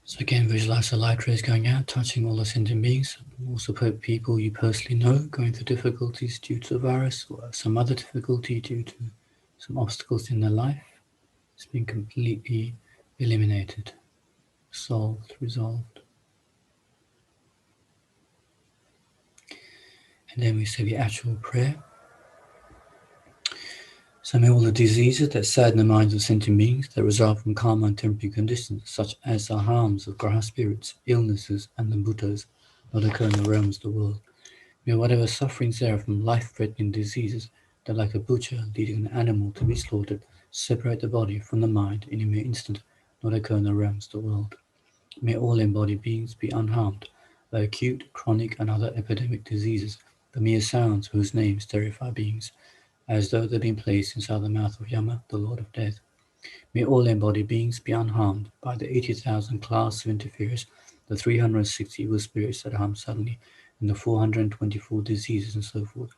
So again, visualize the light rays going out, touching all the sentient beings, also people you personally know going through difficulties due to the virus or some other difficulty due to some obstacles in their life. It's been completely eliminated, solved, resolved. And then we say the actual prayer. So may all the diseases that sadden the minds of sentient beings that result from karma and temporary conditions, such as the harms of graha spirits, illnesses, and the Buddhas, not occur in the realms of the world. May whatever sufferings there are from life-threatening diseases that, like a butcher leading an animal to be slaughtered, separate the body from the mind in a mere instant, not occur in the realms of the world. May all embodied beings be unharmed by acute, chronic, and other epidemic diseases, the mere sounds whose names terrify beings, as though they'd been placed inside the mouth of Yama, the Lord of Death. May all embodied beings be unharmed by the 80,000 class of interferers, the 360 evil spirits that harm suddenly, and the 424 diseases and so forth.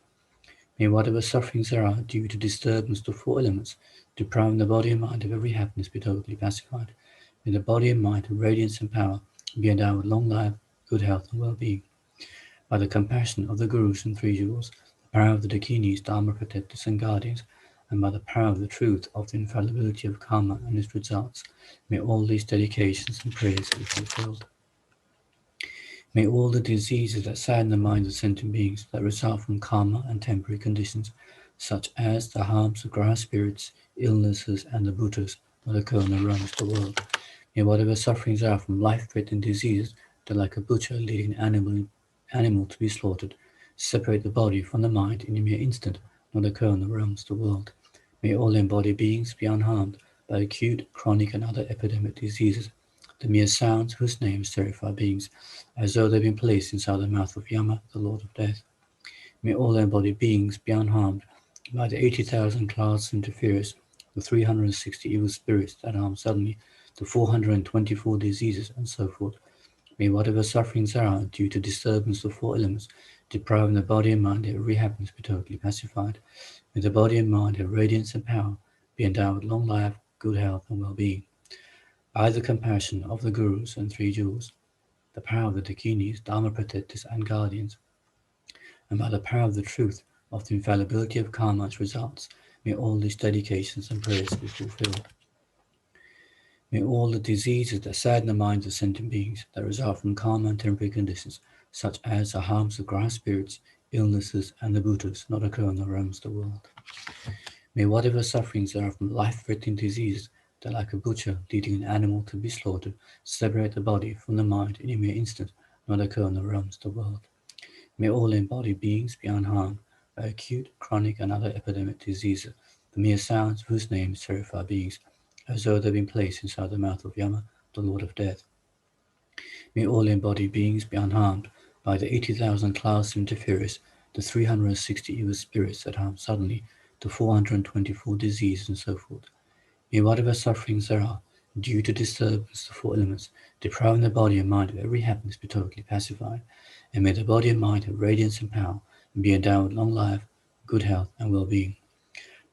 May whatever sufferings there are due to disturbance to four elements, depriving the body and mind of every happiness, be totally pacified. May the body and mind of radiance and power be endowed with long life, good health, and well-being. By the compassion of the Gurus and Three Jewels, the power of the Dakinis, Dharma protectors and guardians, and by the power of the truth of the infallibility of karma and its results, may all these dedications and prayers be fulfilled. May all the diseases that sadden the minds of sentient beings that result from karma and temporary conditions, such as the harms of graha spirits, illnesses, and the Buddhas, not occur in the realms of the world. May whatever sufferings are from life-threatening diseases that, like a butcher leading an animal to be slaughtered, separate the body from the mind in a mere instant, not occur in the realms of the world. May all embodied beings be unharmed by acute, chronic, and other epidemic diseases, the mere sounds whose names terrify beings, as though they've been placed inside the mouth of Yama, the Lord of Death. May all embodied beings be unharmed by the 80,000 class interferers, the 360 evil spirits that harm suddenly, the 424 diseases, and so forth. May whatever sufferings there are due to disturbance of four elements, depriving the body and mind of every happiness, be totally pacified. May the body and mind have radiance and power, be endowed with long life, good health, and well-being. By the compassion of the Gurus and Three Jewels, the power of the Dakinis, Dharma protectors, and guardians, and by the power of the truth of the infallibility of karma's results, may all these dedications and prayers be fulfilled. May all the diseases that sadden the minds of sentient beings that result from karma and temporary conditions, such as the harms of graha spirits, illnesses, and the Buddhas, not occur in the realms of the world. May whatever sufferings there are from life-threatening diseases that, like a butcher leading an animal to be slaughtered, separate the body from the mind in a mere instant, not occur in the realms of the world. May all embodied beings be unharmed by acute, chronic, and other epidemic diseases, the mere sounds whose names terrify beings, as though they've been placed inside the mouth of Yama, the Lord of Death. May all embodied beings be unharmed by the 80,000 class of interferers, the 360 evil spirits that harm suddenly, the 424 diseases, and so forth. May whatever sufferings there are due to disturbance of four elements, depriving the body and mind of every happiness, be totally pacified, and may the body and mind have radiance and power, and be endowed with long life, good health, and well-being.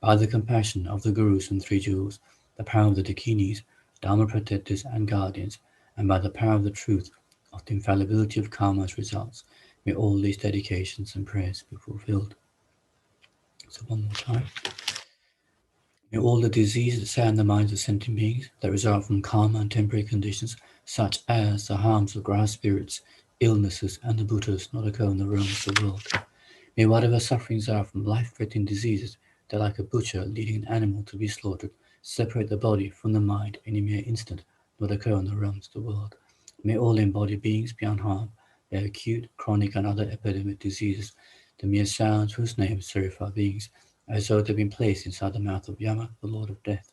By the compassion of the Gurus and Three Jewels, the power of the Dakinis, Dharma protectors, and guardians, and by the power of the truth of the infallibility of karma's results, may all these dedications and prayers be fulfilled. So one more time. May all the diseases that sadden the minds of sentient beings that result from karma and temporary conditions, such as the harms of graha spirits, illnesses, and the Buddhas, not occur in the realms of the world. May whatever sufferings are from life-threatening diseases that, like a butcher leading an animal to be slaughtered, separate the body from the mind in a mere instant, not occur in the realms of the world. May all embodied beings be unharmed by acute, chronic, and other epidemic diseases, the mere sounds whose names terrify beings, as though they've been placed inside the mouth of Yama, the Lord of Death.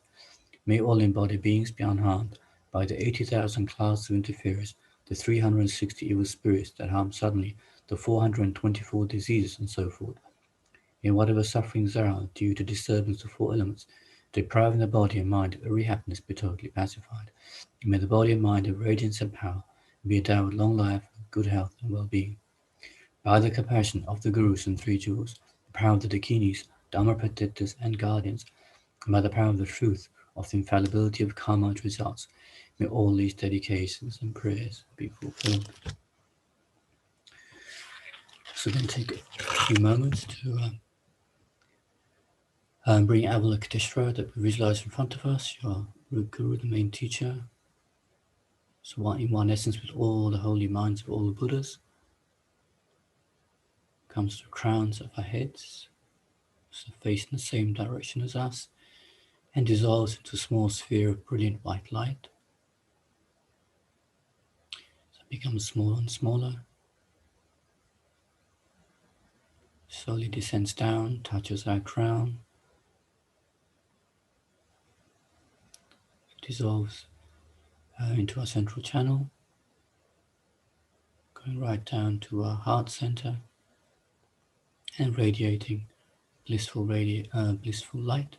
May all embodied beings be unharmed by the 80,000 clouds of interference, the 360 evil spirits that harm suddenly, the 424 diseases, and so forth. In whatever sufferings there are due to disturbance of four elements, depriving the body and mind of every happiness, be totally pacified. And may the body and mind have radiance and power, and be endowed with long life, good health, and well-being. By the compassion of the Gurus and Three Jewels, the power of the Dakinis, Dharma protectors, and guardians, and by the power of the truth of the infallibility of karma results, may all these dedications and prayers be fulfilled. So then take a few moments to bring Avalokiteshvara that we visualize in front of us, your root guru, the main teacher. So in one essence with all the holy minds of all the Buddhas, comes to the crowns of our heads, so facing the same direction as us, and dissolves into a small sphere of brilliant white light. So it becomes smaller and smaller, slowly descends down, touches our crown, dissolves into our central channel, going right down to our heart center, and radiating blissful light.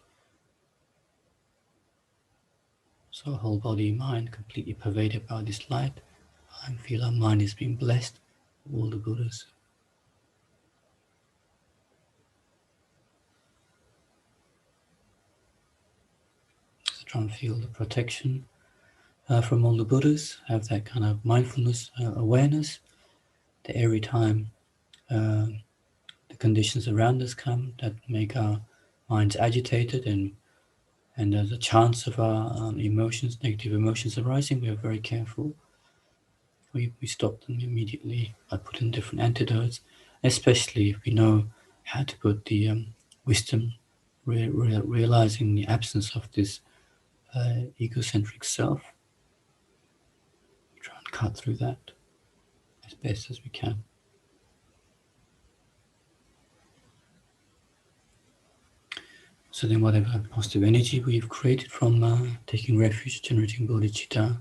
So our whole body and mind completely pervaded by this light. I feel our mind is being blessed, all the Buddhas. So try and feel the protection from all the Buddhas, have that kind of mindfulness awareness that every time the conditions around us come that make our minds agitated and there's a chance of our negative emotions arising, we are very careful. We stop them immediately by putting different antidotes, especially if we know how to put the wisdom, realizing the absence of this egocentric self. We try and cut through that as best as we can. So then whatever positive energy we've created from taking refuge, generating bodhicitta,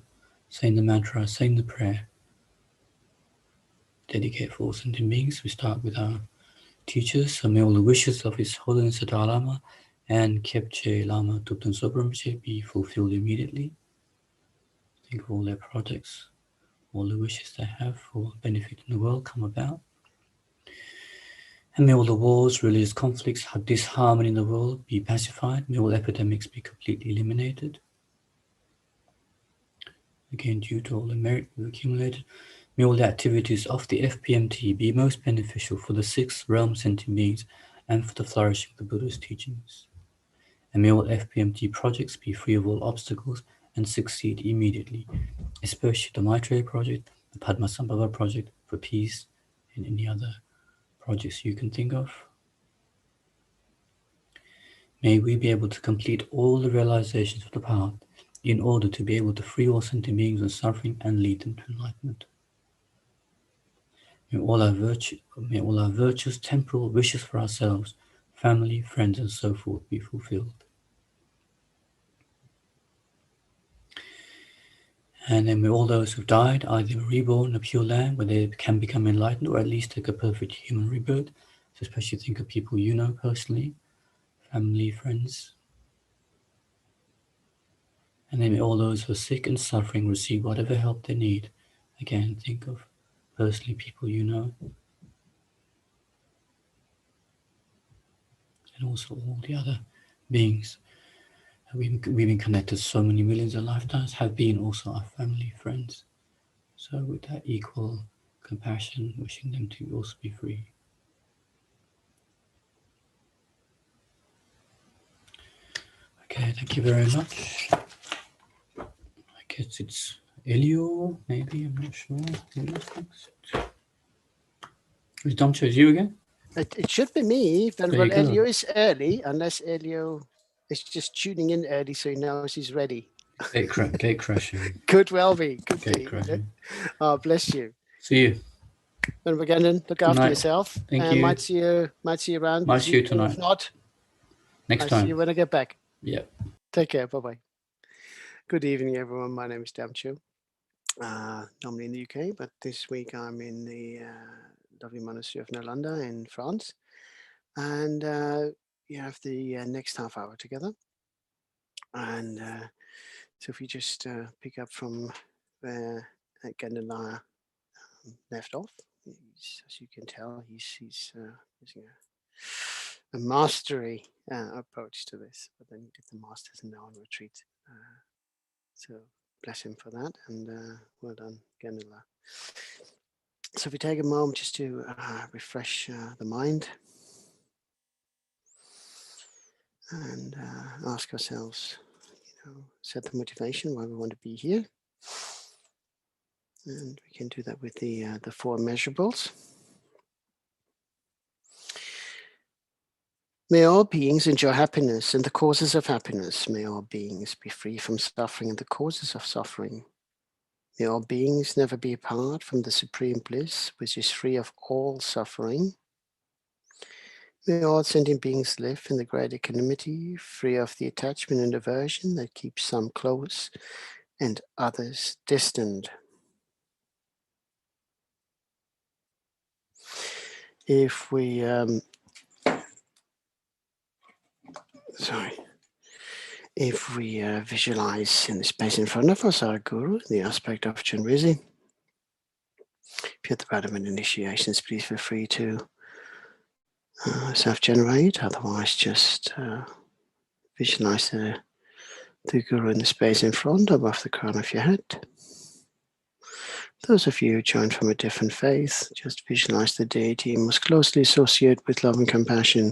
saying the mantra, saying the prayer, dedicate for all sentient beings. We start with our teachers, so may all the wishes of His Holiness the Dalai Lama and Kyabje Lama Zopa Rinpoche be fulfilled immediately. Think of all their projects, all the wishes they have for benefit in the world come about. And may all the wars, religious conflicts, disharmony in the world be pacified. May all epidemics be completely eliminated. Again, due to all the merit we've accumulated, may all the activities of the FPMT be most beneficial for the sixth realm sentient beings and for the flourishing of the Buddha's teachings. And may all FPMT projects be free of all obstacles and succeed immediately, especially the Maitreya project, the Padmasambhava project for peace, and any other projects you can think of. May we be able to complete all the realizations of the path in order to be able to free all sentient beings from suffering and lead them to enlightenment. May all our virtues, temporal wishes for ourselves, family, friends, and so forth be fulfilled. And then may all those who've died either reborn in a pure land where they can become enlightened, or at least take a perfect human rebirth. So especially think of people you know personally, family, friends. And then may all those who are sick and suffering receive whatever help they need. Again, think of personally people you know. And also all the other beings. We've been connected so many millions of lifetimes, have been also our family, friends. So with that equal compassion, wishing them to also be free. Okay, thank you very much. I guess it's Elio, maybe, I'm not sure. Is Domcho you again? It should be me. Venerable There you go. Elio is early, unless Elio is just tuning in early so he knows he's ready. Gate crashing. Could well be. Could Gate be. crashing. Oh, bless you. See you. And again, look Good after night. yourself. Thank And you. might see you around Might this see you evening. tonight. If not, Next I'll time. see you when I get back. Yeah. Take care. Bye-bye. Good evening, everyone. My name is Thangtong. Normally in the UK, but this week I'm in the lovely monastery of Nalanda in France. And you have the next half hour together. And so if we just pick up from where Gandalaya left off, as you can tell, he's using a mastery approach to this, but then he did the masters and now on retreat. So bless him for that, and well done, Gandalaya. So if we take a moment just to refresh the mind and ask ourselves, set the motivation why we want to be here. And we can do that with the four measurables. May all beings enjoy happiness and the causes of happiness. May all beings be free from suffering and the causes of suffering. May all beings never be apart from the supreme bliss, which is free of all suffering. May all sentient beings live in the great equanimity, free of the attachment and aversion that keeps some close and others distant. If we visualize in the space in front of us our Guru, the aspect of Chenrezig. If you're at the bottom of initiations, please feel free to self-generate. Otherwise, just visualize the Guru in the space in front, above the crown of your head. Those of you who joined from a different faith, just visualize the deity most closely associated with love and compassion.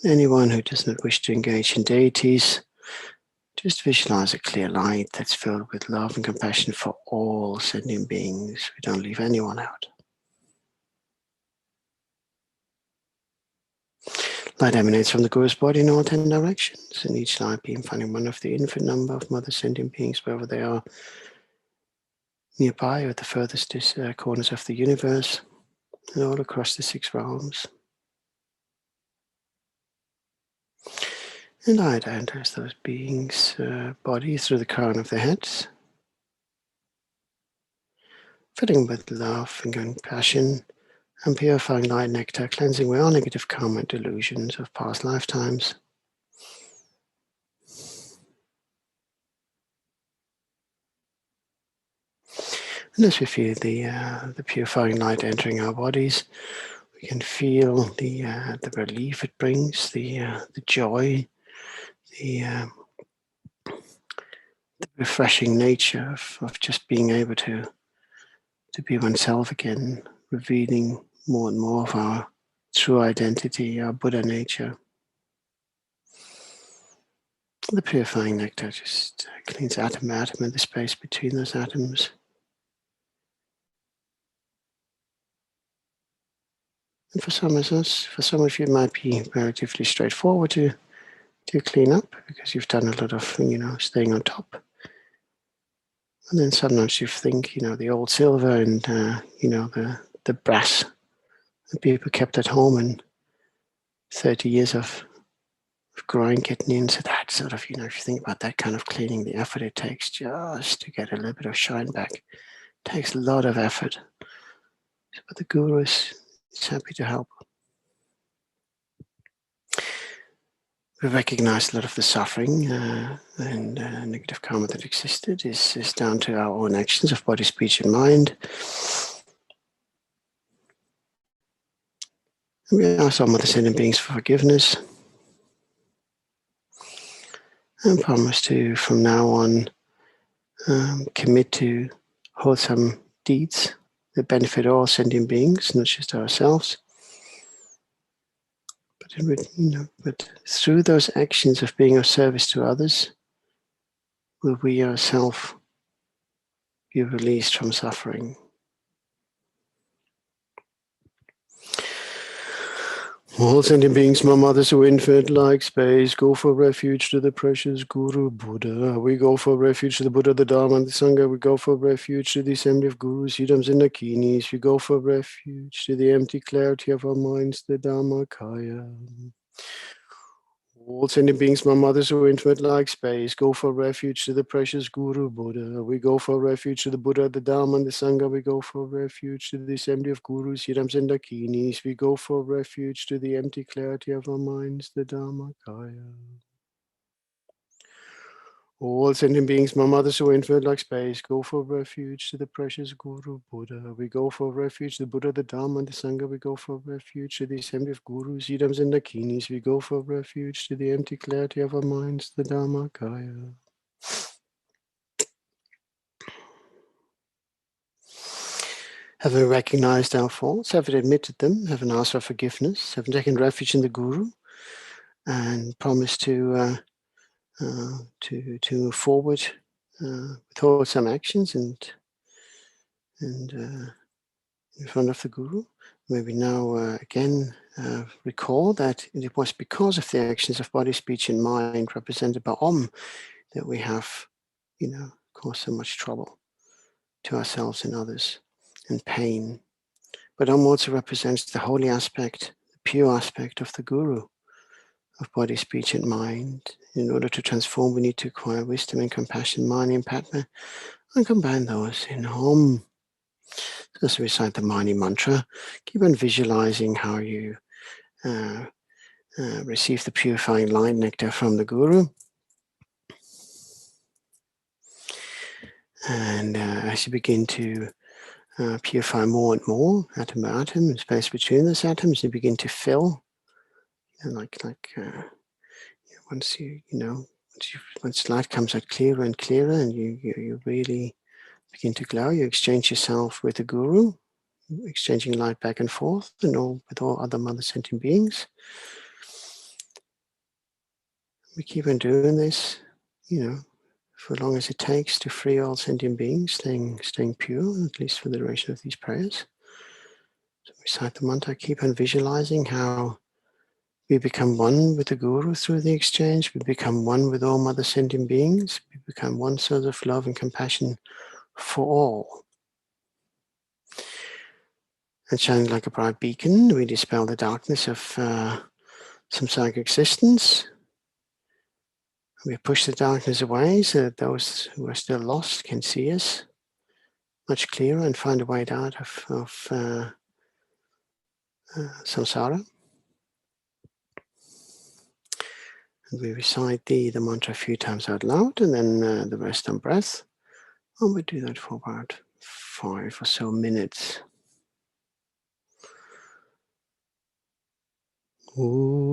Anyone who does not wish to engage in deities, just visualize a clear light that's filled with love and compassion for all sentient beings. We don't leave anyone out. Light emanates from the Guru's body in all 10 directions, and each light beam finding one of the infinite number of mother sentient beings wherever they are, nearby or at the furthest corners of the universe, and all across the 6 realms. And light enters those beings' bodies through the crown of their heads, filling with love and compassion, and purifying light nectar, cleansing away all negative karma and delusions of past lifetimes. And as we feel the purifying light entering our bodies, we can feel the relief it brings, the joy, the refreshing nature of just being able to be oneself again, revealing more and more of our true identity, our Buddha nature. The purifying nectar just cleans atom by atom and the space between those atoms. And for some of you, it might be relatively straightforward to clean up because you've done a lot of, staying on top. And then sometimes you think, the old silver and, the brass that people kept at home and 30 years of grind getting into that sort of, if you think about that kind of cleaning, the effort it takes just to get a little bit of shine back, it takes a lot of effort. But the Guru is happy to help. We recognize a lot of the suffering and negative karma that existed is down to our own actions of body, speech, and mind. And we ask our mother sentient beings for forgiveness and promise to, from now on, commit to wholesome deeds that benefit all sentient beings, not just ourselves. But through those actions of being of service to others, will we ourselves be released from suffering. All sentient beings, my mother, so infinite like space, go for refuge to the precious Guru Buddha. We go for refuge to the Buddha, the Dharma, and the Sangha. We go for refuge to the assembly of Gurus, Siddhams, and Nakinis. We go for refuge to the empty clarity of our minds, the Dharmakaya. All sentient beings, my mother, so infinite like space, go for refuge to the precious Guru Buddha. We go for refuge to the Buddha, the Dharma, and the Sangha. We go for refuge to the assembly of Gurus, Siddhams, and Dakinis. We go for refuge to the empty clarity of our minds, the Dharmakaya. All sentient beings, my mother, so infinite like space, go for refuge to the precious Guru Buddha. We go for refuge to the Buddha, the Dharma, and the Sangha. We go for refuge to the assembly of Gurus, Siddhams, and Dakinis. We go for refuge to the empty clarity of our minds, the Dharmakaya. Having recognized our faults, having admitted them, having asked for forgiveness, having taken refuge in the Guru, and promised to move forward with wholesome actions and in front of the Guru. Maybe now again recall that it was because of the actions of body, speech, and mind represented by Om that we have, caused so much trouble to ourselves and others and pain. But Om also represents the holy aspect, the pure aspect of the Guru, of body, speech, and mind. In order to transform, we need to acquire wisdom and compassion, Mani and Padma, and combine those in Om. So as we recite the Mani mantra, keep on visualizing how you receive the purifying light nectar from the Guru. And as you begin to purify more and more, atom by atom, and space between those atoms, you begin to fill. Once light comes out clearer and clearer, and you really begin to glow, you exchange yourself with the Guru, exchanging light back and forth, and with all other mother sentient beings. We keep on doing this, for as long as it takes to free all sentient beings, staying pure, at least for the duration of these prayers. So recite the mantra, keep on visualizing how we become one with the Guru through the exchange. We become one with all mother sentient beings. We become one source of love and compassion for all. And shining like a bright beacon, we dispel the darkness of samsaric existence. We push the darkness away so that those who are still lost can see us much clearer and find a way out of samsara. And we recite the mantra a few times out loud, and then the rest on breath. And we do that for about 5 or so minutes. Om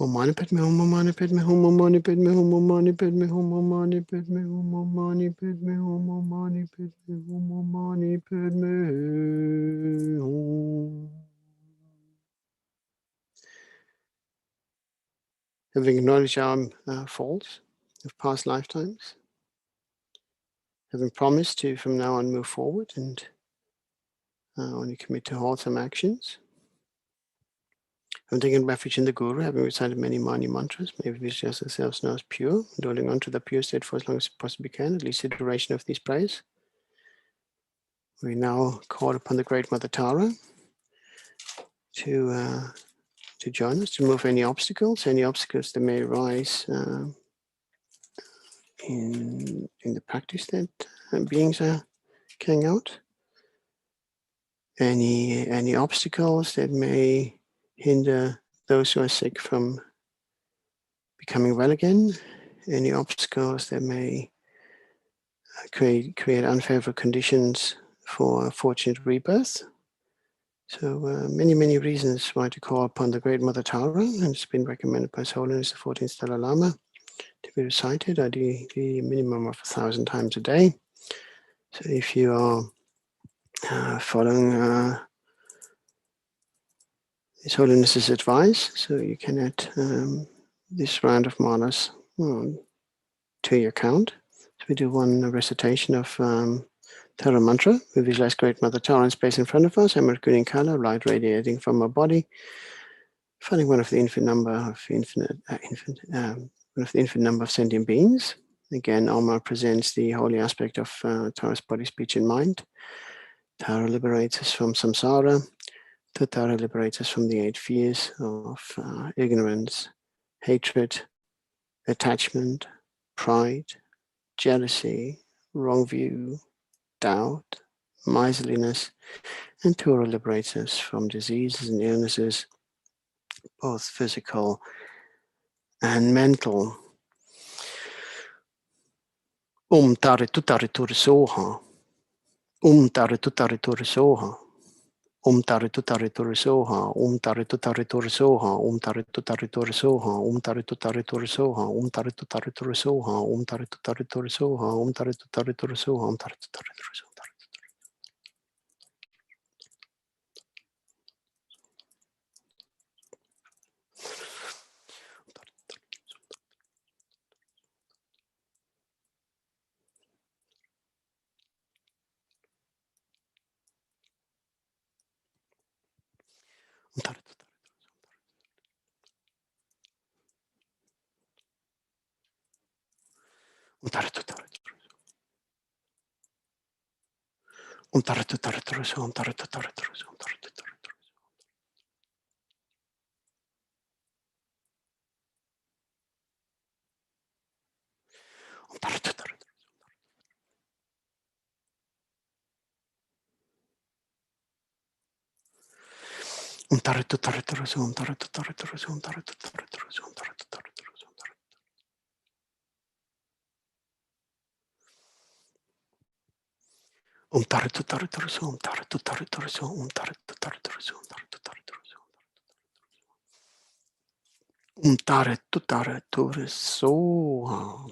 Mani padme hum, mani padme hum, mani padme hum, mani padme hum, mani padme hum, mani padme hum, mani padme hum, mani padme hum. Having acknowledged our faults of past lifetimes, having promised to from now on move forward and only commit to wholesome actions, having taken refuge in the Guru, having recited many Mani mantras, may we visualize ourselves now as pure, and holding on to the pure state for as long as we possibly can, at least the duration of these prayers. We now call upon the Great Mother Tara to join us, to remove any obstacles that may arise in the practice that beings are carrying out. Any obstacles that may hinder those who are sick from becoming well again. Any obstacles that may create unfavorable conditions for fortunate rebirth. So many reasons why to call upon the Great Mother Tara, and it's been recommended by His Holiness the 14th Dalai Lama to be recited ideally a minimum of 1,000 times a day. So if you are following His Holiness's advice, so you can add this round of malas to your count. So we do one recitation of Tara mantra. We visualize Great Mother Tara in space in front of us, emerald green color, light radiating from our body, finding one of the infinite number of sentient beings. Again, Oma presents the holy aspect of Tara's body, speech, and mind. Tara liberates us from samsara. Tara liberates us from the 8 fears of ignorance, hatred, attachment, pride, jealousy, wrong view, doubt, miserliness, and Tara liberates us from diseases and illnesses, both physical and mental. Tare tutare tore soha. Tare tutare tore soha. Taritu Taritu Soha, Taritu Taritu Soha, Taritu Taritu Soha, Taritu Taritu Soha, Taritu Taritu Soha, Taritu Taritu Soha, Taritu Taritu Soha, Taritu Taritu Soha.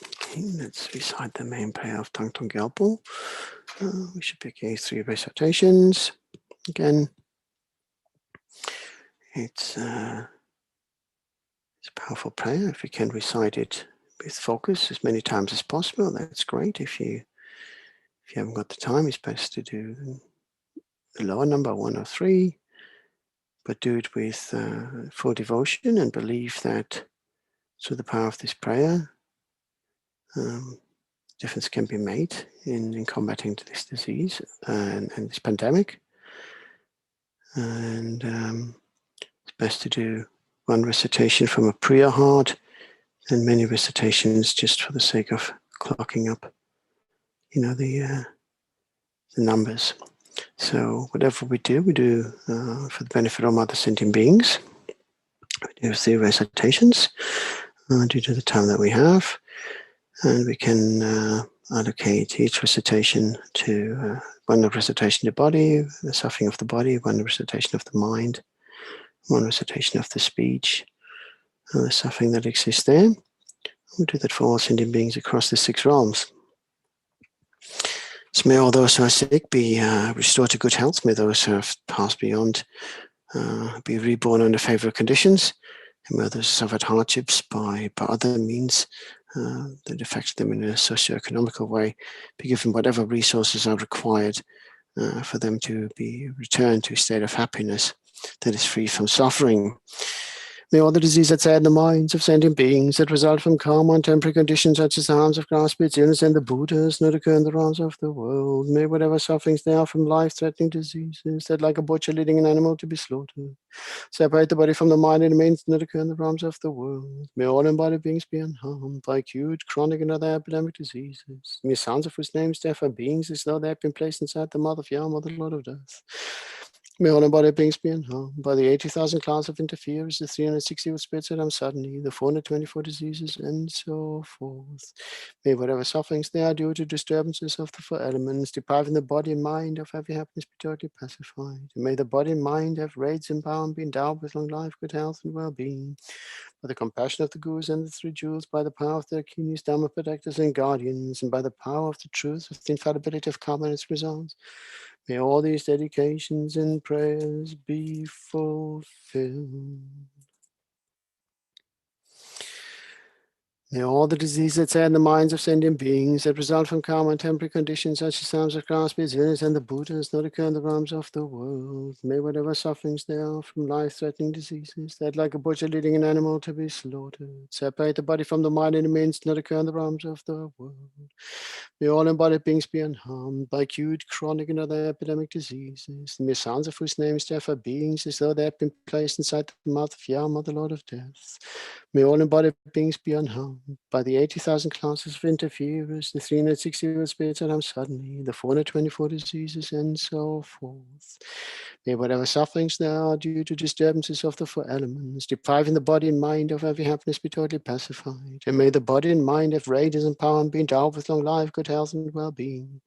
Okay, let's recite the main prayer of Thangtong Gyalpo. We should begin 3 recitations. Again, it's a powerful prayer. If you can recite it with focus as many times as possible, that's great. If you haven't got the time, it's best to do the lower number, 1 or 3, but do it with full devotion and believe that through the power of this prayer, difference can be made in combating this disease and this pandemic. And it's best to do 1 recitation from a prayer heart and many recitations just for the sake of clocking up, the numbers. So whatever we do for the benefit of other sentient beings. We do 3 recitations due to the time that we have, and we can allocate each recitation to 1 recitation of the body, the suffering of the body, 1 recitation of the mind, 1 recitation of the speech, the suffering that exists there. We'll do that for all sentient beings across the 6 realms. So may all those who are sick be restored to good health. May those who have passed beyond be reborn under favorable conditions. And may those who suffered hardships by other means that affected them in a socio-economical way be given whatever resources are required for them to be returned to a state of happiness that is free from suffering. May all the disease that sad the minds of sentient beings that result from karma and temporary conditions such as the harms of grass, spirits, illness, and the Buddhas not occur in the realms of the world. May whatever sufferings there are from life-threatening diseases that like a butcher leading an animal to be slaughtered, separate the body from the mind and remains not occur in the realms of the world. May all embodied beings be unharmed by acute, chronic, and other epidemic diseases. May sounds of whose names therefore beings as though they have been placed inside the mouth of Yama, the Lord of Death. May all embodied beings be unharmed by the 80,000 clans of interferers, the 360 spirits that suddenly, the 424 diseases, and so forth. May whatever sufferings they are due to disturbances of the 4 elements, depriving the body and mind of every happiness, be totally pacified. And may the body and mind have raids and power and be endowed with long life, good health, and well-being. By the compassion of the Gurus and the 3 jewels, by the power of their Akinis, Dharma protectors, and guardians, and by the power of the truth of the infallibility of karma and its results. May all these dedications and prayers be fulfilled. May all the diseases that sad the minds of sentient beings that result from karma and temporary conditions such as harms of grass, spirits, illness, and the Buddhas not occur in the realms of the world. May whatever sufferings there are from life-threatening diseases that like a butcher leading an animal to be slaughtered, separate the body from the mind and remains not occur in the realms of the world. May all embodied beings be unharmed by acute, chronic, and other epidemic diseases. May sounds of whose names therefore beings as though they have been placed inside the mouth of Yama, the Lord of Death. May all embodied beings be unharmed by the 80,000 classes of interferers, the 360 spirits that I'm suddenly, the 424 diseases, and so forth. May whatever sufferings there are due to disturbances of the four elements, depriving the body and mind of every happiness, be totally pacified. And may the body and mind have radiance and power and be endowed with long life, good health, and well-being.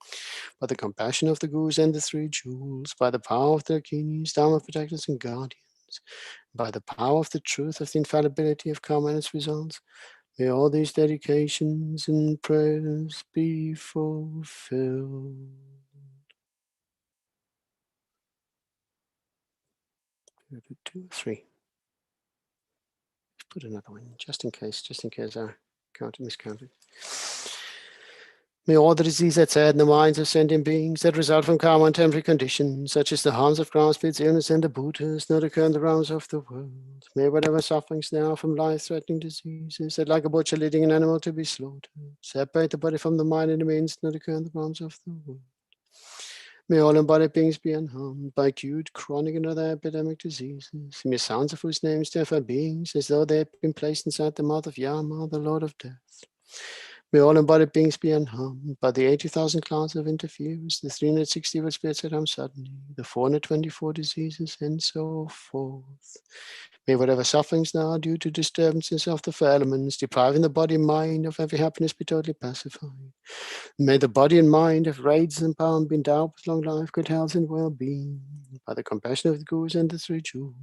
By the compassion of the gurus and the three jewels, by the power of their kinis, dharma protectors and guardians, by the power of the truth of the infallibility of karma and its results, may all these dedications and prayers be fulfilled. 2, 3. Let's put another one, just in case I miscounted. May all the disease that's had in the minds of sentient beings that result from karma and temporary conditions, such as the harms of ground spirits, illness, and the Buddhas, not occur in the realms of the world. May whatever sufferings now from life-threatening diseases, that like a butcher leading an animal to be slaughtered, separate the body from the mind and the means not occur in the realms of the world. May all embodied beings be unharmed by acute, chronic, and other epidemic diseases. May sounds of whose names terrify beings as though they had been placed inside the mouth of Yama, the Lord of Death. May all embodied beings be unharmed by the 80,000 clans of interferers, the 360 spirits that harm suddenly, the 424 diseases, and so forth. May whatever sufferings now are due to disturbances of the four elements, depriving the body and mind of every happiness, be totally pacified. May the body and mind have radiance and power and be endowed with long life, good health, and well-being. By the compassion of the gurus and the three jewels,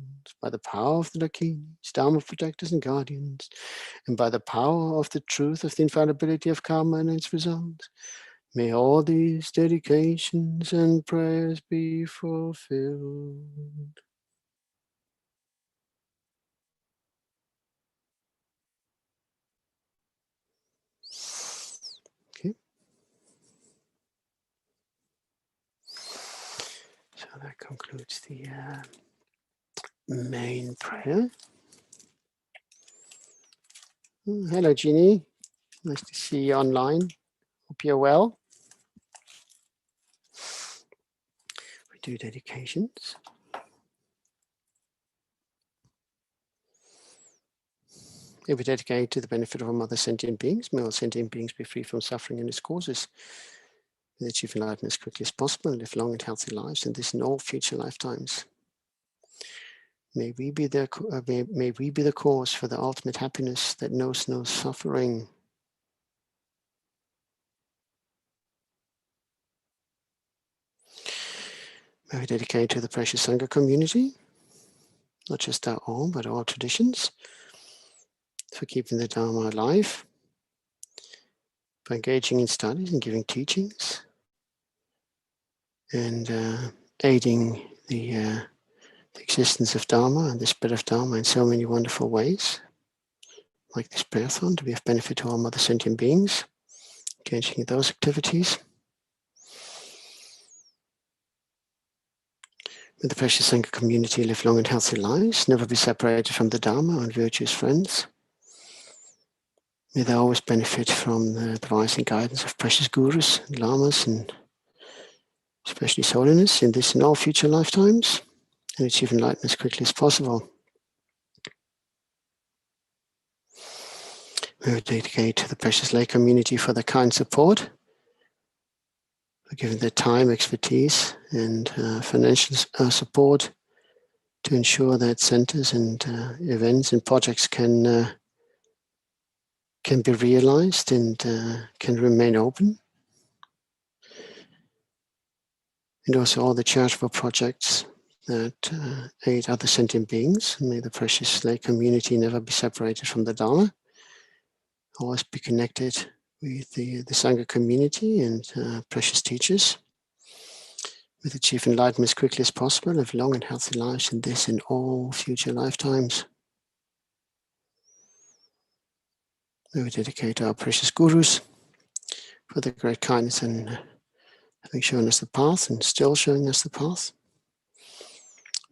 by the power of the lakinis, dharma protectors and guardians, and by the power of the truth of the infallibility of karma and its results, may all these dedications and prayers be fulfilled. Okay. So that concludes the main prayer. Hello, Jeannie. Nice to see you online. Hope you're well. We do dedications. If we dedicate to the benefit of all other sentient beings, may all sentient beings be free from suffering and its causes. May they achieve enlightenment as quickly as possible and live long and healthy lives, and this in all future lifetimes. May we be the cause for the ultimate happiness that knows no suffering. May we dedicate to the precious Sangha community, not just our own, but all traditions, for keeping the Dharma alive, by engaging in studies and giving teachings, and aiding the existence of Dharma and the spread of Dharma in so many wonderful ways, like this prayerathon, to be of benefit to all mother sentient beings, engaging in those activities. May the precious Sangha community live long and healthy lives, never be separated from the Dharma and virtuous friends. May they always benefit from the advice and guidance of precious gurus and lamas, and especially holiness in this and all future lifetimes, and achieve enlightenment as quickly as possible. We would dedicate to the precious lay community for their kind support, for giving their time, expertise, and financial support to ensure that centers and events and projects can be realized and can remain open. And also all the charitable projects that aid other sentient beings. May the precious lay community never be separated from the Dharma, always be connected with the Sangha community and precious teachers, with achieve enlightenment as quickly as possible, live long and healthy lives in this and all future lifetimes. We dedicate our precious gurus for their great kindness and having shown us the path and still showing us the path,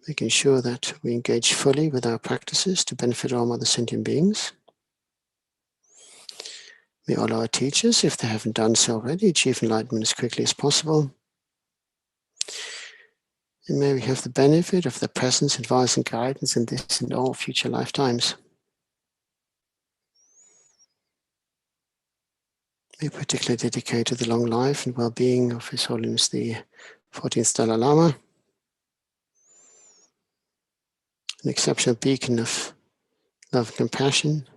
making sure that we engage fully with our practices to benefit all other sentient beings. May all our teachers, if they haven't done so already, achieve enlightenment as quickly as possible. And may we have the benefit of their presence, advice, and guidance in this and all future lifetimes. We particularly dedicate to the long life and well-being of His Holiness the 14th Dalai Lama, an exceptional beacon of love and compassion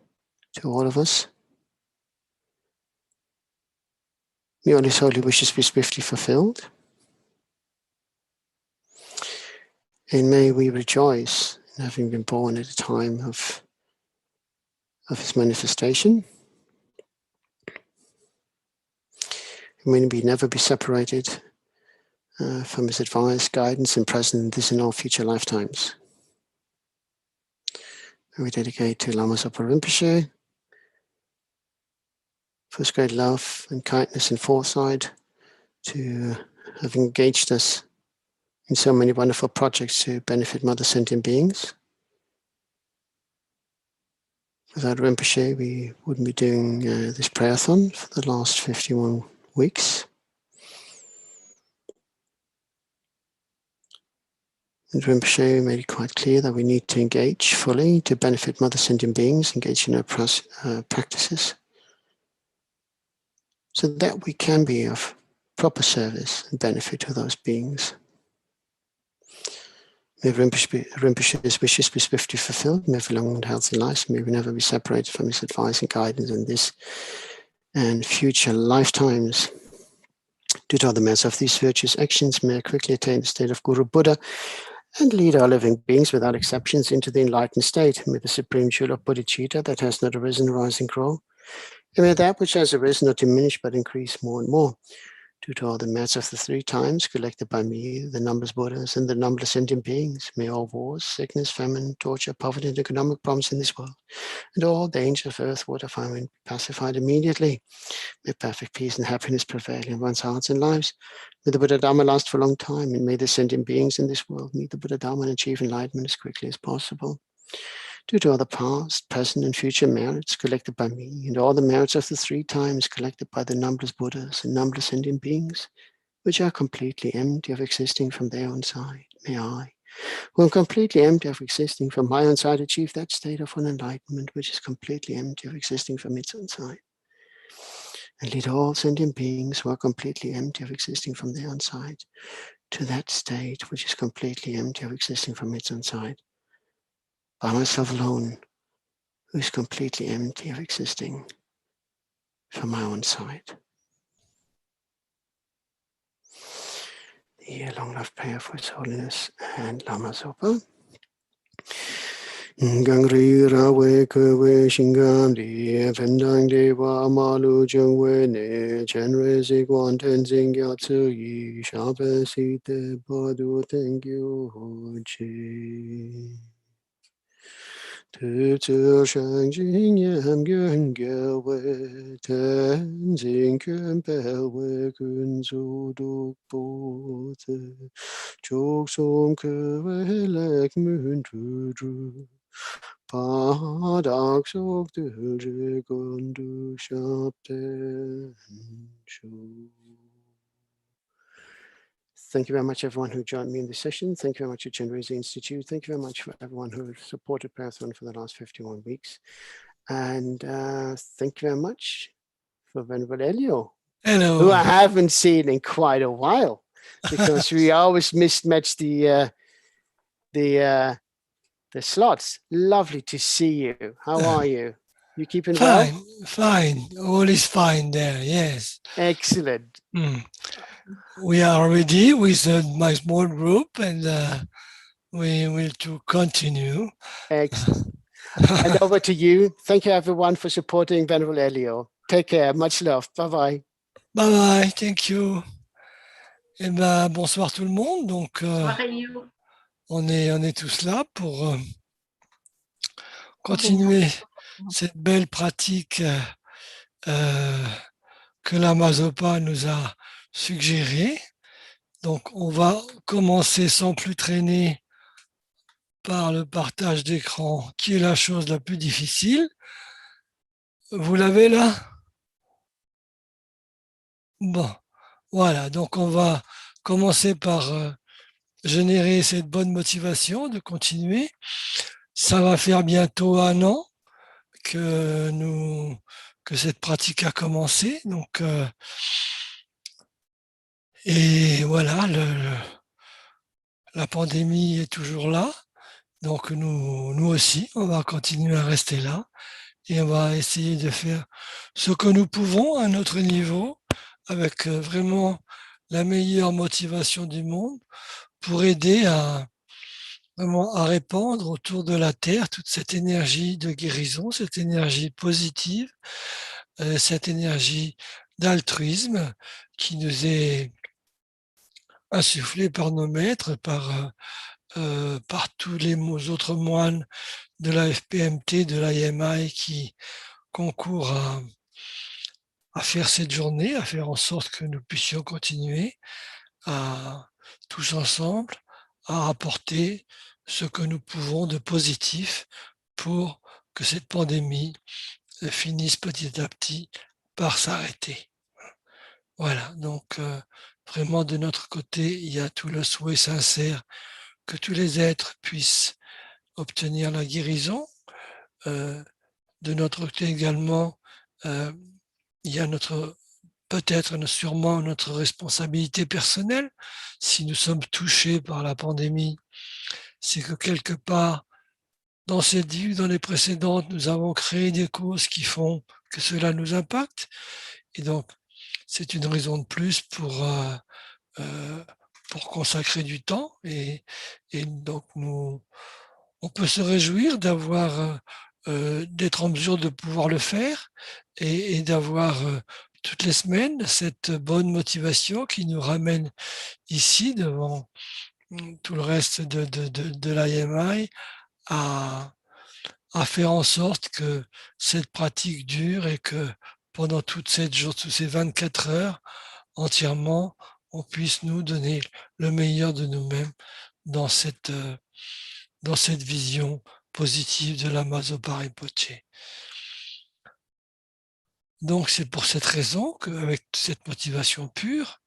to all of us. May all His holy wishes be swiftly fulfilled. And may we rejoice in having been born at a time of His manifestation. May we never be separated from His advice, guidance, and presence in this and all future lifetimes. We dedicate to Lama Zopa Rinpoche for his great love and kindness and foresight to have engaged us in so many wonderful projects to benefit Mother Sentient beings. Without Rinpoche, we wouldn't be doing this prayerathon for the last 51 weeks. And Rinpoche made it quite clear that we need to engage fully to benefit Mother Sentient beings, engage in our practices, so that we can be of proper service and benefit to those beings. May Rinpoche's wishes be swiftly fulfilled. May we long and healthy lives. May we never be separated from his advice and guidance in this and future lifetimes. Due to all the merits of these virtuous actions, may I quickly attain the state of Guru Buddha and lead all living beings without exceptions into the enlightened state. May the supreme jewel of bodhicitta that has not arisen rise and grow. And may that which has arisen not diminish but increase more and more. Due to all the merits of the 3 times collected by me, the numberless Buddhas, and the numberless sentient beings, may all wars, sickness, famine, torture, poverty, and economic problems in this world, and all danger of earth, water, famine be pacified immediately. May perfect peace and happiness prevail in one's hearts and lives. May the Buddha Dharma last for a long time, and may the sentient beings in this world meet the Buddha Dharma and achieve enlightenment as quickly as possible. Due to all the past, present, and future merits collected by me, and all the merits of the 3 times collected by the numberless Buddhas and numberless sentient beings, which are completely empty of existing from their own side, may I, who am completely empty of existing from my own side, achieve that state of enlightenment which is completely empty of existing from its own side. And lead all sentient beings who are completely empty of existing from their own side to that state which is completely empty of existing from its own side. By myself alone, who is completely empty of existing from my own side. The long-life prayer for His Holiness and Lama Zopa. Gangri rawe kewe shingam di pendang dewa malu jungwe ne Chenrezig Tenzing Gyatso yi shape site badu thank you hochi. Tu tsu shang jing yam gyung gyewe tenzing kyun pewe kun zu duk bo te chok som kewe lek mun tu dru padak sok tu je gondu shapte shu. Thank you very much, everyone who joined me in this session. Thank you very much to Chenrezig Institute. Thank you very much for everyone who supported Prayerathon for the last 51 weeks. And thank you very much for Venerable Elio, who I haven't seen in quite a while, because we always mismatch the slots. Lovely to see you. How are you? You keeping well? Fine. All is fine there, yes. Excellent. We are ready with my small group, and we will to continue. Excellent. And over to you. Thank you, everyone, for supporting Venerable Elio. Take care. Much love. Bye-bye. Bye-bye. Thank you. Eh ben, bonsoir tout le monde. Donc, on est tous là pour continuer cette belle pratique que Lama Zopa nous a suggérée. Donc, on va commencer sans plus traîner par le partage d'écran, qui est la chose la plus difficile. Vous l'avez là? Bon, voilà. Donc, on va commencer par générer cette bonne motivation de continuer. Ça va faire bientôt 1 an que nous que cette pratique a commencé. Donc, et voilà, la pandémie est toujours là. Donc nous aussi, on va continuer à rester là et on va essayer de faire ce que nous pouvons à notre niveau avec vraiment la meilleure motivation du monde pour aider vraiment à répandre autour de la Terre toute cette énergie de guérison, cette énergie positive, cette énergie d'altruisme qui nous est insufflée par nos maîtres, par tous les autres moines de la FPMT, de l'IMI qui concourent à faire cette journée, à faire en sorte que nous puissions continuer à tous ensemble à apporter ce que nous pouvons de positif pour que cette pandémie finisse petit à petit par s'arrêter. Voilà, donc vraiment de notre côté, il y a tout le souhait sincère que tous les êtres puissent obtenir la guérison. De notre côté également, il y a peut-être sûrement notre responsabilité personnelle. Si nous sommes touchés par la pandémie, c'est que quelque part, dans cette vie ou dans les précédentes, nous avons créé des causes qui font que cela nous impacte. Et donc, c'est une raison de plus pour consacrer du temps. Et donc, on peut se réjouir d'être en mesure de pouvoir le faire et d'avoir toutes les semaines cette bonne motivation qui nous ramène ici devant tout le reste de l'IMI à faire en sorte que cette pratique dure et que pendant toutes ces 24 heures entièrement, on puisse nous donner le meilleur de nous-mêmes dans cette vision positive de Lama Zopa Rinpoche. Donc c'est pour cette raison qu'avec cette motivation pure,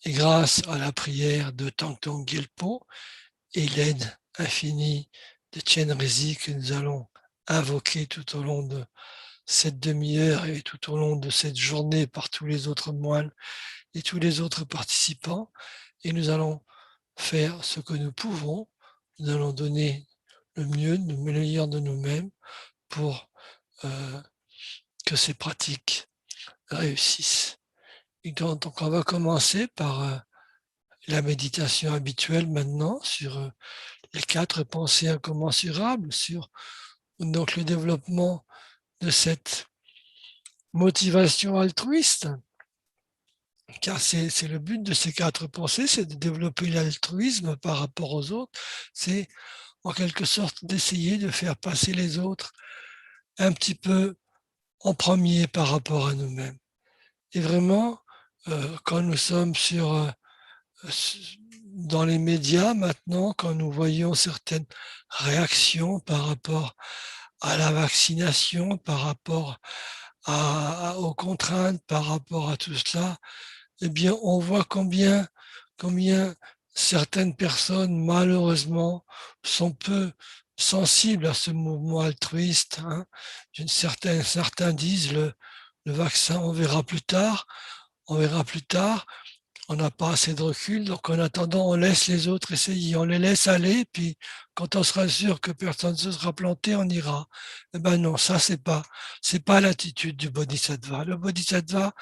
et grâce à la prière de Thangtong Gyalpo et l'aide infinie de Chenrezig que nous allons invoquer tout au long de cette demi-heure et tout au long de cette journée par tous les autres moines et tous les autres participants, et nous allons faire ce que nous pouvons, nous allons donner le mieux, le meilleur de nous-mêmes pour que ces pratiques réussissent. Et donc on va commencer par la méditation habituelle maintenant sur les 4 pensées incommensurables, sur donc le développement de cette motivation altruiste, car c'est le but de ces 4 pensées, c'est de développer l'altruisme par rapport aux autres, c'est en quelque sorte d'essayer de faire passer les autres un petit peu en premier par rapport à nous-mêmes. Et vraiment, quand nous sommes dans les médias maintenant, quand nous voyons certaines réactions par rapport à la vaccination, par rapport aux contraintes, par rapport à tout cela, eh bien, on voit combien certaines personnes, malheureusement, sont peu sensibles à ce mouvement altruiste. Certains disent le vaccin, on verra plus tard, on n'a pas assez de recul, donc en attendant, on laisse les autres essayer, on les laisse aller, puis quand on sera sûr que personne ne se sera planté, on ira. Eh ben non, ça c'est pas l'attitude du bodhisattva. Le bodhisattva,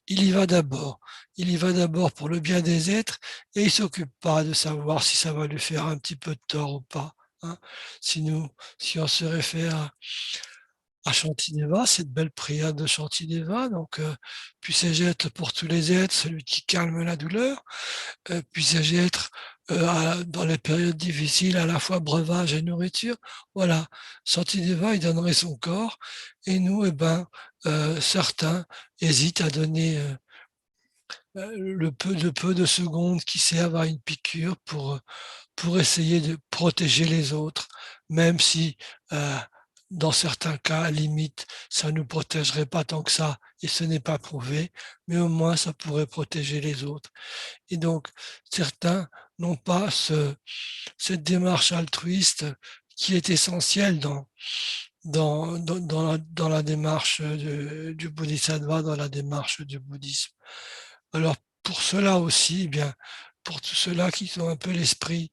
il y va d'abord. Il y va d'abord pour le bien des êtres et il s'occupe pas de savoir si ça va lui faire un petit peu de tort ou pas. Hein. Si on se réfère à Shantideva, cette belle prière de Shantideva, donc puissé-je être pour tous les êtres celui qui calme la douleur, puissé-je être dans les périodes difficiles à la fois breuvage et nourriture. Voilà, Shantideva il donnerait son corps et nous, certains hésitent à donner le peu de secondes qui servent à une piqûre pour essayer de protéger les autres, même si dans certains cas, à limite, ça ne nous protégerait pas tant que ça, et ce n'est pas prouvé, mais au moins ça pourrait protéger les autres. Et donc, certains n'ont pas cette démarche altruiste qui est essentielle dans la démarche du bodhisattva, dans la démarche du bouddhisme. Alors pour cela aussi, eh bien, pour tous ceux-là qui ont un peu l'esprit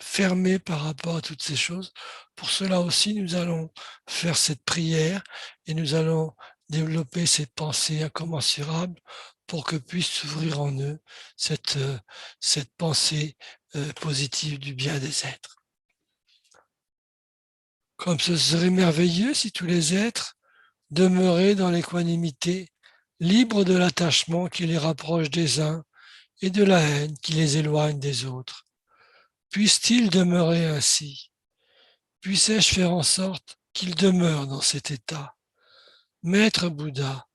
fermé par rapport à toutes ces choses, pour cela aussi nous allons faire cette prière et nous allons développer cette pensée incommensurable pour que puisse s'ouvrir en eux cette pensée positive du bien des êtres. Comme ce serait merveilleux si tous les êtres demeuraient dans l'équanimité, libres de l'attachement qui les rapproche des uns et de la haine qui les éloigne des autres. Puisse-t-il demeurer ainsi? Puissais-je faire en sorte qu'ils demeurent dans cet état? Maître Bouddha,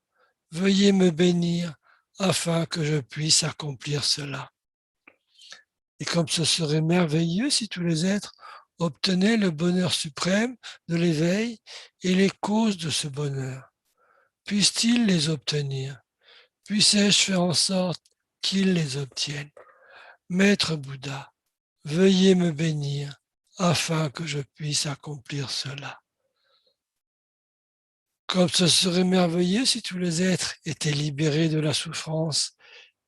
veuillez me bénir afin que je puisse accomplir cela. Et comme ce serait merveilleux si tous les êtres obtenaient le bonheur suprême de l'éveil et les causes de ce bonheur. Puissent-ils les obtenir? Puissais-je faire en sorte qu'ils les obtiennent? Maître Bouddha, veuillez me bénir afin que je puisse accomplir cela. Comme ce serait merveilleux si tous les êtres étaient libérés de la souffrance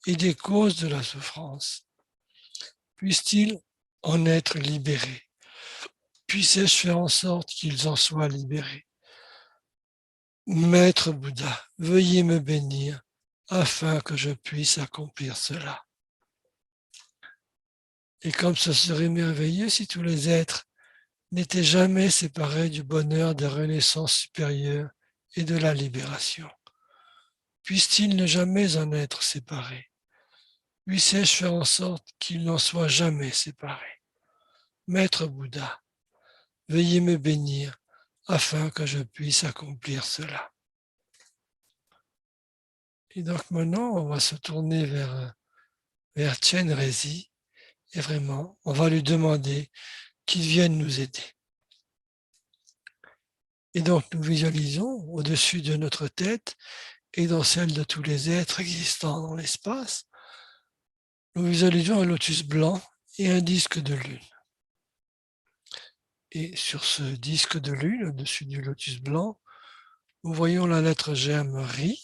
et des causes de la souffrance. Puissent-ils en être libérés? Puissais-je faire en sorte qu'ils en soient libérés? Maître Bouddha, veuillez me bénir afin que je puisse accomplir cela. Et comme ce serait merveilleux si tous les êtres n'étaient jamais séparés du bonheur des renaissances supérieures et de la libération. Puissent-ils ne jamais en être séparés? Puissais-je faire en sorte qu'ils n'en soient jamais séparés? Maître Bouddha, veuillez me bénir afin que je puisse accomplir cela. Et donc maintenant, on va se tourner vers Chenrezig et vraiment, on va lui demander qu'il vienne nous aider. Et donc, nous visualisons au-dessus de notre tête et dans celle de tous les êtres existants dans l'espace, nous visualisons un lotus blanc et un disque de lune. Et sur ce disque de lune, au-dessus du lotus blanc, nous voyons la lettre germe Ri,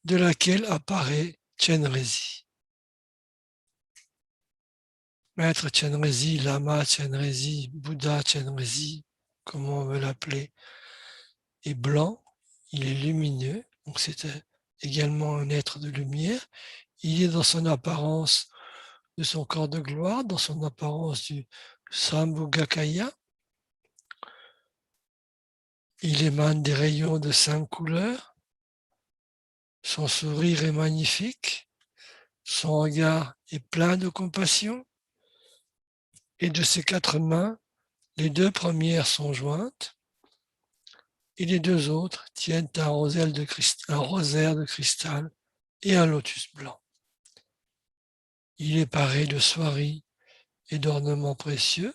de laquelle apparaît Chenrezig. Maître Chenrezig, Lama Chenrezig, Bouddha Chenrezig, comment on veut l'appeler, est blanc, il est lumineux, donc c'est également un être de lumière. Il est dans son apparence de son corps de gloire, dans son apparence du Sambhogakaya. Il émane des rayons de 5 couleurs. Son sourire est magnifique. Son regard est plein de compassion. Et de ses 4 mains, les 2 premières sont jointes et les 2 autres tiennent un rosaire de cristal et un lotus blanc. Il est paré de soieries et d'ornements précieux.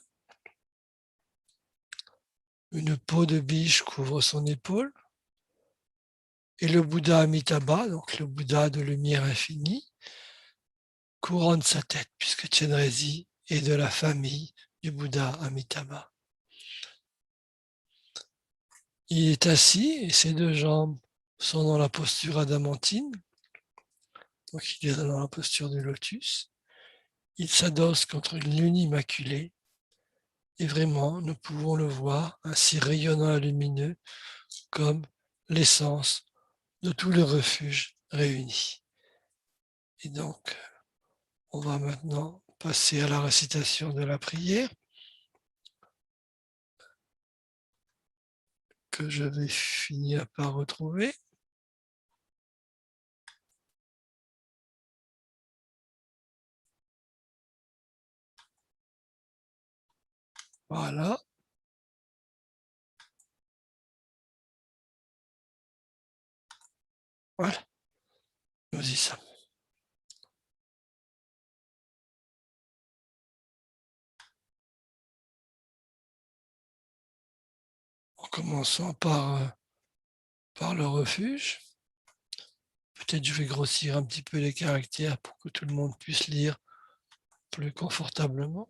Une peau de biche couvre son épaule. Et le Bouddha Amitabha, donc le Bouddha de lumière infinie, couronne sa tête, puisque Chenrezig est de la famille du Bouddha Amitabha. Il est assis et ses 2 jambes sont dans la posture adamantine, donc il est dans la posture du lotus. Il s'adosse contre une lune immaculée et vraiment, nous pouvons le voir ainsi rayonnant et lumineux comme l'essence de tous les refuges réunis. Et donc, on va maintenant passer à la récitation de la prière que je vais finir par retrouver. Voilà. Voilà. Nous y sommes. En commençant par le refuge. Peut-être je vais grossir un petit peu les caractères pour que tout le monde puisse lire plus confortablement.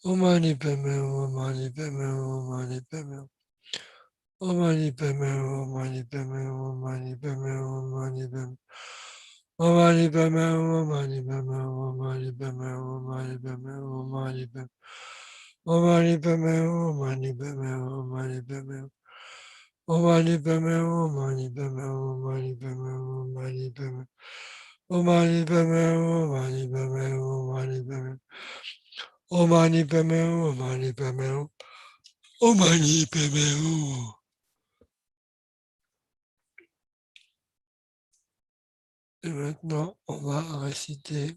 Om Mani Padme Hum, Om Mani Padme Hum, Om Mani Padme Hum. Om Mani Padme Hum, Om Mani Padme Hum, Om Mani Padme Hum, Om Mani Padme Hum. Om Mani Padme Hum, Om Mani Padme Hum, Om Mani Padme Hum, Om Mani Padme Hum, Om Mani Padme Hum. Om Mani Padme Hum, Om Mani Padme Hum, Om Mani Padme Hum. Om Mani Padme Hum, Om Mani Padme Hum, Om Mani Padme Hum, Om Mani Padme Hum. Om Mani Padme Hum, Om Mani Padme Hum, Om Mani Padme Hum. Om Mani Padme Hum, Om Mani Padme Hum. Om Mani Padme Hum. Et maintenant, on va réciter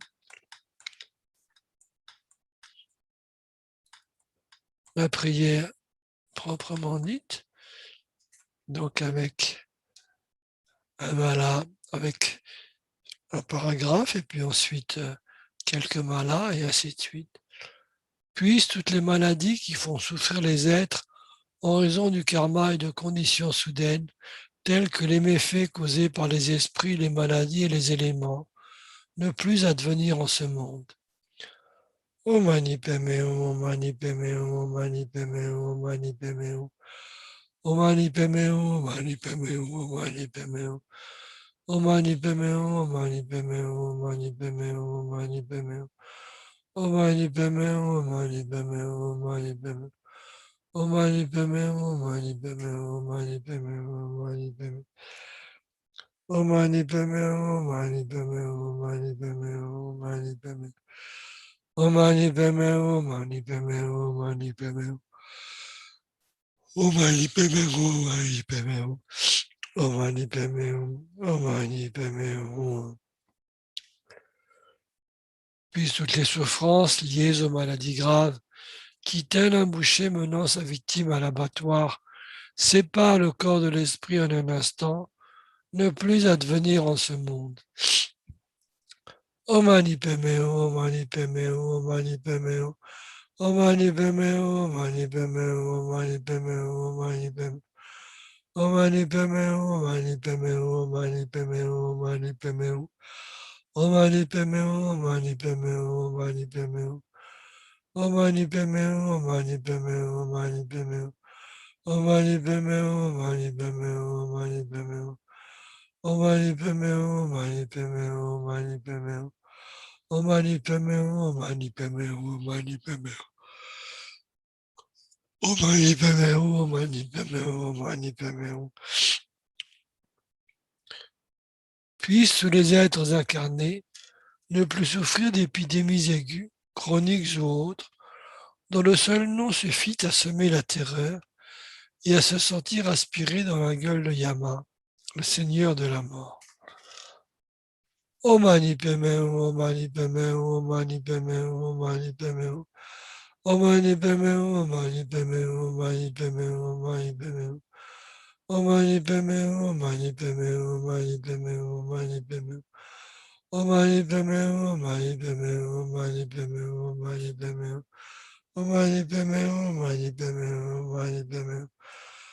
la prière proprement dite, donc avec un mala, avec un paragraphe, et puis ensuite quelques malas, et ainsi de suite. Puissent toutes les maladies qui font souffrir les êtres en raison du karma et de conditions soudaines, telles que les méfaits causés par les esprits, les maladies et les éléments, ne plus advenir en ce monde. Om Mani Padme Hum, Om Mani Padme Hum, Om Mani Padme Hum, Om Mani Padme Hum. Om Mani Padme Hum, Om Mani Padme Hum, Om Mani Padme Hum. Om Mani Padme Hum, Om Mani Padme Hum, Om Mani Padme Hum, Om Mani Padme Hum. Om Mani Padme Hum, Om Mani Padme Hum, Om Mani Padme Hum. Om Mani Padme Hum, Om Mani Padme Hum, Om Mani Padme Hum, Om Mani Padme Hum. Om Mani Padme Hum, Om Mani Padme Hum, Om Mani Padme Hum, Om Mani Padme Hum. Om Mani Padme Hum, Om Mani Padme Hum, Om Mani Padme Hum. Om Mani Padme Hum, Om Mani Padme Hum. Om Mani Padme Hum, Om Mani Padme Hum. Puis toutes les souffrances liées aux maladies graves qui, tel un boucher menant sa victime à l'abattoir, séparent le corps de l'esprit en un instant, ne plus advenir en ce monde. Om Mani Padme Hum, Om Mani Padme Hum, Om Mani Padme Hum. Om Mani Padme Hum, Om Mani Padme Hum, Om Mani Padme Hum, Om Mani Padme Hum. Om Mani Padme Hum, Om Mani Padme Hum, Om Mani Padme Hum, Om Mani Padme Hum. Om Mani Padme Hum, Om Mani Padme Hum, Om Mani Padme Hum. Om Mani Padme Hum, Om Mani Padme Hum, Om Mani Padme Hum. Om Mani Padme Hum, Om Mani Padme Hum, Om Mani Padme Hum. Om Mani Padme Hum, Om Mani Padme Hum, Om Mani Padme Hum. Om Mani Padme Hum, Om Mani Padme Hum, Om Mani Padme Hum. Om Mani Padme Hum, Om Mani Padme Hum, Om Mani Padme Hum. Puissent tous les êtres incarnés ne plus souffrir d'épidémies aiguës, chroniques ou autres, dont le seul nom suffit à semer la terreur et à se sentir aspiré dans la gueule de Yama, le seigneur de la mort. Om Mani Padme Hum, Om Mani Padme Hum, Om Mani Padme Hum, Om Mani Padme Hum. Om Mani Padme Hum, Om Mani Padme Hum, Om Mani Padme Hum, Om Mani Padme Hum. Om Mani Padme Hum, Om Mani Padme Hum, Om Mani Padme Hum, Om Mani Padme Hum. Om Mani Padme Hum, Om Mani Padme Hum, Om Mani Padme Hum, Om Mani Padme Hum.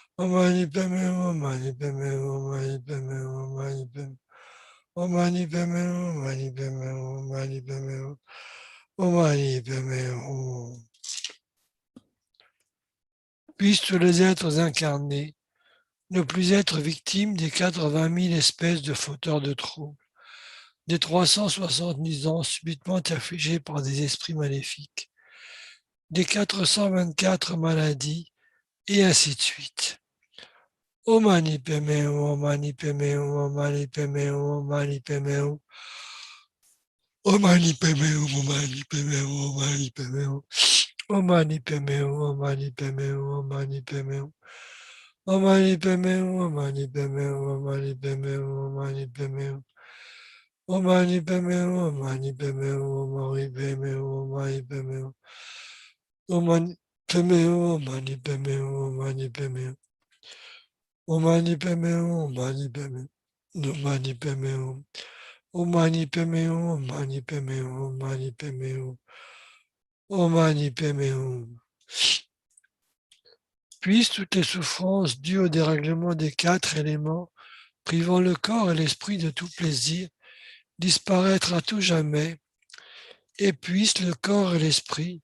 Om Mani Padme Hum, Om Mani Padme Hum, Om Mani Padme Hum. Om Mani Padme Hum, Om Mani Padme Hum, Om Mani Padme Hum, Om Mani Padme Hum. Om Mani Padme Hum, Om Mani Padme Hum, Om Mani Padme Hum. Om Mani Padme Hum. Puissent tous les êtres incarnés ne plus être victimes des 80 000 espèces de fauteurs de troubles, des 360 nuisances subitement affligées par des esprits maléfiques, des 424 maladies, et ainsi de suite. Om Mani Padme Hum, Om Mani Padme Hum, Om Mani Padme Hum, Om Mani Padme Hum. Om Mani Padme Hum, Om Mani Padme Hum, Om Mani Padme Hum. Om Mani Padme Hum, Om Mani Padme Hum, Om Mani Padme Hum. Om Mani Padme Hum, Om Mani Padme Hum, Om Mani Padme Hum, Om Mani Padme Hum. Om Mani Padme Hum, Om Mani Padme Hum, Om Mani Padme Hum, Om Mani Padme Hum. Om Mani Padme Hum, Om Mani Padme Hum, Om Mani Padme Hum. Om Mani Padme Hum, Om Mani Padme Hum. Om Mani Padme Hum. Om Mani Padme Hum, Om Mani Padme Hum, Om Mani Padme Hum. Om Mani Padme Hum. Puissent toutes les souffrances dues au dérèglement des 4 éléments, privant le corps et l'esprit de tout plaisir, disparaître à tout jamais, et puissent le corps et l'esprit,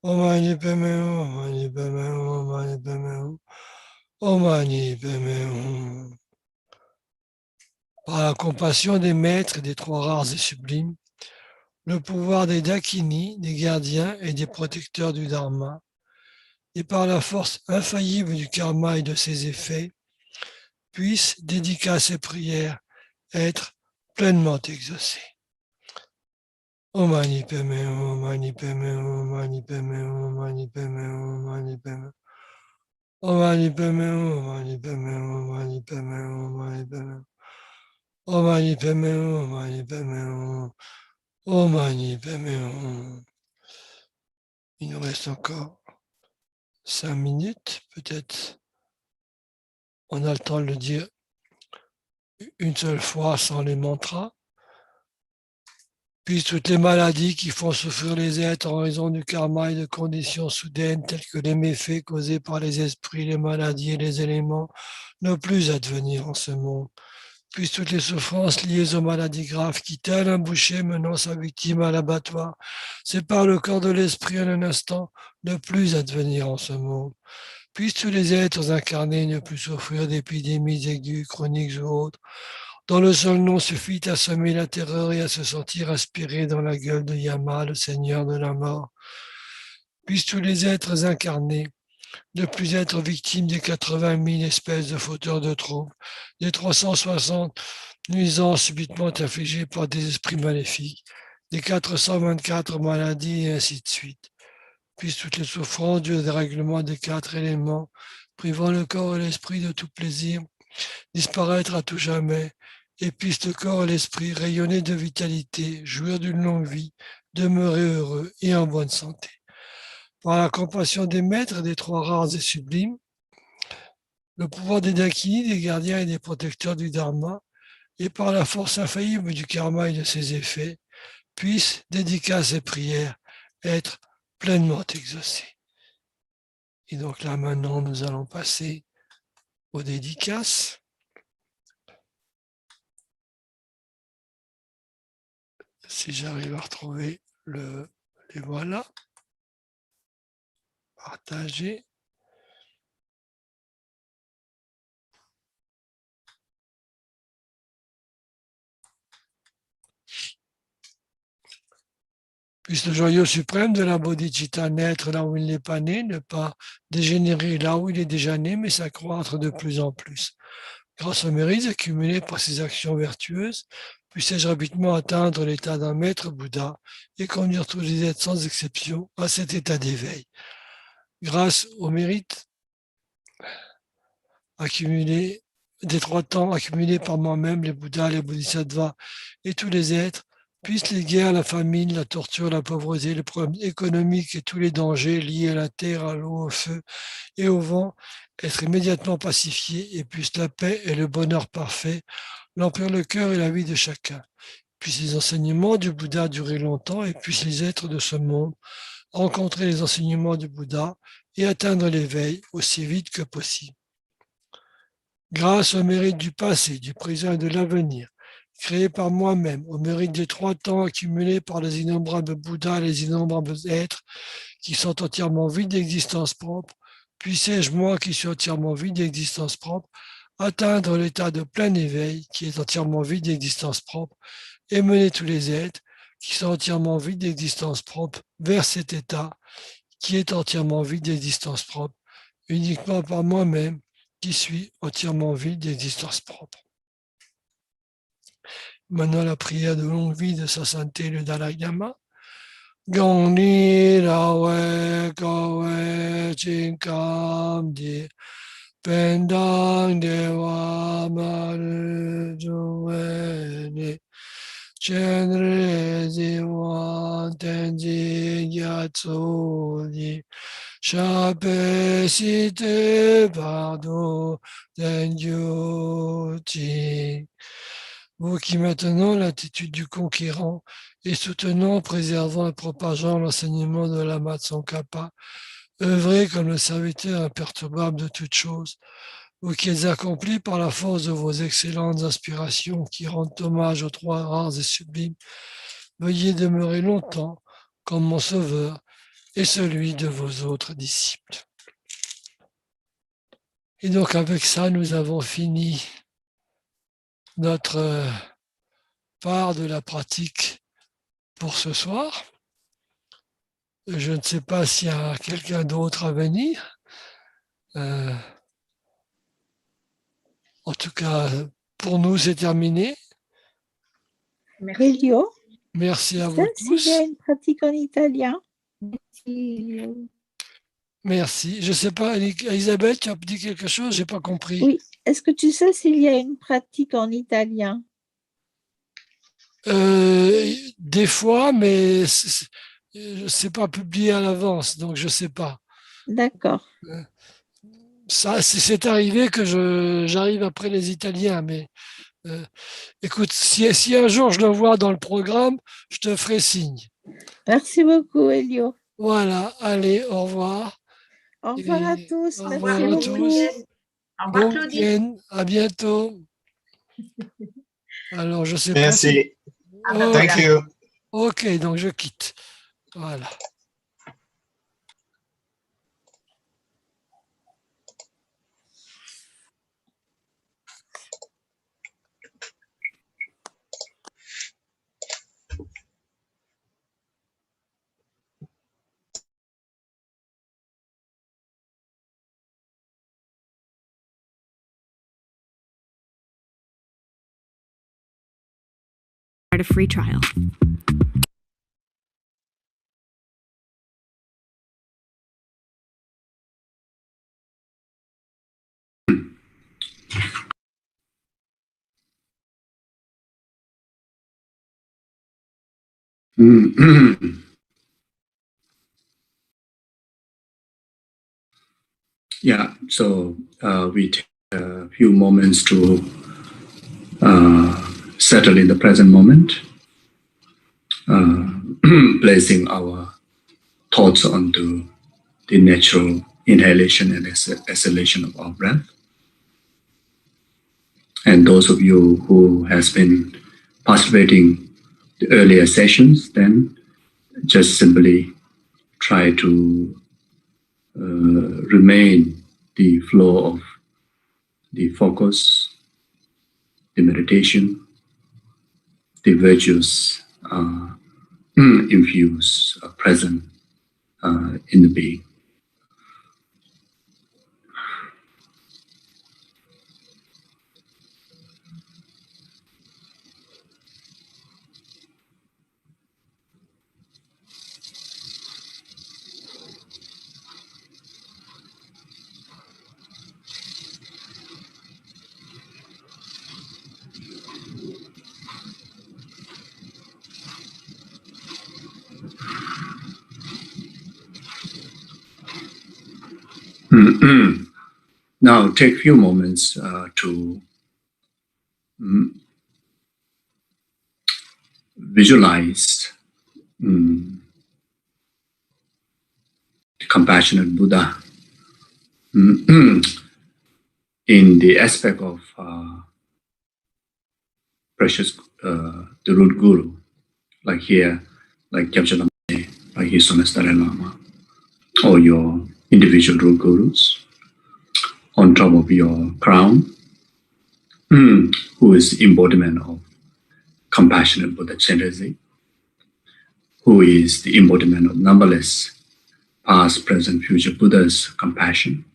Om Mani Padme Hum, Om Mani Padme Hum, Om Mani Padme Hum, Om Mani Padme Hum. Par la compassion des maîtres et des trois rares et sublimes, le pouvoir des Dakini, des gardiens et des protecteurs du Dharma, et par la force infaillible du karma et de ses effets, puissent, dédicaces et prières, être pleinement exaucées. Om Mani Padme Hum, Om Mani Padme Hum, Om Mani Padme Hum, Om Mani Padme Hum, Om Mani Padme Hum. Om Mani Padme Hum, Om Mani Padme Hum, Om Mani Padme Hum, Om Mani Padme Hum. Om Mani Padme Hum, Om Mani Padme Hum, Om Mani Padme Hum. Il nous reste encore 5 minutes, peut-être. On a le temps de le dire une seule fois sans les mantras. Puis toutes les maladies qui font souffrir les êtres en raison du karma et de conditions soudaines telles que les méfaits causés par les esprits, les maladies et les éléments ne plus advenir en ce monde. Puis toutes les souffrances liées aux maladies graves qui, tel un boucher menant sa victime à l'abattoir, séparent le corps de l'esprit en un instant, ne plus advenir en ce monde. Puissent tous les êtres incarnés ne plus souffrir d'épidémies aiguës, chroniques ou autres, dont le seul nom suffit à semer la terreur et à se sentir aspiré dans la gueule de Yama, le Seigneur de la mort. Puissent tous les êtres incarnés ne plus être victimes des 80 000 espèces de fauteurs de troubles, des 360 nuisances subitement infligées par des esprits maléfiques, des 424 maladies et ainsi de suite. Puissent toutes les souffrances du dérèglement des 4 éléments, privant le corps et l'esprit de tout plaisir, disparaître à tout jamais, et puissent le corps et l'esprit rayonner de vitalité, jouir d'une longue vie, demeurer heureux et en bonne santé. Par la compassion des maîtres, des trois rares et sublimes, le pouvoir des Dakini, des gardiens et des protecteurs du Dharma, et par la force infaillible du karma et de ses effets, puissent, dédicaces et prières, être pleinement exaucées. Et donc là maintenant, nous allons passer aux dédicaces. Si j'arrive à retrouver les voilà. Partager. Puisse le joyau suprême de la bodhicitta naître là où il n'est pas né, ne pas dégénérer là où il est déjà né, mais s'accroître de plus en plus. Grâce aux mérites accumulés par ses actions vertueuses, puisse-je rapidement atteindre l'état d'un maître Bouddha et conduire tous les êtres sans exception à cet état d'éveil. Grâce aux mérites accumulés, des 3 temps accumulés par moi-même, les Bouddhas, les Bodhisattvas et tous les êtres, puissent les guerres, la famine, la torture, la pauvreté, les problèmes économiques et tous les dangers liés à la terre, à l'eau, au feu et au vent être immédiatement pacifiés, et puissent la paix et le bonheur parfait l'emplir le cœur et la vie de chacun. Puissent les enseignements du Bouddha durer longtemps, et puissent les êtres de ce monde rencontrer les enseignements du Bouddha et atteindre l'éveil aussi vite que possible. Grâce au mérite du passé, du présent et de l'avenir, créé par moi-même, au mérite des 3 temps accumulés par les innombrables Bouddhas et les innombrables êtres qui sont entièrement vides d'existence propre, puissais-je, moi qui suis entièrement vide d'existence propre, atteindre l'état de plein éveil qui est entièrement vide d'existence propre et mener tous les êtres qui sont entièrement vides d'existence propre vers cet état qui est entièrement vide d'existence propre, uniquement par moi-même qui suis entièrement vide d'existence propre. Maintenant, la prière de longue vie de sa sainteté le Dalai Lama. Gong ni la we ko we chin kam di pendang dewa maru ju we ni Chenrezig Institute Multimedia Team. Vous qui maintenant l'attitude du conquérant et soutenant, préservant et propageant l'enseignement de Lama Tsongkhapa, œuvrez comme le serviteur imperturbable de toutes choses, vous qui êtes accomplis par la force de vos excellentes inspirations qui rendent hommage aux 3 rares et sublimes, veuillez demeurer longtemps comme mon sauveur, et celui de vos autres disciples. Et donc avec ça, nous avons fini notre part de la pratique pour ce soir. Je ne sais pas s'il y a quelqu'un d'autre à venir. En tout cas, pour nous, c'est terminé. Elio, Merci à ça, vous s'il y a tous. une pratique en italien. Merci. Merci. Je ne sais pas, Isabelle, tu as dit quelque chose? Je n'ai pas compris. Oui, est-ce que tu sais s'il y a une pratique en italien? Des fois, mais ce n'est pas publié à l'avance, donc je ne sais pas. D'accord. Ça, c'est arrivé que j'arrive après les Italiens, mais écoute, si un jour je le vois dans le programme, je te ferai signe. Merci beaucoup, Elio. Voilà, allez, au revoir. Au revoir à Et tous. au Merci revoir à beaucoup. tous. Au revoir, Bon Claudie. week-end, à bientôt. Alors, je sais pas si... Merci. Ah ben Ok, Thank voilà. you. ok, donc je quitte. Voilà. A free trial. Yeah, so we take a few moments to settle in the present moment, placing our thoughts onto the natural inhalation and exhalation of our breath. And those of you who has been participating the earlier sessions, then just simply try to remain the flow of the focus, the meditation, the virtues infuse present in the being. Now take a few moments to visualize the compassionate Buddha in the aspect of precious, the root guru, like here, like Kyabje Lama, like His Holiness Dalai Lama, or your individual root gurus, on top of your crown, who is embodiment of compassionate Buddha Chenrezig, who is the embodiment of numberless past, present, future Buddha's compassion.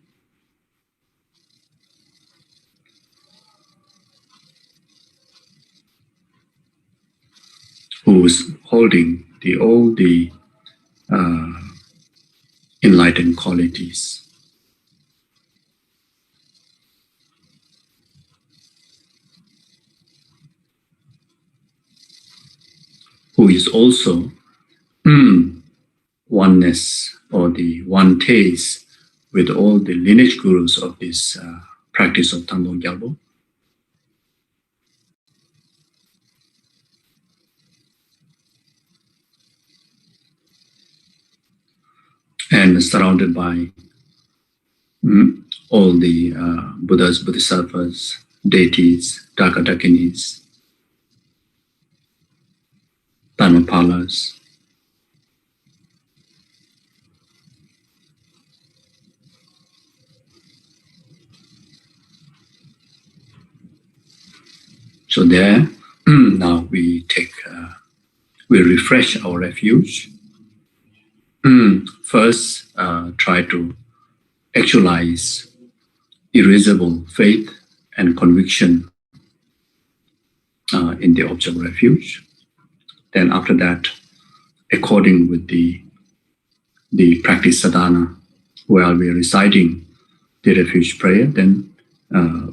Who is holding all the enlightened qualities. Who is also oneness or the one taste with all the lineage gurus of this practice of Thangtong Gyalpo. And surrounded by all the Buddhas, Bodhisattvas, deities, Dakadakinis, Dharmapalas, So there, now we refresh our refuge. First, try to actualize irreversible faith and conviction in the object of refuge. Then after that, according with the practice sadhana, while we are reciting the refuge prayer, then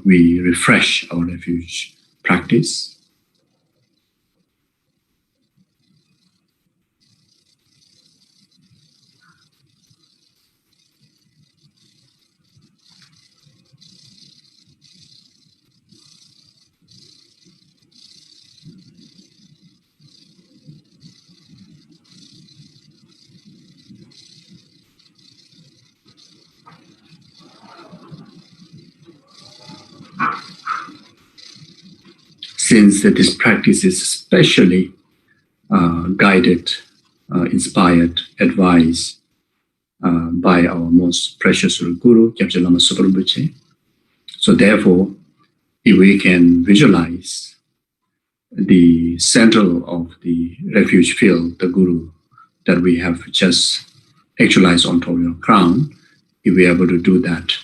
we refresh our refuge practice. Since that this practice is especially guided, inspired, advised by our most precious Guru, Kyabje Lama Zopa Rinpoche. So therefore, if we can visualize the center of the refuge field, the Guru, that we have just actualized on top of your crown, if we are able to do that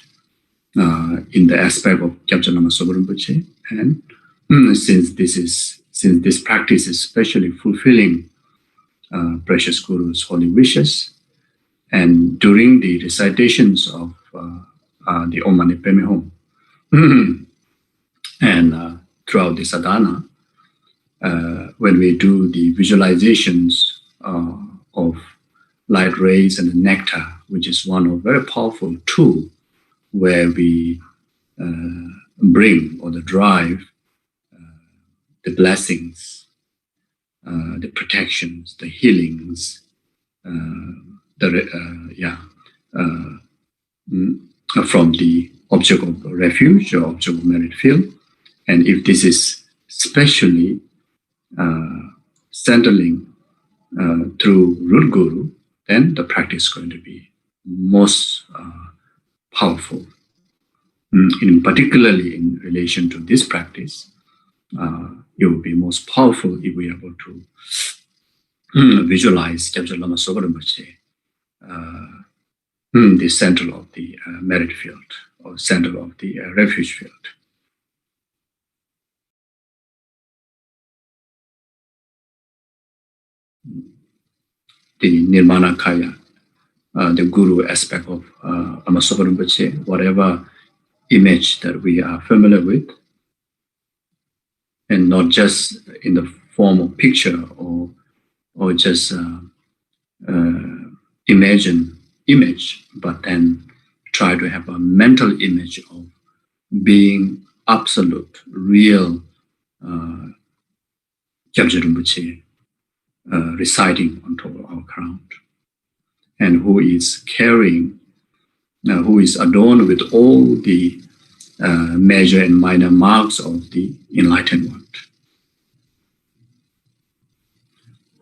in the aspect of Kyabje Lama Zopa Rinpoche, and since this practice is especially fulfilling precious Guru's holy wishes, and during the recitations of the Om Mani Padme Hum, and throughout the sadhana, when we do the visualizations of light rays and the nectar, which is one of very powerful tool where we bring or the drive the blessings, the protections, the healings, from the object of refuge or object of merit field. And if this is specially centering through root Guru, then the practice is going to be most powerful. Particularly in relation to this practice, it will be most powerful if we are able to visualize Kyabje Lama Zopa Rinpoche, the center of the merit field or center of the refuge field. The Nirvana Kaya, the Guru aspect of Lama Zopa Rinpoche, whatever image that we are familiar with, and not just in the form of picture or just imagine image, but then try to have a mental image of being absolute, real Kyabje Rinpoche reciting on top of our crown, and who is carrying, who is adorned with all the major and minor marks of the enlightened one,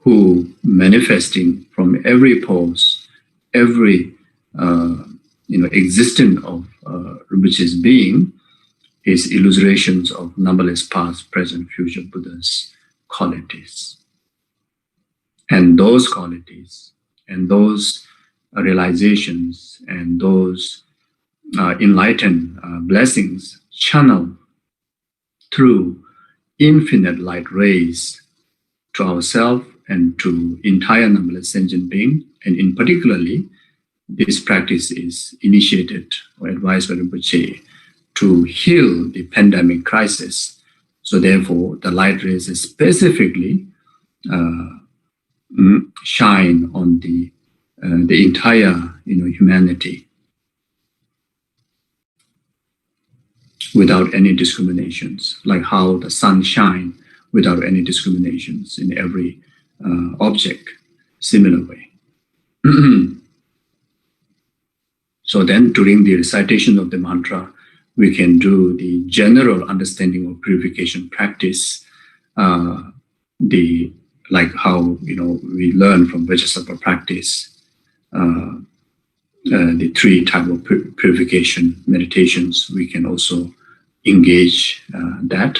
who manifesting from every pose, every existence of Rinpoche's being is illustrations of numberless past, present, future Buddhas' qualities. And those qualities and those realizations and those enlightened blessings channel through infinite light rays to ourselves and to entire numberless sentient being. And in particularly, this practice is initiated or advised by Rinpoche to heal the pandemic crisis. So therefore, the light rays specifically shine on the entire humanity without any discriminations, like how the sun shines without any discriminations in every object, similar way. So then during the recitation of the mantra, we can do the general understanding of purification practice, like how we learn from Vajrasattva practice, the three types of purification meditations. We can also engage that.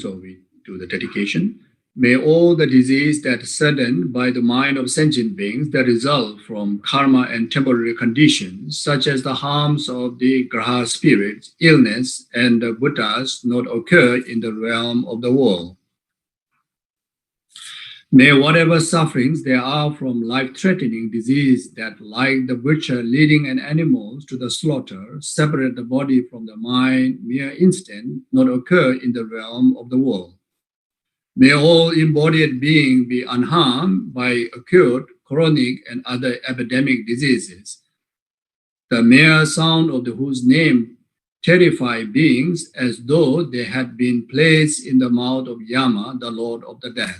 So we do the dedication. May all the disease that saddened by the mind of sentient beings that result from karma and temporary conditions, such as the harms of the graha spirits, illness, and the Buddhas, not occur in the realm of the world. May whatever sufferings there are from life-threatening disease that, like the butcher leading an animal to the slaughter, separate the body from the mind mere instant, not occur in the realm of the world. May all embodied beings be unharmed by acute, chronic, and other epidemic diseases. The mere sound of whose name terrify beings as though they had been placed in the mouth of Yama, the Lord of the Dead.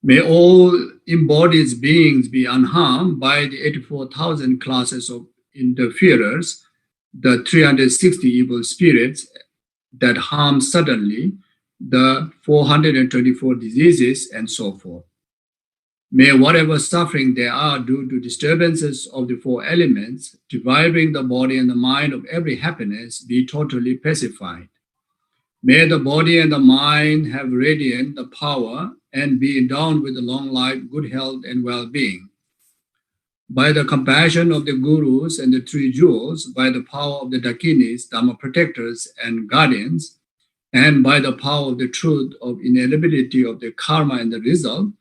May all embodied beings be unharmed by the 84,000 classes of interferers, the 360 evil spirits that harm suddenly, the 424 diseases, and so forth. May whatever suffering there are due to disturbances of the four elements, depriving the body and the mind of every happiness, be totally pacified. May the body and the mind have radiant the power and be endowed with a long life, good health, and well-being. By the compassion of the gurus and the three jewels, by the power of the dakinis, dharma protectors and guardians, and by the power of the truth of inalienability of the karma and the result,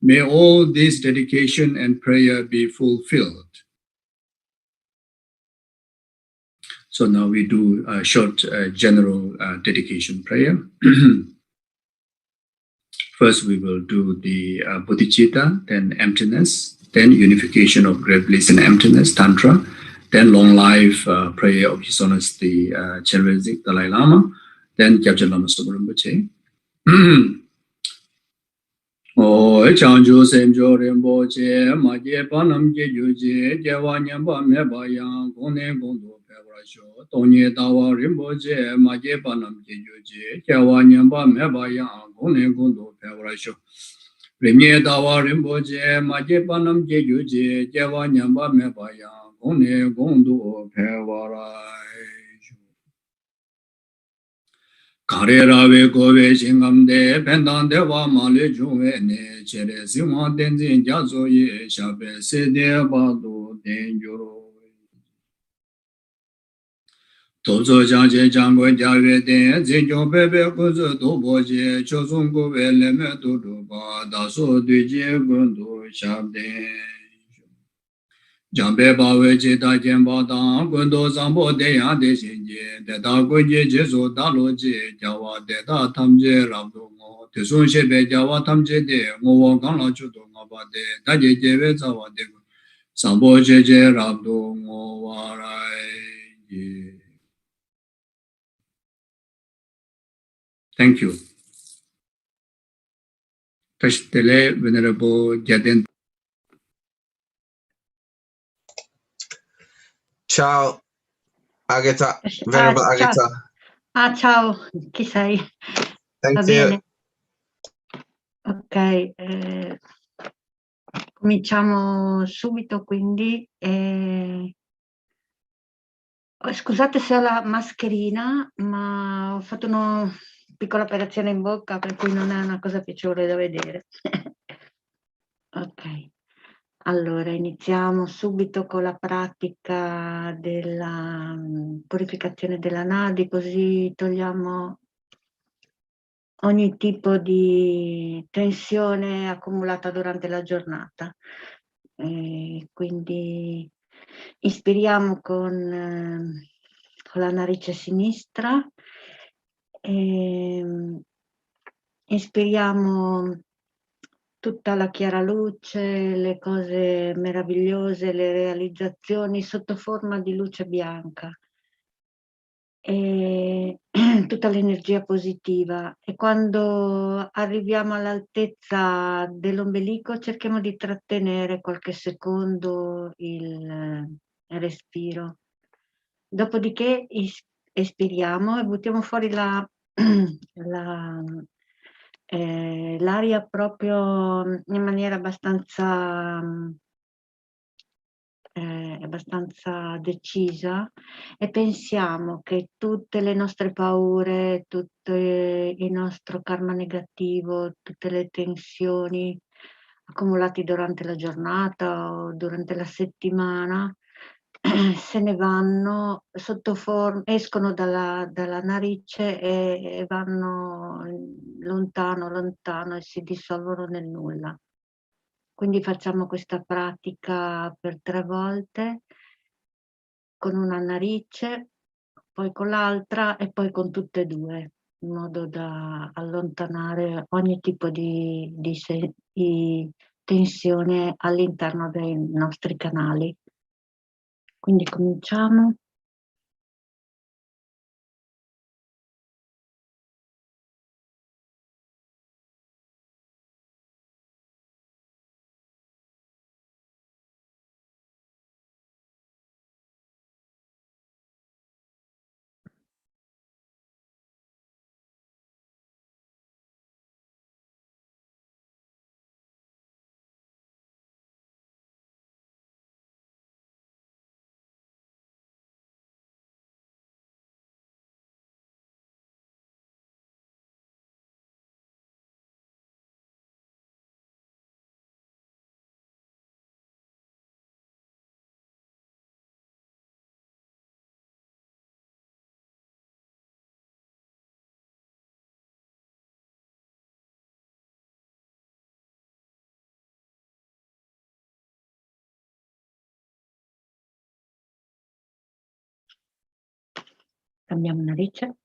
may all this dedication and prayer be fulfilled. So now we do a short general dedication prayer. First, we will do the bodhicitta, then emptiness, then unification of great bliss and emptiness, tantra, then long life prayer of His Honesty Chenrezig Dalai Lama, then Kyabje Lama Zopa Rinpoche. O Changju Semjo Rinpoche, Maje Panam Juje, Jawa Nyamba Meba Yang, Gone Gondo Pevrasho, Tonye Dawa Rinpoche, Maje Panam Juje, Jawa Nyamba Meba Yang, Gone Gondo Pevrasho. Rimye Dawa Rinpoche, Maje Panam Juje, Jawa Nyamba Meba Yang, Gone Gondo Pevrasho. Karerawe Gove Shingamde, Pendante Wa Male Juve Ne, Chenrezig Tenzin Jazo Ye, Shabe Sede Bado Denjuro. Tozo Janje Jango Jave Den, Zinjo Bebe Kuzo Doboje, Chosung Gove Leme Duduba, Daso Duje Gundo Shabden. Jambe bawe che da jemba da gundo zambo de ya de shinje de da gunje jesu da lo je jawa de da tamje rabdo ngo de sun she be jawa tamje de ngo wo gang la chu do ngo ba de da je je we za wa de sambo je je rabdo ngo wa rai ye. Thank you. Tashtele Venerable Jaden. Ciao, Agatha, Venerable Agatha. Ciao, chi sei? Thank Va you. bene. Ok, cominciamo subito quindi. Scusate se ho la mascherina, ma ho fatto una piccola operazione in bocca, per cui non è una cosa piacevole da vedere. Ok. Allora, iniziamo subito con la pratica della purificazione della nadi, così togliamo ogni tipo di tensione accumulata durante la giornata. Quindi ispiriamo con la narice sinistra, ispiriamo tutta la chiara luce, le cose meravigliose, le realizzazioni sotto forma di luce bianca e tutta l'energia positiva. E quando arriviamo all'altezza dell'ombelico cerchiamo di trattenere qualche secondo il respiro. Dopodiché espiriamo e buttiamo fuori l'aria proprio in maniera abbastanza decisa e pensiamo che tutte le nostre paure, tutto il nostro karma negativo, tutte le tensioni accumulate durante la giornata o durante la settimana se ne vanno escono dalla narice e vanno lontano e si dissolvono nel nulla. Quindi facciamo questa pratica per 3 volte, con una narice, poi con l'altra e poi con tutte e 2, in modo da allontanare ogni tipo di tensione all'interno dei nostri canali. Quindi cominciamo. Cambiamo narice.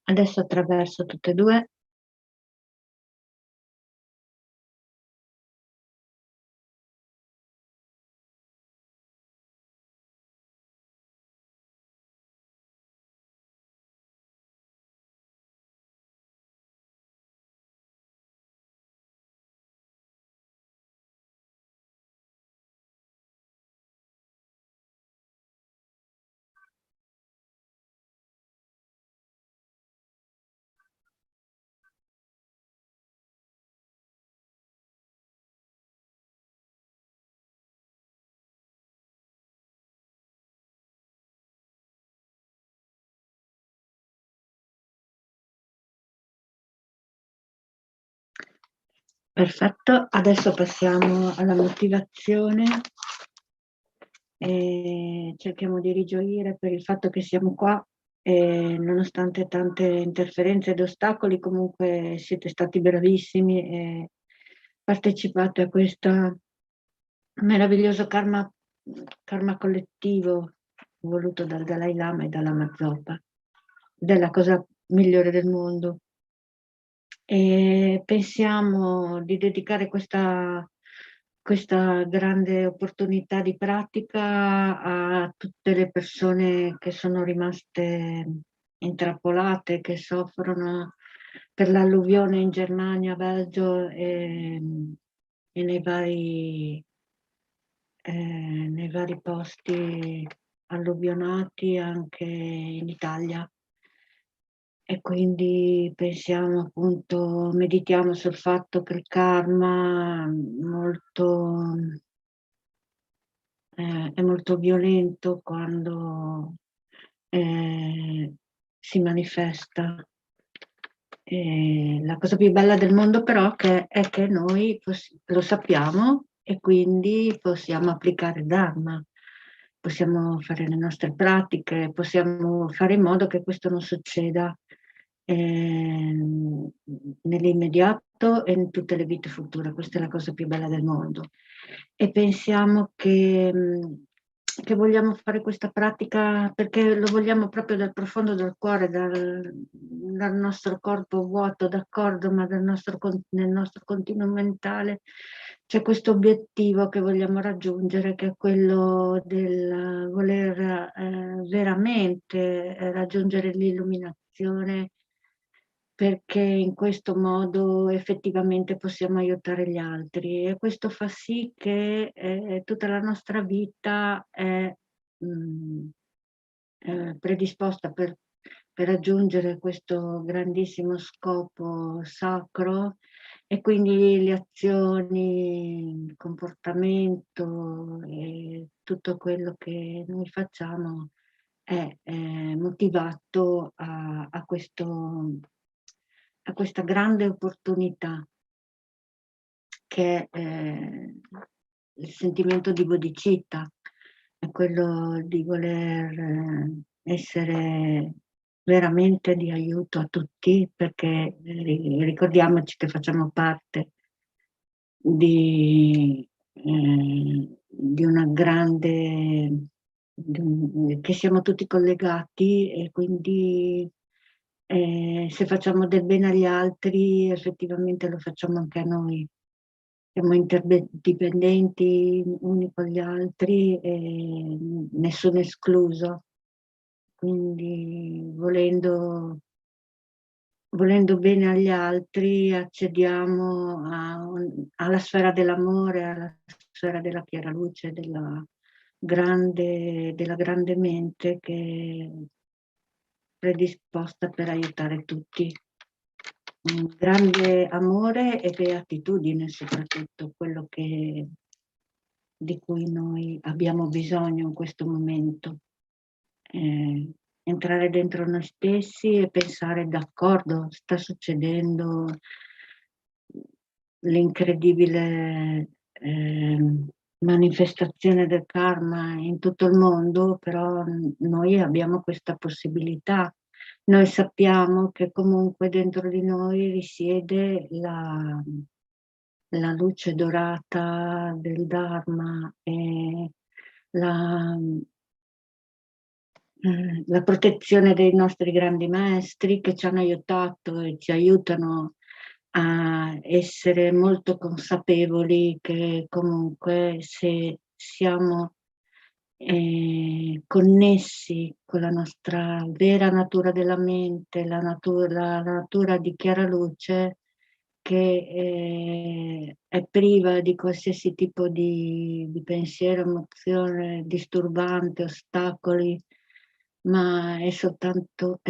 Adesso attraverso tutte e due. Perfetto, adesso passiamo alla motivazione e cerchiamo di rigioire per il fatto che siamo qua e nonostante tante interferenze ed ostacoli comunque siete stati bravissimi e partecipate a questo meraviglioso karma collettivo voluto dal Dalai Lama e dalla Lama Zopa, ed è la cosa migliore del mondo. E pensiamo di dedicare questa grande opportunità di pratica a tutte le persone che sono rimaste intrappolate, che soffrono per l'alluvione in Germania, Belgio e nei vari posti alluvionati anche in Italia. E quindi pensiamo appunto, meditiamo sul fatto che il karma è molto violento quando si manifesta. E la cosa più bella del mondo però è che noi lo sappiamo e quindi possiamo applicare il Dharma, possiamo fare le nostre pratiche, possiamo fare in modo che questo non succeda nell'immediato e in tutte le vite future. Questa è la cosa più bella del mondo. E pensiamo che vogliamo fare questa pratica perché lo vogliamo proprio dal profondo del cuore, dal nostro corpo vuoto, d'accordo, ma nel nostro continuum mentale c'è questo obiettivo che vogliamo raggiungere, che è quello del voler veramente raggiungere l'illuminazione, perché in questo modo effettivamente possiamo aiutare gli altri, e questo fa sì che tutta la nostra vita è predisposta per raggiungere questo grandissimo scopo sacro, e quindi le azioni, il comportamento e tutto quello che noi facciamo è motivato a questa grande opportunità che è il sentimento di bodhicitta, è quello di voler essere veramente di aiuto a tutti, perché ricordiamoci che facciamo parte di una grande, che siamo tutti collegati, e quindi se facciamo del bene agli altri effettivamente lo facciamo anche a noi. Siamo interdipendenti uni con gli altri e nessuno escluso. Quindi volendo volendo bene agli altri, accediamo alla sfera dell'amore, alla sfera della chiara luce, della grande mente che è predisposta per aiutare tutti. Un grande amore e beatitudine, soprattutto quello di cui noi abbiamo bisogno in questo momento. Entrare dentro noi stessi e pensare: d'accordo, sta succedendo l'incredibile manifestazione del karma in tutto il mondo, però noi abbiamo questa possibilità. Noi sappiamo che comunque dentro di noi risiede la luce dorata del Dharma e la protezione dei nostri grandi maestri che ci hanno aiutato e ci aiutano a essere molto consapevoli che comunque se siamo connessi con la nostra vera natura della mente, la natura di chiara luce, che è priva di qualsiasi tipo di pensiero, emozione disturbante, ostacoli, ma è soltanto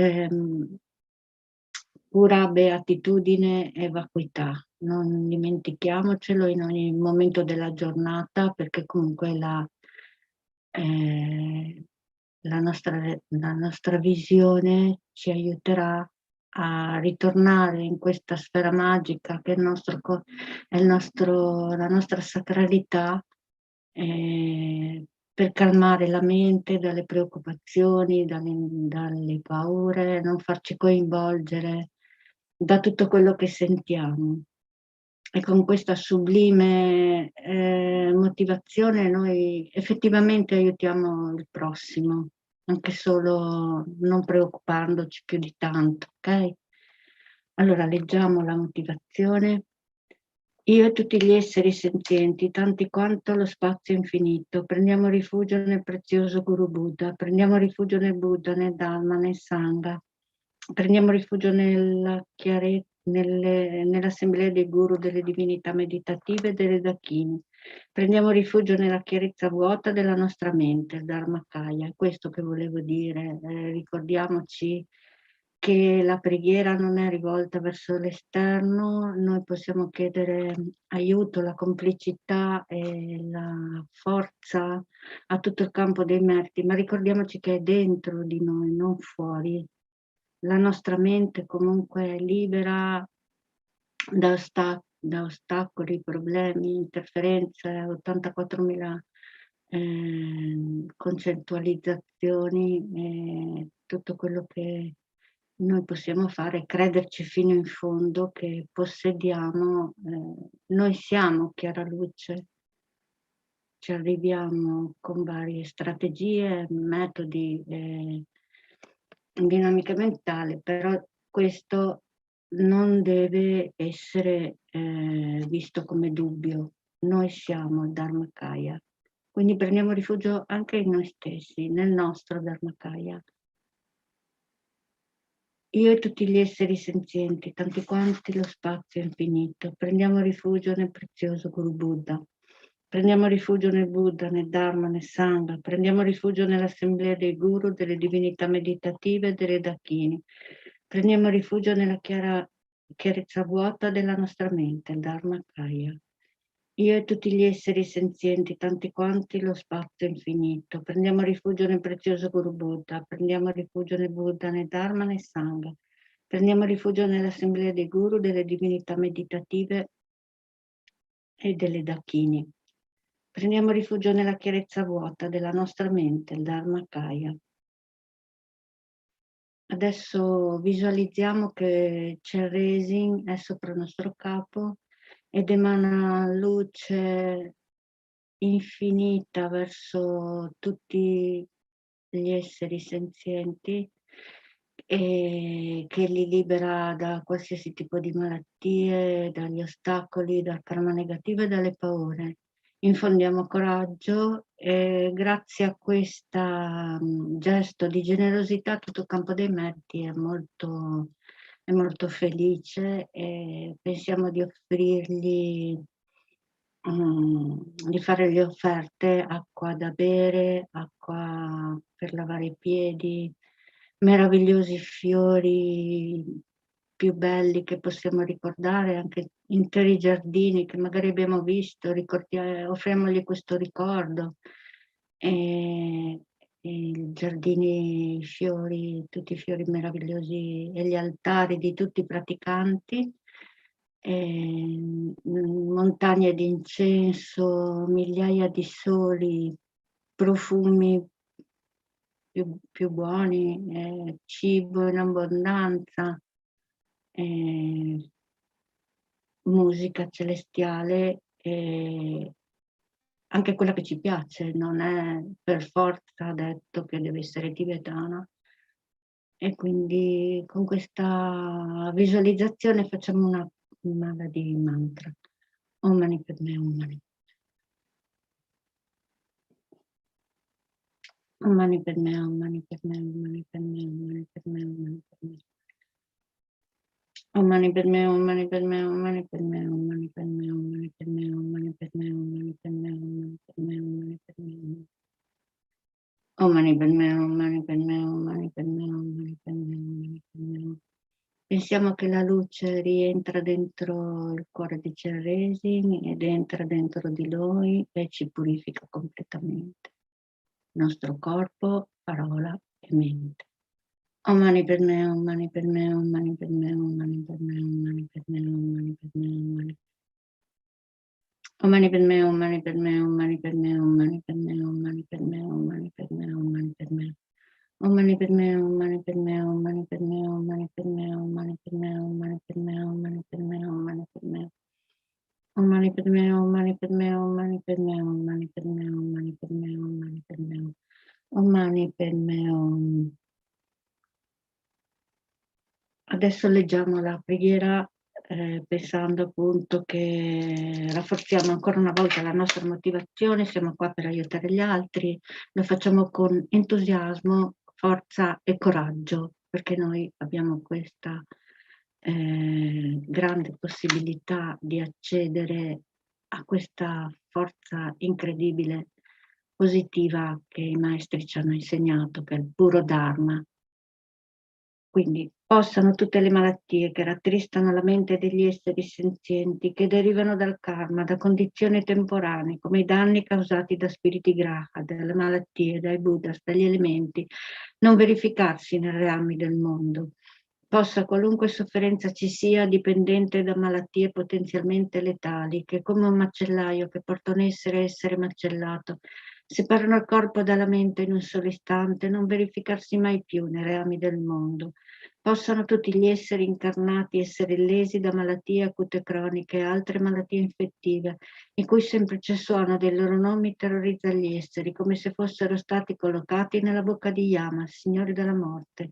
pura beatitudine e vacuità. Non dimentichiamocelo in ogni momento della giornata, perché comunque la nostra visione ci aiuterà a ritornare in questa sfera magica che è la nostra sacralità, per calmare la mente dalle preoccupazioni, dalle paure, non farci coinvolgere da tutto quello che sentiamo. E con questa sublime motivazione noi effettivamente aiutiamo il prossimo, anche solo non preoccupandoci più di tanto, ok? Allora leggiamo la motivazione. Io e tutti gli esseri senzienti, tanti quanto lo spazio infinito, prendiamo rifugio nel prezioso Guru Buddha, prendiamo rifugio nel Buddha, nel Dhamma, nel Sangha, prendiamo rifugio nell'assemblea dei guru, delle divinità meditative e delle dakini. Prendiamo rifugio nella chiarezza vuota della nostra mente, il Dharmakaya. È questo che volevo dire. Ricordiamoci che la preghiera non è rivolta verso l'esterno, noi possiamo chiedere aiuto, la complicità e la forza a tutto il campo dei meriti, ma ricordiamoci che è dentro di noi, non fuori. La nostra mente comunque è libera da ostacoli, problemi, interferenze, 84.000 concettualizzazioni, tutto quello che noi possiamo fare è crederci fino in fondo che possediamo, noi siamo chiara luce, ci arriviamo con varie strategie, metodi, dinamica mentale, però questo non deve essere visto come dubbio. Noi siamo il Dharmakaya, quindi prendiamo rifugio anche in noi stessi, nel nostro Dharmakaya. Io e tutti gli esseri senzienti, tanti quanti lo spazio è infinito, prendiamo rifugio nel prezioso Guru Buddha. Prendiamo rifugio nel Buddha, nel Dharma, nel Sangha, prendiamo rifugio nell'assemblea dei guru, delle divinità meditative e delle dakini. Prendiamo rifugio nella chiarezza vuota della nostra mente, il Dharmakaya. Io e tutti gli esseri senzienti, tanti quanti lo spazio infinito, prendiamo rifugio nel prezioso Guru Buddha, prendiamo rifugio nel Buddha, nel Dharma, nel Sangha, prendiamo rifugio nell'assemblea dei guru, delle divinità meditative e delle dakini. Prendiamo rifugio nella chiarezza vuota della nostra mente, il Dharmakaya. Adesso visualizziamo che Chenrezig è sopra il nostro capo ed emana luce infinita verso tutti gli esseri senzienti e che li libera da qualsiasi tipo di malattie, dagli ostacoli, dal karma negativo e dalle paure. Infondiamo coraggio e grazie a questo gesto di generosità tutto il campo dei meriti è molto è molto felice e pensiamo di offrirgli, di fare le offerte, acqua da bere, acqua per lavare i piedi, meravigliosi fiori più belli che possiamo ricordare, anche interi giardini che magari abbiamo visto, offriamogli questo ricordo. E i giardini, i fiori, tutti i fiori meravigliosi e gli altari di tutti i praticanti, montagne di incenso, migliaia di soli, profumi più buoni, cibo in abbondanza, musica celestiale, anche quella che ci piace, non è per forza detto che deve essere tibetana. E quindi con questa visualizzazione facciamo una mala di mantra. Om Mani Padme Om Mani. Om Mani Padme Om Mani Padme Om Mani Padme Om Mani Padme Om Mani Padme. Om Mani Padme Om Mani Padme Om Mani Padme Om Mani Padme Om Mani Padme Om Mani Padme Om Mani Padme Om Mani Padme Om Mani Padme. Om Mani Padme Om Mani Padme Om Mani Padme Om Mani Padme Om Mani Padme. Pensiamo che la luce rientra dentro il cuore di Chenrezig ed entra dentro di noi e ci purifica completamente. Nostro corpo, parola e mente. Om Mani Padme Om Mani Padme Om Mani Padme Om Mani Padme Om Mani Padme Om Mani Padme Om Mani. Om Mani Padme Om Mani Padme Om Mani Padme Om Mani Padme Om Mani Padme Om Mani Padme Om Mani Padme. Om Mani Padme Om Mani Padme Om Mani Padme Om Mani Padme Om Mani Padme Om Mani Padme Om Mani Padme Om Mani Padme. Om Mani Padme Om Mani Padme Om Mani Padme Om Mani Padme Om Mani Padme Om Mani Padme Om Mani Padme Om. Adesso leggiamo la preghiera pensando appunto che rafforziamo ancora una volta la nostra motivazione, siamo qua per aiutare gli altri, lo facciamo con entusiasmo, forza e coraggio, perché noi abbiamo questa grande possibilità di accedere a questa forza incredibile, positiva che i maestri ci hanno insegnato, che è il puro Dharma. Quindi possano tutte le malattie che rattristano la mente degli esseri senzienti, che derivano dal karma, da condizioni temporanee, come i danni causati da spiriti graha, dalle malattie, dai buddhas, dagli elementi, non verificarsi nei reami del mondo. Possa qualunque sofferenza ci sia dipendente da malattie potenzialmente letali, che come un macellaio che porta un essere macellato, separano il corpo dalla mente in un solo istante, non verificarsi mai più nei reami del mondo. Possano tutti gli esseri incarnati essere lesi da malattie acute croniche e altre malattie infettive, in cui il semplice suono dei loro nomi terrorizza gli esseri, come se fossero stati collocati nella bocca di Yama, signore della morte.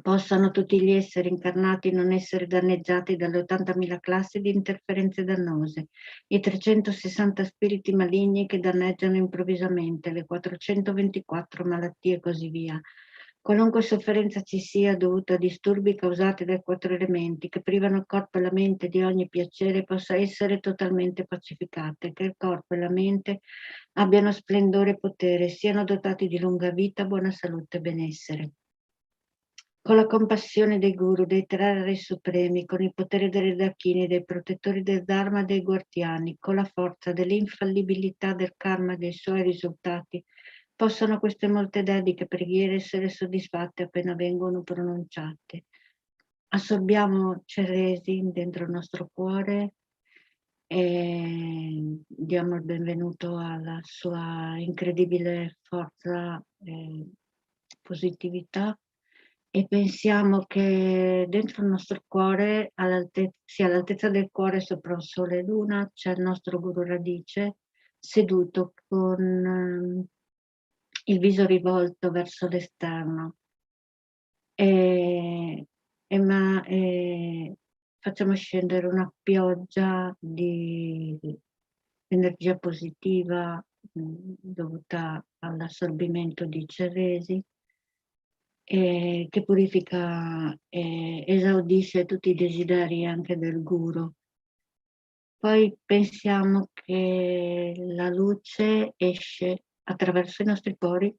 Possano tutti gli esseri incarnati non essere danneggiati dalle 80.000 classi di interferenze dannose, i 360 spiriti maligni che danneggiano improvvisamente, le 424 malattie e così via. Qualunque sofferenza ci sia dovuta a disturbi causati dai 4 elementi che privano il corpo e la mente di ogni piacere possa essere totalmente pacificate, che il corpo e la mente abbiano splendore e potere, siano dotati di lunga vita, buona salute e benessere. Con la compassione dei guru, dei 3 re supremi, con il potere delle dakini, dei protettori del Dharma e dei guardiani, con la forza dell'infallibilità del karma e dei suoi risultati, possano queste molte dediche preghiere essere soddisfatte appena vengono pronunciate. Assorbiamo Chenrezig dentro il nostro cuore e diamo il benvenuto alla sua incredibile forza e positività. E pensiamo che dentro il nostro cuore, sia all'altezza del cuore sopra un sole e luna, c'è il nostro Guru Radice seduto con il viso rivolto verso l'esterno. Facciamo scendere una pioggia di energia positiva dovuta all'assorbimento di Chenrezig. che purifica e esaudisce tutti i desideri anche del guru. Poi pensiamo che la luce esce attraverso i nostri pori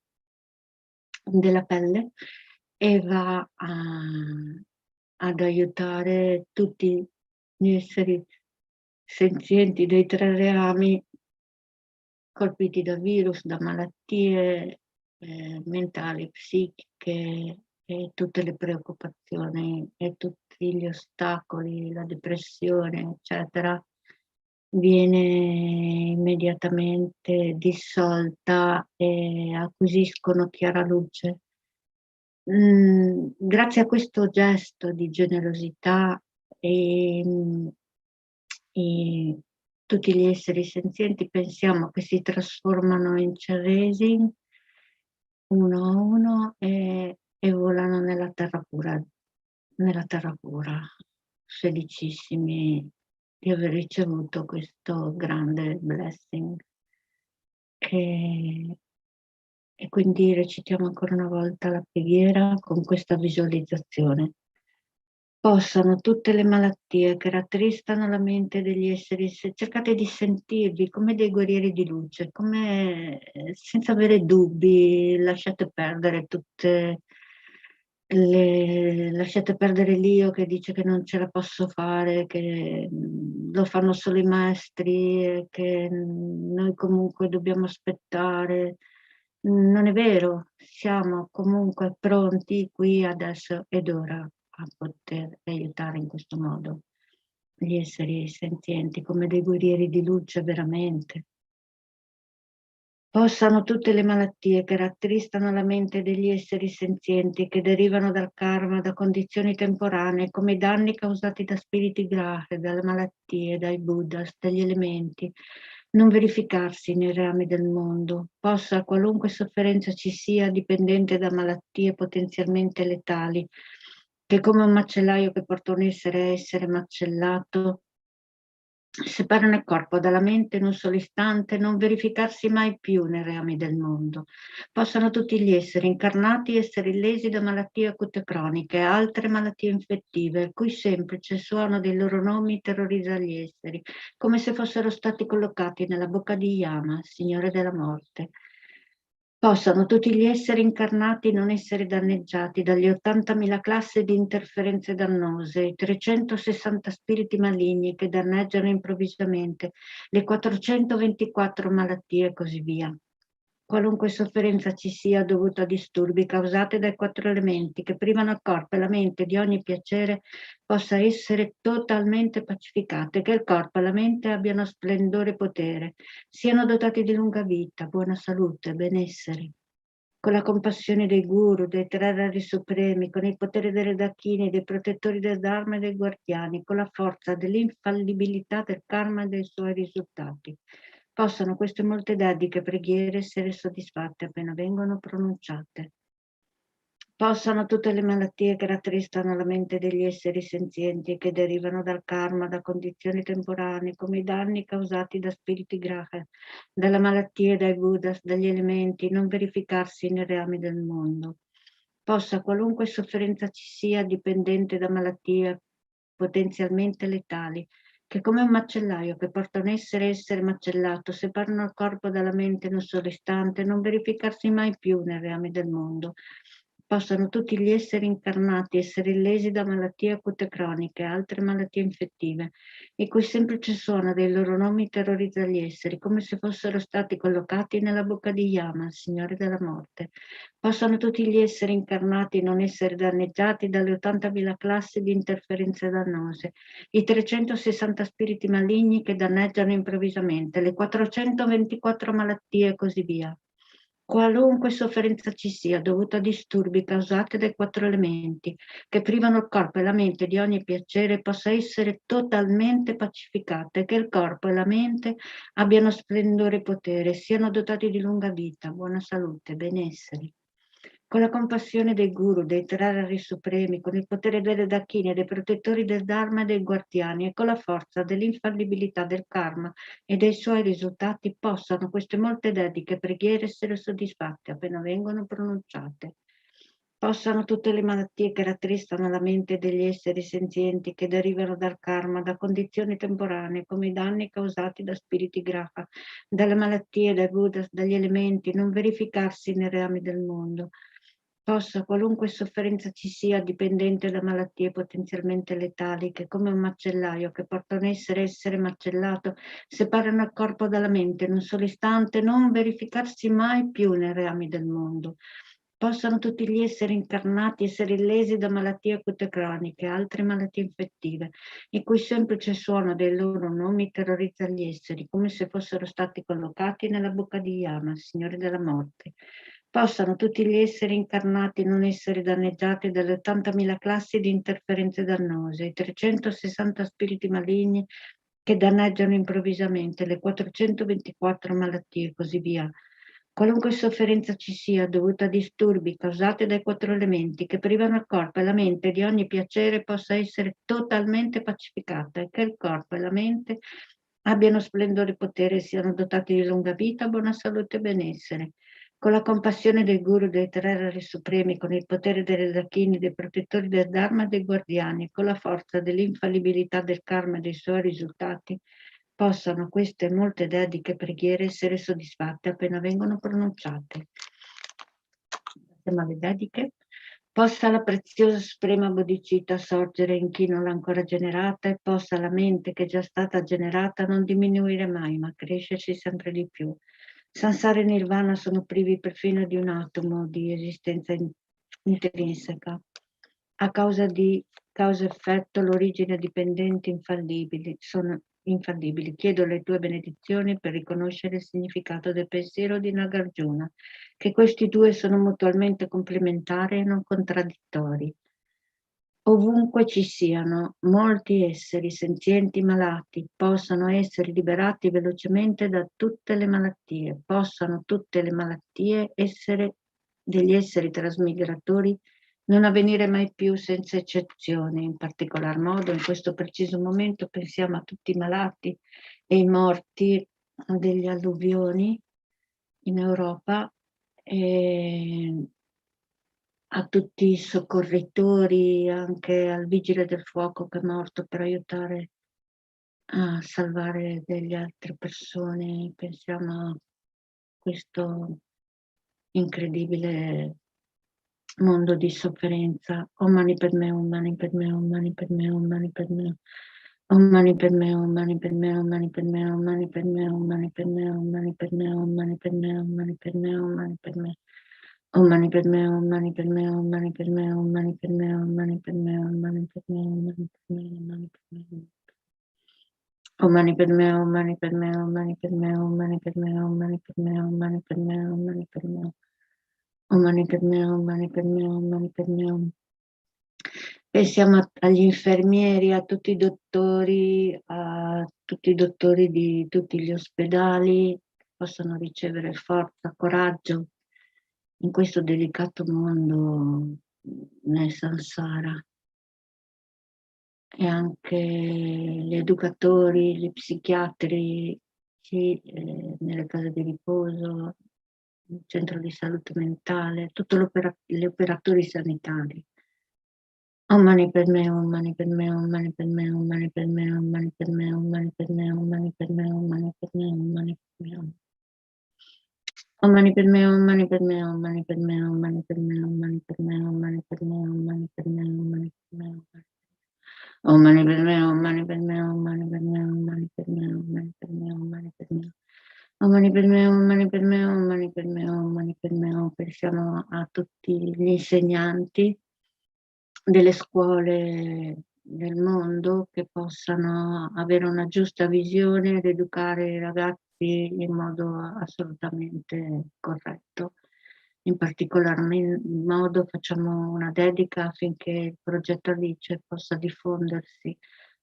della pelle e va ad aiutare tutti gli esseri senzienti dei 3 reami colpiti da virus, da malattie mentali, psichiche e tutte le preoccupazioni e tutti gli ostacoli, la depressione, eccetera, viene immediatamente dissolta e acquisiscono chiara luce. Grazie a questo gesto di generosità tutti gli esseri senzienti pensiamo che si trasformano in Chenrezig uno a uno e volano nella terra pura, felicissimi di aver ricevuto questo grande blessing. E quindi recitiamo ancora una volta la preghiera con questa visualizzazione. Possano tutte le malattie che rattristano la mente degli esseri, cercate di sentirvi come dei guerrieri di luce, come senza avere dubbi, lasciate perdere lasciate perdere l'io che dice che non ce la posso fare, che lo fanno solo i maestri, che noi comunque dobbiamo aspettare. Non è vero, siamo comunque pronti qui adesso ed ora a poter aiutare in questo modo gli esseri senzienti come dei guerrieri di luce veramente. Possano tutte le malattie che rattristano la mente degli esseri senzienti, che derivano dal karma, da condizioni temporanee, come i danni causati da spiriti grahi, dalle malattie, dai buddhas, dagli elementi, non verificarsi nei rami del mondo. Possa qualunque sofferenza ci sia dipendente da malattie potenzialmente letali, che come un macellaio che porta un essere a essere macellato, separano il corpo dalla mente in un solo istante, non verificarsi mai più nei reami del mondo. Possano tutti gli esseri incarnati essere illesi da malattie acute croniche e altre malattie infettive, il cui semplice suono dei loro nomi terrorizza gli esseri, come se fossero stati collocati nella bocca di Yama, Signore della Morte. Possano tutti gli esseri incarnati non essere danneggiati dagli 80.000 classi di interferenze dannose, i 360 spiriti maligni che danneggiano improvvisamente, le 424 malattie e così via. Qualunque sofferenza ci sia dovuta a disturbi causati dai 4 elementi che privano il corpo e la mente di ogni piacere possa essere totalmente pacificate, che il corpo e la mente abbiano splendore e potere, siano dotati di lunga vita, buona salute, benessere. Con la compassione dei guru, dei 3 rari supremi, con il potere delle dakini, dei protettori del dharma e dei guardiani, con la forza dell'infallibilità del karma e dei suoi risultati. Possano queste molte dediche preghiere essere soddisfatte appena vengono pronunciate. Possano tutte le malattie che rattristano la mente degli esseri senzienti e che derivano dal karma, da condizioni temporanee, come i danni causati da spiriti graha, dalle malattie, dai buddhas, dagli elementi, non verificarsi nei reami del mondo. Possa qualunque sofferenza ci sia dipendente da malattie potenzialmente letali, che come un macellaio che porta un essere macellato, separano il corpo dalla mente in un solo istante, non verificarsi mai più nei reami del mondo. Possano tutti gli esseri incarnati essere illesi da malattie acute croniche e altre malattie infettive, il cui semplice suono dei loro nomi terrorizza gli esseri, come se fossero stati collocati nella bocca di Yama, il Signore della Morte. Possano tutti gli esseri incarnati non essere danneggiati dalle 80.000 classi di interferenze dannose, i 360 spiriti maligni che danneggiano improvvisamente, le 424 malattie e così via. Qualunque sofferenza ci sia dovuta a disturbi causati dai 4 elementi che privano il corpo e la mente di ogni piacere possa essere totalmente pacificata e che il corpo e la mente abbiano splendore e potere, siano dotati di lunga vita, buona salute, benessere. Con la compassione dei guru, dei 3 rari supremi, con il potere delle dakini, dei protettori del dharma e dei guardiani e con la forza dell'infallibilità del karma e dei suoi risultati possano queste molte dediche preghiere essere soddisfatte appena vengono pronunciate. Possano tutte le malattie che rattristano la mente degli esseri senzienti, che derivano dal karma, da condizioni temporanee, come i danni causati da spiriti graha, dalle malattie, dai buddhas, dagli elementi, non verificarsi nei reami del mondo. Possa qualunque sofferenza ci sia, dipendente da malattie potenzialmente letali, che come un macellaio che porta un essere macellato, separano il corpo dalla mente in un solo istante, non verificarsi mai più nei reami del mondo. Possano tutti gli esseri incarnati essere lesi da malattie acute croniche, altre malattie infettive, il cui semplice suono dei loro nomi terrorizza gli esseri, come se fossero stati collocati nella bocca di Yama, Signore della Morte. Possano tutti gli esseri incarnati non essere danneggiati dalle 80.000 classi di interferenze dannose, i 360 spiriti maligni che danneggiano improvvisamente, le 424 malattie e così via. Qualunque sofferenza ci sia dovuta a disturbi causati dai 4 elementi che privano il corpo e la mente di ogni piacere possa essere totalmente pacificata e che il corpo e la mente abbiano splendore e potere e siano dotati di lunga vita, buona salute e benessere. Con la compassione del Guru, dei 3 Rari Supremi, con il potere delle Dakini, dei protettori del Dharma e dei guardiani, con la forza dell'infallibilità del karma e dei suoi risultati, possano queste molte dediche preghiere essere soddisfatte appena vengono pronunciate. Passiamo alle dediche. Possa la preziosa suprema bodhicitta sorgere in chi non l'ha ancora generata e possa la mente che è già stata generata non diminuire mai, ma crescersi sempre di più. Sansara e Nirvana sono privi perfino di un atomo di esistenza intrinseca. A causa di causa-effetto, l'origine dipendenti infallibili, sono infallibili. Chiedo le tue benedizioni per riconoscere il significato del pensiero di Nagarjuna, che questi due sono mutualmente complementari e non contraddittori. Ovunque ci siano molti esseri senzienti malati, possano essere liberati velocemente da tutte le malattie, possano tutte le malattie essere degli esseri trasmigratori non avvenire mai più senza eccezione. In particolar modo, in questo preciso momento, pensiamo a tutti i malati e i morti degli alluvioni in Europa e a tutti i soccorritori, anche al vigile del fuoco che è morto per aiutare a salvare delle altre persone. Pensiamo a questo incredibile mondo di sofferenza. Om mani padme, om mani padme, om mani padme, om mani padme. Om mani padme, om mani padme, om mani padme, om mani padme, om mani padme, om mani padme, om mani padme, om mani padme, om mani padme. Om mani padme, om mani padme, om mani padme, om mani padme, om mani padme, om mani padme, om mani padme, om mani padme. Om mani padme, om mani padme, om mani padme, om mani padme, om mani padme, om mani padme, om mani padme. Om mani padme, om mani padme, om mani padme, om. Pensiamo agli infermieri, a tutti i dottori di tutti gli ospedali che possono ricevere forza, coraggio in questo delicato mondo nel samsara. E anche gli educatori, gli psichiatri, nelle case di riposo, nel centro di salute mentale, tutti gli operatori sanitari. Om mani padme, om mani padme, om mani padme, om mani padme, om mani padme, om mani padme, om mani padme, om mani padme, om mani padme. Om mani padme, om mani padme, om mani padme, om mani padme, om mani padme, om mani padme, om mani padme, om mani padme. Om mani padme, om mani padme, om mani padme, om mani padme, om mani padme, om mani padme. Om mani padme, om mani padme, om mani padme, om mani padme. Pensiamo a tutti gli insegnanti delle scuole del mondo che possano avere una giusta visione ed educare i ragazzi in modo assolutamente corretto. In particolar modo facciamo una dedica affinché il progetto Alice possa diffondersi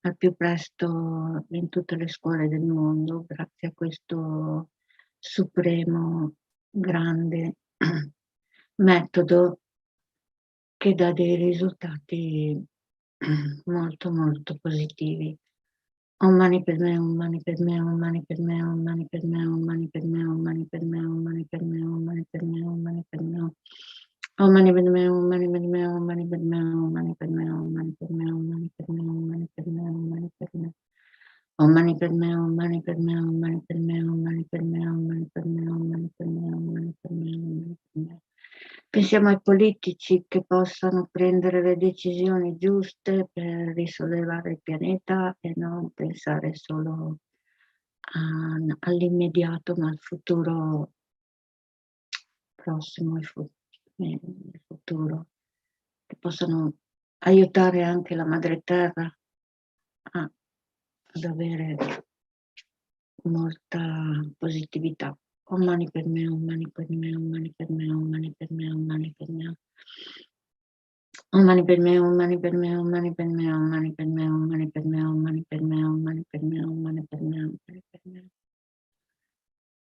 al più presto in tutte le scuole del mondo, grazie a questo supremo, grande metodo che dà dei risultati molto molto positivi. Om mani padme, om mani padme, om mani padme, om mani padme, om mani padme, om mani padme, om mani padme, om mani padme, om mani padme. Om Mani Padme Hum, Om Mani Padme Hum, Om Mani Padme Hum, Om Mani Padme Hum, Om Mani Padme Hum, Om Mani Padme Hum, Om Mani Padme Hum, Om Mani Padme Hum. Om Mani Padme Hum, Om Mani Padme Hum, Om Mani Padme Hum, Om Mani Padme Hum, Om Mani Padme Hum, Om Mani Padme Hum, Om Mani Padme Hum, Om Mani Padme Hum. Pensiamo ai politici che possano prendere le decisioni giuste per risollevare il pianeta e non pensare solo all'immediato, ma al futuro prossimo, il futuro, che possano aiutare anche la madre terra ad avere molta positività. Om Mani Padme Hum, Om Mani Padme Hum, Om Mani Padme Hum, Om Mani Padme Hum, Om Mani Padme Hum. Om Mani Padme Hum, Om Mani Padme Hum, Om Mani Padme Hum, Om Mani Padme Hum, Om Mani Padme Hum, Om Mani Padme Hum, Om Mani Padme Hum, Om Mani Padme Hum, Om Mani Padme Hum.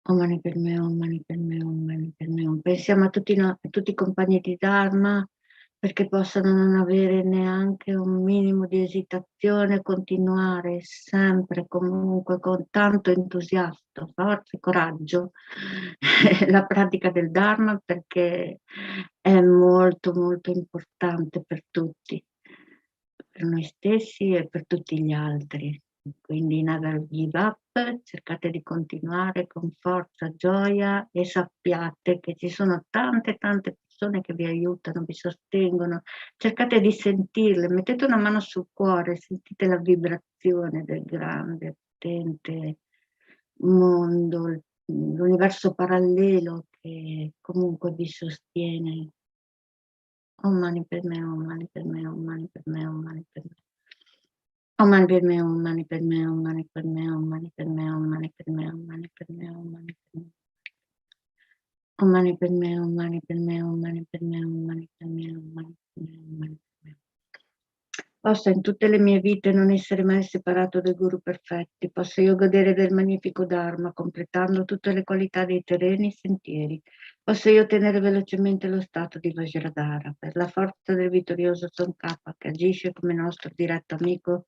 Om Mani Padme Hum, Om Mani Padme Hum, Om Mani Padme Hum. Pensiamo a tutti i compagni di Dharma, perché possano non avere neanche un minimo di esitazione, continuare sempre, comunque, con tanto entusiasmo, forza e coraggio, la pratica del Dharma, perché è molto, molto importante per tutti, per noi stessi e per tutti gli altri. Quindi never give up, cercate di continuare con forza, gioia e sappiate che ci sono tante persone che vi aiutano, vi sostengono, cercate di sentirle, mettete una mano sul cuore, sentite la vibrazione del grande, potente mondo, l'universo parallelo che comunque vi sostiene. Om Mani Padme Hum, Om Mani Padme Hum, Om Mani Padme Hum, Om Mani Padme Hum. Om Mani Padme Hum, Om Mani Padme Hum, Om Mani Padme Hum, Om Mani Padme Hum, Om Mani Padme Hum, Om Mani Padme Hum, Om Mani Padme Hum. Om Mani Padme Hum, Om Mani Padme Hum, Om Mani Padme Hum, Om Mani Padme Hum, Om Mani Padme Hum, Om Mani Padme Hum. Possa in tutte le mie vite non essere mai separato dai guru perfetti, possa io godere del magnifico Dharma, completando tutte le qualità dei terreni e sentieri, possa io ottenere velocemente lo stato di Vajradhara, per la forza del vittorioso Tsongkhapa che agisce come nostro diretto amico,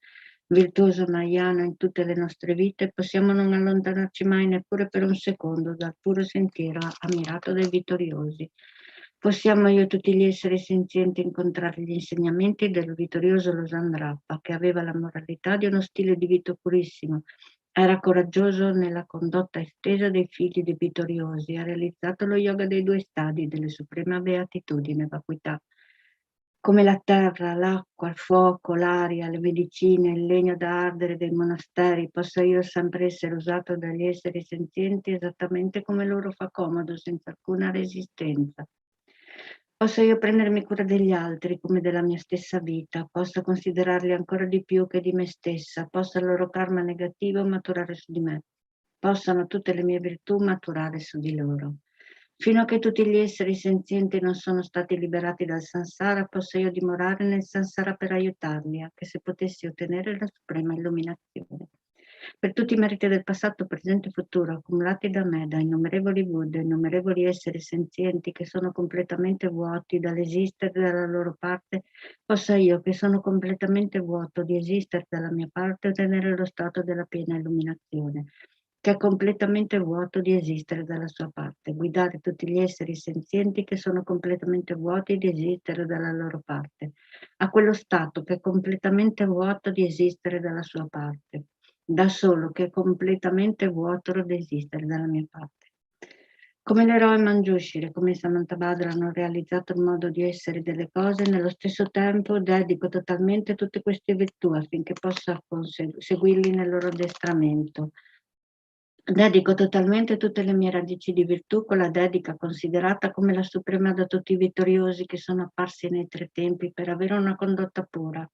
virtuoso Mahayana in tutte le nostre vite, possiamo non allontanarci mai neppure per un secondo dal puro sentiero ammirato dai vittoriosi. Possiamo io tutti gli esseri senzienti incontrare gli insegnamenti del vittorioso Losandrappa, che aveva la moralità di uno stile di vita purissimo, era coraggioso nella condotta estesa dei figli dei vittoriosi, ha realizzato lo yoga dei 2 stadi delle suprema beatitudine, vacuità. Come la terra, l'acqua, il fuoco, l'aria, le medicine, il legno da ardere dei monasteri, possa io sempre essere usato dagli esseri senzienti esattamente come loro fa comodo, senza alcuna resistenza. Posso io prendermi cura degli altri come della mia stessa vita, posso considerarli ancora di più che di me stessa, possa il loro karma negativo maturare su di me, possano tutte le mie virtù maturare su di loro. Fino a che tutti gli esseri senzienti non sono stati liberati dal samsara, posso io dimorare nel samsara per aiutarli, anche se potessi ottenere la suprema illuminazione. Per tutti i meriti del passato, presente e futuro, accumulati da me, da innumerevoli Buddha, innumerevoli esseri senzienti che sono completamente vuoti dall'esistere dalla loro parte, possa io, che sono completamente vuoto di esistere dalla mia parte, ottenere lo stato della piena illuminazione, che è completamente vuoto di esistere dalla sua parte, guidare tutti gli esseri senzienti che sono completamente vuoti di esistere dalla loro parte, a quello stato che è completamente vuoto di esistere dalla sua parte, da solo che è completamente vuoto di esistere dalla mia parte. Come l'eroe Manjushri, come Samantabhadra hanno realizzato il modo di essere delle cose, nello stesso tempo dedico totalmente tutte queste virtù affinché possa seguirli nel loro addestramento. Dedico totalmente tutte le mie radici di virtù con la dedica considerata come la suprema da tutti i vittoriosi che sono apparsi nei 3 tempi per avere una condotta pura,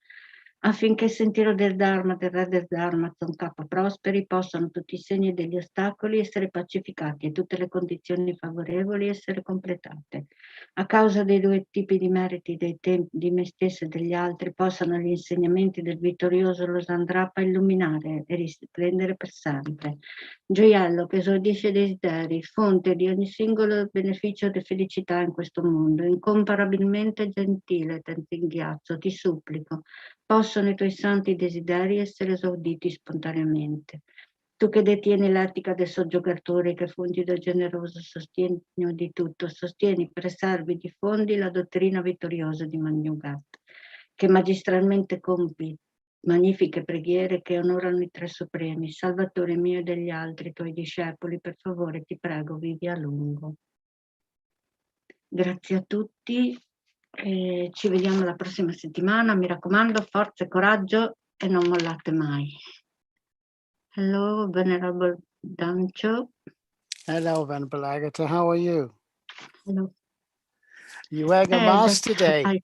affinché il sentiero del Dharma, del Re del Dharma, Tsongkhapa prosperi, possano tutti i segni degli ostacoli essere pacificati e tutte le condizioni favorevoli essere completate. A causa dei 2 tipi di meriti di me stesso e degli altri, possano gli insegnamenti del vittorioso Losandrappa illuminare e risplendere per sempre. Gioiello che esaudisce i desideri, fonte di ogni singolo beneficio e felicità in questo mondo, incomparabilmente gentile Thangtong Gyalpo, ti supplico, possono i tuoi santi desideri essere esauditi spontaneamente. Tu che detieni l'etica del soggiocatore, che fondi del generoso sostegno di tutto, sostieni, preservi, diffondi la dottrina vittoriosa di Magnugat, che magistralmente compi magnifiche preghiere che onorano i tre supremi, Salvatore mio e degli altri tuoi discepoli, per favore ti prego, vivi a lungo. Grazie a tutti, ci vediamo la prossima settimana, mi raccomando, forza e coraggio e non mollate mai. Hello, Venerable Dancho. Hello, Venerable Agata. How are you? Hello. You wearing a mask today?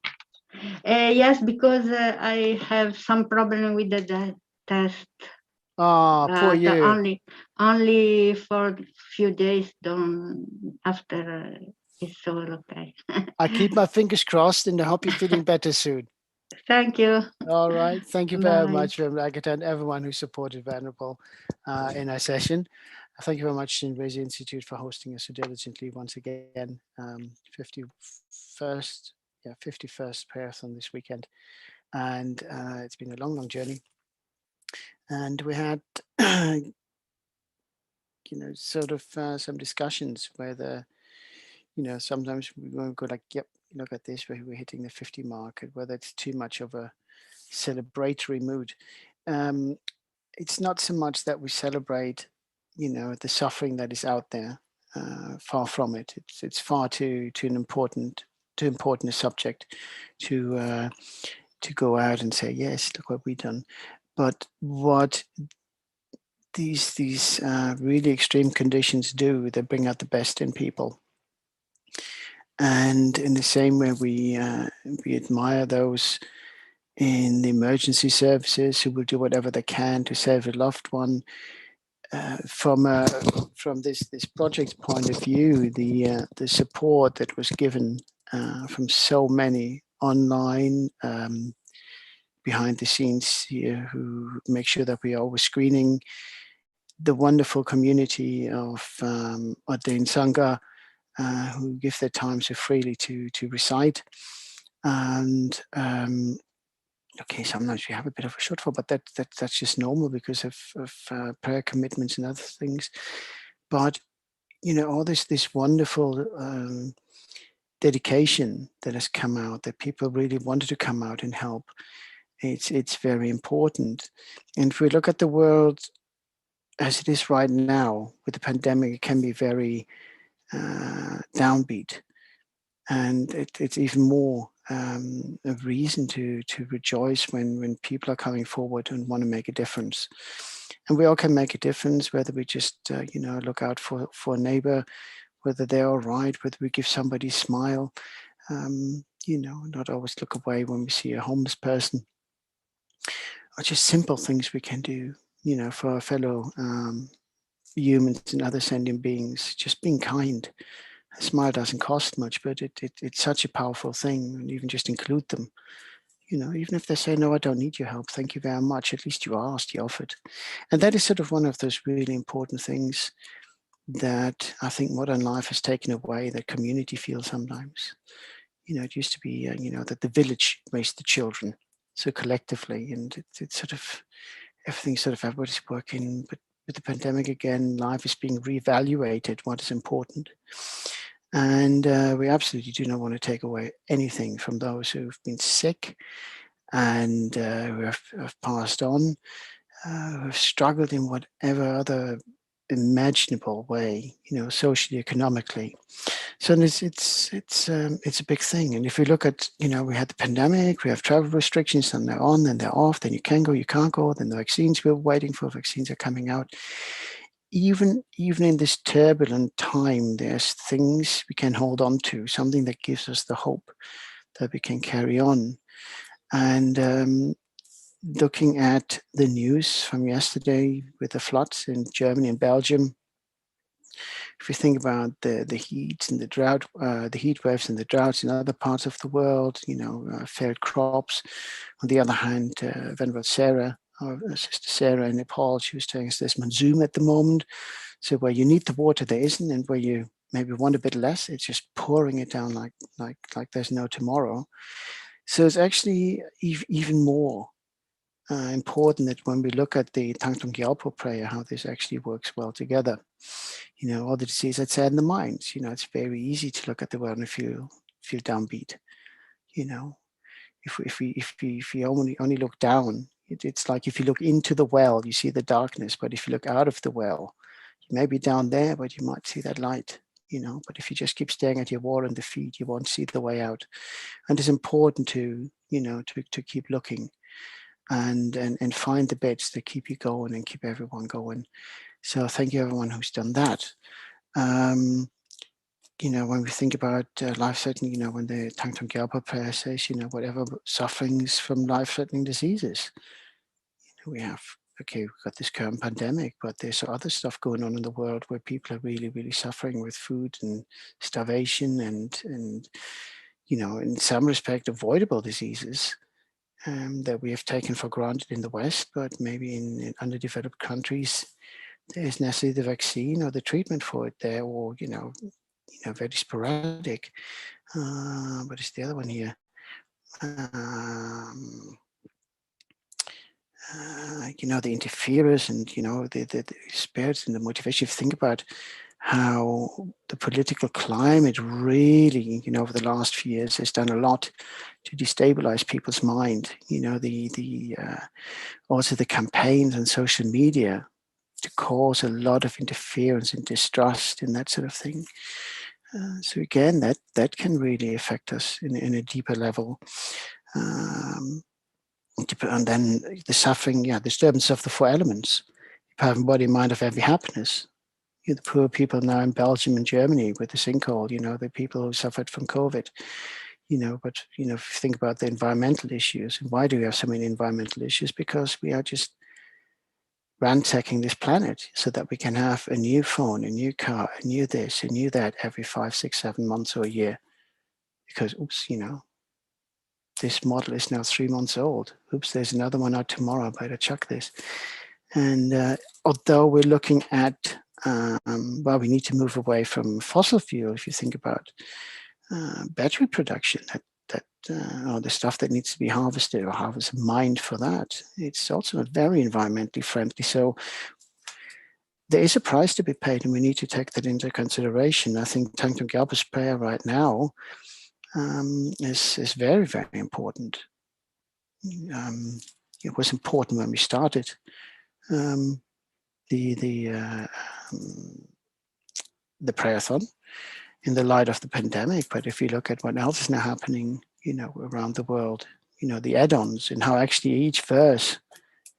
Yes, because I have some problem with the test. Oh, poor you. Only for a few days. After it's all okay. I keep my fingers crossed and I hope you're feeling better soon. Thank you. All right. Thank you very Bye. much, Venerable Agata, and everyone who supported Venerable in our session. Thank you very much, Chenrezig Institute, for hosting us so diligently once again. 51st prayerathon this weekend. And it's been a long, long journey. And we had, sort of some discussions whether, sometimes we won't go like, yep, look at this, we're hitting the 50 mark, whether it's too much of a celebratory mood. It's not so much that we celebrate, the suffering that is out there. Far from it. It's far too important a subject to go out and say, yes, look what we've done. But what these really extreme conditions do, they bring out the best in people. And in the same way, we admire those in the emergency services who will do whatever they can to save a loved one. From this project's point of view, the support that was given from so many online, behind the scenes here, who make sure that we are always screening, the wonderful community of ordained Sangha who give their time so freely to recite. And okay, sometimes we have a bit of a shortfall, but that's just normal because of prayer commitments and other things. But all this wonderful dedication that has come out, that people really wanted to come out and help. It's very important. And if we look at the world as it is right now with the pandemic, it can be very downbeat, and it's even more a reason to rejoice when people are coming forward and want to make a difference. And we all can make a difference, whether we just look out for a neighbor, whether they're all right, whether we give somebody a smile, not always look away when we see a homeless person, or just simple things we can do, for our fellow humans and other sentient beings. Just being kind. A smile doesn't cost much, but it's such a powerful thing. And even just include them, even if they say, no, I don't need your help, thank you very much, at least you asked, you offered. And that is sort of one of those really important things that I think modern life has taken away, that community feels sometimes. It used to be, that the village raised the children so collectively, and it's sort of, everything's sort of, everybody's working, but with the pandemic again, life is being reevaluated, what is important. And we absolutely do not want to take away anything from those who've been sick and who have passed on, who have struggled in whatever other imaginable way, socially, economically. So it's a big thing. And if we look at, we had the pandemic, we have travel restrictions, and they're on, then they're off, then you can go, you can't go, then the vaccines we're waiting for, vaccines are coming out. Even in this turbulent time, there's things we can hold on to, something that gives us the hope that we can carry on. And looking at the news from yesterday with the floods in Germany and Belgium, if we think about the heat and the drought, the heat waves and the droughts in other parts of the world, failed crops. On the other hand, Venerable Sarah, our sister Sarah in Nepal, she was telling us there's monsoon at the moment. So where you need the water, there isn't, and where you maybe want a bit less, it's just pouring it down like there's no tomorrow. So it's actually even more important that when we look at the Thangtong Gyalpo prayer, how this actually works well together. You know, all the disease I'd say in the mind, you know, it's very easy to look at the world and feel downbeat. You know, if we only look down, it's like if you look into the well, you see the darkness, but if you look out of the well, you may be down there, but you might see that light. You know, but if you just keep staring at your wall and the feet, you won't see the way out. And it's important to, you know, to keep looking and find the bits that keep you going and keep everyone going. So thank you everyone who's done that. You know, when we think about life-threatening, you know, when the Thangtong Gyalpo Prayer says, you know, whatever sufferings from life-threatening diseases, you know, we have, okay, we've got this current pandemic, but there's other stuff going on in the world where people are really, really suffering with food and starvation and you know, in some respect, avoidable diseases that we have taken for granted in the West, but maybe in underdeveloped countries, there isn't necessarily the vaccine or the treatment for it there, or you know, very sporadic. But it's the other one here. You know, the interferers and, you know, the spirits and the motivation. If you think about how the political climate really, you know, over the last few years has done a lot to destabilize people's mind. You know, also the campaigns on social media to cause a lot of interference and distrust and that sort of thing. So again, that can really affect us in a deeper level. And then the suffering, disturbance of the four elements, power, body, mind of every happiness. You know, the poor people now in Belgium and Germany with the sinkhole, you know, the people who suffered from COVID, you know, but, you know, if you think about the environmental issues, and why do we have so many environmental issues? Because we are just ransacking this planet so that we can have a new phone, a new car, a new this, a new that every 5, 6, 7 months or a year. Because, oops, you know, this model is now 3 months old. Oops, there's another one out tomorrow. I better chuck this. And although we're looking at, well, we need to move away from fossil fuel. If you think about battery production, or the stuff that needs to be harvested or harvested, mined for that, it's also not very environmentally friendly. So there is a price to be paid, and we need to take that into consideration. I think Thangtong Gyalpo's prayer right now is very, very important. It was important when we started the prayerathon in the light of the pandemic. But if you look at what else is now happening, you know, around the world, you know, the add-ons and how actually each verse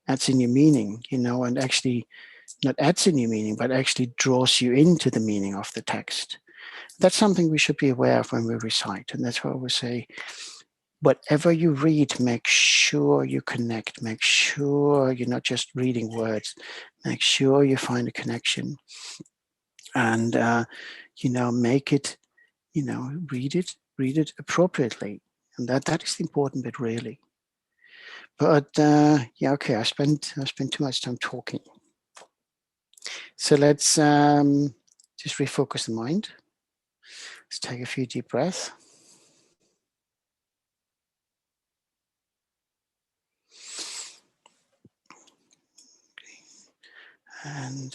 adds a new meaning, you know, and actually not adds a new meaning, but actually draws you into the meaning of the text. That's something we should be aware of when we recite. And that's why we say, whatever you read, make sure you connect, make sure you're not just reading words, make sure you find a connection. And, you know, make it, you know, read it appropriately. And that is the important bit, really. But yeah, okay, I spent too much time talking. So let's just refocus the mind. Let's take a few deep breaths. And,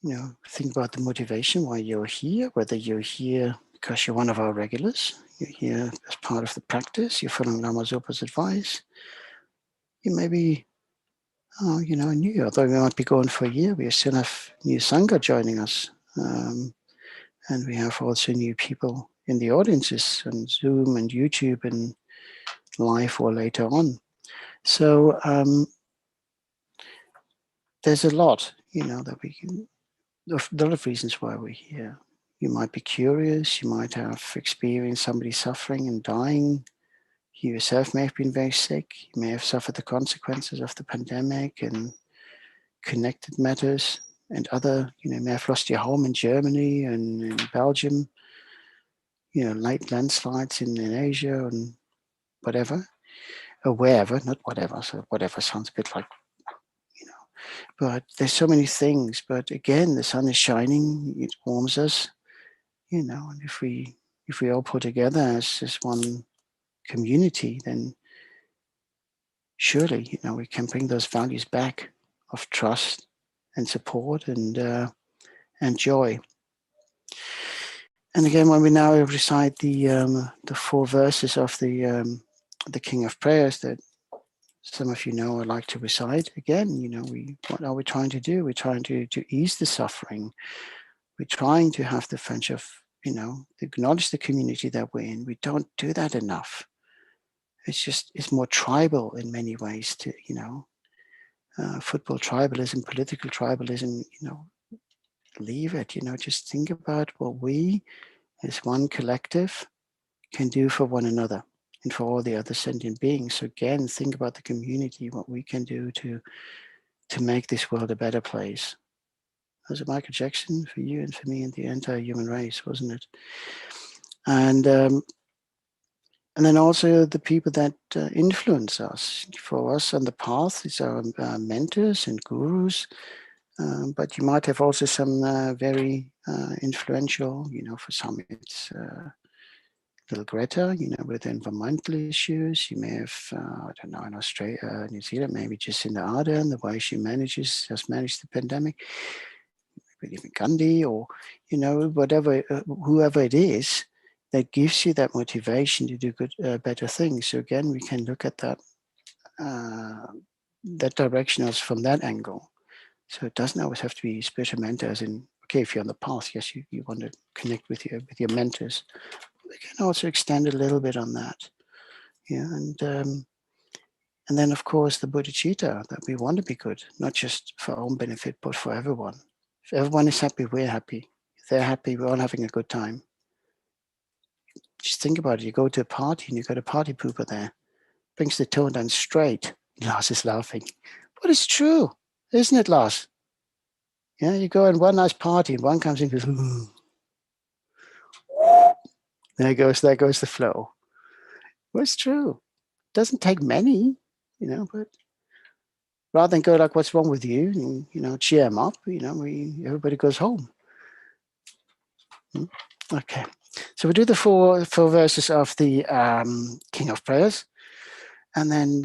you know, think about the motivation why you're here, whether you're here because you're one of our regulars, you're here as part of the practice, you're following Lama Zopa's advice. You may be, you know, new, although we might be going for a year, we still have new Sangha joining us. And we have also new people in the audiences on Zoom and YouTube and live or later on. So there's a lot, you know, that we can, a lot of reasons why we're here. You might be curious, you might have experienced somebody suffering and dying. You yourself may have been very sick, you may have suffered the consequences of the pandemic and connected matters and other, you know, you may have lost your home in Germany and in Belgium, you know, late landslides in Asia and whatever, or wherever, not whatever, so whatever sounds a bit like, you know, but there's so many things. But again, the sun is shining, it warms us, you know, and if we all put together as one community, then surely, we can bring those values back of trust and support and joy. And again, when we now recite the 4 verses of the King of Prayers that some of you know I like to recite, again, what are we trying to do? We're trying to ease the suffering. We're trying to have the friendship, to acknowledge the community that we're in. We don't do that enough. It's more tribal in many ways to, football tribalism, political tribalism, leave it, just think about what we as one collective can do for one another and for all the other sentient beings. So again, think about the community, what we can do to make this world a better place. Was it Michael Jackson for you and for me and the entire human race, wasn't it? And then also the people that influence us. For us on the path is our mentors and gurus. But you might have also some very influential, for some it's little Greta, with environmental issues. You may have, I don't know, in Australia, New Zealand, maybe Jacinda Ardern, the way she has managed the pandemic. Maybe even Gandhi or, whatever, whoever it is that gives you that motivation to do good, better things. So again, we can look at that direction as from that angle. So it doesn't always have to be spiritual mentors. And okay, if you're on the path, yes, you want to connect with your mentors. We can also extend a little bit on that. Yeah, and then of course the bodhicitta, that we want to be good, not just for our own benefit, but for everyone. If everyone is happy, we're happy. If they're happy, we're all having a good time. Just think about it. You go to a party and you got a party pooper there, brings the tone down straight. Lars is laughing, but it's true, isn't it, Lars? Yeah, you go in one nice party and one comes in and goes, ooh. There goes the flow. Well, it's true. It doesn't take many, but rather than go like, what's wrong with you? And, cheer them up, everybody goes home. Okay. So we do the four verses of the King of Prayers. And then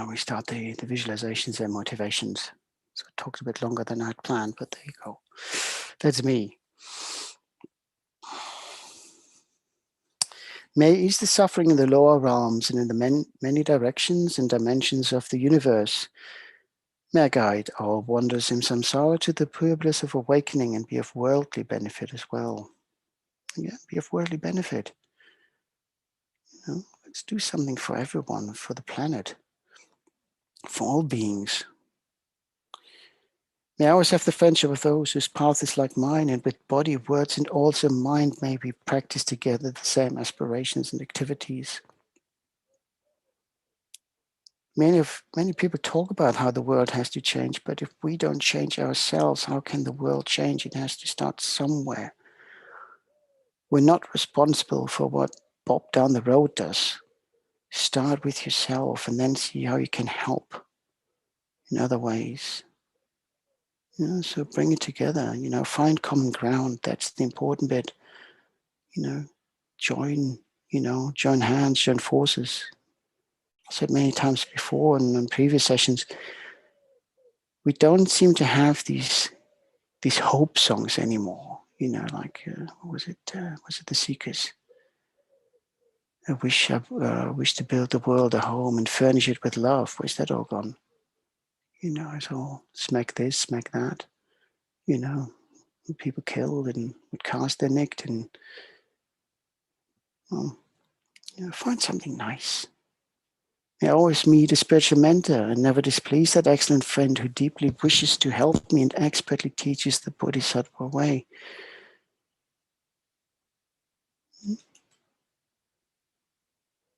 we start the visualizations and motivations. So it talks a bit longer than I had planned, but there you go. That's me. May ease the suffering in the lower realms and in the many directions and dimensions of the universe. May I guide our wanders in samsara to the pure bliss of awakening and be of worldly benefit as well. Yeah, be of worldly benefit. Let's do something for everyone, for the planet, for all beings. May I always have the friendship of those whose path is like mine, and with body, words, and also mind may we practice together the same aspirations and activities. Many people talk about how the world has to change, but if we don't change ourselves, how can the world change? It has to start somewhere. We're not responsible for what Bob down the road does. Start with yourself and then see how you can help in other ways. So bring it together, find common ground. That's the important bit. Join hands, join forces. I said many times before and in previous sessions, we don't seem to have these hope songs anymore. Like what was it? Was it the Seekers? I wish to build the world a home and furnish it with love. Where's that all gone? It's all smack this, smack that. People killed and with cars they nicked, and find something nice. I always meet a spiritual mentor and never displease that excellent friend who deeply wishes to help me and expertly teaches the Bodhisattva way.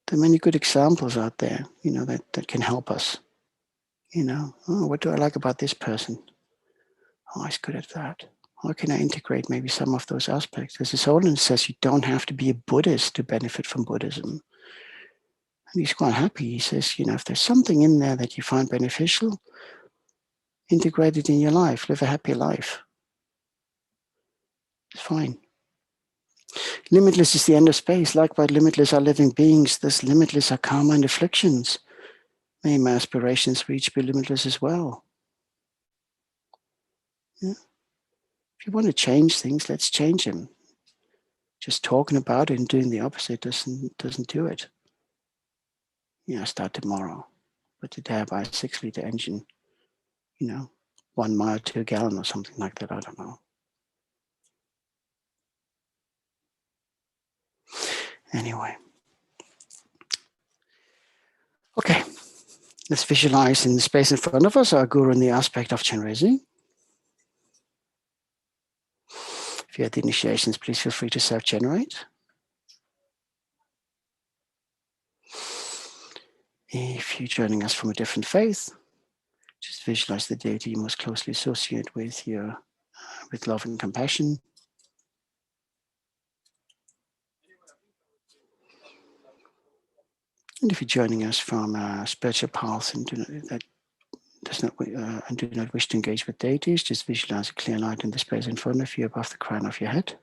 There are many good examples out there, that can help us. What do I like about this person? Oh, he's good at that. How can I integrate maybe some of those aspects? As His Holiness says, you don't have to be a Buddhist to benefit from Buddhism. And he's quite happy. He says, if there's something in there that you find beneficial, integrate it in your life, live a happy life. It's fine. Limitless is the end of space. Likewise, limitless are living beings. Thus, limitless are karma and afflictions. May my aspirations reach be limitless as well. Yeah. If you want to change things, let's change them. Just talking about it and doing the opposite doesn't do it. Yeah, start tomorrow. But today I buy a 6-liter engine, 1 mile to a gallon or something like that. I don't know. Anyway. Okay. Let's visualize in the space in front of us our guru in the aspect of Chenrezig. If you had the initiations, please feel free to self-generate. If you're joining us from a different faith, just visualize the deity you most closely associate with with love and compassion. And if you're joining us from a spiritual path and do not wish to engage with deities, just visualize a clear light in the space in front of you above the crown of your head.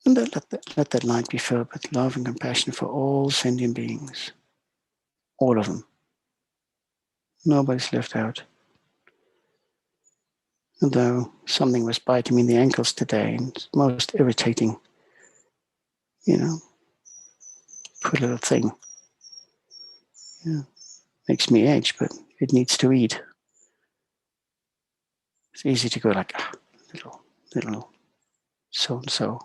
And then let that light be filled with love and compassion for all sentient beings. All of them. Nobody's left out. Although something was biting me in the ankles today, and it's most irritating, poor little thing. Yeah. Makes me itch, but it needs to eat. It's easy to go like, little so-and-so,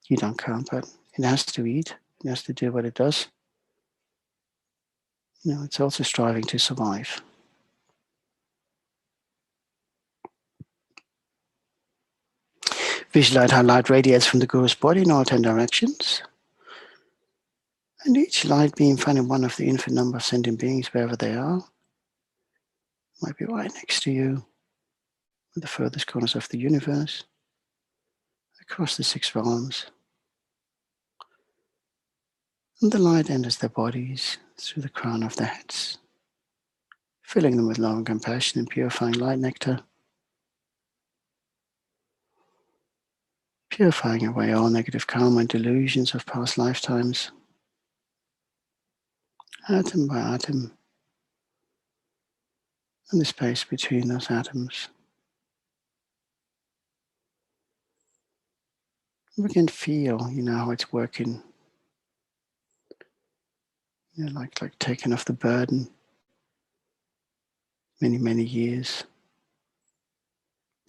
you don't count, but it has to eat. It has to do what it does. It's also striving to survive. Visualize how light radiates from the Guru's body in all 10 directions. And each light beam finding one of the infinite number of sentient beings wherever they are. Might be right next to you, in the furthest corners of the universe, across the 6 realms. And the light enters their bodies through the crown of their heads, filling them with love and compassion and purifying light nectar, purifying away all negative karma and delusions of past lifetimes, atom by atom, and the space between those atoms. We can feel, how it's working, like taking off the burden, many, many years.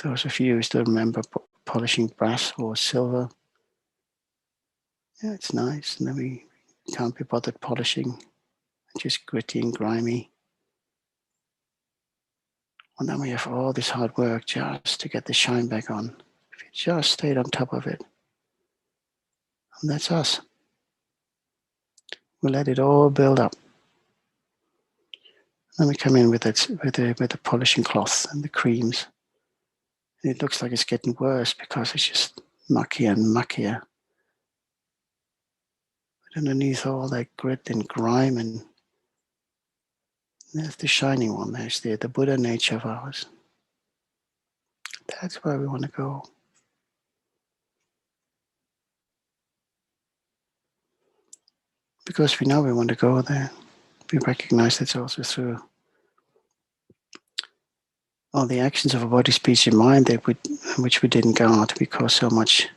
Those of you who still remember polishing brass or silver, yeah, it's nice. And then we can't be bothered polishing, just gritty and grimy. And then we have all this hard work just to get the shine back on. If you just stayed on top of it, and that's us. We'll let it all build up. Then we come in with the polishing cloth and the creams. And it looks like it's getting worse because it's just muckier and muckier. But underneath all that grit and grime, and there's the shining one. There's the Buddha nature of ours. That's where we want to go. Because we know we want to go there. We recognize it's also through all the actions of our body, speech, and mind which we didn't guard. We cause so much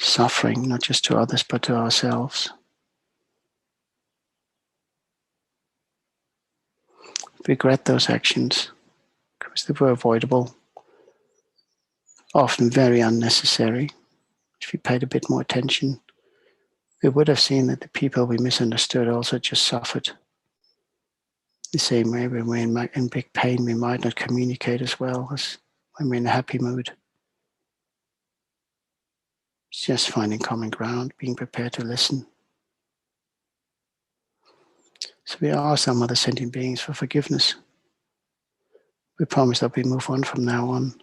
suffering, not just to others, but to ourselves. We regret those actions because they were avoidable, often very unnecessary. If we paid a bit more attention, we would have seen that the people we misunderstood also just suffered. The same way when we're in big pain, we might not communicate as well as when we're in a happy mood. It's just finding common ground, being prepared to listen. So we ask our mother sentient beings for forgiveness. We promise that we move on from now on,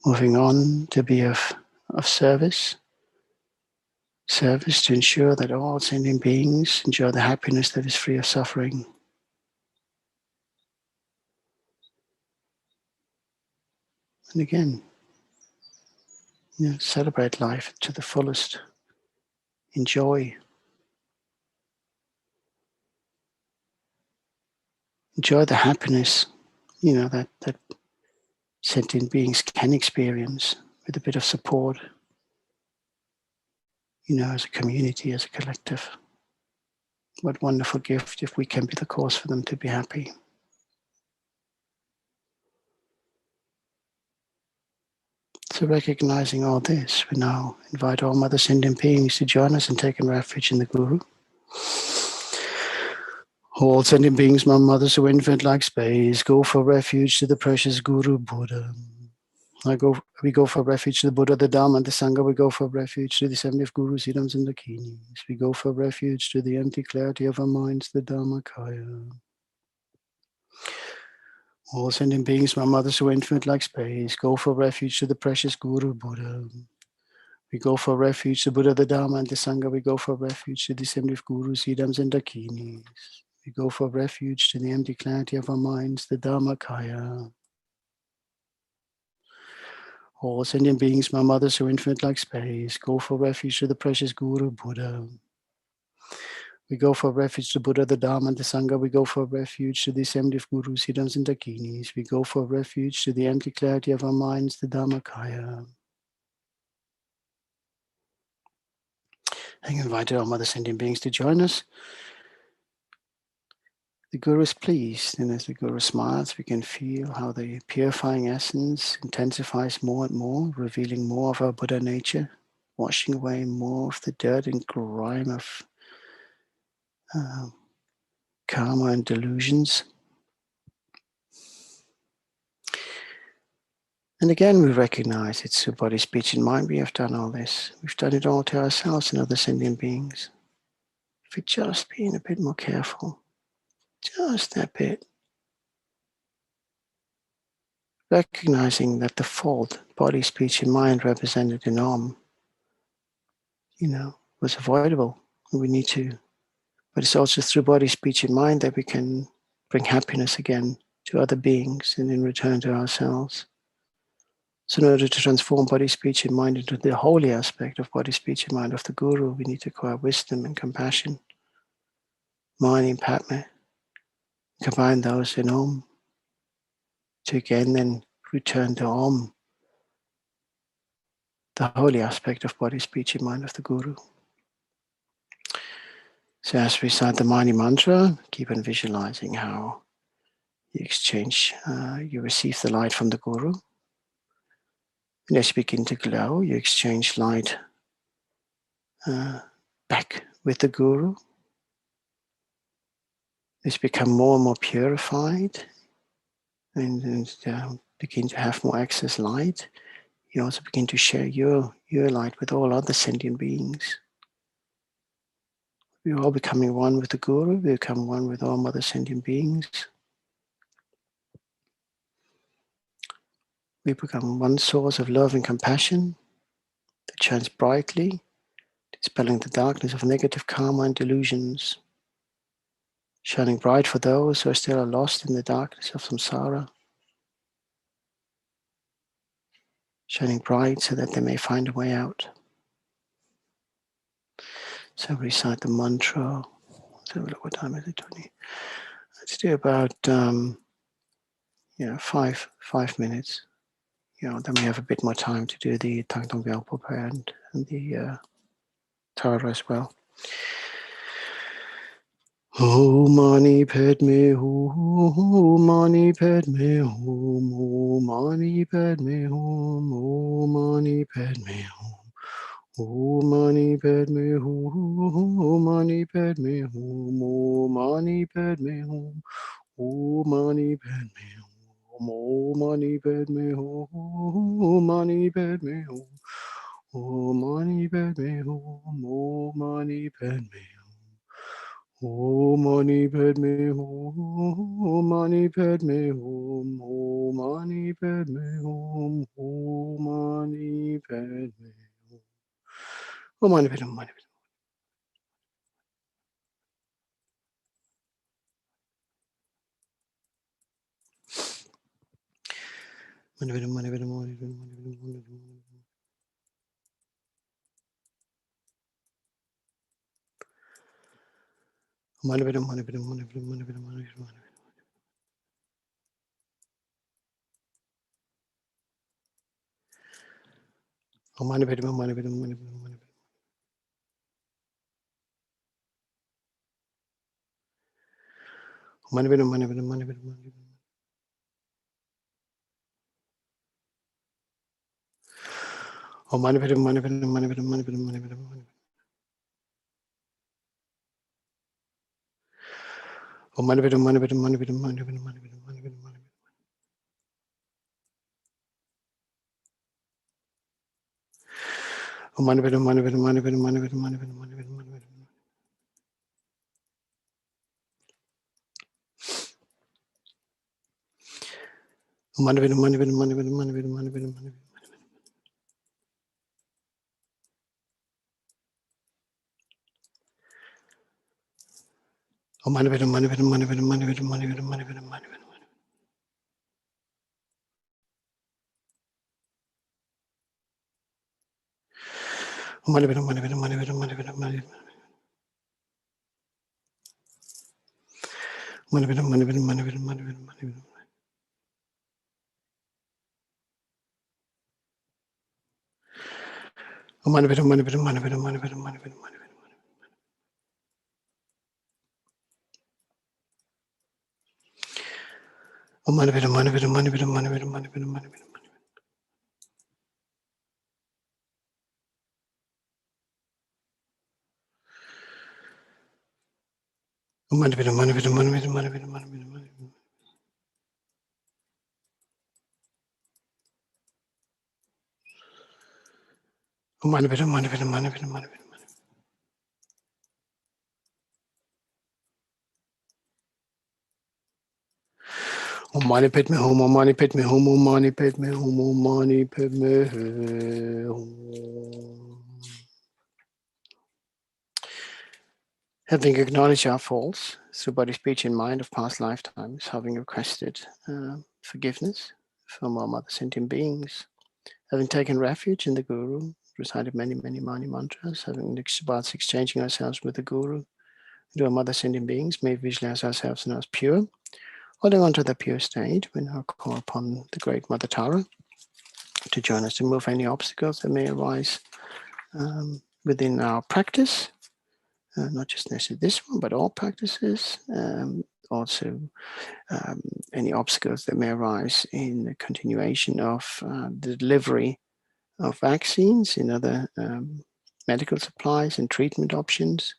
moving on to be of service to ensure that all sentient beings enjoy the happiness that is free of suffering. And again, celebrate life to the fullest. Enjoy. Enjoy the happiness, that sentient beings can experience with a bit of support, as a community, as a collective. What wonderful gift if we can be the cause for them to be happy. So recognizing all this, we now invite all Mother Sentient beings to join us in taking refuge in the Guru. All sentient beings, my mothers who infinite like space, go for refuge to the precious Guru Buddha. We go for refuge to the Buddha, the Dharma, and the Sangha. We go for refuge to the 70 of Gurus, Idams, and Dakinis. We go for refuge to the empty clarity of our minds, the Dharmakaya. All sentient beings, my mothers who are infinite like space, go for refuge to the precious Guru Buddha. We go for refuge to Buddha, the Dharma, and the Sangha. We go for refuge to the 70 of Gurus, Idams, and Dakinis. We go for refuge to the empty clarity of our minds, the Dharmakaya. All sentient beings, my mothers who are infinite like space, go for refuge to the precious Guru Buddha. We go for refuge to Buddha, the Dharma, and the Sangha. We go for refuge to the assembly of Gurus, Siddhams, and Dakinis. We go for refuge to the empty clarity of our minds, the Dharmakaya. I invited all Mother Sentient beings to join us. The Guru is pleased, and as the Guru smiles, we can feel how the purifying essence intensifies more and more, revealing more of our Buddha nature, washing away more of the dirt and grime of karma and delusions. And again, we recognize it's through body, speech, and mind we have done all this. We've done it all to ourselves and other sentient beings. If we're just being a bit more careful, just that bit, recognizing that the fault, body, speech, and mind represented in Om, was avoidable. We need to, but it's also through body, speech, and mind that we can bring happiness again to other beings and in return to ourselves. So in order to transform body, speech, and mind into the holy aspect of body, speech, and mind of the Guru, we need to acquire wisdom and compassion, Mani and Padma, combine those in Om, to again then return to Om, the holy aspect of body, speech, and mind of the Guru. So as we recite the Mani mantra, keep on visualizing how you exchange, you receive the light from the Guru. And as you begin to glow, you exchange light back with the Guru. As you become more and more purified and begin to have more excess light, you also begin to share your light with all other sentient beings. We're all becoming one with the Guru. We become one with all other sentient beings. We become one source of love and compassion that shines brightly, dispelling the darkness of negative karma and delusions, shining bright for those who are still lost in the darkness of samsara, shining bright so that they may find a way out. So recite the mantra. So look, what time is it? 20. Let's do about 5 minutes. Then we have a bit more time to do the Thangtong Gyalpo Prayer and the Tara as well. Om Mani Padme Hum, Mani Padme Hum, Mani Padme Hum, Mani Padme Hum, Mani Padme Hum, Mani Padme Hum, Mani Padme Hum, Mani Padme Hum, Mani Padme Hum, Mani Padme Hum, Mani Padme Hum, Mani Padme Om Mani Padme Hum, Mani Padme Hum, Mani Padme Hum, Mani Padme Hum, Mani Padme Hum, Mani Padme. Om mani padme hum, om mani padme hum, om mani padme hum, om mani padme hum. Having acknowledged our faults through body, speech, and mind of past lifetimes, having requested forgiveness from our mother sentient beings, having taken refuge in the Guru, recited many, many Mani mantras, having exchanging ourselves with the Guru, to our mother sentient beings, may visualize ourselves as pure, holding on to the pure state when I call upon the great Mother Tara to join us to move any obstacles that may arise within our practice, not just necessarily this one, but all practices. Also, any obstacles that may arise in the continuation of the delivery of vaccines and other medical supplies and treatment options,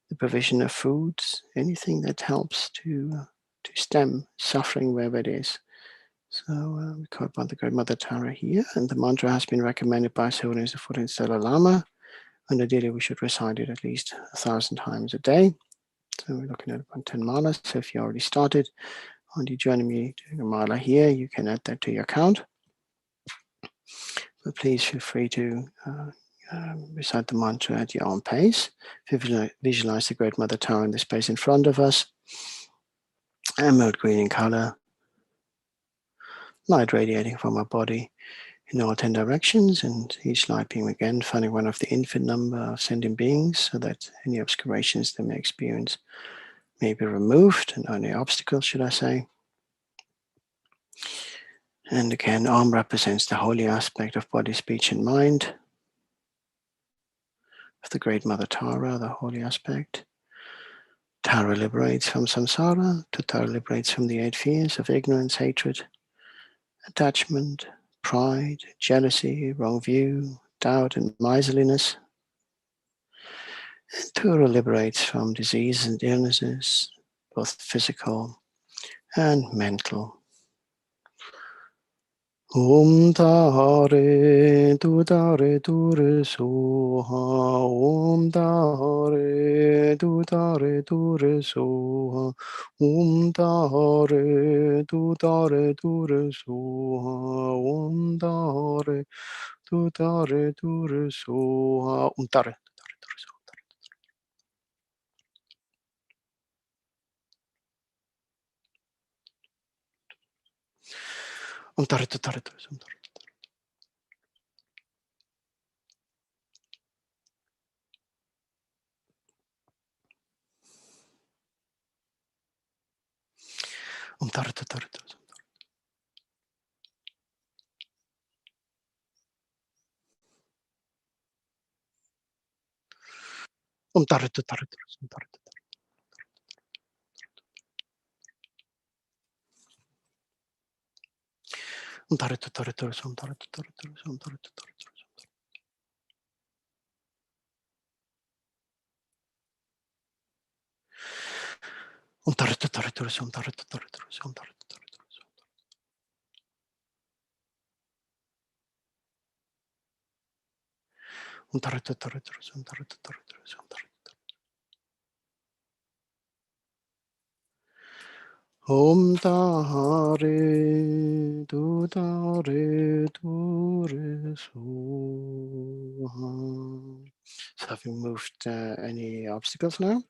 the provision of foods, anything that helps to stem suffering wherever it is. So we call upon the Great Mother Tara here, and the mantra has been recommended by His Holiness the 14th Dalai Lama, and ideally we should recite it at least 1,000 times a day. So we're looking at about 10 malas. So if you already started on the journey me doing a mala here, you can add that to your count. But please feel free to recite the mantra at your own pace. If you visualize the Great Mother Tara in the space in front of us, emerald green in color, light radiating from our body in all 10 directions, and each light beam again finding one of the infinite number of sentient beings, so that any obscurations they may experience may be removed, and any obstacles, should I say. And again, Om represents the holy aspect of body, speech, and mind of the Great Mother Tara, the holy aspect. Tara liberates from samsara, Tara liberates from the 8 fears of ignorance, hatred, attachment, pride, jealousy, wrong view, doubt, and miserliness. And Tura liberates from disease and illnesses, both physical and mental. Om Tare Tutare Ture Soha, Om Tare Tutare Ture Soha, Om Tare Tutare Ture Soha, Om Tare Tutare Ture Soha, Om Tare. Om Dare Dudare Dure Soha. So having moved any obstacles now.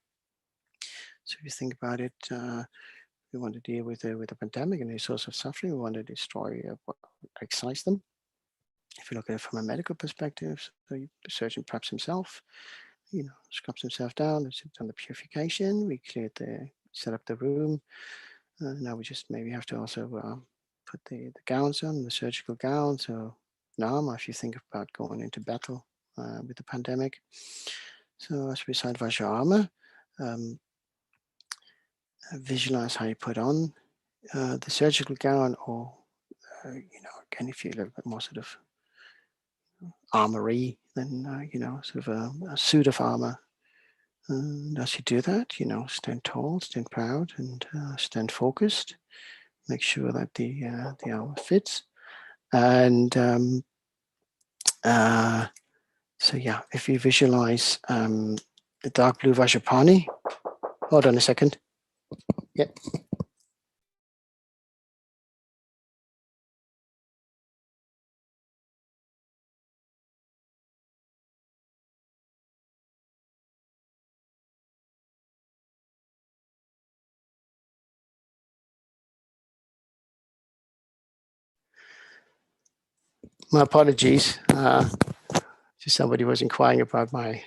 So if you think about it, we want to deal with the pandemic and the source of suffering. We want to destroy what excites them. If you look at it from a medical perspective, so the surgeon preps himself, scrubs himself down, has done the purification, we set up the room. Now we just maybe have to also put the gowns on, the surgical gowns. So now if you think about going into battle with the pandemic. So as we recite Vajrayana, visualize how you put on the surgical gown, or again, if you're a little bit more sort of armory, then sort of a suit of armor. And as you do that, stand tall, stand proud, and stand focused. Make sure that the armor fits. And so yeah, if you visualize the dark blue Vajrapani, hold on a second. Yep. My apologies. Somebody was inquiring about my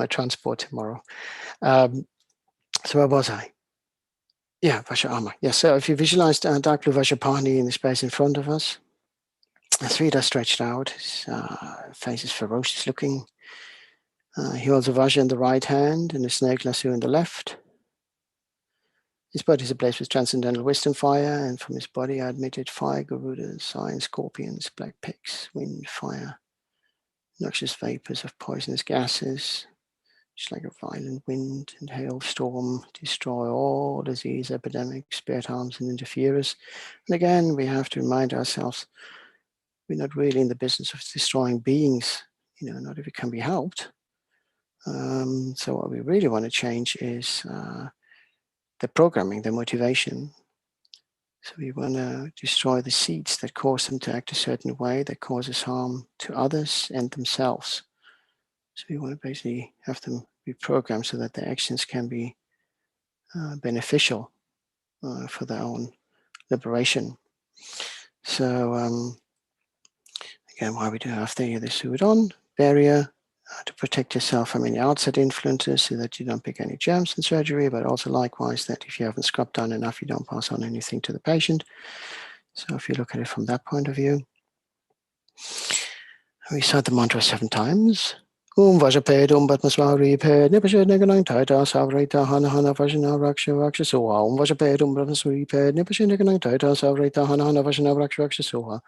transport tomorrow. So where was I? Yeah, Vajrayana. Yeah, so if you visualize dark blue Vajrapani in the space in front of us, his feet are stretched out, his face is ferocious looking. He holds a Vajra in the right hand and a snake lasso in the left. His body is ablaze with transcendental wisdom fire, and from his body are admitted fire garudas, signs, scorpions, black pigs, wind, fire, noxious vapors of poisonous gases, just like a violent wind and hailstorm, destroy all disease, epidemics, spirit harms, and interferers. And again, we have to remind ourselves, we're not really in the business of destroying beings, not if it can be helped. So what we really want to change is the programming, the motivation. So we want to destroy the seeds that cause them to act a certain way, that causes harm to others and themselves. So we want to basically have them be programmed so that their actions can be beneficial for their own liberation. So again, why we do have the suit on, barrier, to protect yourself from any outside influences so that you don't pick any germs in surgery, but also likewise that if you haven't scrubbed down enough, you don't pass on anything to the patient. So if you look at it from that point of view, we recite the mantra 7 times. Vajaped Batmaswari Ped Nipashed Neganang Taita Savrita Hana Hana Vajana Raksha Raksha Soha. Vajaped Batmaswari Ped Nipashed Neganang Taita Savrita Hana Hana Vajana Raksha Raksha Soha.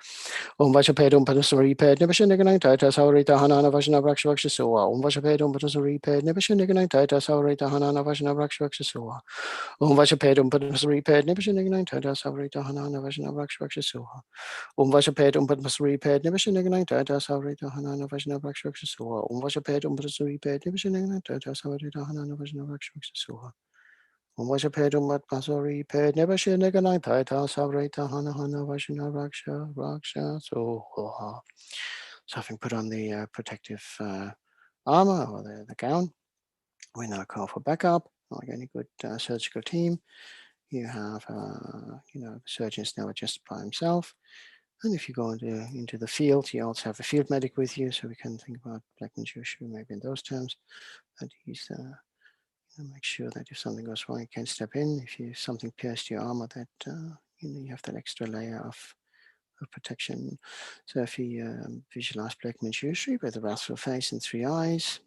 Vajaped Batmaswari Ped Nipashed Neganang Taita Savrita Hana Hana Vajana Raksha Raksha Soha. Vajaped Batmaswari Ped Nipashed Neganang Taita Savrita Hana Hana Vajana Raksha Raksha Soha. Vajaped Batmaswari Ped Nipashed Neganang Taita Savrita Hana Hana Vajana Raksha Raksha Soha. Vajaped Batmaswari Ped Nipashed Neganang Taita Savrita Hana Hana Vajana Raksha Raksha Soha. Vajaped Batmaswari Ped Nipashed Neganang Taita Savrita Hana Hana Vajana Raksha Raksha Soha. Vajaped Batmaswari Ped Nipashed Neganang Taita Savrita Hana Hana Vajana Raksha Raksha Soha. So having put on the protective armor or the gown, we now call for backup. Like any good surgical team, you have the surgeon's now adjusted by himself. And if you go into the field, you also have a field medic with you, so we can think about Black Manjushri maybe in those terms. That he's make sure that if something goes wrong, you can step in. If something pierced your armor, that you have that extra layer of protection. So if you visualize Black Manjushri with a wrathful face and 3 eyes,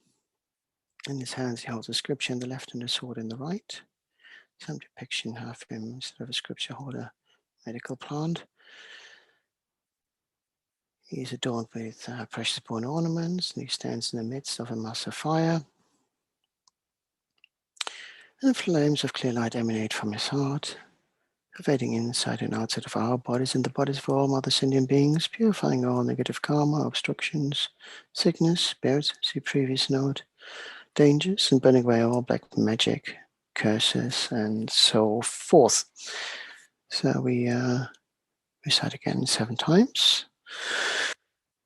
in his hands he holds a scripture in the left and a sword in the right. Some depiction have him, instead of a scripture, hold a medical plant. He is adorned with precious bone ornaments, and he stands in the midst of a mass of fire. And flames of clear light emanate from his heart, pervading inside and outside of our bodies and the bodies of all Mother Sentient beings, purifying all negative karma, obstructions, sickness, spirits, see previous note, dangers, and burning away all black magic, curses, and so forth. So we recite again 7 times.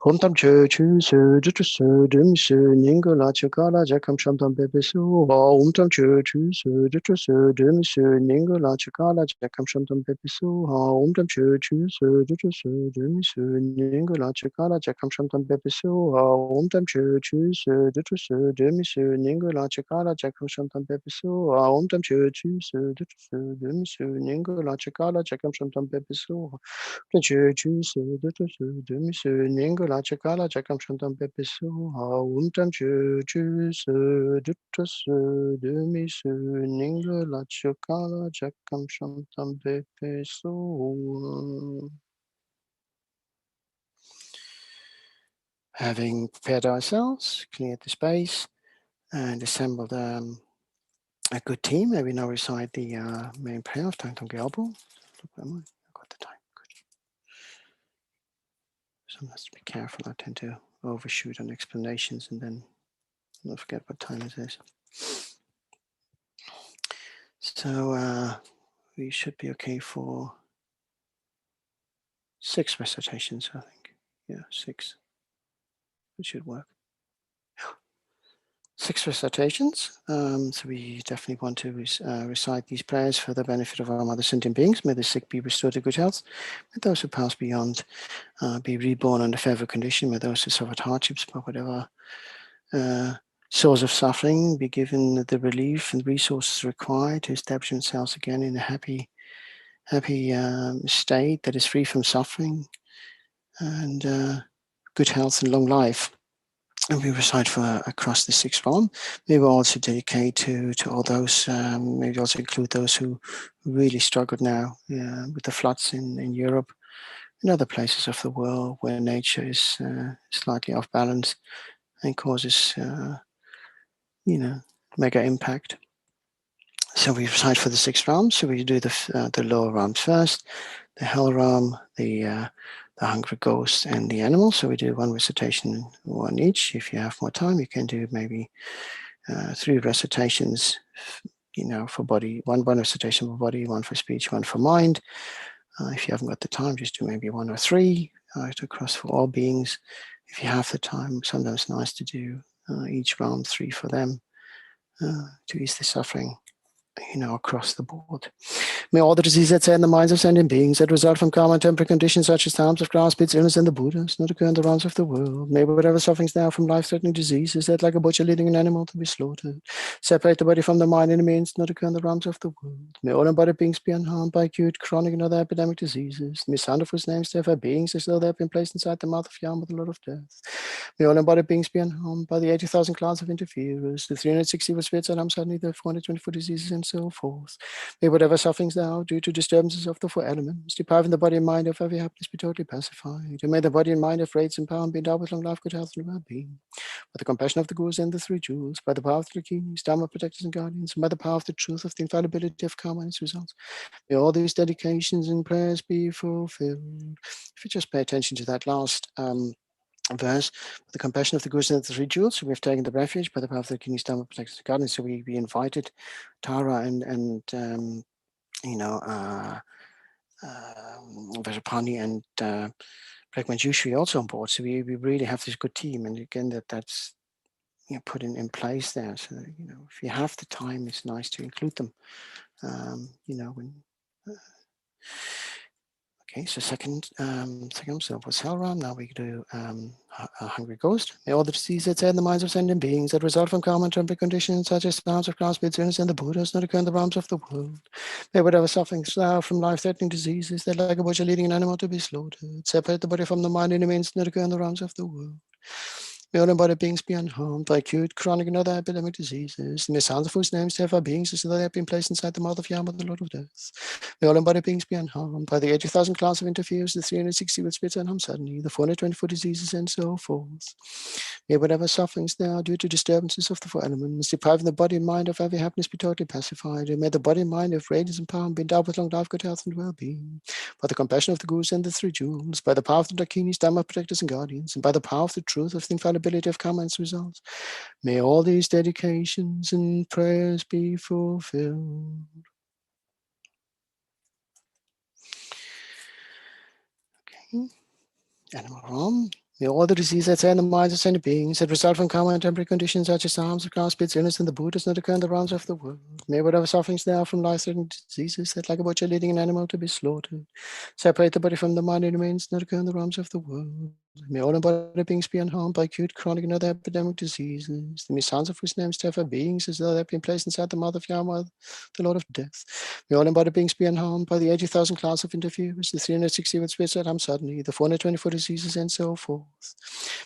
Om tam che chu se du se dim se ningo la chaka la jakam sham tam bebe su Om tam che chu se du se dim se ningo la chaka la jakam sham tam bebe su Om tam che chu se du se dim se ningo la chaka la jakam sham tam bebe su Om tam che chu se du se dim se ningo la chaka la jakam sham tam bebe su Om tam che chu se du se dim se ningo la chaka la jakam sham tam bebe su Chu chu su du su dim su ningo la chakala chakam shantam pepe su tam chu chu su du su dim su ningo la chakala chakam shantam pepe su. Having prepared ourselves, cleared the space, and assembled a good team, may we now recite the main prayer of Thangtong Gyalpo. I got the time. So I must be careful. I tend to overshoot on explanations and then I'll forget what time it is. So we should be okay for 6 recitations, I think. Yeah, 6. It should work. 6 recitations. So we definitely want to recite these prayers for the benefit of our Mother Sentient beings. May the sick be restored to good health. May those who pass beyond be reborn under favourable condition. May those who suffered hardships by whatever source of suffering be given the relief and resources required to establish themselves again in a happy state that is free from suffering and good health and long life. And we recite for across the 6th realm. Maybe also dedicate to all those, maybe also include those who really struggled now with the floods in Europe and other places of the world where nature is slightly off balance and causes, mega impact. So we recite for the 6 realms. So we do the lower realms first, the hell realm, the hungry ghost, and the animal. So we do 1 recitation, 1 each. If you have more time, you can do maybe 3 recitations, for body, one recitation for body, 1 for speech, 1 for mind. If you haven't got the time, just do maybe 1 or 3 across for all beings. If you have the time, sometimes it's nice to do each realm 3 for them to ease the suffering, across the board. May all the diseases that say in the minds of sentient beings that result from karma and temporary conditions such as times of grass, pits, illness, and the Buddhas not occur in the realms of the world. May whatever sufferings now from life-threatening diseases that like a butcher leading an animal to be slaughtered, separate the body from the mind and means not occur in the realms of the world. May all embodied beings be unharmed by acute, chronic, and other epidemic diseases. May sound of whose names therefore beings as though they have been placed inside the mouth of Yama, the Lord of Death. May all embodied beings be unharmed by the 80,000 clouds of interferers, the 360 of spirits and suddenly the 424 diseases and so forth. May whatever sufferings now due to disturbances of the 4 elements, depriving the body and mind of every happiness, be totally pacified. And may the body and mind have raids and power and be endowed with long life, good health, and well-being. By the compassion of the Gurus and the 3 jewels, by the power of the Kinis, Dharma protectors and guardians, and by the power of the truth of the infallibility of karma and its results, may all these dedications and prayers be fulfilled. If you just pay attention to that last verse, with the compassion of the Gurus and the 3 jewels, so we have taken the refuge by the power of the Kinis, Dharma protectors and guardians. So we invited Tara and Vajrapani and Black Manjushri also on board. So we really have this good team, and again that's put in place there. So if you have the time, it's nice to include them. When Okay, so second so was Hellram. Now we do a hungry ghost. May all the diseases that in the minds of sentient beings that result from karma and temporary conditions, such as the arms of grass, bitterness, and the Buddhas, not occur in the realms of the world. May whatever sufferings from life-threatening diseases that like a butcher leading an animal to be slaughtered, separate the body from the mind and remains not occur in the realms of the world. May all embodied beings be unharmed by acute, chronic, and other epidemic diseases. May sounds of whose names serve our beings as though they have been placed inside the mouth of Yama, the Lord of Death. May all embodied beings be unharmed by the 80,000 class of interferes, the 360 with spirits and harm suddenly, the 424 diseases, and so forth. May whatever sufferings there are due to disturbances of the four elements, depriving the body and mind of every happiness, be totally pacified. And may the body and mind of radiance and power be endowed with long life, good health, and well-being. By the compassion of the Gurus and the three jewels, by the power of the Dakinis, Dharma protectors and guardians, and by the power of the truth of the infallibility of karma and its results, may all these dedications and prayers be fulfilled. Okay. Animal Ram. May all the diseases that in the minds of sentient beings that result from karma and temporary conditions such as arms of grass, spirits, illness, and the Buddhas not occur in the realms of the world. May whatever sufferings there are from life-threatening diseases that like a butcher leading an animal to be slaughtered, separate the body from the mind and remains not occur in the realms of the world. May all embodied beings be unharmed by acute, chronic, and other epidemic diseases. The sounds of whose names have beings as though they have been placed inside the mouth of Yama, the Lord of Death. May all embodied beings be unharmed by the 80,000 class of interferers, the 360 with spirits that harm suddenly, the 424 diseases, and so forth.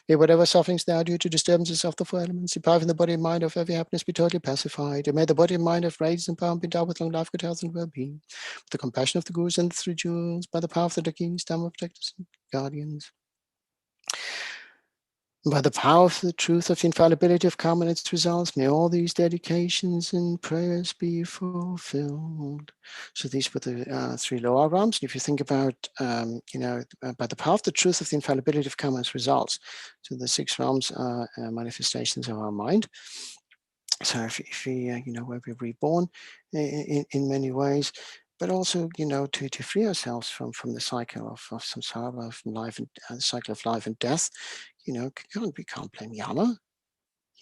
May whatever sufferings there are due to disturbances of the four elements, depriving the body and mind of every happiness, be totally pacified. And may the body and mind of radiance and power be endowed with long life, good health, and well-being. With the compassion of the Gurus and the three jewels, by the power of the Dakinis, Dharma protectors, and guardians. By the power of the truth of the infallibility of karma and its results, may all these dedications and prayers be fulfilled. So these were the three lower realms. And if you think about, by the power of the truth of the infallibility of karma and its results, so the six realms are manifestations of our mind. So if we, where we're reborn in many ways, but also, to free ourselves from the cycle of samsara, from life and the cycle of life and death. We can't blame Yama.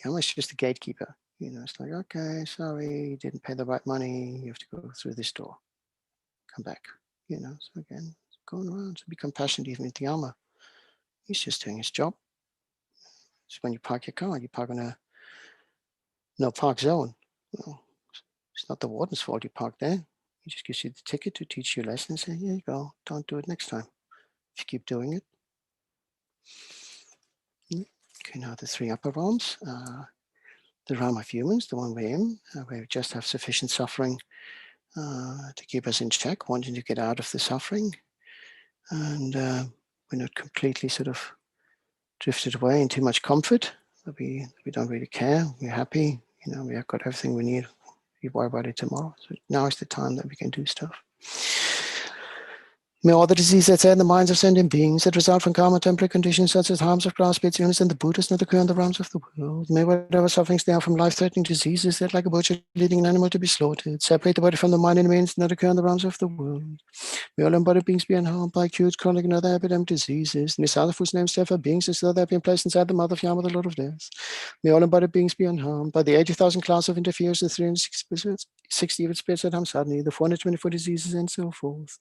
Yama's just a gatekeeper. It's like, okay, sorry, you didn't pay the right money. You have to go through this door. Come back. So again, going around. So be compassionate even with Yama. He's just doing his job. So when you park your car, you park on a no park zone. Well, it's not the warden's fault you park there. He just gives you the ticket to teach you a lesson and say, here you go, don't do it next time. If you keep doing it. Okay, now the three upper realms. The realm of humans, the one we're in, where we just have sufficient suffering to keep us in check, wanting to get out of the suffering. And we're not completely sort of drifted away in too much comfort. We don't really care. We're happy. We have got everything we need. We worry about it tomorrow. So now is the time that we can do stuff. May all the diseases that are in the minds of sentient beings that result from karma, temporary conditions such as harms of grass, spirits, illness, and the Buddhas not occur in the realms of the world. May whatever sufferings there are from life-threatening diseases that like a butcher leading an animal to be slaughtered, separate the body from the mind and remains not occur in the realms of the world. May all embodied beings be unharmed by acute, chronic, and other epidemic diseases. May sound of whose names serve beings as though they have been placed inside the mouth of Yama, the Lord of Death. May all embodied beings be unharmed by the 80,000 class of interferers, the 360 with spirits that harm suddenly, the 424 diseases, and so forth.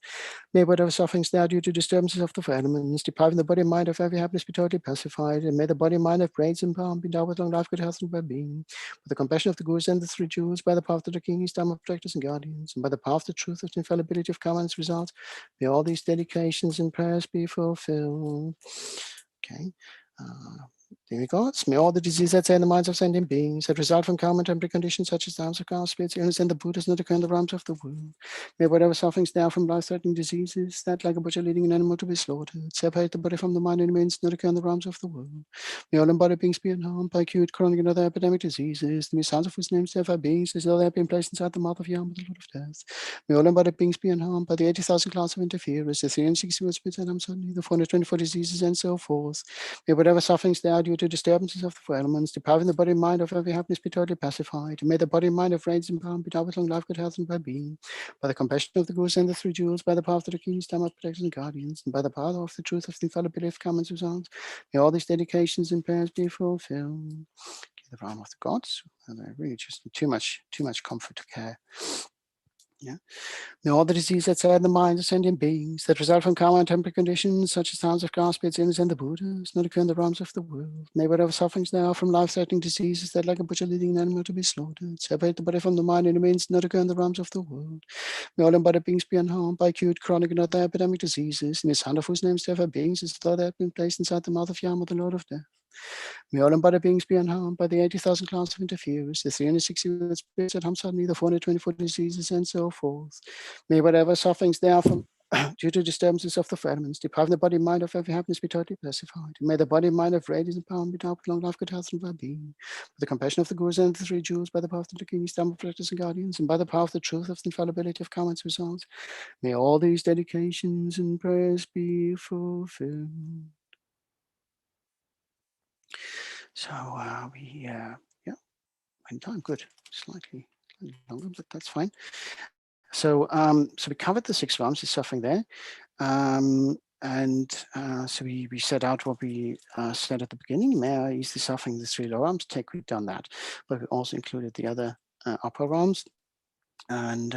May whatever sufferings there are due to disturbances of the four elements, depriving the body and mind of every happiness, be totally pacified. And may the body and mind of radiance and power be endowed with long life, good health, and well-being. With the compassion of the Gurus and the three jewels, by the power of the Dakinis, Dharma protectors and guardians, and by the power of the truth of the infallibility of karma and its results, may all these dedications and prayers be fulfilled. Okay. Demigods, may all the diseases that are in the minds of sentient beings that result from karma and temporary conditions such as the arms of grass, spirits, illness, and the Buddhas not occur in the realms of the world. May whatever sufferings there are from life-threatening diseases that like a butcher leading an animal to be slaughtered, separate the body from the mind and remains not occur in the realms of the world. May all embodied beings be unharmed by acute, chronic, and other epidemic diseases. May sounds of whose names there are beings as though they have been placed inside the mouth of Yama, the Lord of Death. May all embodied beings be unharmed by the 80,000 class of interferers, the 360 spirits that harm suddenly, the 424 diseases, and so forth. May whatever sufferings there are due to disturbances of the four elements, depriving the body and mind of every happiness, be totally pacified. And may the body and mind of radiance and power be endowed with long life, good health, and well-being. By the compassion of the Gurus and the three jewels, by the power of the Dakinis, Dharma protectors and guardians, and by the power of the truth of the infallibility of karma and results, may all these dedications and prayers be fulfilled. Okay, the realm of the gods, and they're really just too much comfort to care. Yeah. May all the diseases that sad the minds of sentient beings that result from karma and temporary conditions, such as sounds of grass, spirits, innocents, and the Buddhas, not occur in the realms of the world. May whatever sufferings there are from life-threatening diseases that like a butcher leading an animal to be slaughtered, separate the body from the mind and the means not occur in the realms of the world. May all embodied beings be unharmed by acute, chronic, and other epidemic diseases, in his hand of whose names there are beings as though they had been placed inside the mouth of Yama, the Lord of Death. May all embodied beings be unharmed by the 80,000 clans of interferers, the 360 spirits that harm suddenly, the 424 diseases, and so forth. May whatever sufferings there are from due to disturbances of the firmaments, depriving the body and mind of every happiness, be totally pacified. May the body and mind of radiance and power be endowed with long life, good health, and well-being. With the compassion of the Gurus and the three jewels, by the power of the Dakini, Stamp protectors and guardians, and by the power of the truth of the infallibility of karma and results, may all these dedications and prayers be fulfilled. So yeah, in time, good, slightly longer, but that's fine. So so we covered the 6 realms, the suffering there, and so we set out what we said at the beginning. May I ease the suffering of the 3 lower realms? We've done that, but we also included the other upper realms, and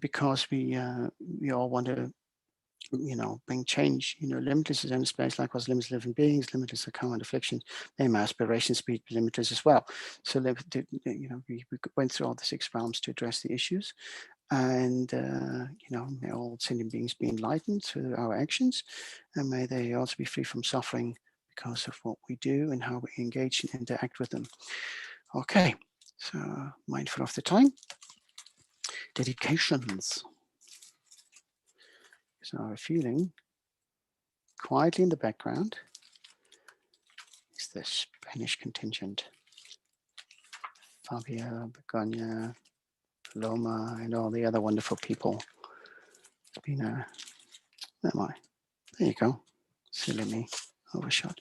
because we all want to, bring change. Limitless is in space, likewise limitless living beings, limitless are karma and afflictions. May my aspirations be limitless as well. So we went through all the 6 realms to address the issues, and may all sentient beings be enlightened through our actions, and may they also be free from suffering because of what we do and how we engage and interact with them. Okay, so mindful of the time. Dedications. So our feeling quietly in the background is the Spanish contingent. Fabia, Begonia, Paloma, and all the other wonderful people. It's been a, there you go, silly me, overshot.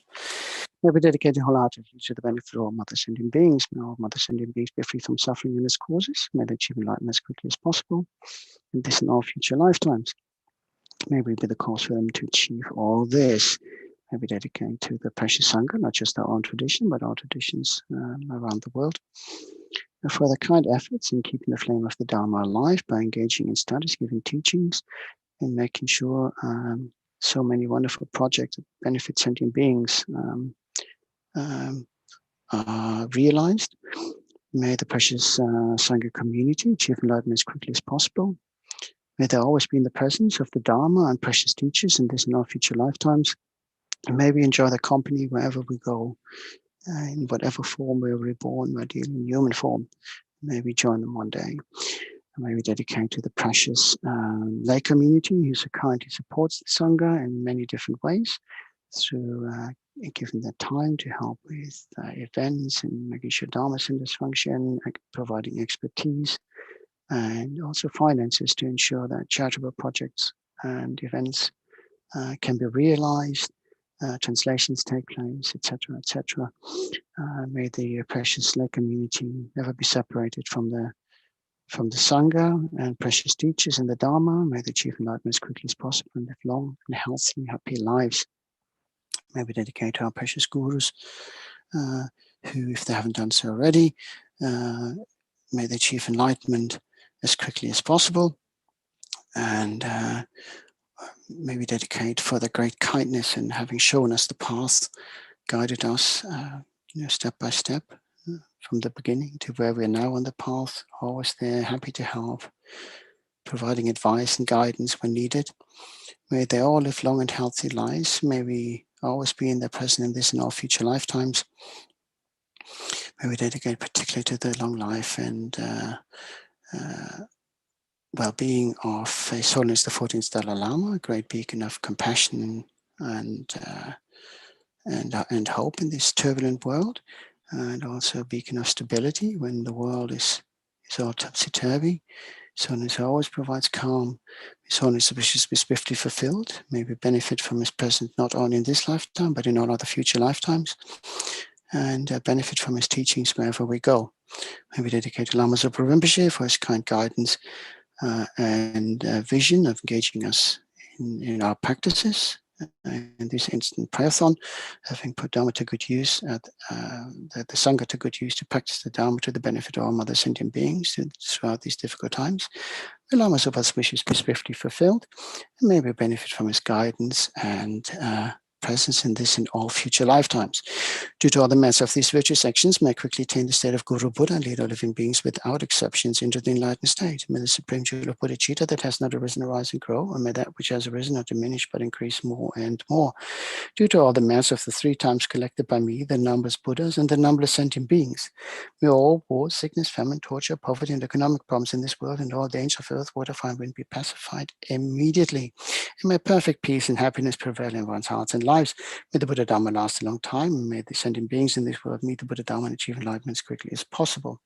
May we dedicate the wholeheartedly to the benefit of all mother sentient beings. May all mother sentient beings be free from suffering and its causes. May they achieve enlightenment as quickly as possible, in this and all future lifetimes. May we be the cause for them to achieve all this. May we dedicate to the precious Sangha, not just our own tradition, but all traditions around the world. And for their kind efforts in keeping the flame of the Dharma alive by engaging in studies, giving teachings, and making sure so many wonderful projects that benefit sentient beings are realized. May the precious Sangha community achieve enlightenment as quickly as possible. May there always be in the presence of the Dharma and precious teachers in this and all future lifetimes. And may we enjoy their company wherever we go, in whatever form we're reborn, ideally in human form. May we join them one day. And may we dedicate to the precious lay community who so kindly supports the Sangha in many different ways, through giving their time to help with events and making sure Dharma centers function, providing expertise, and also finances to ensure that charitable projects and events can be realized, translations take place, etc., etc. May the precious lay community never be separated from the Sangha and precious teachers in the Dharma. May they achieve enlightenment as quickly as possible and live long and healthy, happy lives. May we dedicate to our precious Gurus, who, if they haven't done so already, may they achieve enlightenment as quickly as possible. And may we dedicate for their great kindness and having shown us the path, guided us step by step from the beginning to where we are now on the path, always there, happy to help, providing advice and guidance when needed. May they all live long and healthy lives. May we always be in their presence in this and all future lifetimes. May we dedicate particularly to the long life and well-being of His Holiness the 14th Dalai Lama, a great beacon of compassion and hope in this turbulent world, and also a beacon of stability when the world is all topsy-turvy. His Holiness always provides calm. His Holiness wishes to be swiftly fulfilled. May we benefit from His presence not only in this lifetime, but in all other future lifetimes, and benefit from His teachings wherever we go. May we dedicate to Lama Zopa Rinpoche for his kind guidance and vision of engaging us in our practices, in this instant prayerathon, having put Dharma to good use, the Sangha to good use to practice the Dharma to the benefit of all mother sentient beings throughout these difficult times. May Lama Zopa's wishes be swiftly fulfilled, and may we benefit from his guidance and presence in this and all future lifetimes. Due to all the merits of these virtuous actions, may I quickly attain the state of Guru Buddha and lead all living beings without exceptions into the enlightened state. May the supreme jewel of Bodhicitta that has not arisen arise and grow, and may that which has arisen not diminish but increase more and more. Due to all the merits of the 3 times collected by me, the numberless Buddhas and the numberless sentient beings, may all wars, sickness, famine, torture, poverty, and economic problems in this world and all dangers of earth, water, fire, and wind be pacified immediately. And may perfect peace and happiness prevail in one's hearts and lives. May the Buddha Dharma last a long time, and may the sentient beings in this world meet the Buddha Dharma and achieve enlightenment as quickly as possible.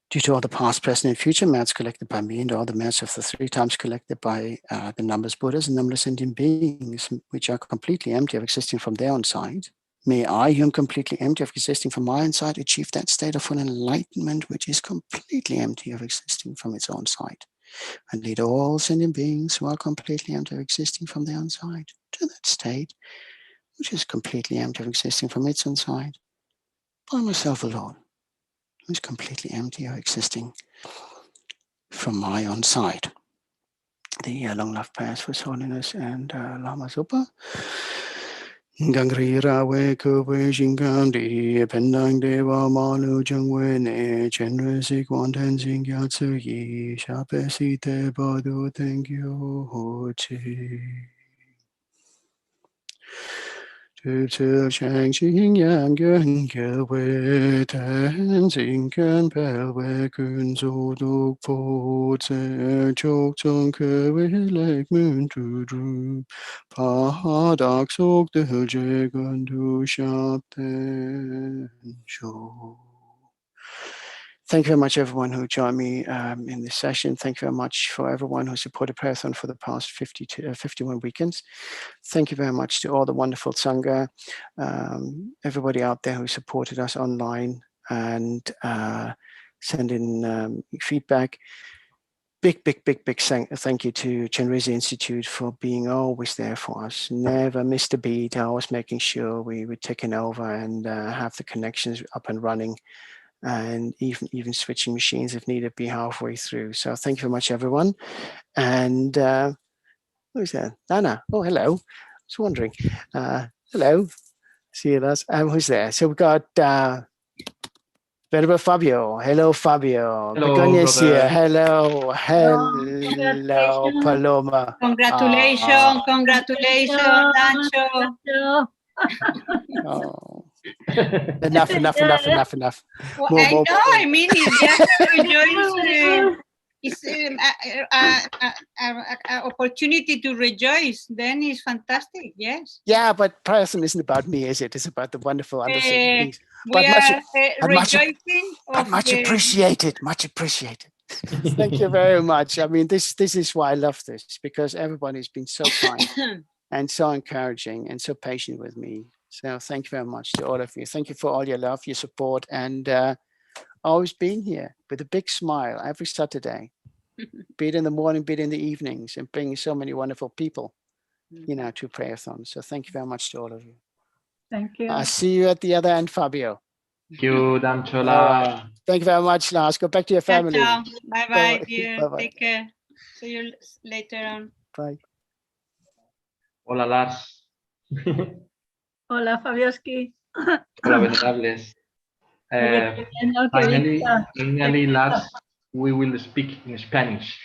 Due to all the past, present, and future merits collected by me and all the merits of the 3 times collected by the numberless Buddhas and numberless sentient beings, which are completely empty of existing from their own side, may I, who am completely empty of existing from my own side, achieve that state of full enlightenment, which is completely empty of existing from its own side, and lead all sentient beings who are completely empty of existing from their own side to that state, which is completely empty of existing from its own side, by myself alone, who is completely empty of existing from my own side. The long love prayers for His Holiness and Lama Zopa. Gangri Rawe Kuwe Jingandi, Pendang Deva Malu Jangwe Ne, Chenrezig Thangtong Gyalpo Yi, Shape Site Badu, thank you, Hochi. Chil Chang Ching Yang Yun Gilwe, Tan Sing Kan Pelwe Kun Zo Duk Po Tse, Chok Chung Kewe Lek Moon Tu Dru, Pa Dak Sok De Je Gun Du Shap Den Sho. Thank you very much, everyone who joined me in this session. Thank you very much for everyone who supported Prayerathon for the past 51 weekends. Thank you very much to all the wonderful Sangha, everybody out there who supported us online and send in feedback. Big thank you to Chenrezig Institute for being always there for us. Never missed a beat, always making sure we were taking over and have the connections up and running, and even switching machines if needed be halfway through. So thank you very much, everyone. And who's that? Nana. Oh, hello. I was wondering. Hello. See you, lads. Who's there? So we've got Venerable Fabio. Hello, Fabio. Begonia's here. Hello. Hello, Paloma. Congratulations, congratulations, Nacho. Oh. Enough. Well, More. I mean, it's just an opportunity to rejoice. Then it's fantastic, yes. Yeah, but Prayerathon isn't about me, is it? It's about the wonderful other things. We are rejoicing. Much appreciated. Thank you very much. I mean, this is why I love this, because everybody's been so kind and so encouraging and so patient with me. So thank you very much to all of you. Thank you for all your love, your support, and always being here with a big smile every Saturday, be it in the morning, be it in the evenings, and bringing so many wonderful people, to Prayerathon. So thank you very much to all of you. Thank you. I'll see you at the other end, Fabio. Thank you, Damchola. Right. Thank you very much, Lars. Go back to your family. Ciao. Bye-bye, dear. Bye-bye. Take care. See you later on. Bye. Hola, Lars. Hola, Fabioski. Hola, venerables. Finally, Lars, we will speak in Spanish.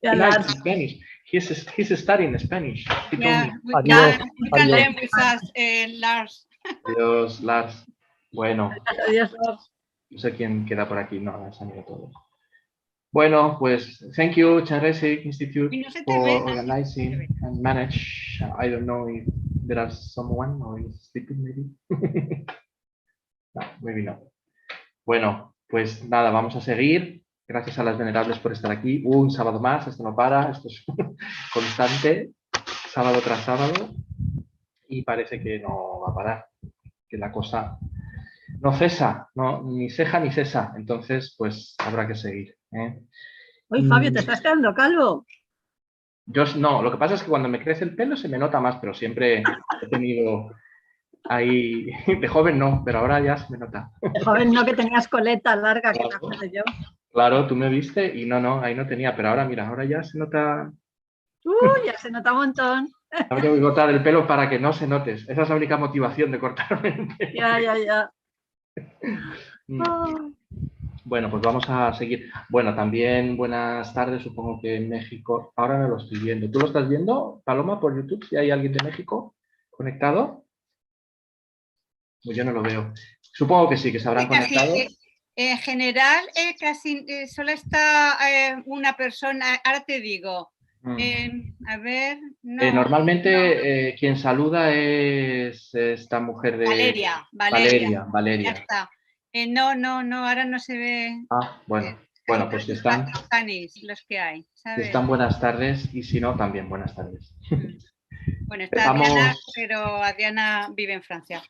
Yeah, He likes Spanish. He's studying Spanish. He told me. We can learn with us, Lars. Adiós, Lars. Bueno. Adiós, Lars. No sé quién queda por aquí. No, las han ido todos. Bueno, pues thank you, Chenrezig Institute, for organizing and manage. I don't know if there are someone or is sleeping maybe. No, maybe not. Bueno, pues nada, vamos a seguir. Gracias a las venerables por estar aquí. Un sábado más, esto no para, esto es constante, sábado tras sábado. Y parece que no va a parar, que la cosa no cesa, no, ni ceja ni cesa. Entonces, pues habrá que seguir. Uy, Fabio, ¿te estás quedando calvo? Yo no, lo que pasa es que cuando me crece el pelo se me nota más, pero siempre he tenido ahí, de joven no, pero ahora ya se me nota. De joven no, que tenías coleta larga, que me Claro. acuerdo yo. Claro, tú me viste y no, ahí no tenía, pero ahora mira, ahora ya se nota. Ya se nota un montón. Ahora tengo que cortar el pelo para que no se notes. Esa es la única motivación de cortarme el pelo. Ya. Bueno, pues vamos a seguir. Bueno, también buenas tardes, supongo que en México. Ahora no lo estoy viendo. ¿Tú lo estás viendo, Paloma, por YouTube? Si hay alguien de México conectado. Pues yo no lo veo. Supongo que sí, que se habrán conectado. En general, casi solo está una persona. Ahora te digo. A ver. No. Normalmente quien saluda es esta mujer de... Valeria. Ya está. No, ahora no se ve. Ah, bueno, pues si están... Los que hay, ¿sabes? Si están, buenas tardes, y si no, también buenas tardes. Bueno, está Adriana, pero Adriana vive en Francia.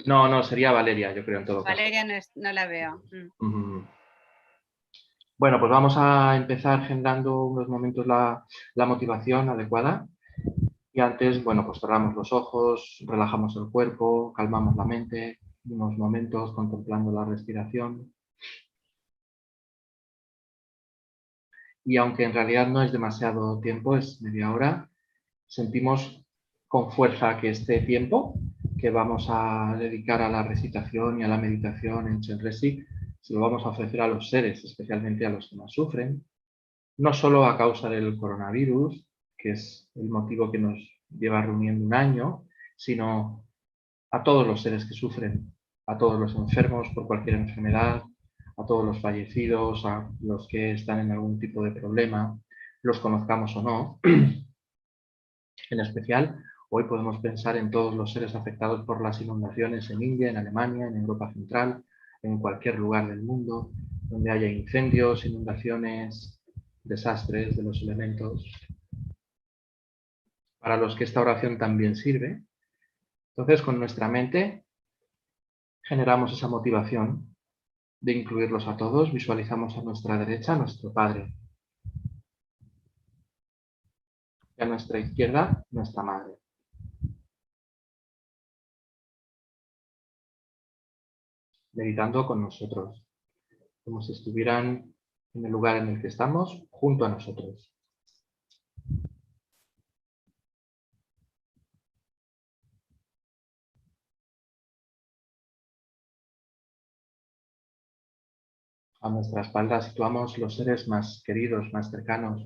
No, sería Valeria, yo creo, en todo caso. Valeria no la veo. Bueno, pues vamos a empezar generando unos momentos la motivación adecuada. Y antes, bueno, pues cerramos los ojos, relajamos el cuerpo, calmamos la mente, unos momentos contemplando la respiración. Y aunque en realidad no es demasiado tiempo, es media hora, sentimos con fuerza que este tiempo que vamos a dedicar a la recitación y a la meditación en Chenrezig, se lo vamos a ofrecer a los seres, especialmente a los que más sufren, no solo a causa del coronavirus, que es el motivo que nos lleva reuniendo un año, sino a todos los seres que sufren, a todos los enfermos por cualquier enfermedad, a todos los fallecidos, a los que están en algún tipo de problema, los conozcamos o no. En especial, hoy podemos pensar en todos los seres afectados por las inundaciones en India, en Alemania, en Europa Central, en cualquier lugar del mundo, donde haya incendios, inundaciones, desastres de los elementos, para los que esta oración también sirve. Entonces, con nuestra mente generamos esa motivación de incluirlos a todos. Visualizamos a nuestra derecha a nuestro Padre y a nuestra izquierda nuestra Madre. Meditando con nosotros, como si estuvieran en el lugar en el que estamos, junto a nosotros. A nuestra espalda situamos los seres más queridos, más cercanos,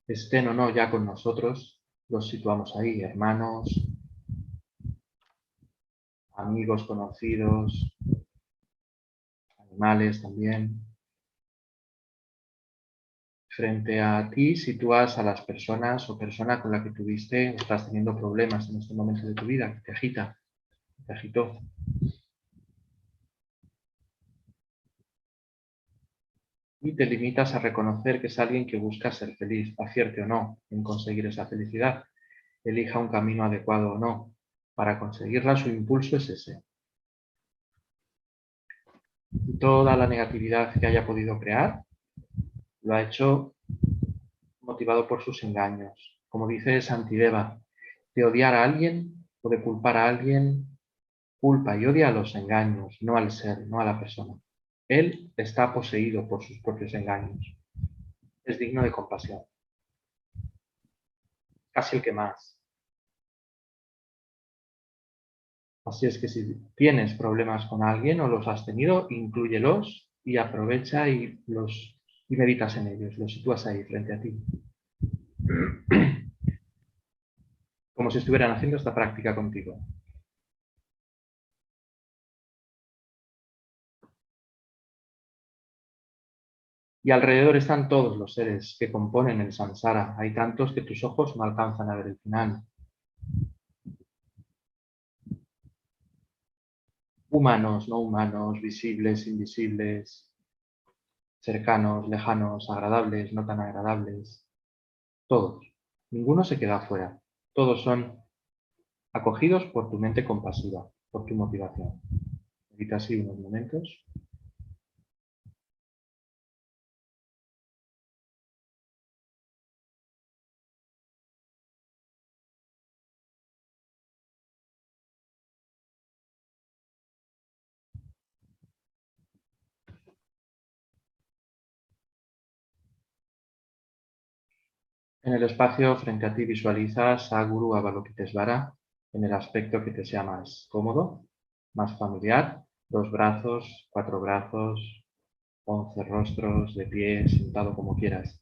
estén o no ya con nosotros, los situamos ahí, hermanos, amigos, conocidos, animales también. Frente a ti sitúas a las personas o persona con la que tuviste o estás teniendo problemas en este momento de tu vida, que te agita, te agitó. Y te limitas a reconocer que es alguien que busca ser feliz, acierte o no en conseguir esa felicidad, elija un camino adecuado o no. Para conseguirla su impulso es ese. Y toda la negatividad que haya podido crear lo ha hecho motivado por sus engaños. Como dice Santideva, de odiar a alguien o de culpar a alguien, culpa y odia a los engaños, no al ser, no a la persona. Él está poseído por sus propios engaños. Es digno de compasión. Casi el que más. Así es que si tienes problemas con alguien o los has tenido, inclúyelos y aprovecha y meditas en ellos, los sitúas ahí frente a ti. Como si estuvieran haciendo esta práctica contigo. Y alrededor están todos los seres que componen el samsara. Hay tantos que tus ojos no alcanzan a ver el final. Humanos, no humanos, visibles, invisibles, cercanos, lejanos, agradables, no tan agradables. Todos. Ninguno se queda fuera. Todos son acogidos por tu mente compasiva, por tu motivación. Medita así unos momentos. En el espacio frente a ti visualiza Sadhguru Avalokitesvara en el aspecto que te sea más cómodo, más familiar, 2 brazos, 4 brazos, 11 rostros, de pie, sentado como quieras,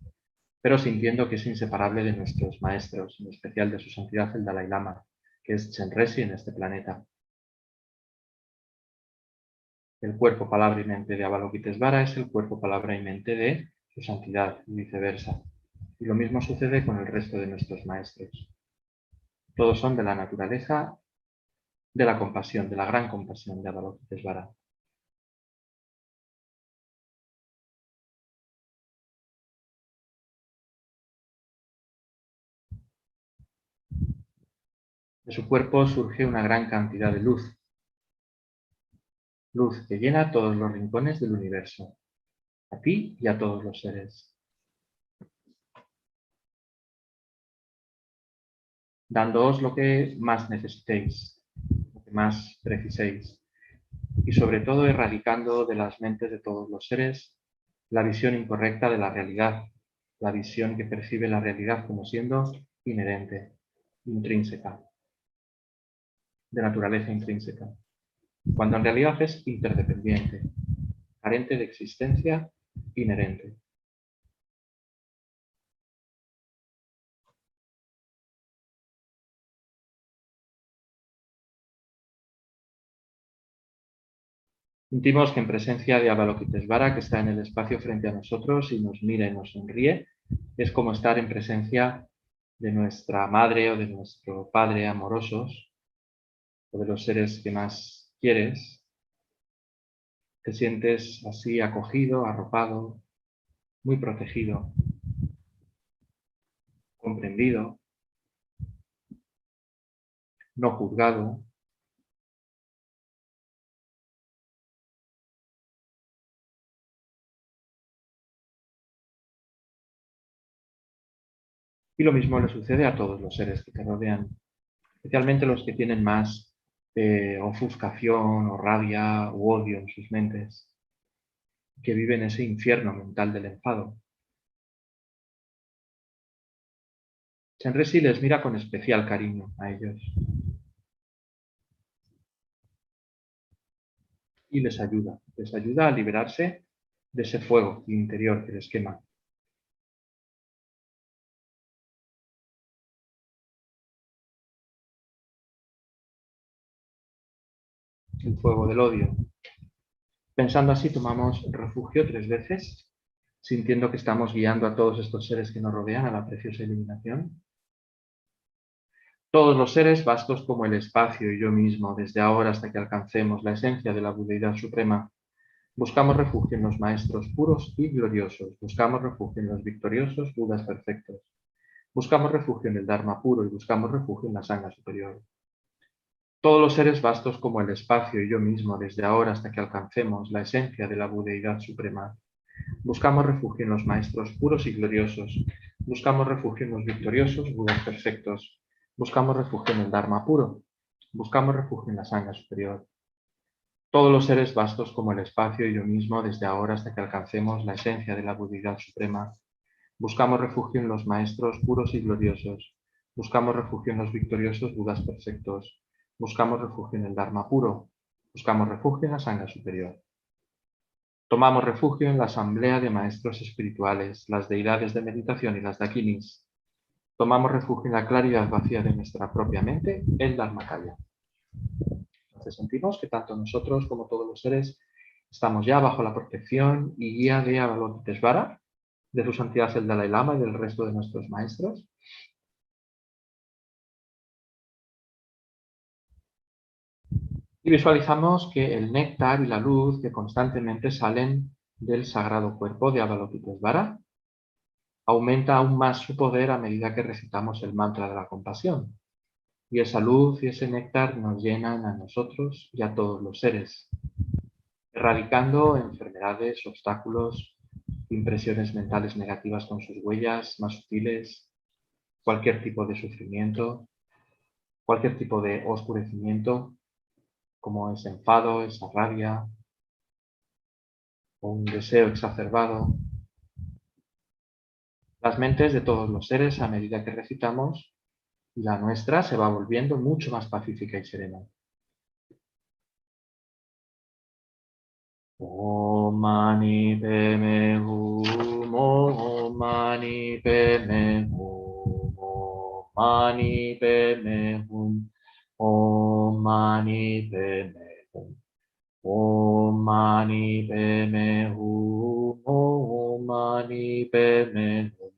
pero sintiendo que es inseparable de nuestros maestros, en especial de su santidad el Dalai Lama, que es Chenrezig en este planeta. El cuerpo, palabra y mente de Avalokitesvara es el cuerpo, palabra y mente de su santidad y viceversa. Y lo mismo sucede con el resto de nuestros maestros. Todos son de la naturaleza de la compasión, de la gran compasión de Avalokitesvara. De su cuerpo surge una gran cantidad de luz. Luz que llena todos los rincones del universo, a ti y a todos los seres. Dándoos lo que más necesitéis, lo que más preciséis. Y sobre todo erradicando de las mentes de todos los seres la visión incorrecta de la realidad, la visión que percibe la realidad como siendo inherente, intrínseca, de naturaleza intrínseca, cuando en realidad es interdependiente, carente de existencia inherente. Sentimos que en presencia de Avalokitesvara, que está en el espacio frente a nosotros y nos mira y nos sonríe, es como estar en presencia de nuestra madre o de nuestro padre amorosos, o de los seres que más quieres. Te sientes así acogido, arropado, muy protegido, comprendido, no juzgado. Y lo mismo le sucede a todos los seres que te rodean, especialmente los que tienen más ofuscación o rabia u odio en sus mentes, que viven ese infierno mental del enfado. Chenrezig les mira con especial cariño a ellos y les ayuda a liberarse de ese fuego interior que les quema. El fuego del odio. Pensando así, tomamos refugio 3 veces, sintiendo que estamos guiando a todos estos seres que nos rodean a la preciosa iluminación. Todos los seres vastos como el espacio y yo mismo, desde ahora hasta que alcancemos la esencia de la budeidad suprema, buscamos refugio en los maestros puros y gloriosos, buscamos refugio en los victoriosos budas perfectos, buscamos refugio en el Dharma puro y buscamos refugio en la Sangha superior. Todos los seres vastos como el espacio y yo mismo, desde ahora hasta que alcancemos la esencia de la budeidad suprema, buscamos refugio en los maestros puros y gloriosos, buscamos refugio en los victoriosos budas perfectos, buscamos refugio en el Dharma puro, buscamos refugio en la Sangha superior. Todos los seres vastos como el espacio y yo mismo, desde ahora hasta que alcancemos la esencia de la budeidad suprema, buscamos refugio en los maestros puros y gloriosos, buscamos refugio en los victoriosos budas perfectos, buscamos refugio en el Dharma puro, buscamos refugio en la Sangha superior. Tomamos refugio en la asamblea de maestros espirituales, las deidades de meditación y las dakinis. Tomamos refugio en la claridad vacía de nuestra propia mente, el Dharmakaya. Entonces sentimos que tanto nosotros como todos los seres estamos ya bajo la protección y guía de Avalokitesvara, de su santidad el Dalai Lama y del resto de nuestros maestros. Y visualizamos que el néctar y la luz que constantemente salen del sagrado cuerpo de Avalokitesvara aumenta aún más su poder a medida que recitamos el mantra de la compasión. Y esa luz y ese néctar nos llenan a nosotros y a todos los seres, erradicando enfermedades, obstáculos, impresiones mentales negativas con sus huellas más sutiles, cualquier tipo de sufrimiento, cualquier tipo de oscurecimiento, como ese enfado, esa rabia, o un deseo exacerbado. las mentes de todos los seres a medida que recitamos, y la nuestra se va volviendo mucho más pacífica y serena. Om mani padme hum, Om mani padme hum, Om mani padme hum, Om mani padme hum, Om mani padme hum, Om mani padme hum,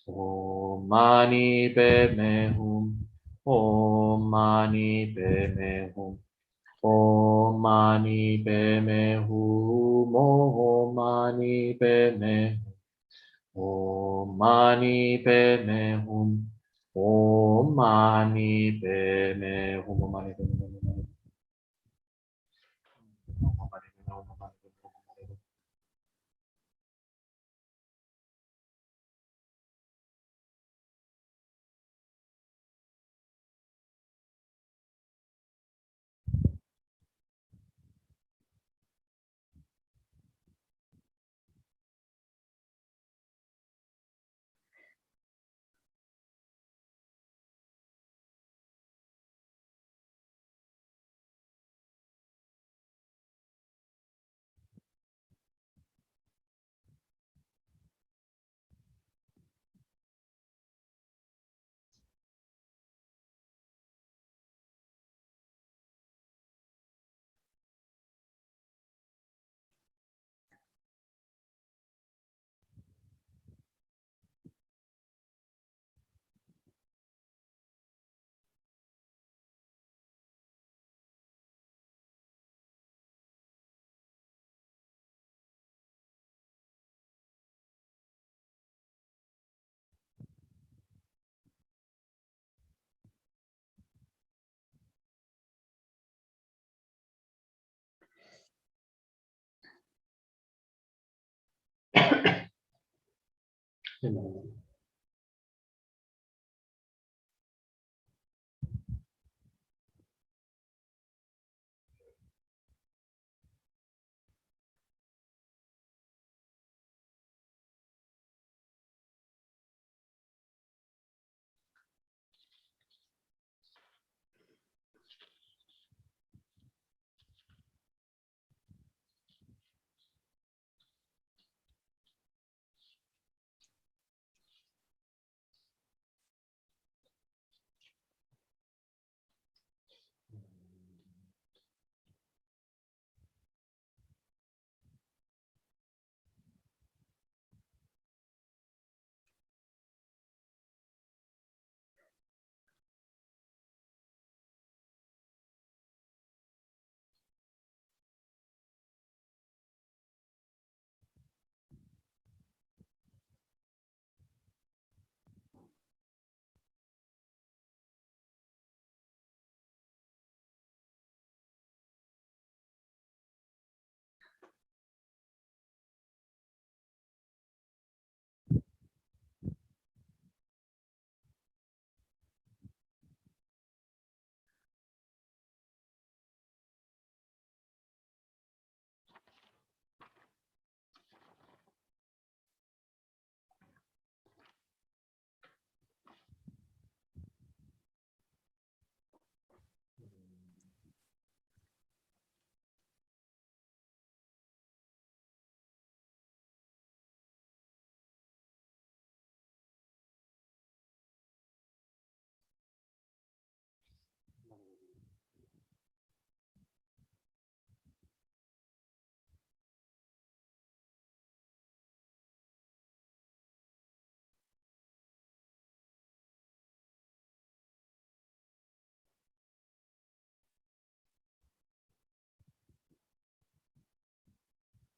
Om mani padme hum, Om mani padme hum, Om mani padme hum, Om mani padme hum, Om mani padme hum, Om mani padme hum, Om mani padme hum.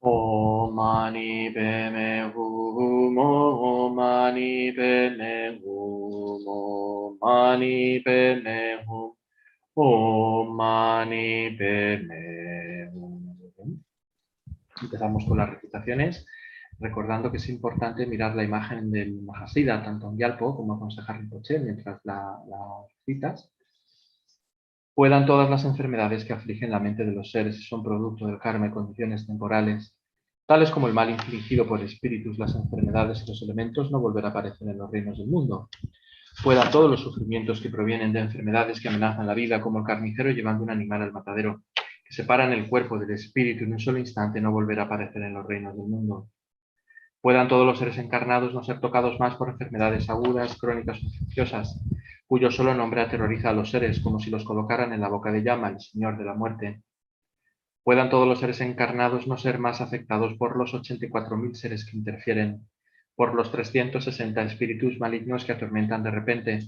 Om mani padme hum, Om mani padme hum, Om mani padme hum, Om mani padme hum. Empezamos con las recitaciones, recordando que es importante mirar la imagen del Mahasiddha, Thangtong Gyalpo, como aconseja Rinpoche mientras la recitas. Puedan todas las enfermedades que afligen la mente de los seres y son producto del karma y condiciones temporales Tales como el mal infligido por espíritus, las enfermedades y los elementos no volverá a aparecer en los reinos del mundo. Puedan todos los sufrimientos que provienen de enfermedades que amenazan la vida, como el carnicero llevando un animal al matadero, que separan el cuerpo del espíritu en un solo instante, no volverá a aparecer en los reinos del mundo. Puedan todos los seres encarnados no ser tocados más por enfermedades agudas, crónicas o infecciosas, cuyo solo nombre aterroriza a los seres, como si los colocaran en la boca de llama, el Señor de la muerte. Puedan todos los seres encarnados no ser más afectados por los 84.000 seres que interfieren, por los 360 espíritus malignos que atormentan de repente,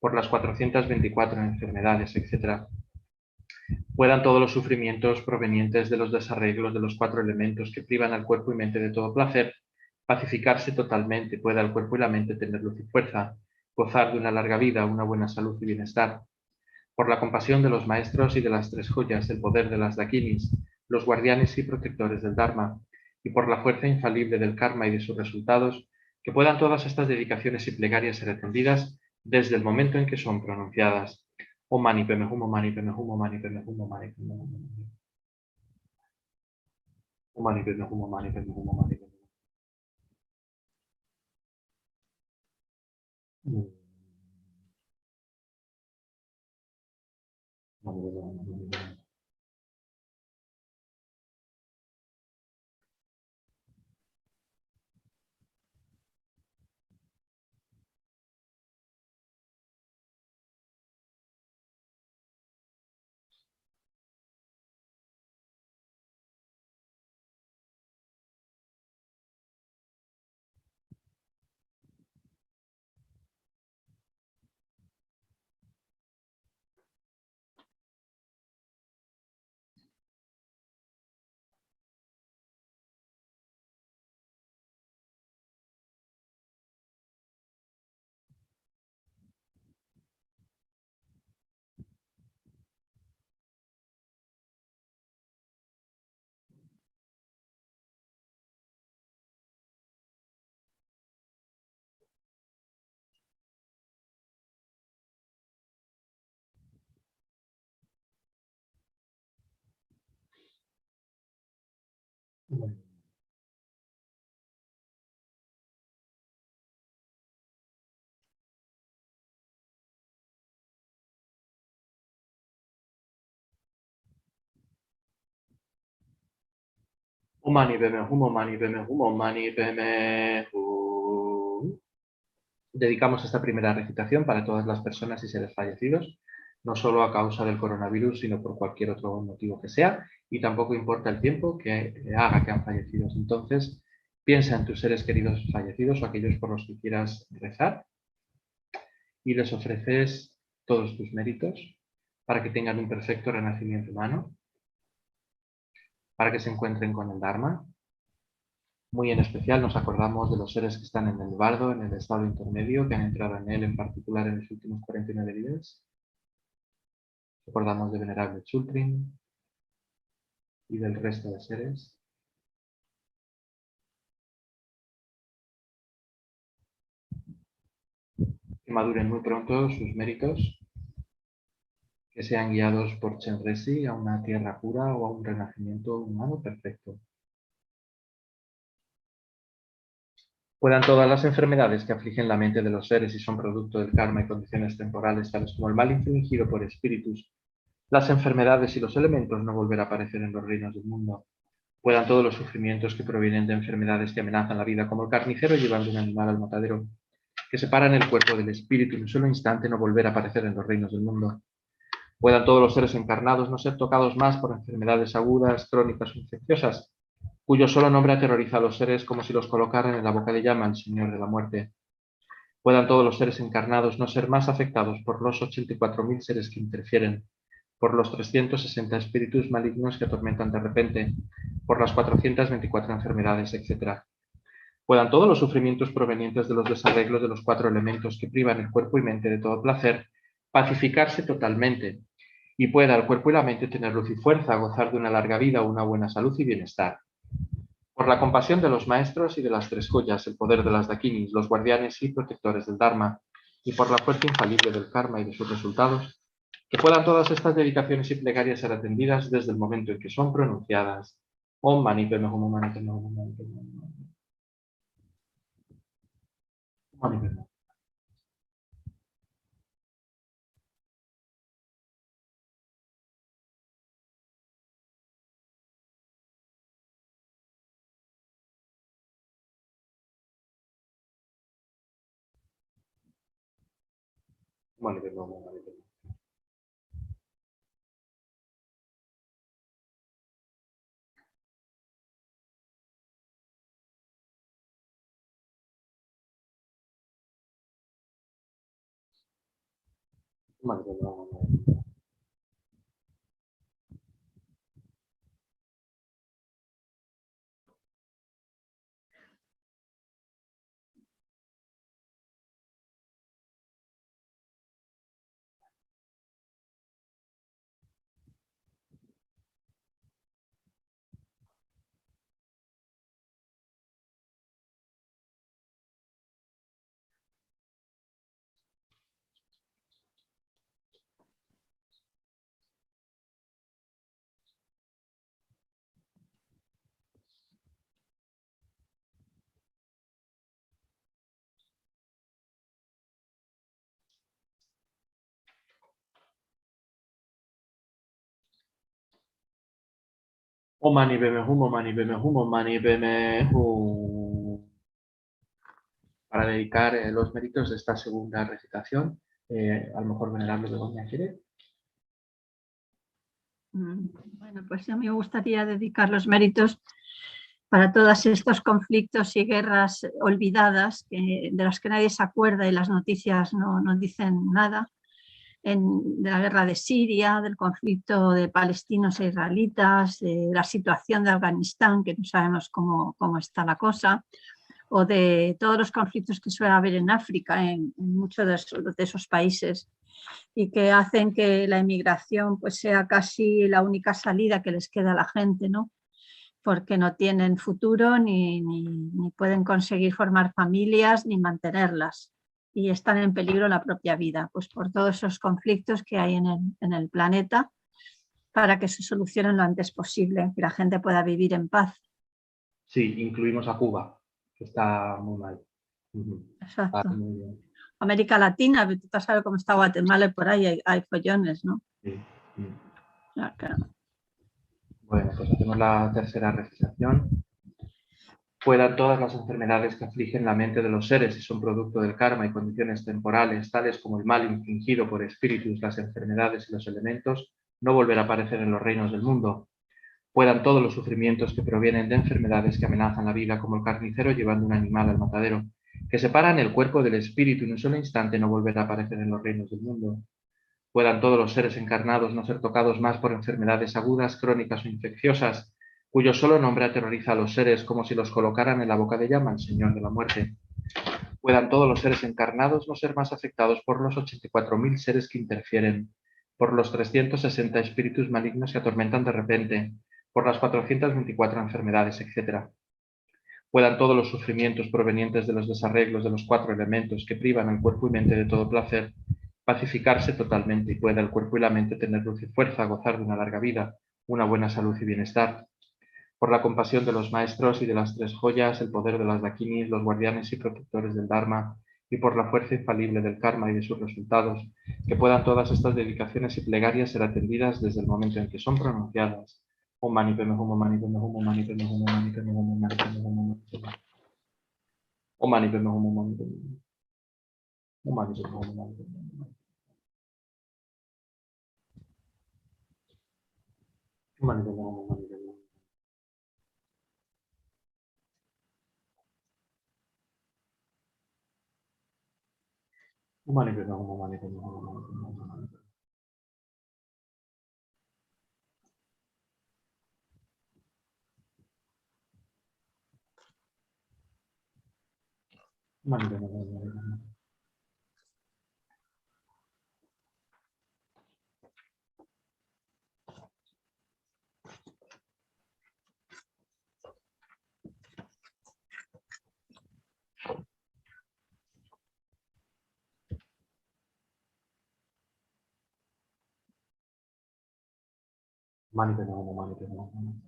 por las 424 enfermedades, etc. Puedan todos los sufrimientos provenientes de los desarreglos de los 4 elementos que privan al cuerpo y mente de todo placer, pacificarse totalmente, pueda el cuerpo y la mente tener luz y fuerza, gozar de una larga vida, una buena salud y bienestar. Por la compasión de los maestros y de las 3 joyas, el poder de las dakinis, los guardianes y protectores del Dharma, y por la fuerza infalible del karma y de sus resultados, que puedan todas estas dedicaciones y plegarias ser atendidas desde el momento en que son pronunciadas. Om Mani Padme Hum, Om Mani Padme Hum, Om Mani Padme Hum, Om Mani Padme Hum, Om Mani Padme Hum, Om Mani Padme Hum, Om Mani Padme Hum. Om Mani Padme Hum, Om Mani Padme Hum, Om Mani Padme Hum. Dedicamos esta primera recitación para todas las personas y seres fallecidos, no solo a causa del coronavirus, sino por cualquier otro motivo que sea, y tampoco importa el tiempo que haga que han fallecido. Entonces, piensa en tus seres queridos fallecidos o aquellos por los que quieras rezar y les ofreces todos tus méritos para que tengan un perfecto renacimiento humano, para que se encuentren con el Dharma. Muy en especial nos acordamos de los seres que están en el bardo, en el estado intermedio, que han entrado en él en particular en los últimos 49 días. Recordamos de Venerable Chultrin y del resto de seres. Que maduren muy pronto sus méritos, que sean guiados por Chenrezig a una tierra pura o a un renacimiento humano perfecto. Puedan todas las enfermedades que afligen la mente de los seres y son producto del karma y condiciones temporales, tales como el mal infligido por espíritus, las enfermedades y los elementos, no volver a aparecer en los reinos del mundo. Puedan todos los sufrimientos que provienen de enfermedades que amenazan la vida, como el carnicero llevando un animal al matadero, que separan el cuerpo del espíritu en un solo instante, no volver a aparecer en los reinos del mundo. Puedan todos los seres encarnados no ser tocados más por enfermedades agudas, crónicas o infecciosas, cuyo solo nombre aterroriza a los seres como si los colocaran en la boca de llama, el Señor de la muerte. Puedan todos los seres encarnados no ser más afectados por los 84.000 seres que interfieren, por los 360 espíritus malignos que atormentan de repente, por las 424 enfermedades, etc. Puedan todos los sufrimientos provenientes de los desarreglos de los 4 elementos que privan el cuerpo y mente de todo placer, pacificarse totalmente, y pueda el cuerpo y la mente tener luz y fuerza, gozar de una larga vida, una buena salud y bienestar. Por la compasión de los maestros y de las 3 joyas, el poder de las dakinis, los guardianes y protectores del Dharma, y por la fuerza infalible del karma y de sus resultados, que puedan todas estas dedicaciones y plegarias ser atendidas desde el momento en que son pronunciadas. Om Mani Padme Hum, Om Mani Padme Hum, Om Mani Padme Hum. Om Mani Padme Hum. Mani Padme Hum, Mani Padme Hum. Mani Padme Hum, Mani Padme Hum. Om Mani Padme Hum, Om Mani Padme Hum, Om Mani Padme Hum. Para dedicar los méritos de esta segunda recitación, a lo mejor Venerable Begoña quiere. Bueno, pues a mí me gustaría dedicar los méritos para todos estos conflictos y guerras olvidadas de las que nadie se acuerda y las noticias no dicen nada, de la guerra de Siria, del conflicto de palestinos e israelitas, de la situación de Afganistán, que no sabemos cómo está la cosa, o de todos los conflictos que suele haber en África, en muchos de esos países, y que hacen que la emigración pues sea casi la única salida que les queda a la gente, ¿no? Porque no tienen futuro ni pueden conseguir formar familias ni mantenerlas, y están en peligro la propia vida, pues por todos esos conflictos que hay en el planeta, para que se solucionen lo antes posible, que la gente pueda vivir en paz. Sí, incluimos a Cuba, que está muy mal. Exacto. Está muy bien. América Latina, tú sabes cómo está Guatemala y por ahí hay follones, ¿no? Sí. Claro. Bueno, pues hacemos la tercera recitación. Puedan todas las enfermedades que afligen la mente de los seres y son producto del karma y condiciones temporales, tales como el mal infligido por espíritus, las enfermedades y los elementos, no volver a aparecer en los reinos del mundo. Puedan todos los sufrimientos que provienen de enfermedades que amenazan la vida, como el carnicero llevando un animal al matadero, que separan el cuerpo del espíritu y en un solo instante no volver a aparecer en los reinos del mundo. Puedan todos los seres encarnados no ser tocados más por enfermedades agudas, crónicas o infecciosas, cuyo solo nombre aterroriza a los seres como si los colocaran en la boca de llama, el Señor de la muerte. Puedan todos los seres encarnados no ser más afectados por los 84.000 seres que interfieren, por los 360 espíritus malignos que atormentan de repente, por las 424 enfermedades, etc. Puedan todos los sufrimientos provenientes de los desarreglos de los 4 elementos que privan al cuerpo y mente de todo placer, pacificarse totalmente y pueda el cuerpo y la mente tener luz y fuerza, gozar de una larga vida, una buena salud y bienestar. Por la compasión de los maestros y de las 3 joyas, el poder de las dakinis, los guardianes y protectores del Dharma, y por la fuerza infalible del karma y de sus resultados, que puedan todas estas dedicaciones y plegarias ser atendidas desde el momento en que son pronunciadas. Om Mani Padme Hum, Om Mani Padme Hum, Om Mani Padme Hum, Om Mani Padme Hum, Om Mani Padme Hum, Om Mani Padme Hum, Om Mani Padme Hum, Om Mani Padme Hum, Om Mani Padme Hum, Om Mani Padme Hum. Om Mani Padme Hum, Om Mani Padme Hum. Om Mani Padme Hum, Om Mani Padme Hum, Om Mani Padme Hum, Om Mani Padme Hum. Mani Padme Hum, Mani Padme Hum. Mani Padme Hum, Mani Padme Hum.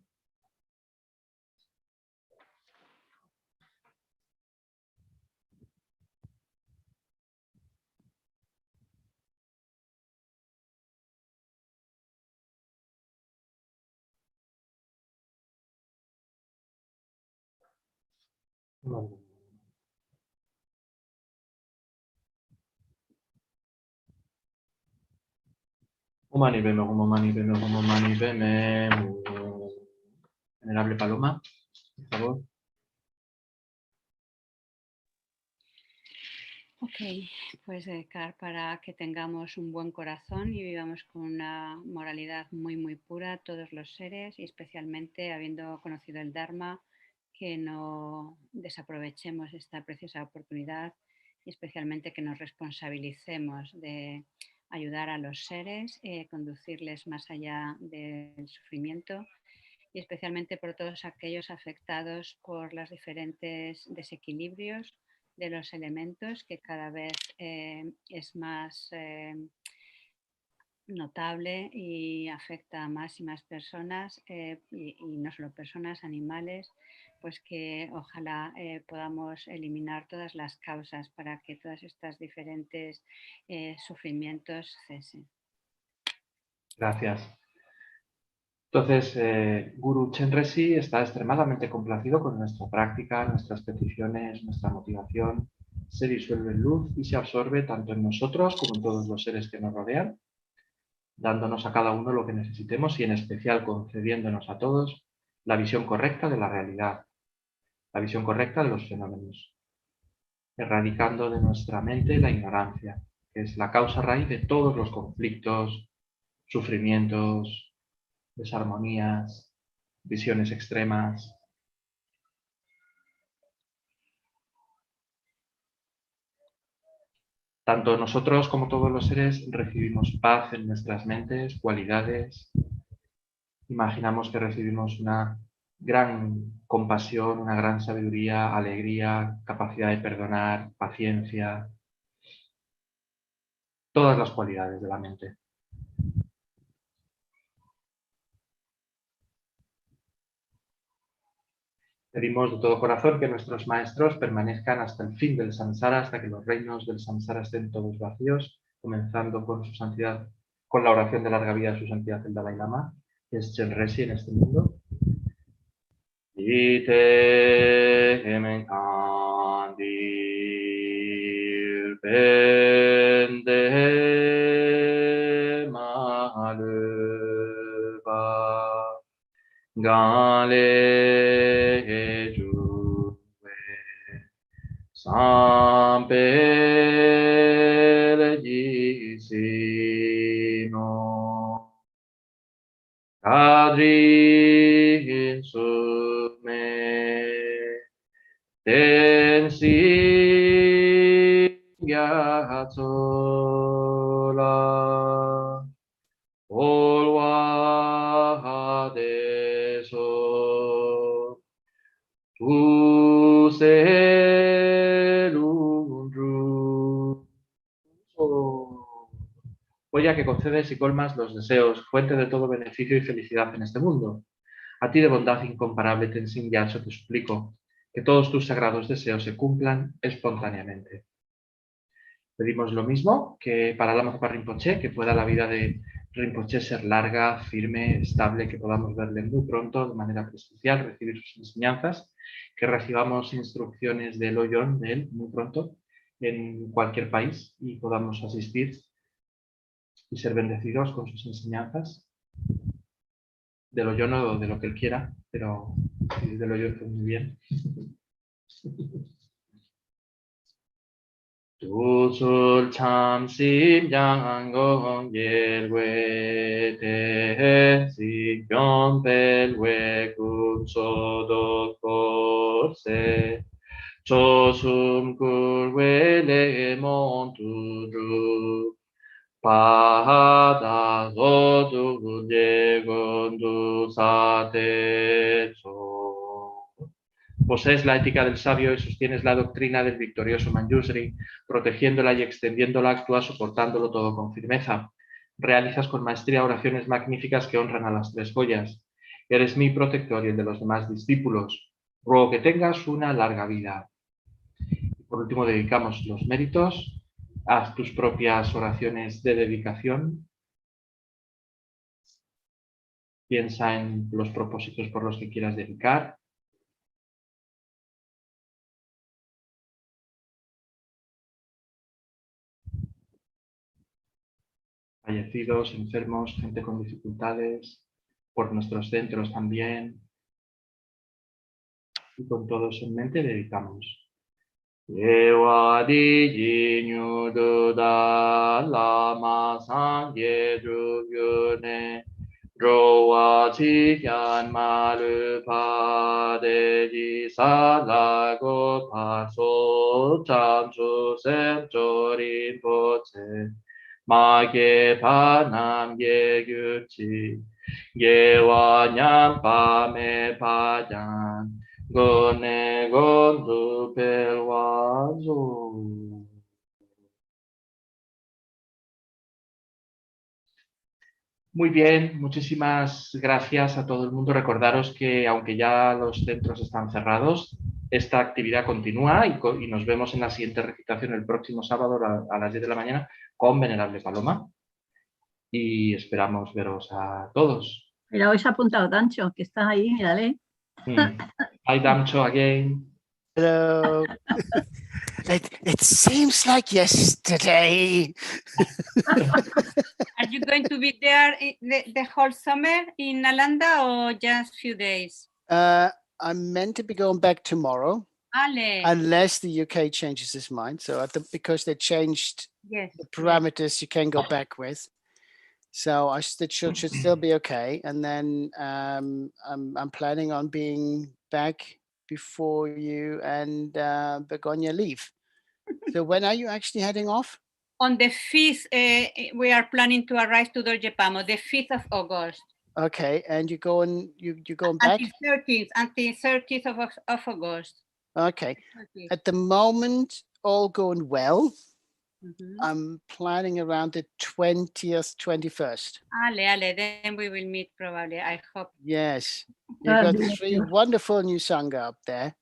Mani Beme, como Mani Beme, como Mani Beme. Venerable Paloma, por favor. Ok, pues dedicar para que tengamos un buen corazón y vivamos con una moralidad muy pura todos los seres y especialmente habiendo conocido el Dharma, que no desaprovechemos esta preciosa oportunidad y especialmente que nos responsabilicemos de ayudar a los seres, conducirles más allá del sufrimiento y especialmente por todos aquellos afectados por los diferentes desequilibrios de los elementos, que cada vez es más notable y afecta a más y más personas y no solo personas, animales, pues que ojalá podamos eliminar todas las causas para que todos estos diferentes sufrimientos cesen. Gracias. Entonces, Guru Chenrezig está extremadamente complacido con nuestra práctica, nuestras peticiones, nuestra motivación. Se disuelve en luz y se absorbe tanto en nosotros como en todos los seres que nos rodean, dándonos a cada uno lo que necesitemos y en especial concediéndonos a todos la visión correcta de la realidad, la visión correcta de los fenómenos, erradicando de nuestra mente la ignorancia, que es la causa raíz de todos los conflictos, sufrimientos, desarmonías, visiones extremas. Tanto nosotros como todos los seres recibimos paz en nuestras mentes, cualidades. Imaginamos que recibimos una gran compasión, una gran sabiduría, alegría, capacidad de perdonar, paciencia, todas las cualidades de la mente. Pedimos de todo corazón que nuestros maestros permanezcan hasta el fin del samsara, hasta que los reinos del samsara estén todos vacíos, comenzando con su santidad, con la oración de larga vida de su santidad el Dalai Lama, que es Chenrezig en este mundo. Ite emenkandir pende maleva gale juve sampere gisino Kadri sume tensi gyatsola olwa deso tu se lundru. Oya que concedes y colmas los deseos, fuente de todo beneficio y felicidad en este mundo. A ti de bondad incomparable, Tenzin Gyatso, te suplico que todos tus sagrados deseos se cumplan espontáneamente. Pedimos lo mismo que para Lama Zopa Rinpoche, que pueda la vida de Rinpoche ser larga, firme, estable, que podamos verle muy pronto de manera presencial, recibir sus enseñanzas, que recibamos instrucciones del Oyon de él muy pronto en cualquier país y podamos asistir y ser bendecidos con sus enseñanzas, de lo yo no de lo que él quiera, pero si de lo yo pues muy bien. Tu sul cham sim yang gong yel we te si yon pel we kun so do ko se cho sum kur we le mon tu ru Pada zotu yegondu sate so. Posees la ética del sabio y sostienes la doctrina del victorioso Manjusri, protegiéndola y extendiéndola, actúas soportándolo todo con firmeza. Realizas con maestría oraciones magníficas que honran a las tres joyas. Eres mi protector y el de los demás discípulos. Ruego que tengas una larga vida. Y por último, dedicamos los méritos. Haz tus propias oraciones de dedicación. Piensa en los propósitos por los que quieras dedicar. fallecidos, enfermos, gente con dificultades, por nuestros centros también. Y con todo eso en mente dedicamos. Ewa di jinyu da lama sangye drugyune drowa chi kyan maru pa de ji sa la go pa so chan chu sem chorin po che ma ge pa nam ye gyu chi ye wa nyam pa me pa jan Gone gondo perwazo. Muy bien, muchísimas gracias a todo el mundo. Recordaros que aunque ya los centros están cerrados, esta actividad continúa y nos vemos en la siguiente recitación el próximo sábado a las 10 de la mañana con Venerable Paloma. Y esperamos veros a todos. Mira, hoy se ha apuntado Dancho, que está ahí, mírale. Hi, Damcho, again. Hello. It seems like yesterday. Are you going to be there the whole summer in Nalanda or just few days? I'm meant to be going back tomorrow, Ale. unless the UK changes its mind. So because they changed Yes. the parameters, you can go back with. So I should still be okay. And then I'm planning on being back before you and Begonia leave. So when are you actually heading off? On the 5th, we are planning to arrive to Dorjepamo, the 5th of August. Okay, and you're going back? Until 30th of August. Okay. At the moment, all going well. Mm-hmm. I'm planning around the 20th, 21st. Ale, then we will meet probably, I hope. Yes. You've got 3 wonderful new Sangha up there.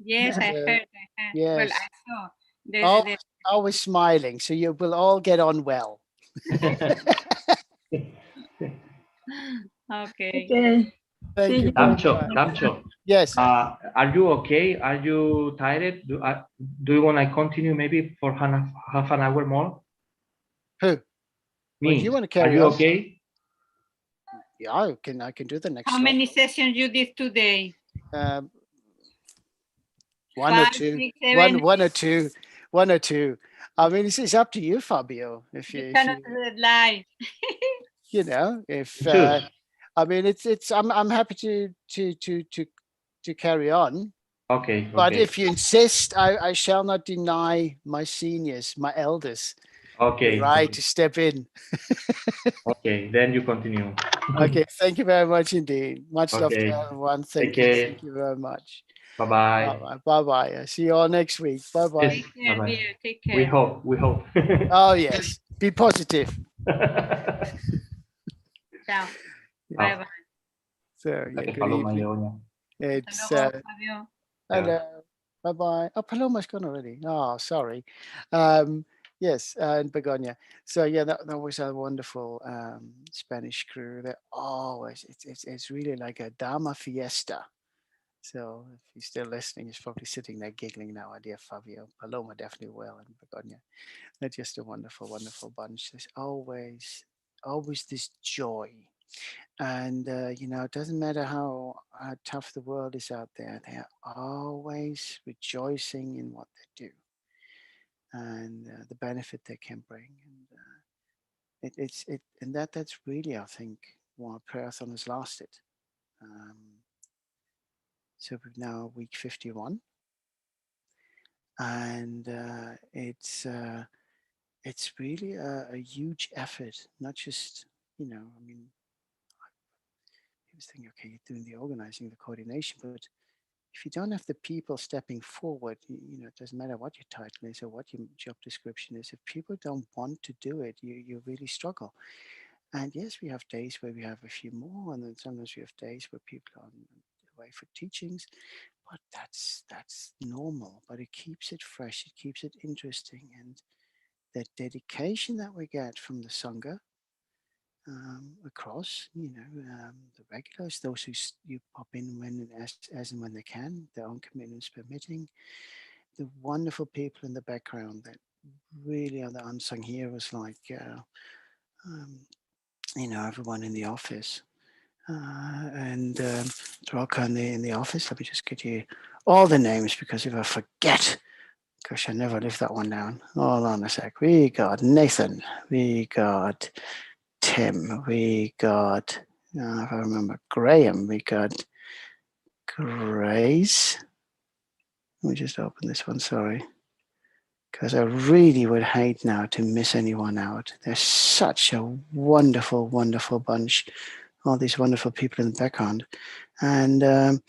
Yes, I heard. Yes. Well, I saw. Always smiling, so you will all get on well. Okay. Thank you. Damcho. Yes. Are you okay? Are you tired? Do you want to continue maybe for half an hour more? Who? Me. Well, if you want to carry Are you on? Okay? Yeah, I can do the next. How many sessions you did today? One or two. I mean, it's up to you, Fabio. If you cannot lie. You know, if I mean, I'm happy to carry on. Okay. But if you insist, I shall not deny my seniors, my elders. Okay. Right to step in. Okay, then you continue. Okay, thank you very much indeed. Much love to everyone. Thank you very much. Bye-bye. Bye-bye. See you all next week. Bye-bye. Yes, take care. We hope. Oh, yes. Be positive. Ciao. Bye-bye. So, yeah, good Paloma evening. It's Adiós. hello. Bye-bye. Oh, Paloma's gone already. Oh, sorry. Yes, and Begonia. So yeah, that was a wonderful Spanish crew. That always it's really like a Dharma fiesta. So if he's still listening, he's probably sitting there giggling now. Dear Fabio, Paloma definitely will, and Begonia. They're just a wonderful, wonderful bunch. There's always this joy. And you know, it doesn't matter how tough the world is out there, they are always rejoicing in what they do and the benefit they can bring. And that's really, I think, why Prayerathon has lasted. So we've now week 51, and it's really a huge effort. Not just, you know, I mean, I was thinking, okay, you're doing the organizing, the coordination, but if you don't have the people stepping forward, you know, it doesn't matter what your title is or what your job description is. If people don't want to do it, you really struggle. And yes, we have days where we have a few more, and then sometimes we have days where people are away for teachings. But that's normal. But it keeps it fresh. It keeps it interesting, and the dedication that we get from the Sangha. Across, you know, the regulars, those who you pop in when as and when they can, their own commitments permitting, the wonderful people in the background that really are the unsung heroes, like you know, everyone in the office. And Drolka in the office. Let me just get you all the names, because if I forget, gosh, I never live that one down. Hold on a sec. We got Nathan. We got Tim. We got, if I remember, Graham. We got Grace. Let me just open this one, sorry. Because I really would hate now to miss anyone out. They're such a wonderful, wonderful bunch. All these wonderful people in the background. And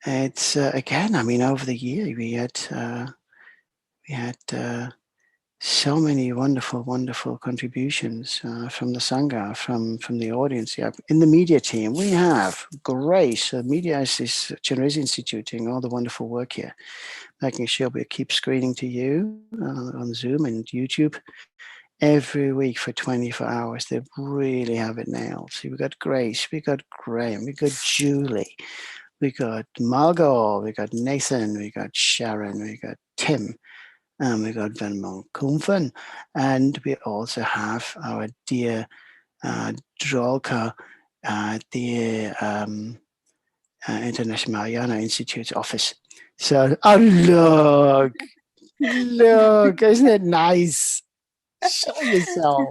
it's, again, I mean, over the year, we had so many wonderful, wonderful contributions from the Sangha, from the audience. Yeah. In the media team, we have Grace. Media is this Chenrezig Institute doing all the wonderful work here, making sure we keep screening to you on Zoom and YouTube every week for 24 hours. They really have it nailed. So we got Grace, we got Graham, we got Julie, we got Margot, we got Nathan, we got Sharon, we got Tim, and we got Venmo Kumfen, and we also have our dear Drolka, the International Mahayana Institute office. So, oh look, look, isn't it nice? Show yourself.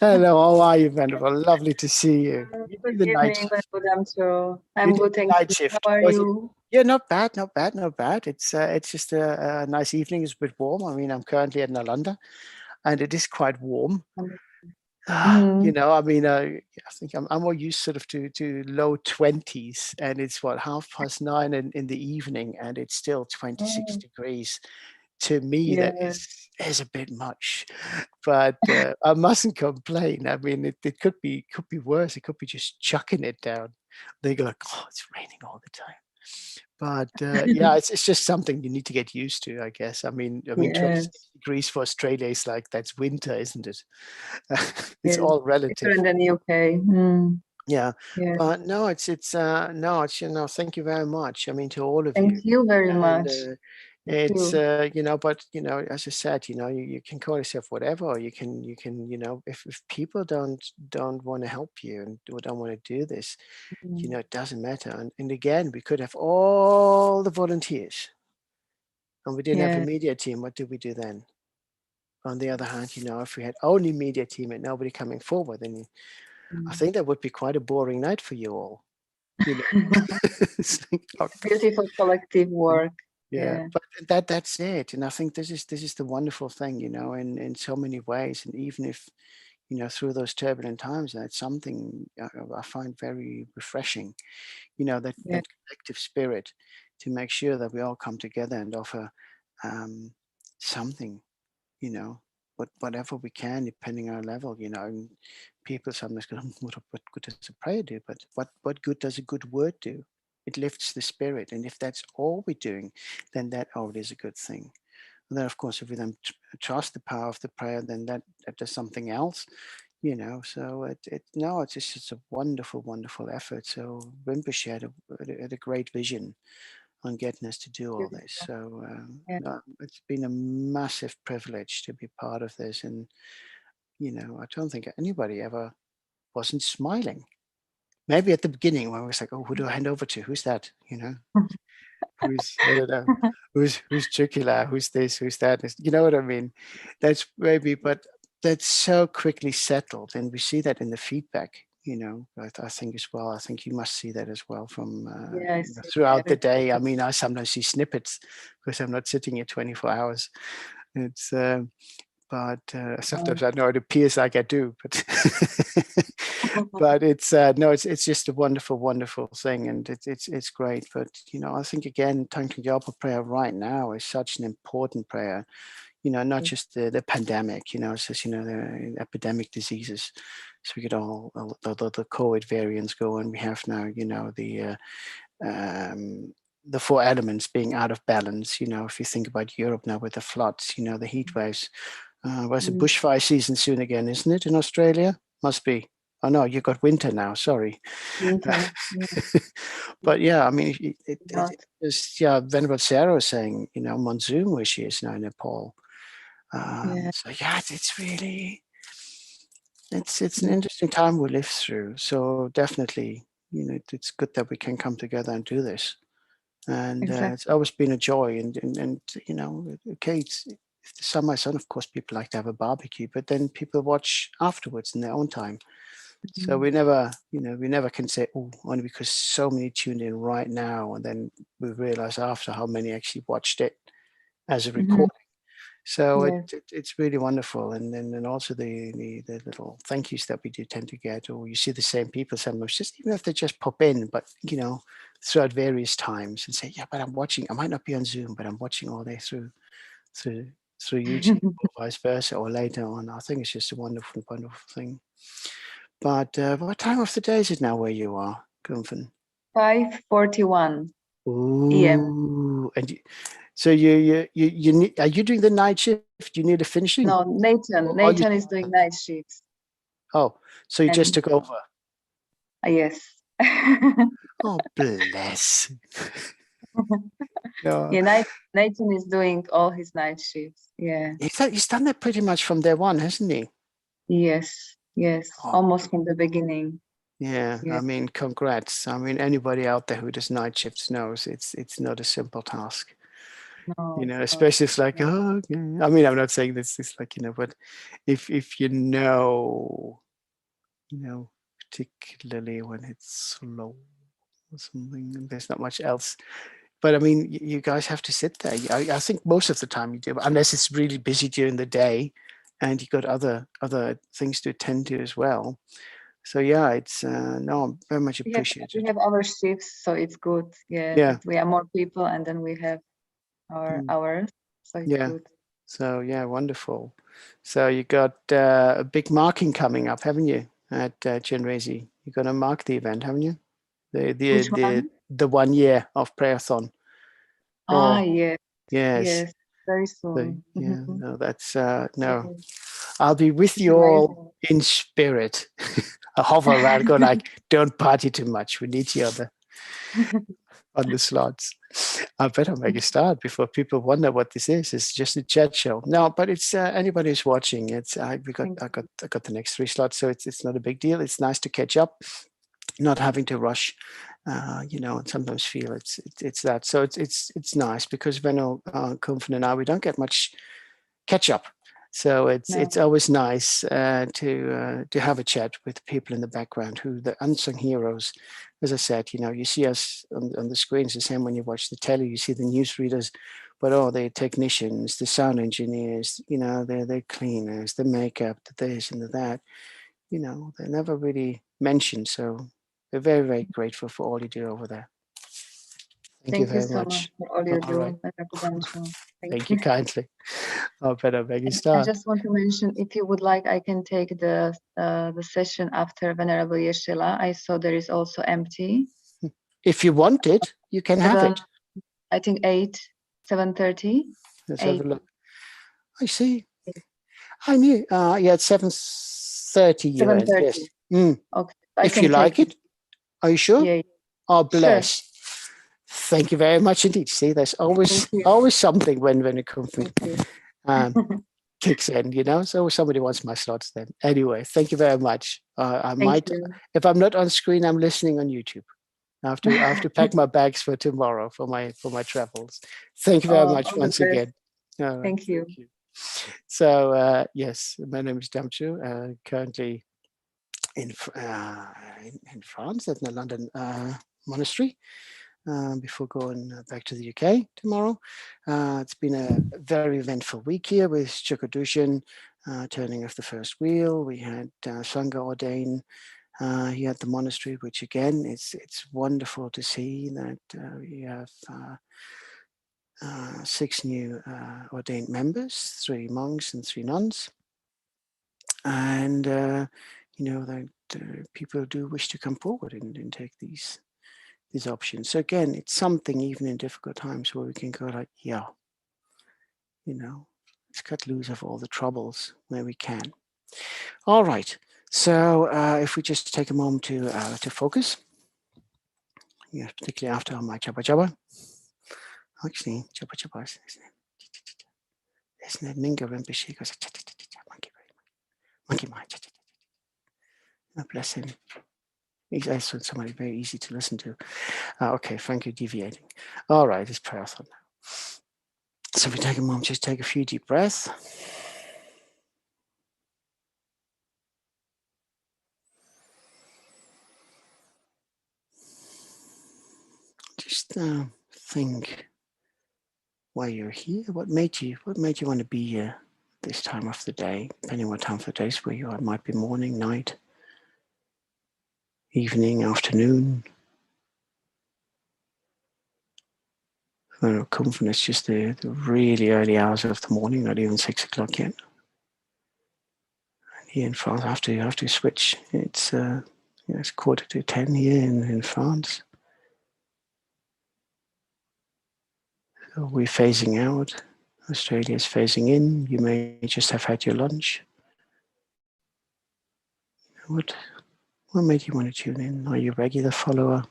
Hello, how are you, Venerable? Lovely to see you. You do the night shift. I'm good, thank night you. shift. How are you? Yeah, not bad, not bad, not bad. It's just a nice evening. It's a bit warm. I mean, I'm currently at Nalanda, and it is quite warm. You know, I mean, I think I'm more used sort of to low 20s, and it's what, 9:30 in the evening, and it's still 26 degrees. To me, that is a bit much, but I mustn't complain. I mean, it could be worse. It could be just chucking it down. They go like, oh, it's raining all the time. But yeah, it's just something you need to get used to, I guess. I mean, 26 degrees for Australia is like, that's winter, isn't it? It's all relative. Different than UK. Yeah, but no, it's no, it's, you know, thank you very much. I mean, to all of you. Thank you very And, much. it's you know, but you know, as I said, you know, you can call yourself whatever, or you can, you know, if people don't want to help you and don't want to do this, you know, it doesn't matter. And again, we could have all the volunteers, and we didn't have a media team. What do we do then? On the other hand, you know, if we had only media team and nobody coming forward, then I think that would be quite a boring night for you all. You know? Beautiful collective work. Yeah, but that's it. And I think this is the wonderful thing, you know, in so many ways. And even if, you know, through those turbulent times, that's something I find very refreshing, you know, that collective spirit, to make sure that we all come together and offer something, you know, whatever we can, depending on our level, you know. And people sometimes go, what good does a prayer do? But what good does a good word do? It lifts the spirit. And if that's all we're doing, then that already is a good thing. And then, of course, if we then trust the power of the prayer, then that does something else, you know. So it's just a wonderful, wonderful effort. So Rinpoche had a great vision on getting us to do all this. So no, it's been a massive privilege to be part of this. And, you know, I don't think anybody ever wasn't smiling. Maybe at the beginning when I was like, oh, who do I hand over to? Who's that? You know, who's, I don't know, who's Chukila? Who's this? Who's that? You know what I mean? That's maybe, but that's so quickly settled. And we see that in the feedback, you know, I think as well. I think you must see that as well from throughout the day. I mean, I sometimes see snippets because I'm not sitting here 24 hours. It's, but sometimes I know it appears like I do, but but it's no, it's just a wonderful, wonderful thing, and it's great. But you know, I think again, Thangtong Gyalpo prayer right now is such an important prayer. You know, not just the pandemic. You know, it's just, you know, the epidemic diseases. So we get all the COVID variants going. We have now, you know, the 4 elements being out of balance. You know, if you think about Europe now with the floods, you know, the heat waves. Where's the bushfire season soon again, isn't it, in Australia? Must be. Oh no, you got winter now. Sorry. But yeah, I mean, it's Venerable Sarah was saying, you know, monsoon where she is now in Nepal. So yeah, it's really, it's an interesting time we live through. So definitely, it's good that we can come together and do this. And Exactly. it's always been a joy. And okay, it's the summer sun. Of course, people like to have a barbecue, but then people watch afterwards in their own time. So we never can say, oh, only because so many tuned in right now, and then we realize after how many actually watched it as a recording. So it's really wonderful, and then also the little thank yous that we do tend to get, or you see the same people sometimes, just even if they just pop in, but throughout various times, and say, yeah, but I'm watching. I might not be on Zoom, but I'm watching all day through YouTube, or vice versa, or later on. I think it's just a wonderful, wonderful thing. But what time of the day is it now where you are, Gunther? 5:41 PM. And so you need, are you doing the night shift? You need a finishing? No, Nathan is doing night shifts. Oh, so you just took over? Yes. Oh, bless. Yeah, Nathan is doing all his night shifts. Yeah. He's done that pretty much from day one, hasn't he? Yes, almost from the beginning. Yeah, I mean, congrats. I mean, anybody out there who does night shifts knows it's not a simple task. No, especially it's like, oh, okay. I mean, I'm not saying this is like, but if particularly when it's slow or something, and there's not much else. But I mean, you guys have to sit there. I think most of the time you do, unless it's really busy during the day and you've got other things to attend to as well. So yeah, it's no, very much appreciated. We have our shifts, so it's good. Yeah. We are more people, and then we have our hours, so it's good. So yeah, wonderful. So you got a big marking coming up, haven't you, at Chenrezig? You're going to mark the event, haven't you? The 1 year of prayerathon. Yes, very soon. So, yeah, no, that's no. I'll be with you all in spirit. I hover around, go like, don't party too much. We need you on the slots. I better make a start before people wonder what this is. It's just a chat show. No, but it's anybody who's watching. It's I got the next 3 slots, so it's not a big deal. It's nice to catch up, not having to rush. And sometimes feel it's that. So it's nice because Venno, Kumpfen and I, we don't get much catch up. So it's always nice to have a chat with people in the background who the unsung heroes. As I said, you see us on the screens the same when you watch the telly. You see the newsreaders, but they're technicians, the sound engineers. They're cleaners, the makeup, the this and the that. They're never really mentioned. So we're very, very grateful for all you do over there. Thank you very so much for all you do. Thank you kindly. I better make you start. I just want to mention, if you would like, I can take the session after Venerable Yeshila. I saw there is also empty. If you want it, you can have it. I think 7:30. Let's have a look. I see. I knew. It's 7:30. 7:30. Yes. Okay. If you like it. Are you sure? Yeah. Oh, bless. Sure. Thank you very much indeed. See, there's always something when it comes kicks in, so somebody wants my slots then. Anyway, thank you very much. I might, if I'm not on screen, I'm listening on YouTube. I have to pack my bags for tomorrow for my travels. Thank you very much once again. Thank you. So yes, my name is Damchu, currently in France at the London monastery. Before going back to the UK tomorrow. It's been a very eventful week here with Chukadushin, turning of the first wheel. We had Sangha ordain here at the monastery, which again, it's wonderful to see that we have 6 new ordained members, 3 monks and 3 nuns. And, that people do wish to come forward and take these options. So again, it's something even in difficult times where we can go like, let's cut loose of all the troubles where we can. All right. So if we just take a moment to focus, particularly after my Chapa Chapa. Actually, Chapa Chapa isn't it Minga Rinpoche goes monkey mind. Oh, bless him. He's also somebody very easy to listen to. Okay, Frankie deviating. All right, it's prayerathon now. So if we take a moment, just take a few deep breaths. Just think why you're here. What made you want to be here this time of the day? Depending on what time of the day is where you are. It might be morning, night, evening, afternoon. I don't know, comfort, it's just the really early hours of the morning, not even 6 o'clock yet. And here in France, I have to switch. It's it's 9:45 here in France. So we're phasing out. Australia is phasing in. You may just have had your lunch. What made you want to tune in? Are you a regular follower?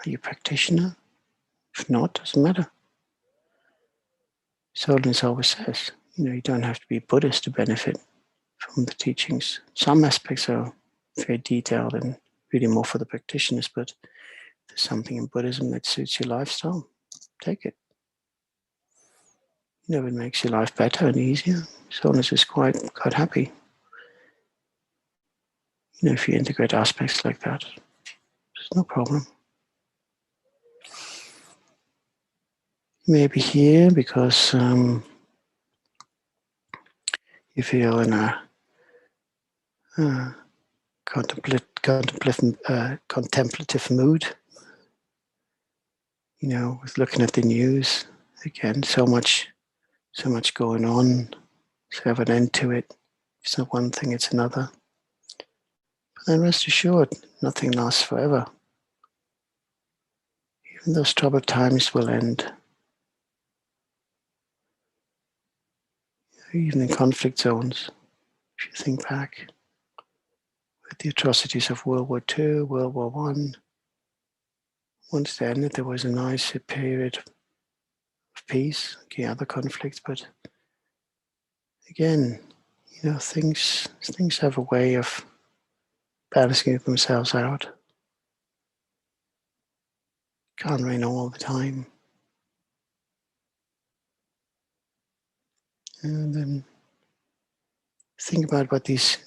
Are you a practitioner? If not, doesn't matter. Soulness always says, you don't have to be Buddhist to benefit from the teachings. Some aspects are very detailed and really more for the practitioners, but if there's something in Buddhism that suits your lifestyle, take it. It makes your life better and easier. Soulness is quite happy. If you integrate aspects like that, there's no problem. You may be here because you feel in a contemplative mood. With looking at the news again, so much going on. So have an end to it. It's not one thing; it's another. But then rest assured, nothing lasts forever. Even those troubled times will end. Even in conflict zones, if you think back, with the atrocities of World War II, World War I, once they ended, there was a nice period of peace. Okay, other conflicts, but again, things have a way of balancing themselves out. Can't rain all the time. And then think about what these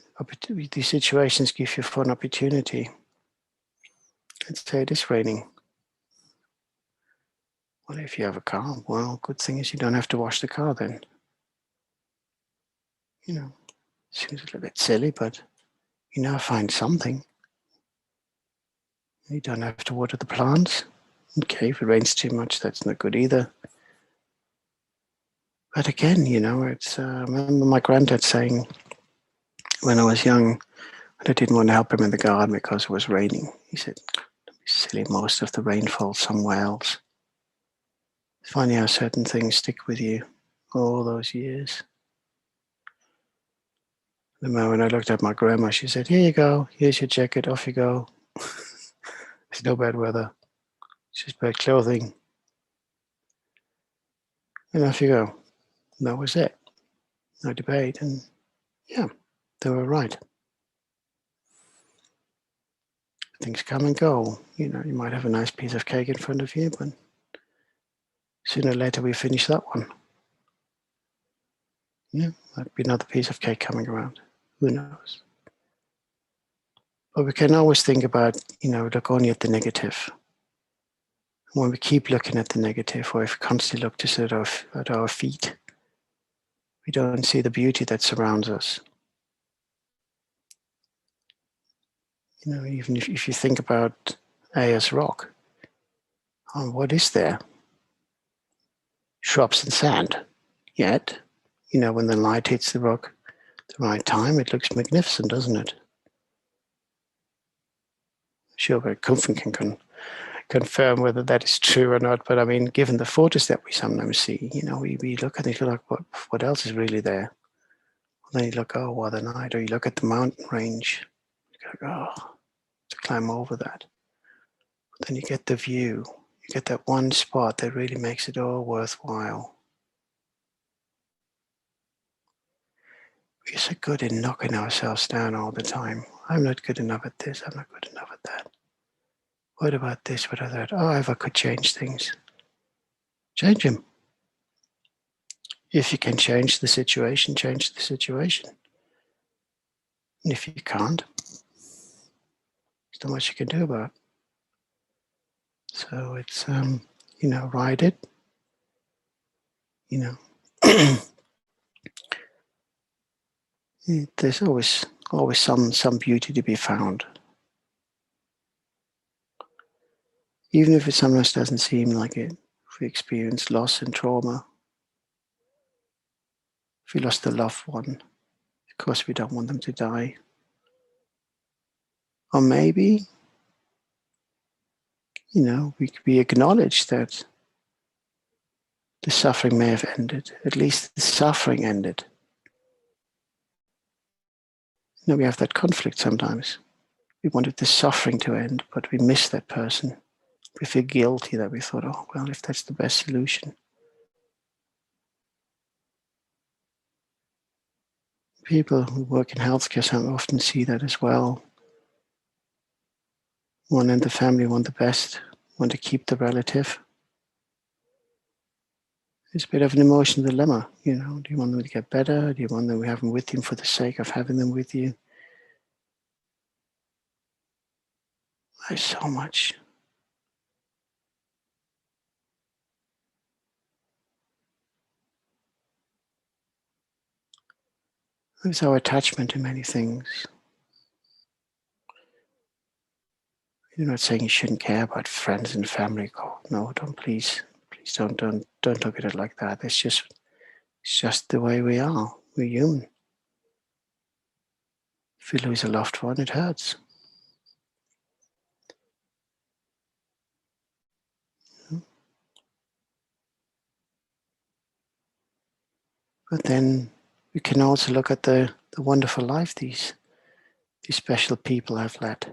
situations give you for an opportunity. Let's say it is raining. Well, if you have a car, well, good thing is you don't have to wash the car then. Seems a little bit silly, but you now find something. You don't have to water the plants. Okay, if it rains too much, that's not good either. But again, it's. I remember my granddad saying when I was young, I didn't want to help him in the garden because it was raining. He said, "Don't be silly, most of the rain falls somewhere else." It's funny how certain things stick with you all those years. The moment I looked at my grandma, she said, "Here you go, here's your jacket, off you go." It's no bad weather, it's just bad clothing. And off you go. And that was it. No debate. And yeah, they were right. Things come and go. You might have a nice piece of cake in front of you, but sooner or later we finish that one. Yeah, might be another piece of cake coming around. Who knows? But we can always think about, look only at the negative. When we keep looking at the negative, or if we constantly look just at our feet, we don't see the beauty that surrounds us. Even if you think about Ayers Rock, what is there? Shrubs and sand. Yet, when the light hits the rock at the right time, it looks magnificent, doesn't it? Sure, but Kumfen can confirm whether that is true or not. But I mean, given the photos that we sometimes see, we look and you feel like, what else is really there? And then you look, oh, what a night. Or you look at the mountain range, you go, oh, to climb over that. But then you get the view. You get that one spot that really makes it all worthwhile. We're so good in knocking ourselves down all the time. I'm not good enough at this, I'm not good enough at that. What about this, what about that? Oh, if I could change things. Change them. If you can change the situation, change the situation. And if you can't, there's not much you can do about it. So it's, ride it, there's always some beauty to be found. Even if it sometimes doesn't seem like it. If we experience loss and trauma, if we lost a loved one, of course we don't want them to die. Or maybe, we acknowledge that the suffering may have ended. At least the suffering ended. We have that conflict sometimes. We wanted the suffering to end, but we miss that person. We feel guilty that we thought, oh, well, if that's the best solution. People who work in healthcare often see that as well. One in the family want the best, want to keep the relative. It's a bit of an emotional dilemma, Do you want them to get better? Do you want them to have them with you for the sake of having them with you? There's so much. There's our attachment to many things. You're not saying you shouldn't care about friends and family. Oh, no, please don't look at it like that. It's just the way we are. We're human. If we lose a loved one, it hurts. But then we can also look at the wonderful life these special people have led.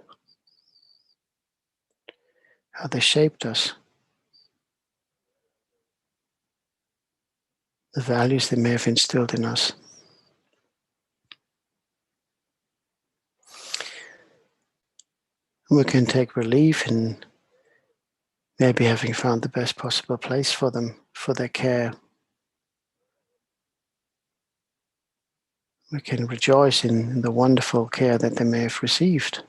How they shaped us. The values they may have instilled in us. And we can take relief in maybe having found the best possible place for them, for their care. We can rejoice in the wonderful care that they may have received.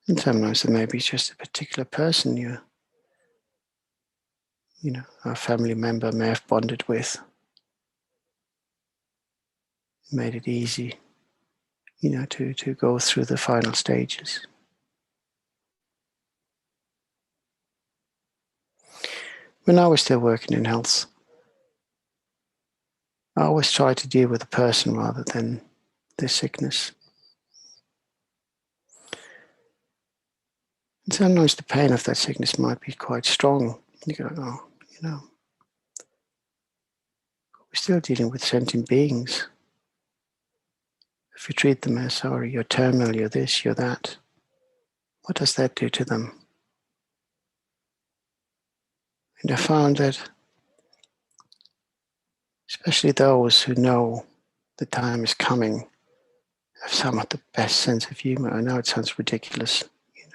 And sometimes there may be just a particular person a family member may have bonded with. Made it easy, to go through the final stages. When I was still working in health, I always tried to deal with the person rather than their sickness. And sometimes the pain of that sickness might be quite strong. You go, oh, we're still dealing with sentient beings. If you treat them as, sorry, you're terminal, you're this, you're that, what does that do to them? And I found that especially those who know the time is coming have somewhat the best sense of humor. I know it sounds ridiculous,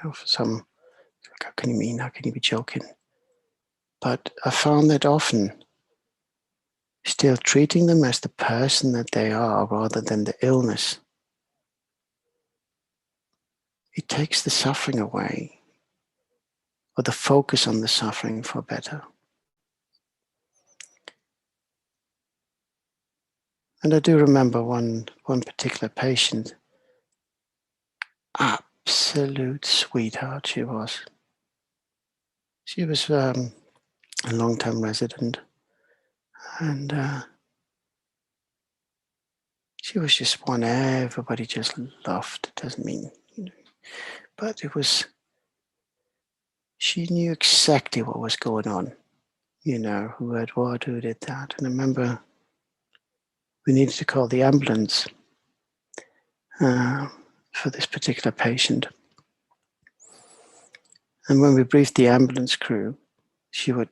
for some, like, how can you mean? How can you be joking? But I found that often still treating them as the person that they are rather than the illness, it takes the suffering away, or the focus on the suffering for better. And I do remember one particular patient, absolute sweetheart she was. She was a long-term resident, and she was just one everybody just loved. It doesn't mean, but it was, she knew exactly what was going on, who had what, who did that. And I remember we needed to call the ambulance for this particular patient. And when we briefed the ambulance crew, she would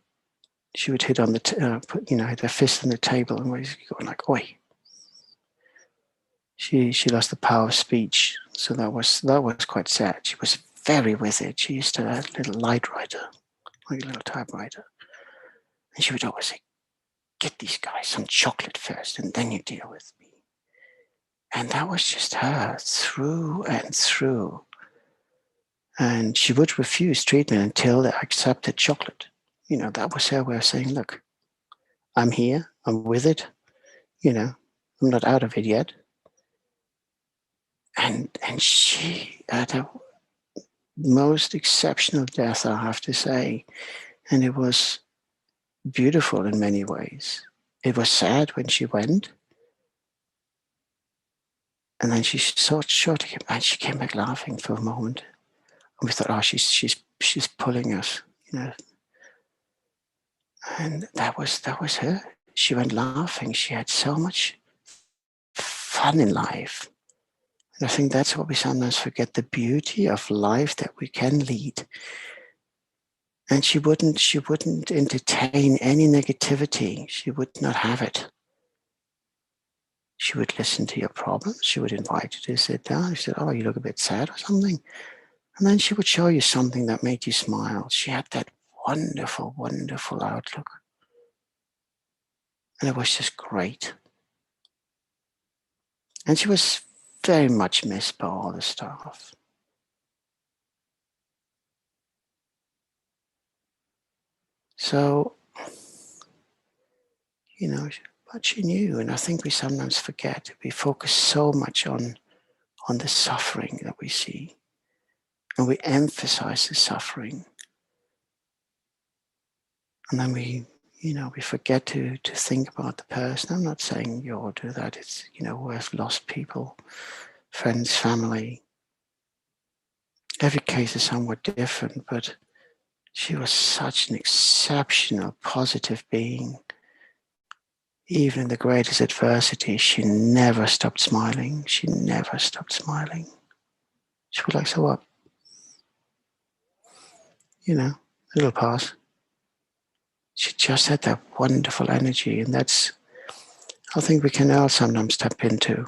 hit on hit her fist on the table and was going like, "Oi, she lost the power of speech. So that was quite sad. She was very with it. She used to have a little light writer, like a little typewriter. And she would always say, get these guys some chocolate first and then you deal with me. And that was just her through and through. And she would refuse treatment until they accepted chocolate. You know, that was her way of saying, look, I'm here, I'm with it, you know, I'm not out of it yet. And she had a most exceptional death, I have to say. And it was beautiful in many ways. It was sad when she went. And then she thought, sure, and she came back laughing for a moment. And we thought, oh, she's pulling us, you know. And that was her. She went laughing. She had so much fun in life. And I think that's what we sometimes forget, the beauty of life that we can lead. And she wouldn't entertain any negativity. She would not have it. She would listen to your problems. She would invite you to sit down. She said, oh, you look a bit sad or something. And then she would show you something that made you smile. She had that wonderful, wonderful outlook. And it was just great. And she was very much missed by all the staff. So, you know, but she knew, and I think we sometimes forget. We focus so much on the suffering that we see. And we emphasize the suffering. And then we forget to think about the person. I'm not saying you all do that. It's, you know, we've lost people, friends, family. Every case is somewhat different, but she was such an exceptional, positive being. Even in the greatest adversity, she never stopped smiling. She never stopped smiling. She was like, so what? You know, it'll pass. She just had that wonderful energy, and that's, I think we can all sometimes tap into.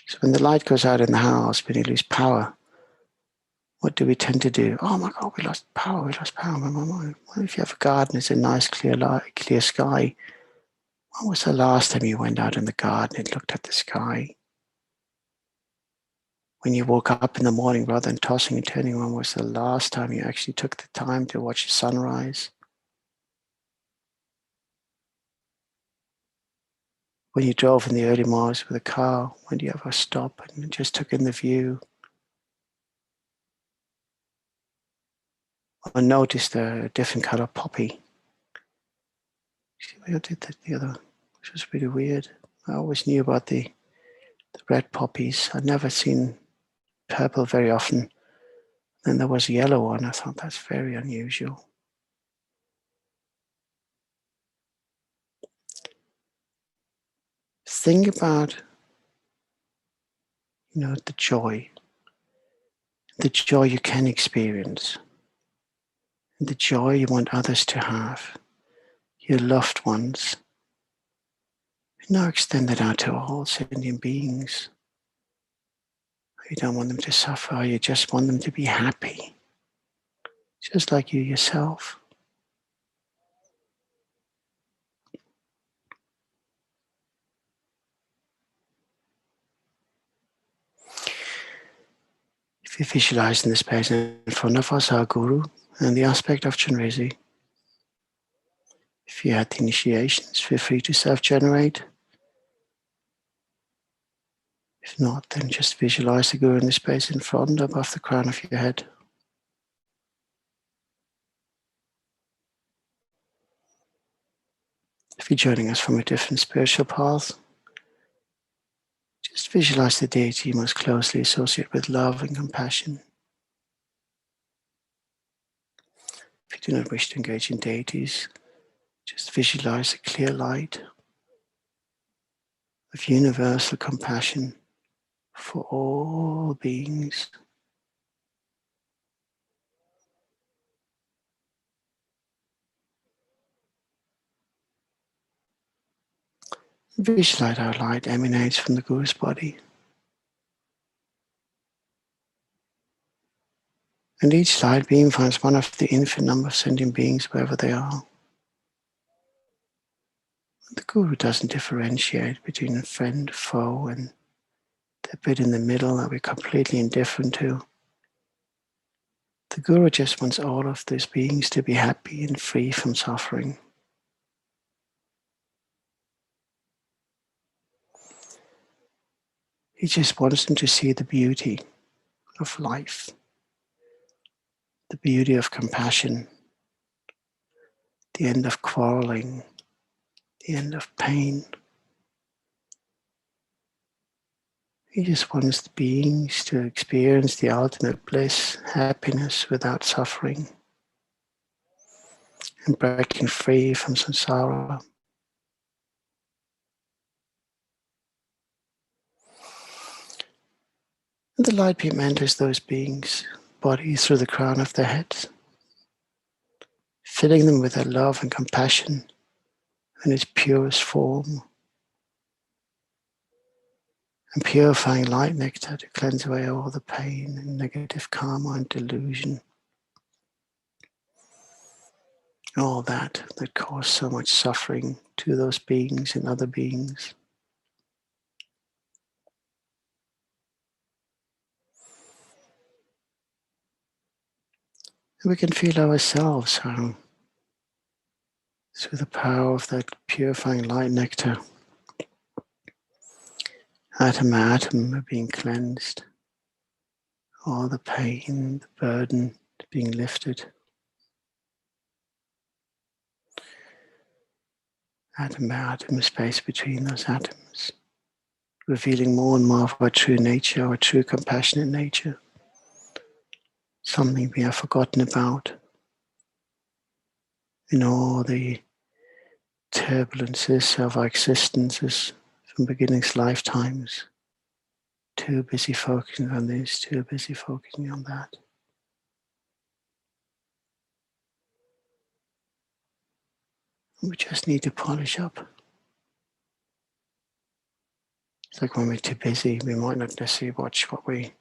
So when the light goes out in the house, when you lose power, what do we tend to do? Oh my God, we lost power, we lost power. What if you have a garden, it's a nice clear light, clear sky? When was the last time you went out in the garden and looked at the sky? When you woke up in the morning, rather than tossing and turning, when was the last time you actually took the time to watch the sunrise? When you drove in the early mornings with a car, when do you ever stop and just took in the view? Or noticed a different color poppy? I did that the other, which was really weird. I always knew about the red poppies. I'd never seen purple very often. Then there was a yellow one. I thought that's very unusual. Think about, you know, the joy you can experience, and the joy you want others to have, your loved ones. And now extend it out to all sentient beings. You don't want them to suffer, you just want them to be happy, just like you yourself. If you visualize in the space in front of us, our Guru, and the aspect of Chenrezig. If you had the initiations, feel free to self-generate. If not, then just visualize the Guru in the space in front, above the crown of your head. If you're joining us from a different spiritual path, just visualize the deity you most closely associate with love and compassion. If you do not wish to engage in deities, just visualize a clear light of universal compassion for all beings. Visualize how light emanates from the Guru's body. And each light beam finds one of the infinite number of sentient beings wherever they are. The Guru doesn't differentiate between friend, foe, and the bit in the middle that we're completely indifferent to. The Guru just wants all of these beings to be happy and free from suffering. He just wants them to see the beauty of life, the beauty of compassion, the end of quarreling, the end of pain. He just wants the beings to experience the ultimate bliss, happiness without suffering, and breaking free from samsara. And the light beam enters those beings' bodies through the crown of their heads, filling them with their love and compassion in its purest form, and purifying light nectar to cleanse away all the pain and negative karma and delusion. All that caused so much suffering to those beings and other beings. And we can feel ourselves how, through the power of that purifying light nectar, atom by atom are being cleansed. All the pain, the burden being lifted. Atom by atom, space between those atoms, revealing more and more of our true nature, our true compassionate nature. Something we have forgotten about in all the turbulences of our existences from beginnings, lifetimes. Too busy focusing on this, too busy focusing on that. We just need to polish up. It's like when we're too busy, we might not necessarily watch what we,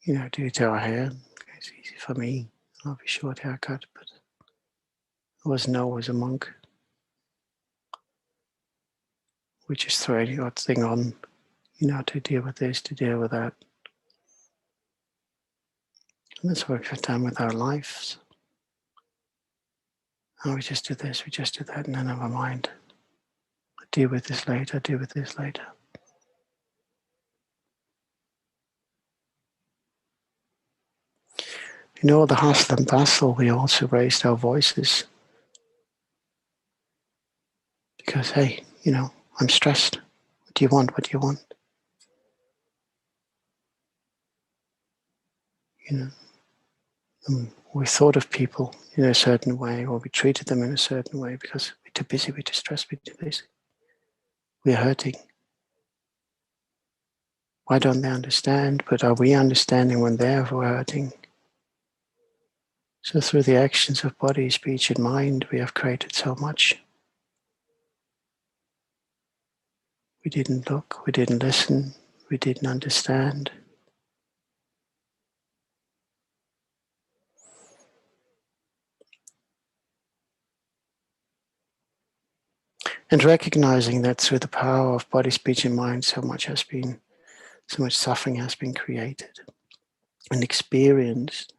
do to our hair. It's easy for me. I love a short haircut, but I wasn't always a monk. We just throw any odd thing on, to deal with this, to deal with that. And that's what we've done with our lives. Oh, we just do this, we just do that, and then never mind. I'll deal with this later, deal with this later. In all the hustle and bustle, we also raised our voices. Because, hey, I'm stressed. What do you want? What do you want? We thought of people in a certain way, or we treated them in a certain way because we're too busy, we're too stressed, we're too busy. We're hurting. Why don't they understand? But are we understanding when they're hurting? So through the actions of body, speech, and mind, we have created so much. We didn't look, we didn't listen, we didn't understand. And recognizing that through the power of body, speech, and mind, so much suffering has been created and experienced.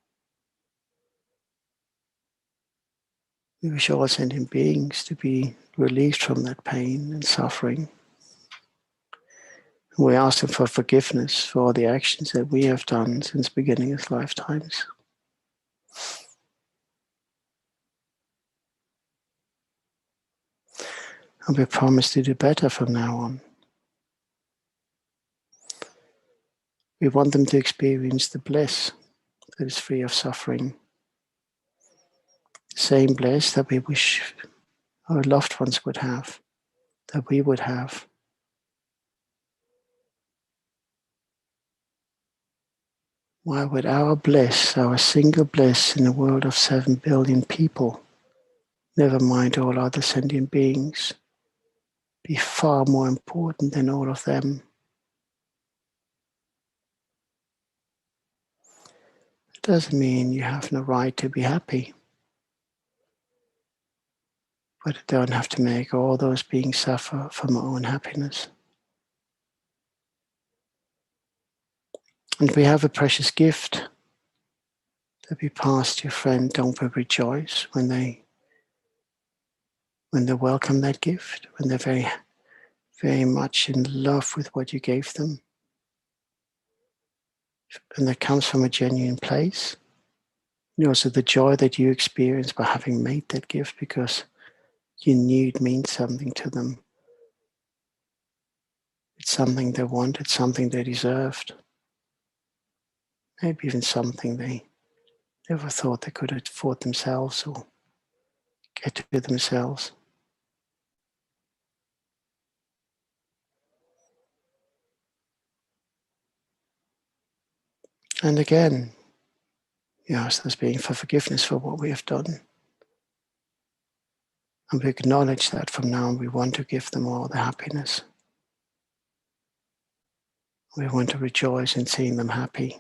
We wish all sentient beings to be released from that pain and suffering. We ask them for forgiveness for all the actions that we have done since beginning of lifetimes. And we promise to do better from now on. We want them to experience the bliss that is free of suffering. The same bliss that we wish our loved ones would have, that we would have. Why would our bliss, our single bliss in a world of 7 billion people, never mind all other sentient beings, be far more important than all of them. It doesn't mean you have no right to be happy, but I don't have to make all those beings suffer for my own happiness. And we have a precious gift that we pass to your friend. Don't we rejoice when they welcome that gift, when they're very, very much in love with what you gave them, and that comes from a genuine place. And also the joy that you experience by having made that gift because you knew it means something to them. It's something they wanted, something they deserved, maybe even something they never thought they could afford themselves or get to themselves. And again, you ask us being for forgiveness for what we have done. And we acknowledge that from now on we want to give them all the happiness. We want to rejoice in seeing them happy.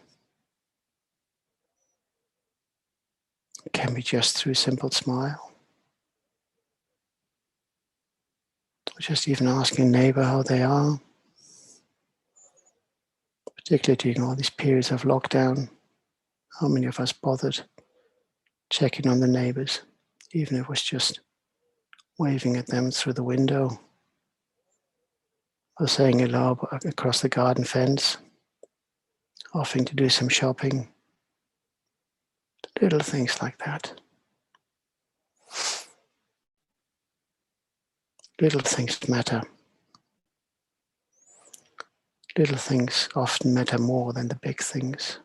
It can be just through a simple smile. Or just even asking a neighbor how they are. Particularly during all these periods of lockdown. How many of us bothered checking on the neighbors, even if it was just waving at them through the window or saying hello across the garden fence, offering to do some shopping. Little things like that. Little things matter. Little things often matter more than the big things.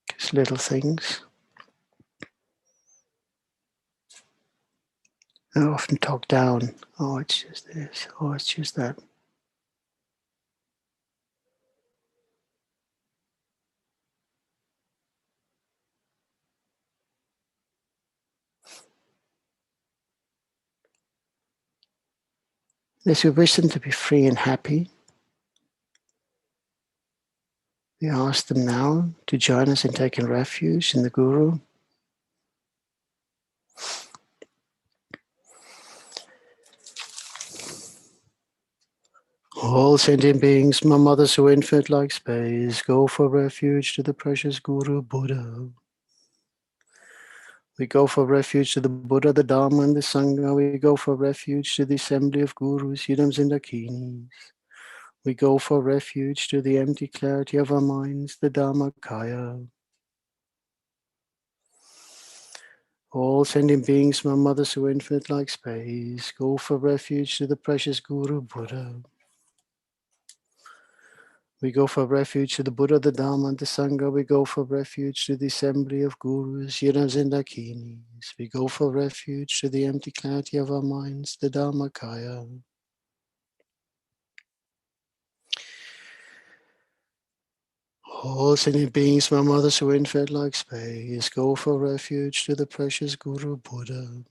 Because little things are often talked down. Oh, it's just this. Oh, it's just that. As we wish them to be free and happy, we ask them now to join us in taking refuge in the Guru. All sentient beings, my mother so infinite like space, go for refuge to the precious Guru Buddha. We go for refuge to the Buddha, the Dharma, and the Sangha. We go for refuge to the assembly of Gurus, Yidams, and Dakinis. We go for refuge to the empty clarity of our minds, the Dharmakaya. All sentient beings, my mother so infinite like space, go for refuge to the precious Guru Buddha. We go for refuge to the Buddha, the Dharma, and the Sangha. We go for refuge to the assembly of Gurus, Yidams, and Dakinis. We go for refuge to the empty clarity of our minds, the Dharmakaya. All sentient beings, my mother so infinite like space, go for refuge to the precious Guru Buddha.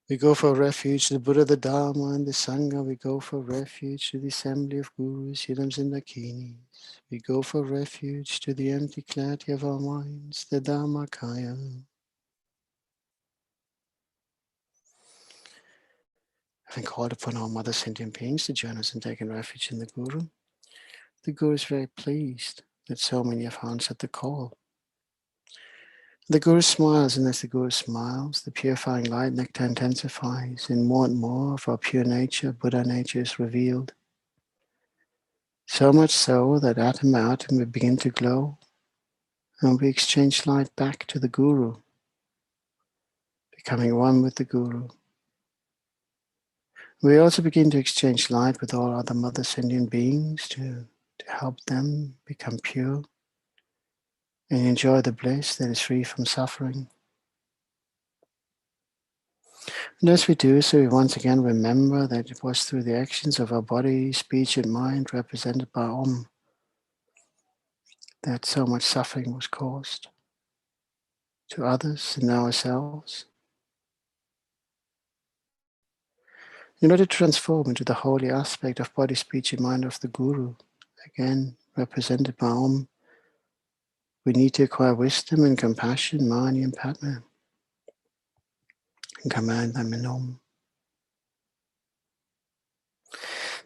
We go for refuge to the Buddha, the Dharma, and the Sangha. We go for refuge to the assembly of Gurus, Yidams, and Dakinis. We go for refuge to the empty clarity of our minds, the Dharmakaya. Having called upon all mother sentient beings to join us in taking refuge in the Guru, the Guru is very pleased that so many have answered the call. The Guru smiles, and as the Guru smiles, the purifying light nectar intensifies, and more of our pure nature, Buddha nature, is revealed. So much so that atom by atom we begin to glow, and we exchange light back to the Guru, becoming one with the Guru. We also begin to exchange light with all other mother sentient beings to help them become pure and enjoy the bliss that is free from suffering. And as we do so, we once again remember that it was through the actions of our body, speech, and mind, represented by Om, that so much suffering was caused to others and ourselves. in order to transform into the holy aspect of body, speech, and mind of the Guru, again represented by Om, we need to acquire wisdom and compassion, Mani and Padma, and command them in Om.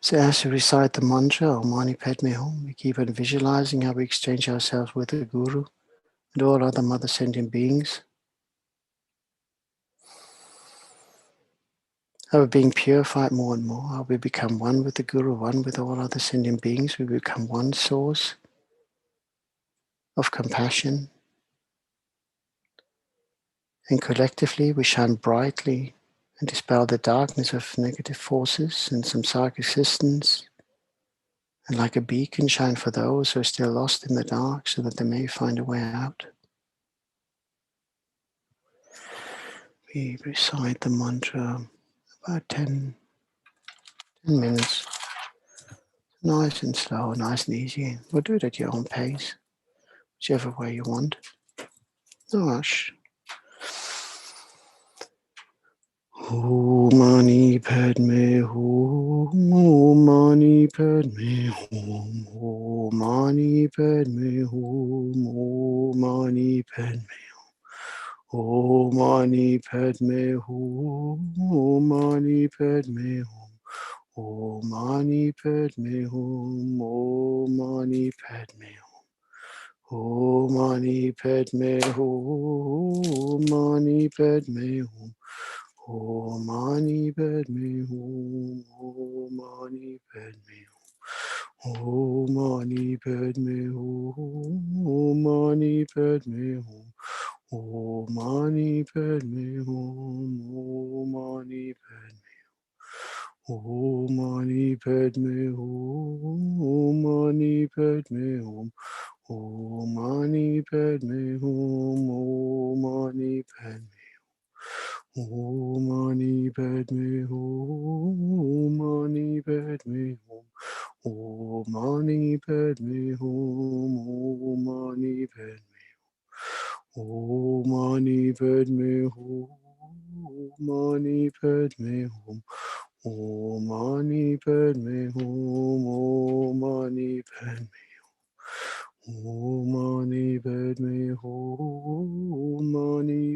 So as we recite the mantra, Om Mani Padme Hum, we keep on visualizing how we exchange ourselves with the Guru and all other mother sentient beings. How we're being purified more and more, how we become one with the Guru, one with all other sentient beings. We become one source of compassion. And collectively we shine brightly and dispel the darkness of negative forces and samsaric existence. And like a beacon shine for those who are still lost in the dark so that they may find a way out. We recite the mantra about 10 minutes. Nice and slow, nice and easy. We'll do it at your own pace, whichever way you want. No rush. Om Mani Padme Hum, Om Mani Padme Hum, Om Mani Padme Hum, Om Mani Padme Hum, Om Mani Padme Hum, Om Mani Padme Hum, Om Mani Padme Hum, Om Mani Padme Hum, Om Mani Padme Hum, Om Mani Padme Hum. Om Mani Padme Hum, Om Mani Padme Hum, Om Mani Padme Hum, Om Mani Padme Hum, Om Mani Padme Hum, Om Mani Padme Hum, Om Mani Padme Hum, Om Mani Padme Hum, Om Mani Padme Hum, Om Mani Padme Om Mani Padme Hum, Om Mani Padme Hum, Om Mani Padme Hum, Om Mani Padme Hum, Om Mani Padme Hum, Om Mani Padme Hum, Om Mani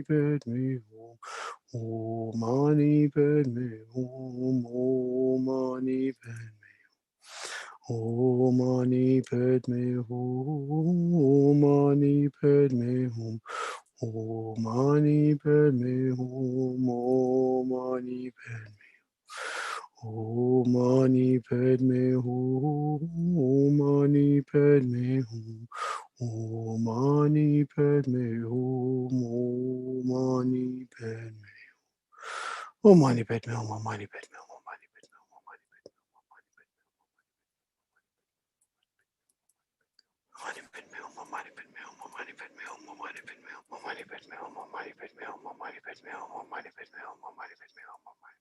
Padme Hum, Om Mani Padme Om Mani Padme Hum, Om Mani Padme Hum, Om Mani Padme Hum, Om Mani Padme Om Mani Padme Hum, Om Mani Padme Hum, Om Mani Padme Hum, Om Mani Padme Om Mani Padme Hum, Om Mani Padme Hum, Om Mani Padme Hum, Om Mani Padme Om Mani Padme Hum, Om Mani Padme Hum, Om Mani Padme Hum, Om Mani Padme Hum, Om Mani Padme Hum, Om Mani Padme Hum, Om Mani Padme Hum, Om Mani Padme Hum, Om Mani Padme Hum, Om Mani Padme Hum, Om Mani Padme Hum, Om Mani Padme Hum, Om Mani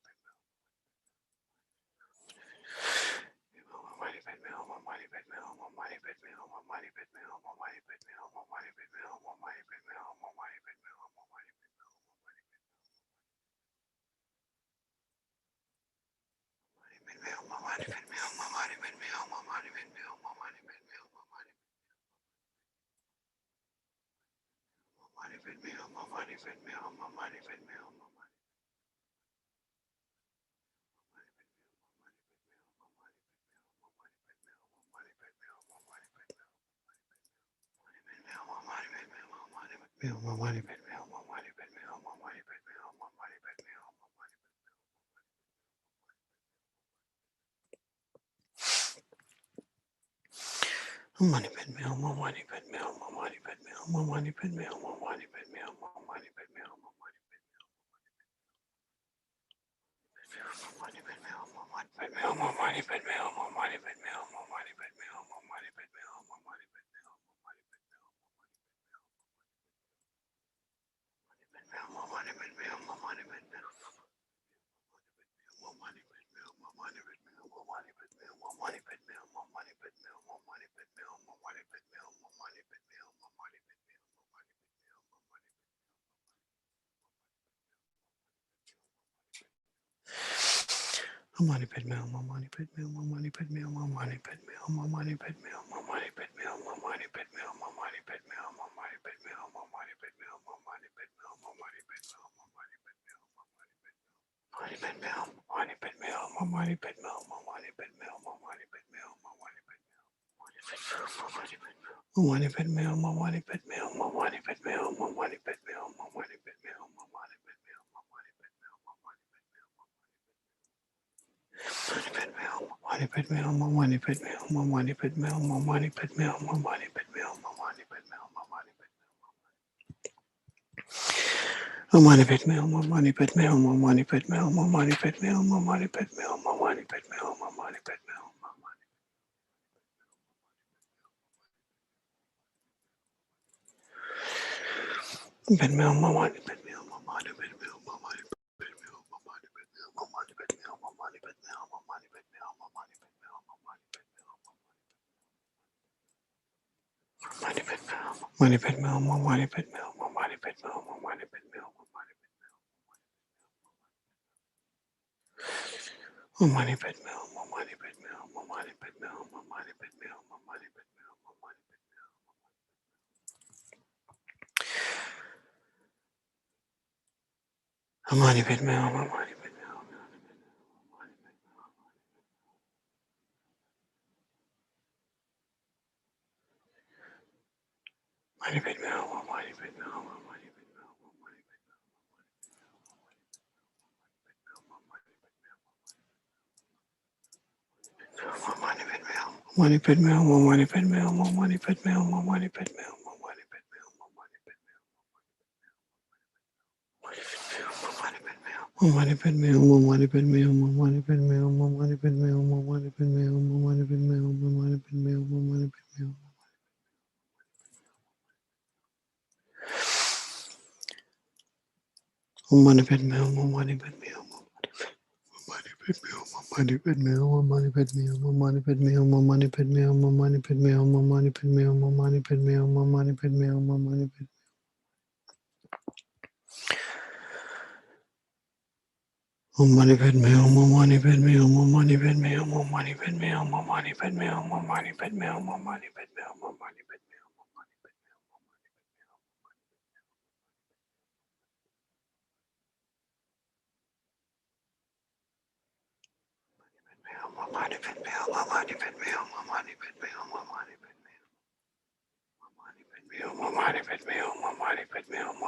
Padme Hum, Om Mani Om Mani Padme Hum, Om Mani Padme Hum, Om Mani Padme Hum, Om Mani Padme Hum, Om Mani Padme Hum, Om Mani Padme Hum, Om Mani Padme Hum, Om Mani Padme Hum, Om Mani Padme Hum, Om Mani Padme Hum, Om Mani Padme Hum, Om Mani Padme Hum, Om Mani Padme Hum, Om Mani Padme Hum, Om Mani Padme Hum, Om Mani Padme Hum. Om Mani Padme Hum, Om Mani Padme Hum, Om Mani Padme Hum, Om Mani Padme Hum, Om Mani Padme Hum, Om Mani Padme Hum, Om Mani Padme Hum, Om Mani Padme Hum, Om Mani Padme Hum, Om Mani Padme Hum, Om Mani Padme Hum, Om Mani Padme Hum, Om Mani Padme Hum, Mani Padme Hum, Mani Padme Hum, Om Mani Padme Hum, Om Mani Padme Hum, Om Mani Padme Hum, Om Mani Padme Hum, Om Mani Padme Hum, Om Mani Padme Hum, Om Mani Padme Hum, Om Mani Padme Hum, Om Mani Padme Hum, Om Mani Padme Hum, Om Mani Padme Hum, Om Mani Padme Hum, Om Mani Padme Hum, Mani Padme Hum, Om Mani Padme Hum, Om Mani Padme Hum, Om Mani Padme Hum, Om Mani Padme Hum, Om Mani Padme Hum, Om Mani Om Mani Padme Hum, Om Mani Padme Hum, Om Mani Padme Hum, Om Mani Padme Hum, Om Mani Padme Hum, Om Mani Padme Hum, Om Mani Padme Hum, Padme Hum, Om Mani Padme Hum, Om Mani Padme Hum, Om Mani Padme Hum, Om Mani Padme Hum, Om Mani Padme Hum, Om Mani Padme Hum, Om Mani Padme Hum, Om Mani Padme Hum, Om Mani Padme Hum, Mani Padme Hum, Mani Padme Hum, Om Mani Padme Hum, Om Mani Padme Hum, Om Mani Padme Hum, Om Mani Padme Hum, Om Mani Padme Hum, Om Mani Padme Hum, Om Mani Padme Hum, Om Mani Padme Hum, Om Mani Om Mani Padme Hum, Om Mani Padme Hum, Mani Padme Hum, Om Mani Padme Hum, Om Mani Padme Hum, Om Mani Padme Hum, Om Mani Padme Hum, Om Mani Padme Hum, Om Mani Padme Hum, Om Mani Padme Hum, Om Mani Padme Hum, Om Mani Padme Hum, Om Mani Padme Hum, Om Mani Padme Hum, Om Mani Padme Hum, Om Mani Padme Hum, Om Mani Padme Hum, Om Mani Padme Hum, Om Mani Padme Hum, Om Mani Padme Hum, Om Mani Padme Hum. Om Mani Padme Hum, Om Mani Padme Hum, Om Mani Padme Hum, Om Mani Padme Hum, Om Mani Padme Hum, Om Mani Padme Hum, Om Mani Padme Hum, Om Mani Padme Hum, Om Mani Padme Hum, Om Mani Padme Hum, Om Mani Padme Hum, Om Mani Padme Om Mani Padme Hum, Om Mani Padme Hum, Om Mani Padme Hum, Om Mani Padme Hum, Om Mani Padme Hum, Om Mani Padme Hum, Om Mani Padme Hum, Om Mani Padme Hum. Om Mani Padme Hum, Om Mani Padme Hum, Om Mani Padme Hum, Om Mani Padme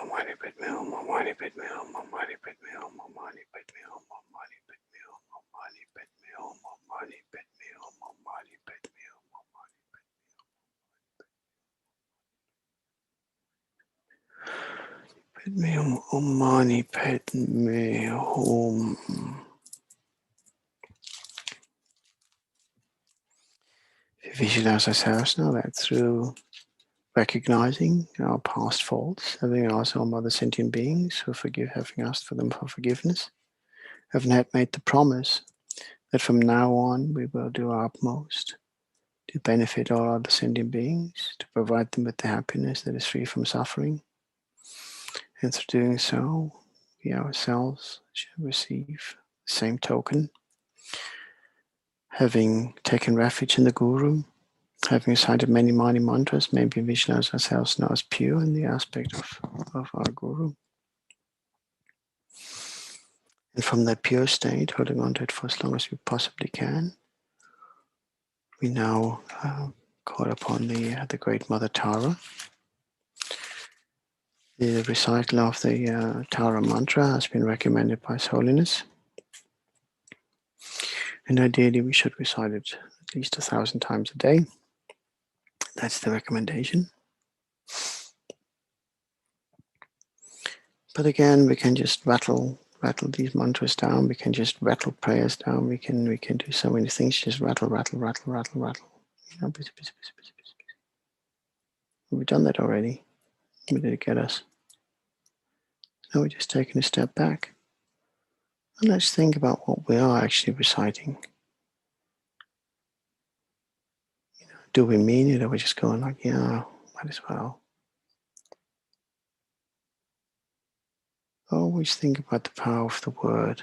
Hum, Om Mani Padme Hum, Om Mani Padme Hum, Om Mani Padme Hum, Om Mani Padme Hum, Om Mani Padme Hum, Om Mani Padme Hum, Om Mani Padme Hum, Om Mani Padme Hum, Om Mani Padme Hum, Om Mani Padme Hum, Om Mani Padme Hum, Om Mani Padme Hum. Visualize ourselves now that through recognizing our past faults, having asked our mother sentient beings having asked for them for forgiveness, having made the promise that from now on we will do our utmost to benefit all other sentient beings, to provide them with the happiness that is free from suffering. And through doing so, we ourselves shall receive the same token, having taken refuge in the Guru, having recited many mantras, maybe visualize ourselves now as pure in the aspect of our Guru. And from that pure state, holding on to it for as long as we possibly can, we now call upon the Great Mother Tara. The recital of the Tara mantra has been recommended by His Holiness. And ideally, we should recite it at least 1,000 times a day. That's the recommendation. But again, we can just rattle these mantras down. We can just rattle prayers down. We can do so many things. Just rattle. You know, we've done that already. Where did it get us? Now we're just taking a step back. And let's think about what we are actually reciting. You know, do we mean it, or are we just going like, yeah, might as well? Always think about the power of the word.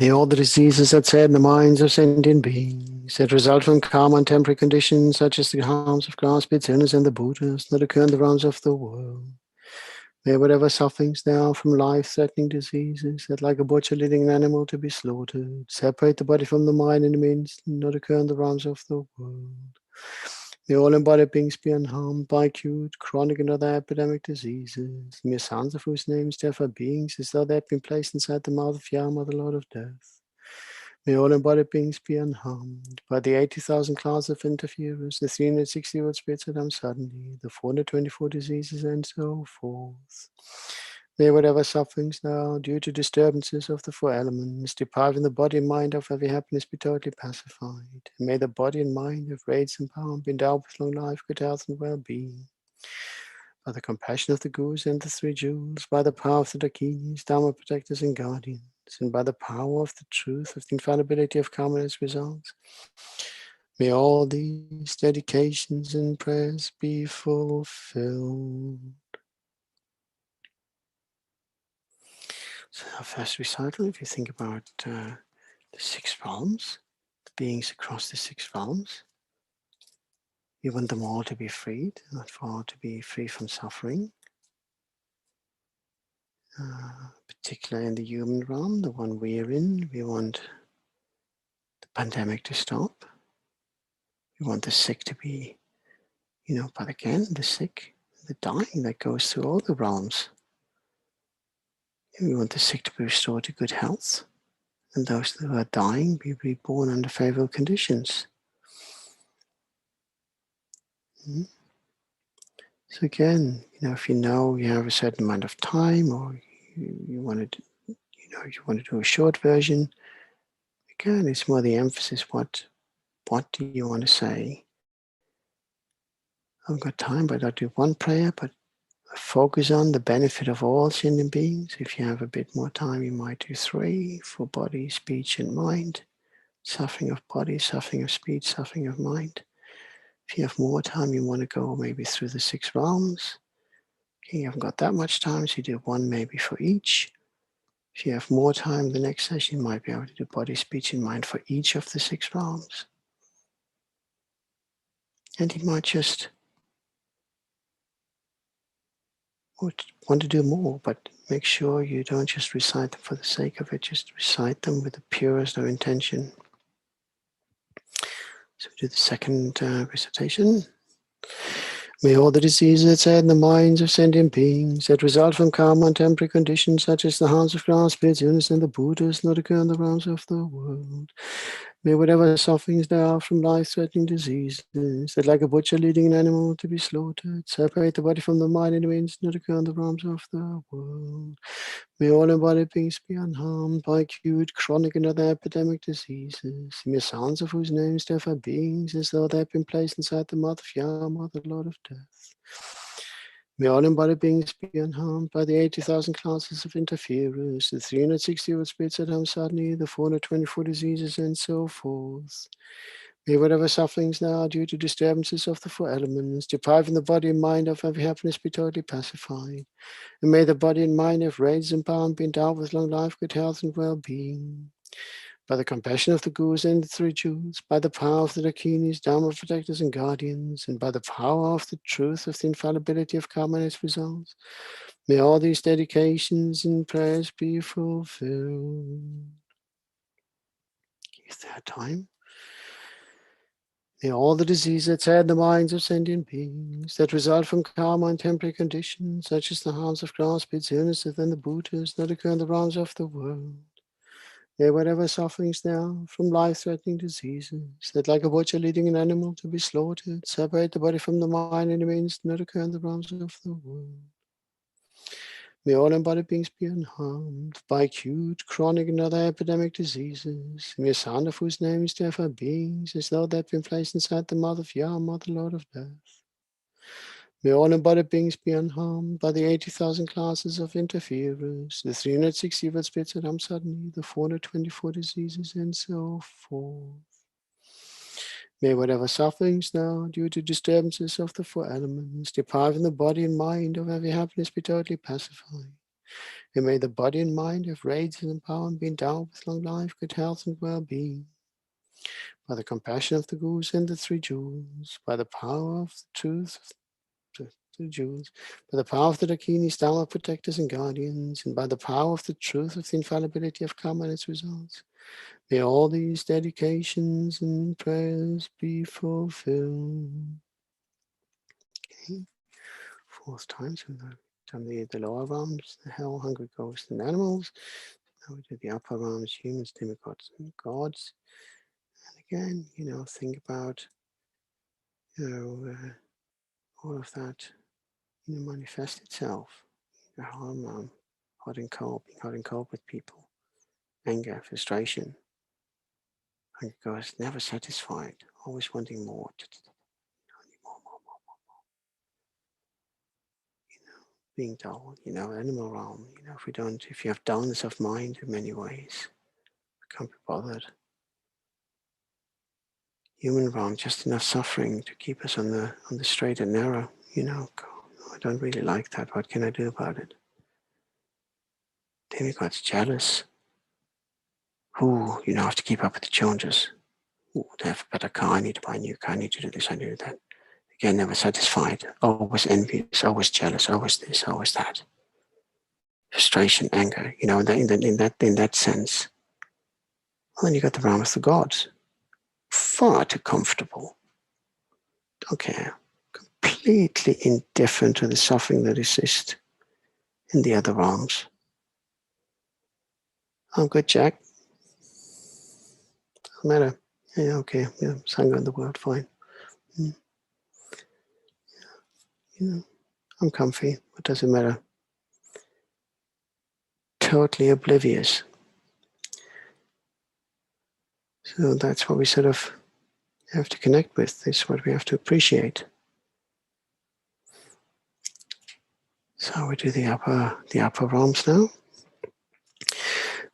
May all the diseases that sad in the minds of sentient beings that result from karma and temporary conditions, such as the harms of grass, bitterness, and the Buddhas, not occur in the realms of the world. May whatever sufferings there are from life-threatening diseases that, like a butcher leading an animal to be slaughtered, separate the body from the mind and means not occur in the realms of the world. May all embodied beings be unharmed by acute, chronic, and other epidemic diseases. May sons of whose names differ beings as though they had been placed inside the mouth of Yama, the Lord of Death. May all embodied beings be unharmed by the 80,000 classes of interferers, the 360 world spirits that come suddenly, the 424 diseases, and so forth. May whatever sufferings now, due to disturbances of the four elements, depriving the body and mind of every happiness, be totally pacified. And may the body and mind of rage and power be endowed with long life, good health, and well-being. By the compassion of the Gurus and the three jewels, by the power of the Dakinis, Dharma protectors and guardians, and by the power of the truth of the infallibility of karma and its results, may all these dedications and prayers be fulfilled. So our first recital, if you think about the six realms, the beings across the six realms, we want them all to be freed, not for all to be free from suffering. Particularly in the human realm, the one we are in, we want the pandemic to stop. We want the sick to be, but again, the sick, the dying that goes through all the realms. We want the sick to be restored to good health, and those who are dying be reborn under favorable conditions. So again, if you have a certain amount of time, or you want to, you want to do a short version, again, it's more the emphasis. What do you want to say? I've got time, but I'll do one prayer, but focus on the benefit of all sentient beings. If you have a bit more time, you might do 3 for body, speech, and mind. Suffering of body, suffering of speech, suffering of mind. If you have more time, you want to go maybe through the 6 realms. Okay, you haven't got that much time, so you do 1 maybe for each. If you have more time, the next session you might be able to do body, speech, and mind for each of the 6 realms. And you might just want to do more, but make sure you don't just recite them for the sake of it, just recite them with the purest of intention. So we do the second recitation. May all the diseases that in the minds of sentient beings that result from karma and temporary conditions, such as the harms of grass, spirits, illness, and the Buddhas, not occur in the realms of the world. May whatever sufferings there are from life-threatening diseases, that like a butcher leading an animal to be slaughtered, separate the body from the mind and means not occur in the realms of the world. May all embodied beings be unharmed by acute, chronic, and other epidemic diseases. May sons of whose names differ beings as though they have been placed inside the mouth of Yama, the Lord of Death. May all embodied beings be unharmed by the 80,000 classes of interferers, the 360 world spirits that come suddenly, the 424 diseases, and so forth. May whatever sufferings there are due to disturbances of the 4 elements, depriving the body and mind of every happiness, be totally pacified. And may the body and mind of rage and power be endowed with long life, good health, and well-being. By the compassion of the Gurus and the 3 jewels, by the power of the Dakinis, Dharma protectors and guardians, and by the power of the truth of the infallibility of karma and its results, may all these dedications and prayers be fulfilled. Give that time. May all the diseases that sad the minds of sentient beings that result from karma and temporary conditions, such as the harms of grass, spirits, illnesses, and the Buddhas, not occur in the realms of the world. May whatever sufferings there are from life-threatening diseases, that like a butcher leading an animal to be slaughtered, separate the body from the mind and means not occur in the realms of the world. May all embodied beings be unharmed by acute, chronic, and other epidemic diseases. May a son of whose names differ beings as though they had been placed inside the mouth of Yama, the Lord of Death. May all embodied beings be unharmed by the 80,000 classes of interferers, the 360 world spirits that come suddenly, the 424 diseases, and so forth. May whatever sufferings now, due to disturbances of the 4 elements, depriving the body and mind of every happiness, be totally pacified. And may the body and mind have radiance and power and be endowed with long life, good health and well-being. By the compassion of the Gurus and the three jewels, by the power of the truth of the jewels, by the power of the Dakinis, Dharma protectors and guardians, and by the power of the truth of the infallibility of karma and its results, may all these dedications and prayers be fulfilled. Okay. Fourth time, so we've done the lower realms, the hell, hungry ghosts and animals. Now we do the upper realms, humans, demigods and gods. And again, think about, all of that, manifest itself. Harm, hot and cold, being hot and cold with people, anger, frustration. Hungry ghosts, never satisfied, always wanting more. Being dull, animal realm, if you have dullness of mind in many ways, can't be bothered. Human realm, just enough suffering to keep us on the straight and narrow, I don't really like that, what can I do about it? Demigod's jealous. Ooh, I have to keep up with the Joneses. Ooh, they have a better car, I need to buy a new car, I need to do this, I need to do that. Again, never satisfied, always envious, always jealous, always this, always that. Frustration, anger, in that sense. Well, then you got the realm of the gods. Far too comfortable. Don't care. Completely indifferent to the suffering that exists in the other realms. I'm good, Jack. Doesn't matter. Yeah, okay. Yeah, Sangha in the world, fine. I'm comfy. What does it matter? Totally oblivious. So that's what we sort of have to connect with. This is what we have to appreciate. So we do the upper realms now.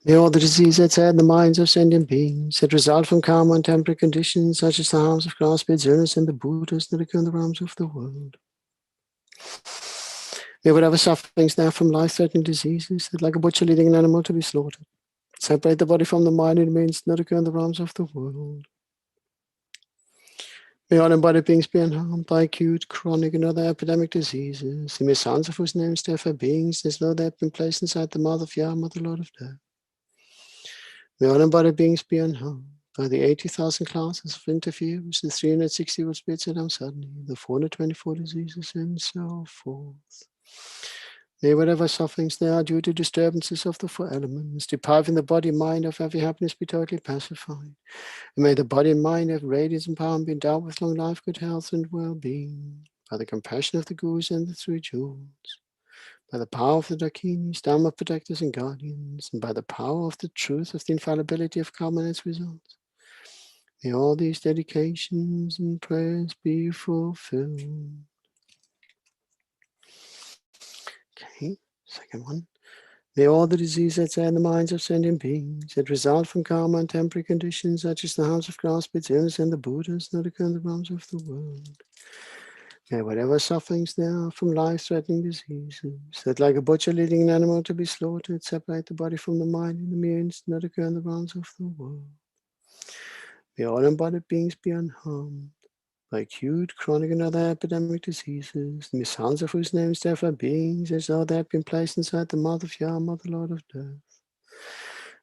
May all the diseases that sad in the minds of sentient beings that result from karma and temporary conditions, such as the harms of grass, spirits, illness, and the Buddhas that occur in the realms of the world. May whatever sufferings now from life-threatening diseases that, like a butcher leading an animal to be slaughtered, separate the body from the mind, it means not occur in the realms of the world. May all embodied beings be unharmed by acute, chronic, and other epidemic diseases. May sons of whose names therefore beings, as though they have been placed inside the mouth of Yama, the Lord of Death. May all embodied beings be unharmed by the 80,000 classes of interviews, the 360 world spirits that I'm suddenly, the 424 diseases, and so forth. May whatever sufferings there are due to disturbances of the four elements, depriving the body and mind of every happiness, be totally pacified. And may the body and mind have radiance and power and be endowed with long life, good health, and well-being, by the compassion of the Gurus and the three jewels. By the power of the Dakinis, Dharma protectors and guardians, and by the power of the truth of the infallibility of karma and its results. May all these dedications and prayers be fulfilled. Okay, second one. May all the diseases that are in the minds of sentient beings that result from karma and temporary conditions, such as the harms of grass, spirits, illness, and the Buddhas, not occur in the realms of the world. May whatever sufferings there are from life-threatening diseases, that like a butcher leading an animal to be slaughtered, separate the body from the mind in the mere instant, not occur in the realms of the world. May all embodied beings be unharmed by acute, chronic, and other epidemic diseases, the sons of whose names therefore beings, as though they had been placed inside the mouth of Yama, the Lord of Death.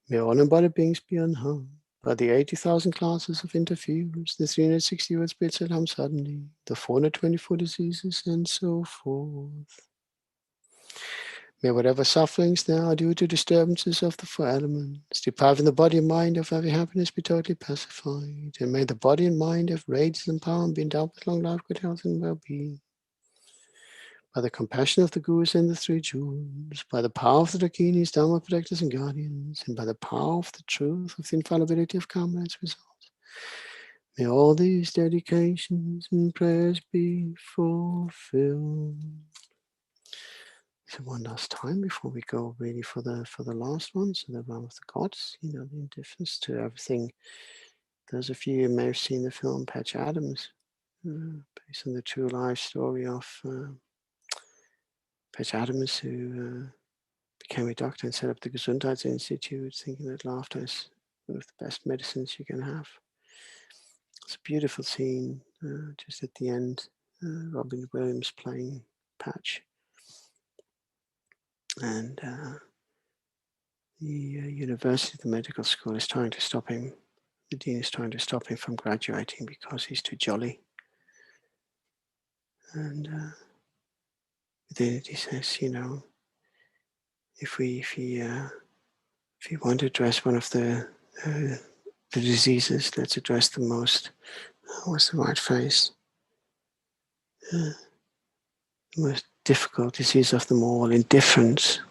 May all embodied beings be unharmed by the 80,000 classes of interviews, the 360 world spirits that come suddenly, the 424 diseases, and so forth. May whatever sufferings there are due to disturbances of the four elements, depriving the body and mind of every happiness, be totally pacified. And may the body and mind have radiance and power and be endowed with long life, good health, and well-being. By the compassion of the Gurus and the three jewels, by the power of the Dakinis, Dharma protectors and guardians, and by the power of the truth of the infallibility of karma and its results. May all these dedications and prayers be fulfilled. So one last time before we go really for the last one, so the realm of the gods, the indifference to everything. Those of you who may have seen the film Patch Adams, based on the true life story of Patch Adams, who became a doctor and set up the Gesundheits Institute, thinking that laughter is one of the best medicines you can have. It's a beautiful scene, just at the end, Robin Williams playing Patch. And the university, the medical school is trying to stop him. The dean is trying to stop him from graduating because he's too jolly. And within it he says, you know, if we want to address one of the diseases, let's address the most, what's the right phrase? The most difficult disease of them all, indifference.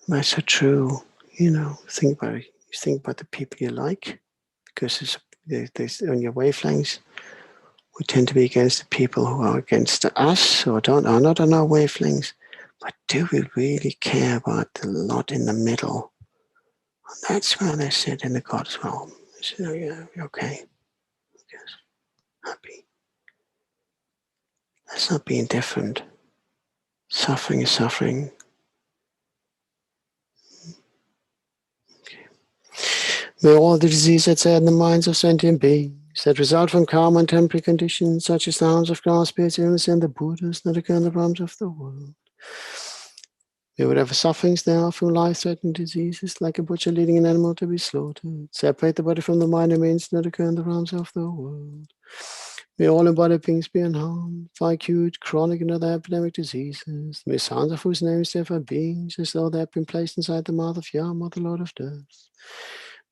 That's so true, you know, think about it. You think about the people you like, because there's on your wavelengths. We tend to be against the people who are against us or are not on our wavelengths. But do we really care about the lot in the middle? And that's where they sit in the God's realm. They say, oh yeah, okay. Yes. Happy. Let's not be indifferent. Suffering is suffering. Okay. May all the diseases that say in the minds of sentient beings that result from karma and temporary conditions, such as the harms of grass, spirits, illness, and the Buddhas, not occur in the realms of the world. May whatever sufferings there are from life-threatening diseases, like a butcher leading an animal to be slaughtered, separate the body from the mind and means not occur in the realms of the world. May all embodied beings be unharmed by acute, chronic, and other epidemic diseases, the sounds of whose names therefore beings, as though they had been placed inside the mouth of Yama, the Lord of Death.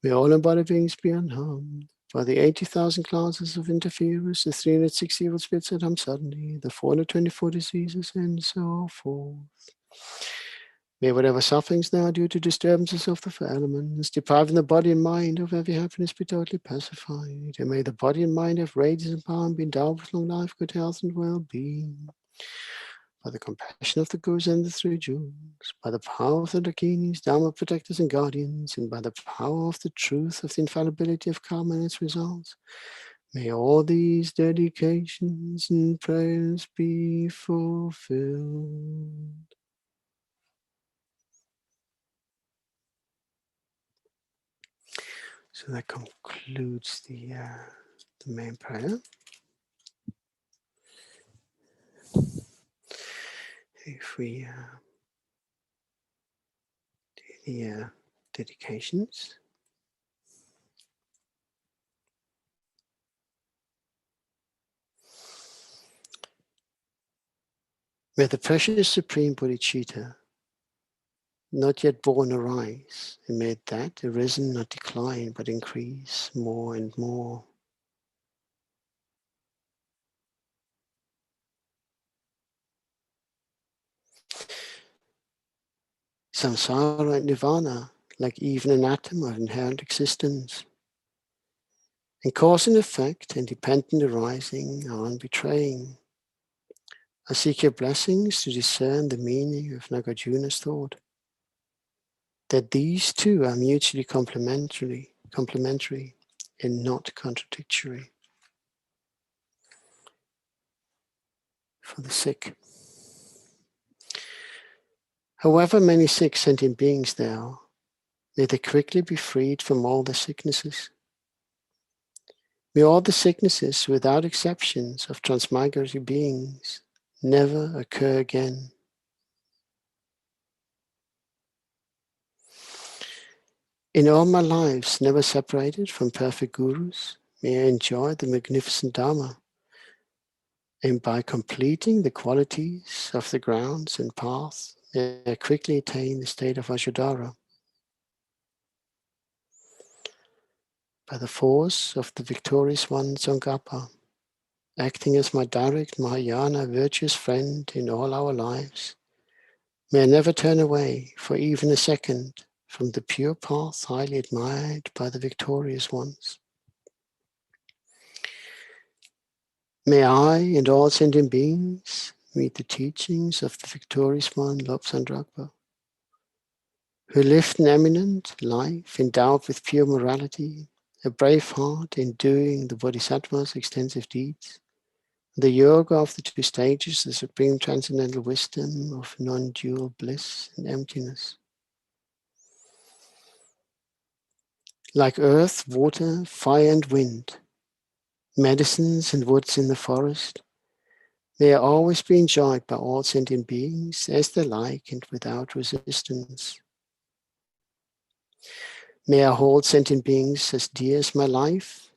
May all embodied beings be unharmed by the 80,000 classes of interferers, the 360 evil spirits that harm suddenly, the 424 diseases, and so forth. May whatever sufferings now due to disturbances of the four elements, depriving the body and mind of every happiness, be totally pacified. And may the body and mind have radiance and power and be endowed with long life, good health, and well-being. By the compassion of the Gurus and the three jewels, by the power of the Dakinis, Dharma protectors and guardians, and by the power of the truth of the infallibility of karma and its results, may all these dedications and prayers be fulfilled. So that concludes the main prayer. If we do the dedications. May the precious Supreme Bodhicitta not yet born arise, and may that arisen not decline but increase more and more. Samsara and Nirvana, like even an atom of inherent existence, and cause and effect and dependent arising are unbetraying. I seek your blessings to discern the meaning of Nagarjuna's thought, that these two are mutually complementary and not contradictory. For the sick. However many sick sentient beings there are, may they quickly be freed from all their sicknesses. May all the sicknesses, without exceptions, of transmigratory beings never occur again. In all my lives, never separated from perfect gurus, may I enjoy the magnificent Dharma, and by completing the qualities of the grounds and paths, may I quickly attain the state of Ajodhara. By the force of the victorious one Tsongkhapa, acting as my direct Mahayana virtuous friend in all our lives, may I never turn away for even a second from the pure path highly admired by the victorious ones. May I and all sentient beings meet the teachings of the victorious one Lobsang Drakpa, who lived an eminent life endowed with pure morality, a brave heart in doing the Bodhisattva's extensive deeds, The yoga of the two stages, the supreme transcendental wisdom of non-dual bliss and emptiness. Like earth, water, fire and wind, medicines and woods in the forest, they are always be enjoyed by all sentient beings as they like and without resistance. May I hold sentient beings as dear as my life.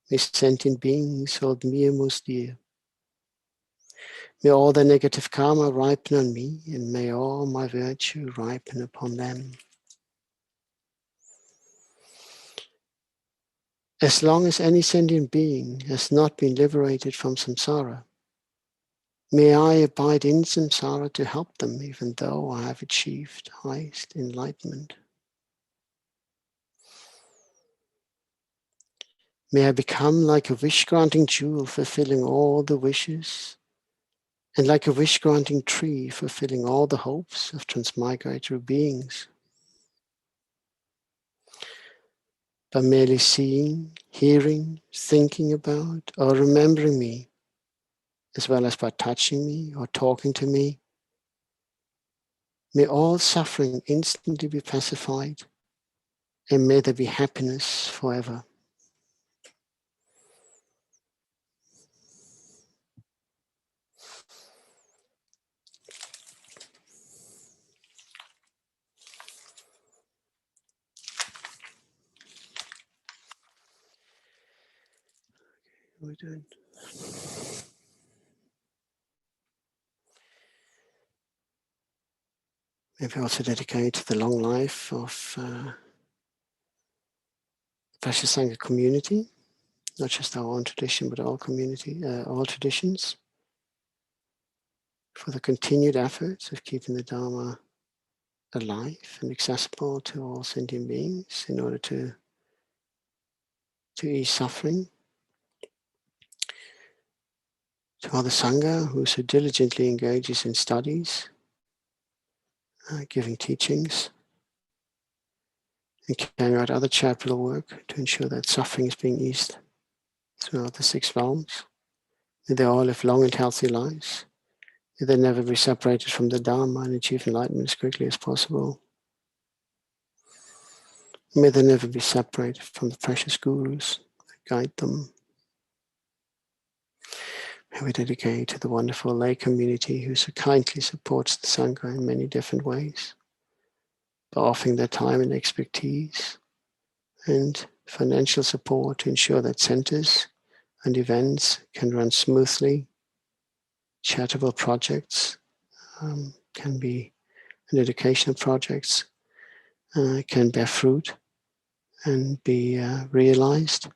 May sentient beings hold me most dear. May all the negative karma ripen on me, and may all my virtue ripen upon them. As long as any sentient being has not been liberated from samsara, may I abide in samsara to help them, even though I have achieved highest enlightenment. May I become like a wish-granting jewel, fulfilling all the wishes, and like a wish-granting tree, fulfilling all the hopes of transmigratory beings. By merely seeing, hearing, thinking about, or remembering me, as well as by touching me or talking to me, may all suffering instantly be pacified, and may there be happiness forever. What are we doing? Maybe also dedicate to the long life of Precious Sangha community, not just our own tradition, but all traditions, for the continued efforts of keeping the Dharma alive and accessible to all sentient beings in order to ease suffering. To all the Sangha who so diligently engages in studies, giving teachings, and carrying out other charitable work to ensure that suffering is being eased throughout the 6 realms. May they all live long and healthy lives. May they never be separated from the Dharma and achieve enlightenment as quickly as possible. May they never be separated from the precious gurus that guide them. May we dedicate to the wonderful lay community who so kindly supports the Sangha in many different ways, by offering their time and expertise and financial support to ensure that centers and events can run smoothly. Charitable projects can be, and educational projects can bear fruit and be realized.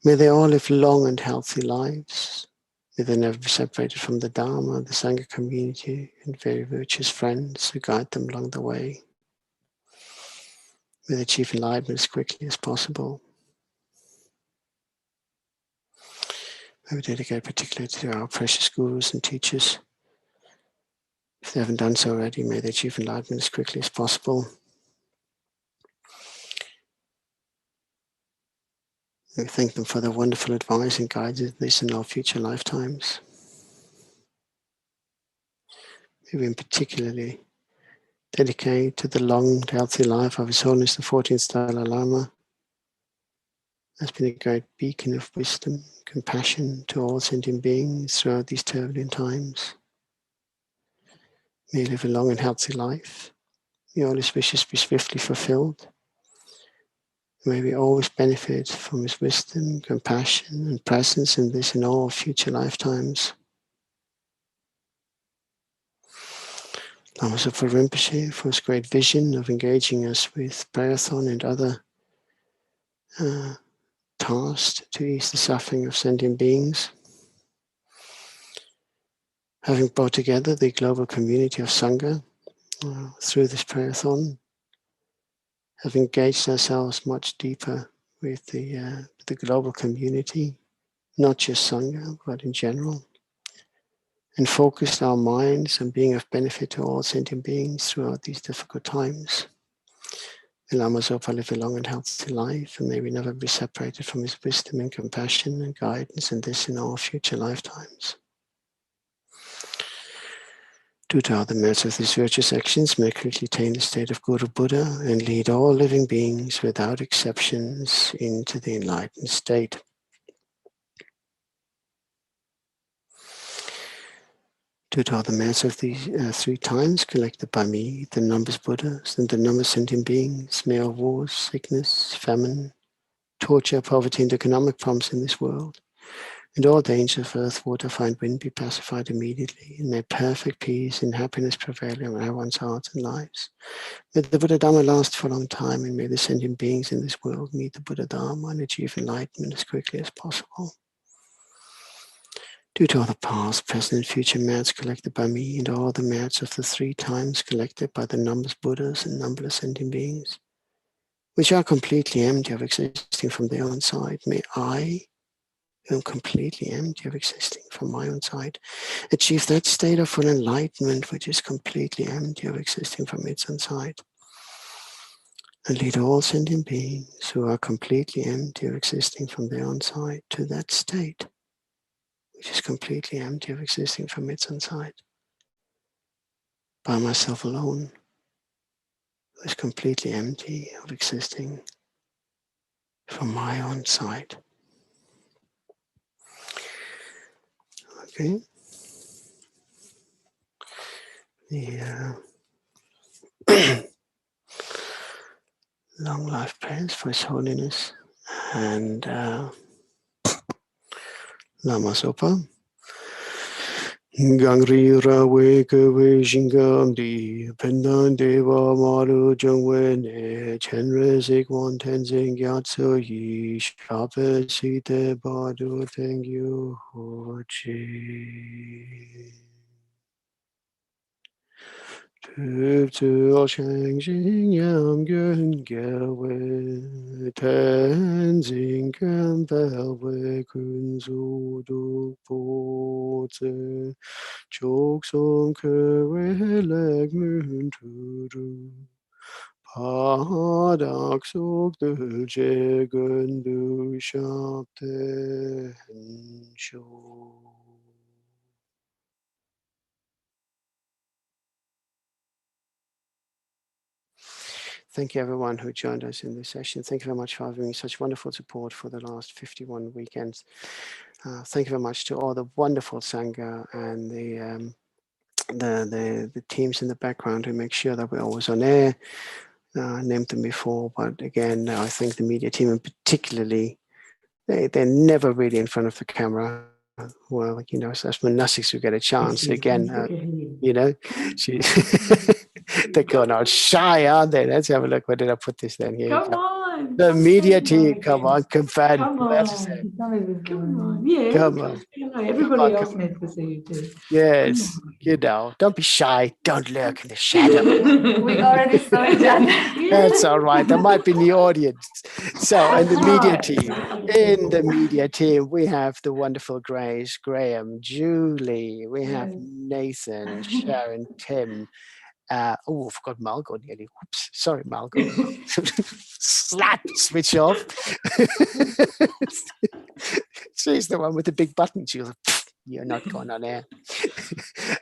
May they all live long and healthy lives. May they never be separated from the Dharma, the Sangha community, and very virtuous friends who guide them along the way. May they achieve enlightenment as quickly as possible. May we dedicate particularly to our precious gurus and teachers. If they haven't done so already, may they achieve enlightenment as quickly as possible. We thank them for their wonderful advice and guidance in this and all future lifetimes. May we in particularly dedicate to the long and healthy life of His Holiness the 14th Dalai Lama. Has been a great beacon of wisdom, compassion to all sentient beings throughout these turbulent times. May he live a long and healthy life. May all his wishes be swiftly fulfilled. May we always benefit from his wisdom, compassion, and presence in this and all future lifetimes. Lama Zopa Rinpoche for his great vision of engaging us with prayerathon and other tasks to ease the suffering of sentient beings. Having brought together the global community of Sangha through this prayerathon, have engaged ourselves much deeper with the global community, not just Sangha, but in general, and focused our minds on being of benefit to all sentient beings throughout these difficult times. Lama Zopa live a long and healthy life, and may we never be separated from his wisdom and compassion and guidance in this and all future lifetimes. Due to other merits of these virtuous actions, may quickly attain the state of Guru Buddha and lead all living beings without exceptions into the enlightened state. Due to all the merits of these 3 times collected by me, the numbers Buddhas and the numbers sentient beings, may all wars, sickness, famine, torture, poverty, and economic problems in this world, and all dangers of earth, water, fire, and wind be pacified immediately, and may perfect peace and happiness prevail in everyone's hearts and lives. May the Buddha Dharma last for a long time, and may the sentient beings in this world meet the Buddha Dharma and achieve enlightenment as quickly as possible. Due to all the past, present, and future merits collected by me, and all the merits of the 3 times collected by the numberless Buddhas and numberless sentient beings, which are completely empty of existing from their own side, may I, who am completely empty of existing from my own side, achieve that state of full enlightenment which is completely empty of existing from its own side, and lead all sentient beings who are completely empty of existing from their own side to that state which is completely empty of existing from its own side, by myself alone, who is completely empty of existing from my own side. Okay. The long life prayers for His Holiness and Lama Zopa. Gangri Rawe Kawe Jingam Di Pendan Deva Maru Jungwe Ne Chenrezig Tenzing Gyatso Yi Shape Site Badu Thank you Chi. Tu Shang Jing Yam Gun Gawe Tenzing Gam Belwe Kunzu Du Po Tse Chok Song Kewe Leg Mun Turu Padak Sok Dul Je Gun Du Shap Te Sho. Thank you everyone who joined us in this session. Thank you very much for having such wonderful support for the last 51 weekends. Thank you very much to all the wonderful Sangha and the teams in the background who make sure that we're always on air. I named them before, but again, I think the media team and particularly, they're never really in front of the camera. Well, you know, so that's when Nussix will get a chance again. You know, they're going out shy, aren't they? Let's have a look. Where did I put this then? Here Come on. the media team. Come on, confirm. Come on. Yeah. Come on. Everybody else needs to see you too. Yes, you know, don't be shy. Don't lurk in the shadow. We already saw each other. That's all right. That might be in the audience. So, in the media team, we have the wonderful Grace, Graham, Julie. We have Nathan, Sharon, Tim. I forgot Margot nearly. Whoops. Sorry, Margot. Slap, switch off. She's the one with the big button. She was like, you're not going on air.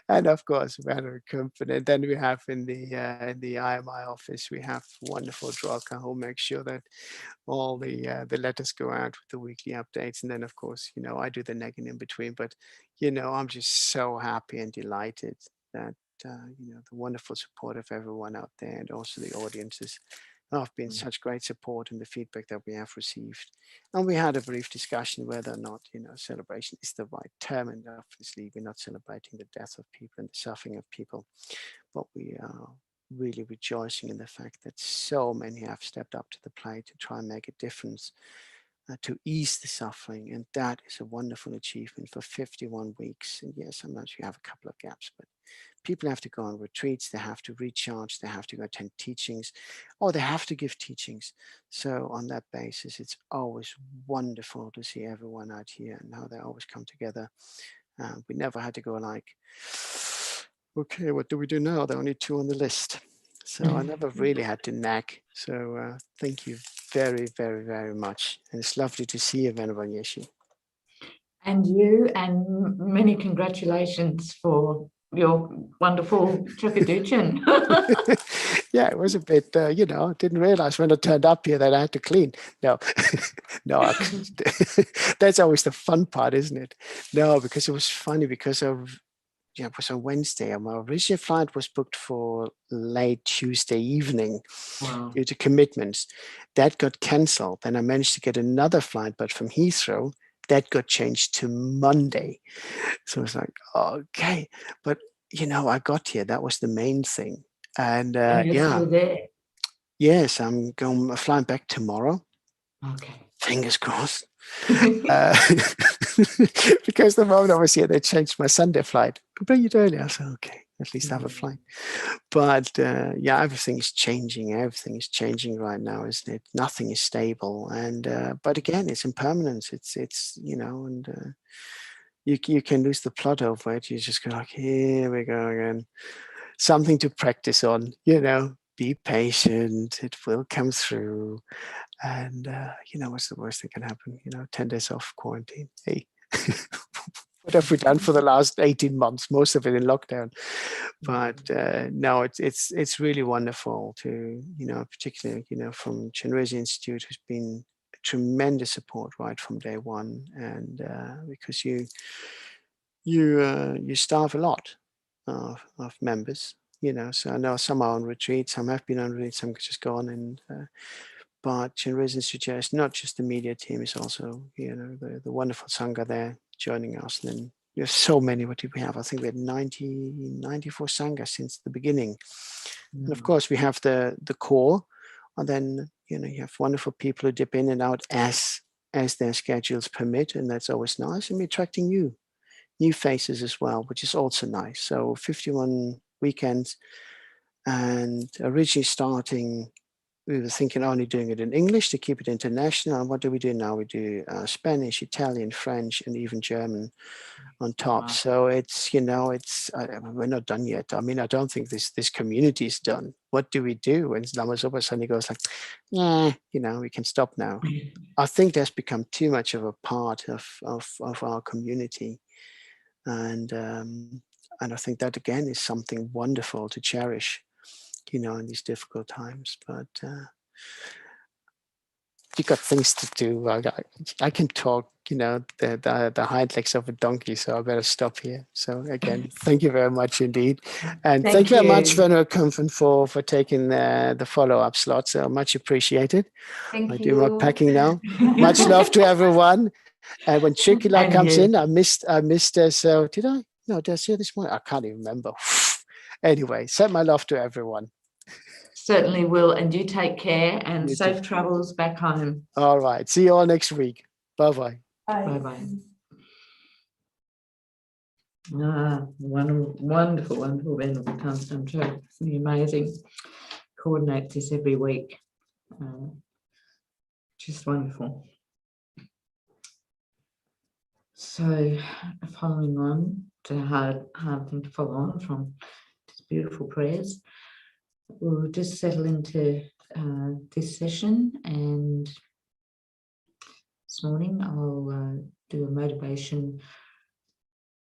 And of course, Vanna Company. Then we have in the IMI office, we have wonderful Drolka who makes sure that all the letters go out with the weekly updates. And then, of course, you know, I do the negging in between. But, you know, I'm just so happy and delighted that, you know, the wonderful support of everyone out there and also the audiences have been such great support in the feedback that we have received. And we had a brief discussion whether or not, you know, celebration is the right term. And obviously we're not celebrating the death of people and the suffering of people, but we are really rejoicing in the fact that so many have stepped up to the plate to try and make a difference, to ease the suffering. And that is a wonderful achievement for 51 weeks. And yes, sometimes you have a couple of gaps, but people have to go on retreats, they have to recharge, they have to go attend teachings, or they have to give teachings. So on that basis, it's always wonderful to see everyone out here and how they always come together. We never had to go like, okay, what do we do now? There are only 2 on the list. So I never really had to nag. So thank you very, very, very much. And it's lovely to see you, Venerable Yeshi. And you, and many congratulations for your wonderful Chukaduchin. Yeah, it was a bit, you know, didn't realize when I turned up here that I had to clean. No, no, that's always the fun part, isn't it? No, because it was funny because of, yeah, it was on Wednesday. And my original flight was booked for late Tuesday evening due to commitments. That got cancelled. Then I managed to get another flight, but from Heathrow, that got changed to Monday. So it's like, okay. But, you know, I got here. That was the main thing. And you're yeah. still there. Yes, I'm flying back tomorrow. Okay. Fingers crossed. Because the moment I was here, they changed my Sunday flight. I'll bring it earlier. I said, okay, at least I have a flight. But yeah, everything is changing. Everything is changing right now, isn't it? Nothing is stable. And but again, it's impermanence. It's you know, and you can lose the plot over it. You just go like, here we go again. Something to practice on, you know. Be patient. It will come through. And you know, what's the worst that can happen? You know, 10 days off quarantine. Hey, what have we done for the last 18 months? Most of it in lockdown. But no, it's really wonderful to, you know, particularly, you know, from Chenrezig Institute, who's been a tremendous support right from day one, and because you starve a lot of members, you know. So I know some are on retreat, some have been on retreat, some just gone, and but Chenrezig Institute is not just the media team, it's also, you know, the wonderful Sangha there joining us. And then we have so many. What did we have? I think we had 94 Sanghas since the beginning. And of course we have the core, and then, you know, you have wonderful people who dip in and out as their schedules permit, and that's always nice. And we're attracting new faces as well, which is also nice. So 51 weekends, and originally starting, we were thinking only doing it in English to keep it international. And what do we do now? We do Spanish, Italian, French, and even German on top. Wow. So it's, you know, it's we're not done yet. I mean, I don't think this community is done. What do we do? And Lama Zopa suddenly goes like, yeah, you know, we can stop now. I think that's become too much of a part of our community. And I think that again is something wonderful to cherish, you know, in these difficult times. But you got things to do. I can talk, you know, the hind legs of a donkey, so I better stop here. So again, thank you very much indeed. And thank you very much, Venerable Kumphan, for taking the follow-up slot. So much appreciated. I do my packing now. Much love to everyone. And when Chikila comes in, I missed her. So did I? No, did I see her this morning? I can't even remember. Anyway, send my love to everyone. Certainly will. And you take care, and safe travels back home. All right. See you all next week. Bye-bye. Bye-bye. Wonderful, Venerable Thangtong Gyalpo. Amazing. Coordinate this every week. Just wonderful. So following on to hard thing to follow on from these beautiful prayers, we'll just settle into this session, and this morning I'll do a motivation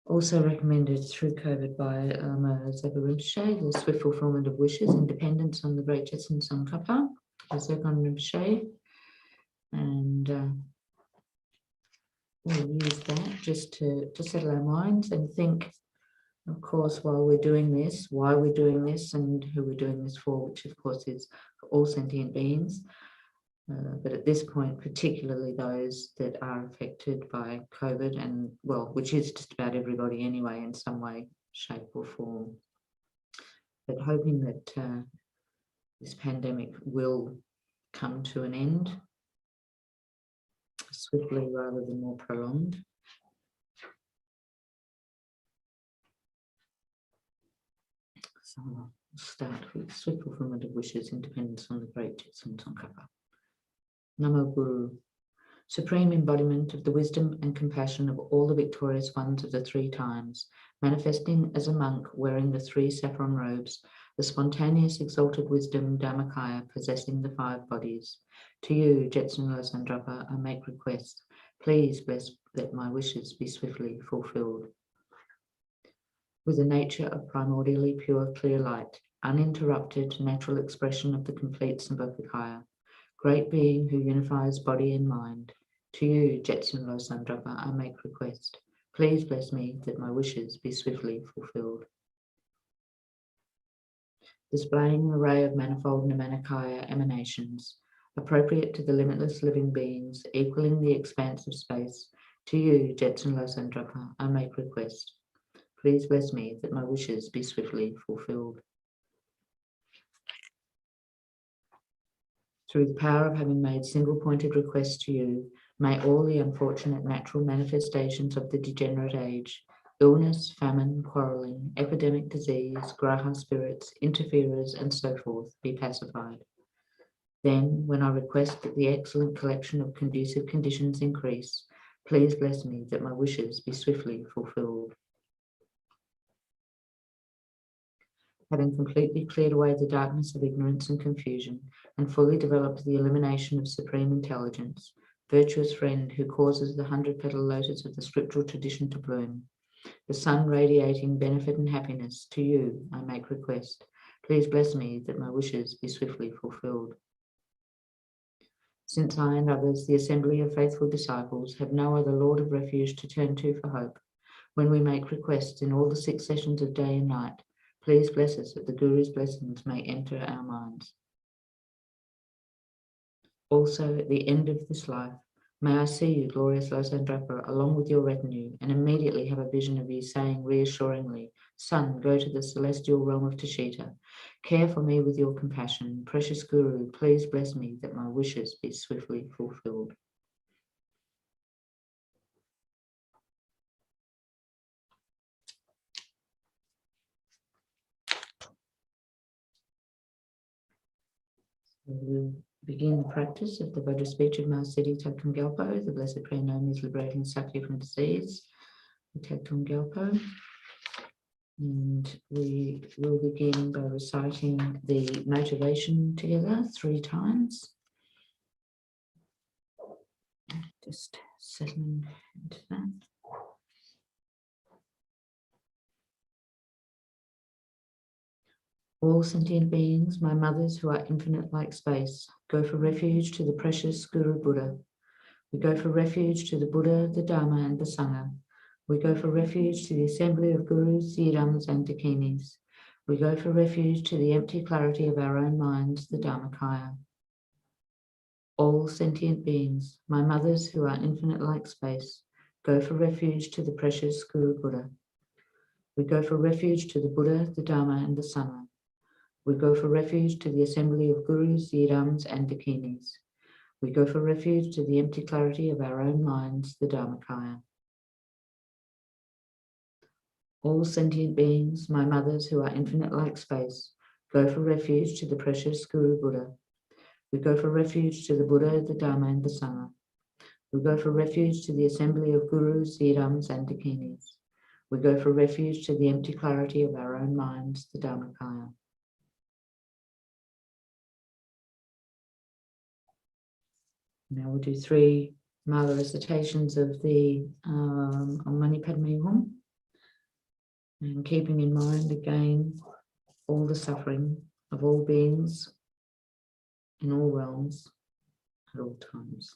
also recommended through COVID by Lama Zopa Rinpoche, the swift fulfillment of wishes, independence on the great Jetsun Tsongkhapa, Zopan Rinpoche, and we'll use that just to settle our minds and think, of course, while we're doing this, why we're doing this, and who we're doing this for, which of course is for all sentient beings. But at this point, particularly those that are affected by COVID, and well, which is just about everybody anyway, in some way, shape or form. But hoping that this pandemic will come to an end swiftly rather than more prolonged. So we'll start with swift fulfillment of wishes, independence on the great Jetsun Tsongkhapa. Namo Guru, supreme embodiment of the wisdom and compassion of all the victorious ones of the three times, manifesting as a monk wearing the three saffron robes, the spontaneous exalted wisdom Dharmakaya possessing the 5 bodies. To you, Jetsun Losandrapa, I make request. Please bless that my wishes be swiftly fulfilled. With the nature of primordially pure clear light, uninterrupted natural expression of the complete Sambhogakaya, great being who unifies body and mind, to you, Jetsun Losandrapa, I make request. Please bless me that my wishes be swiftly fulfilled. Displaying an array of manifold Nirmanakaya emanations, appropriate to the limitless living beings, equaling the expanse of space, to you, Jetsun Losandrapa, I make request. Please bless me that my wishes be swiftly fulfilled. Through the power of having made single-pointed requests to you, may all the unfortunate natural manifestations of the degenerate age, illness, famine, quarrelling, epidemic disease, graha spirits, interferers, and so forth, be pacified. Then, when I request that the excellent collection of conducive conditions increase, please bless me that my wishes be swiftly fulfilled. Having completely cleared away the darkness of ignorance and confusion, and fully developed the illumination of supreme intelligence, virtuous friend who causes the 100-petal lotus of the scriptural tradition to bloom, the sun radiating benefit and happiness, to you I make request. Please bless me that my wishes be swiftly fulfilled. Since I and others, the assembly of faithful disciples, have no other Lord of refuge to turn to for hope, when we make requests in all the 6 sessions of day and night, please bless us that the Guru's blessings may enter our minds. Also, at the end of this life, may I see you, glorious Losandrapa, along with your retinue, and immediately have a vision of you saying reassuringly, Son, go to the celestial realm of Tushita. Care for me with your compassion. Precious Guru, please bless me that my wishes be swiftly fulfilled. We'll begin the practice of the Vajra speech of Master Thangtong Gyalpo, the blessed prayer known as liberating Sakya from disease, the Thangtong Gyalpo. And we will begin by reciting the motivation together 3 times. Just settling into that. All sentient beings, my mothers who are infinite like space, go for refuge to the precious Guru Buddha. We go for refuge to the Buddha, the Dharma, and the Sangha. We go for refuge to the assembly of Gurus, Yidams, and Dakinis. We go for refuge to the empty clarity of our own minds, the Dharmakaya. All sentient beings, my mothers who are infinite like space, go for refuge to the precious Guru Buddha. We go for refuge to the Buddha, the Dharma, and the Sangha. We go for refuge to the assembly of Gurus, Yidams, and Dakinis. We go for refuge to the empty clarity of our own minds, the Dharmakaya. All sentient beings, my mothers who are infinite like space, go for refuge to the precious Guru Buddha. We go for refuge to the Buddha, the Dharma, and the Sangha. We go for refuge to the assembly of Gurus, Yidams, and Dakinis. We go for refuge to the empty clarity of our own minds, the Dharmakaya. Now we'll do 3 Mala recitations of the Om Mani Padme Hum, and keeping in mind again all the suffering of all beings in all realms at all times.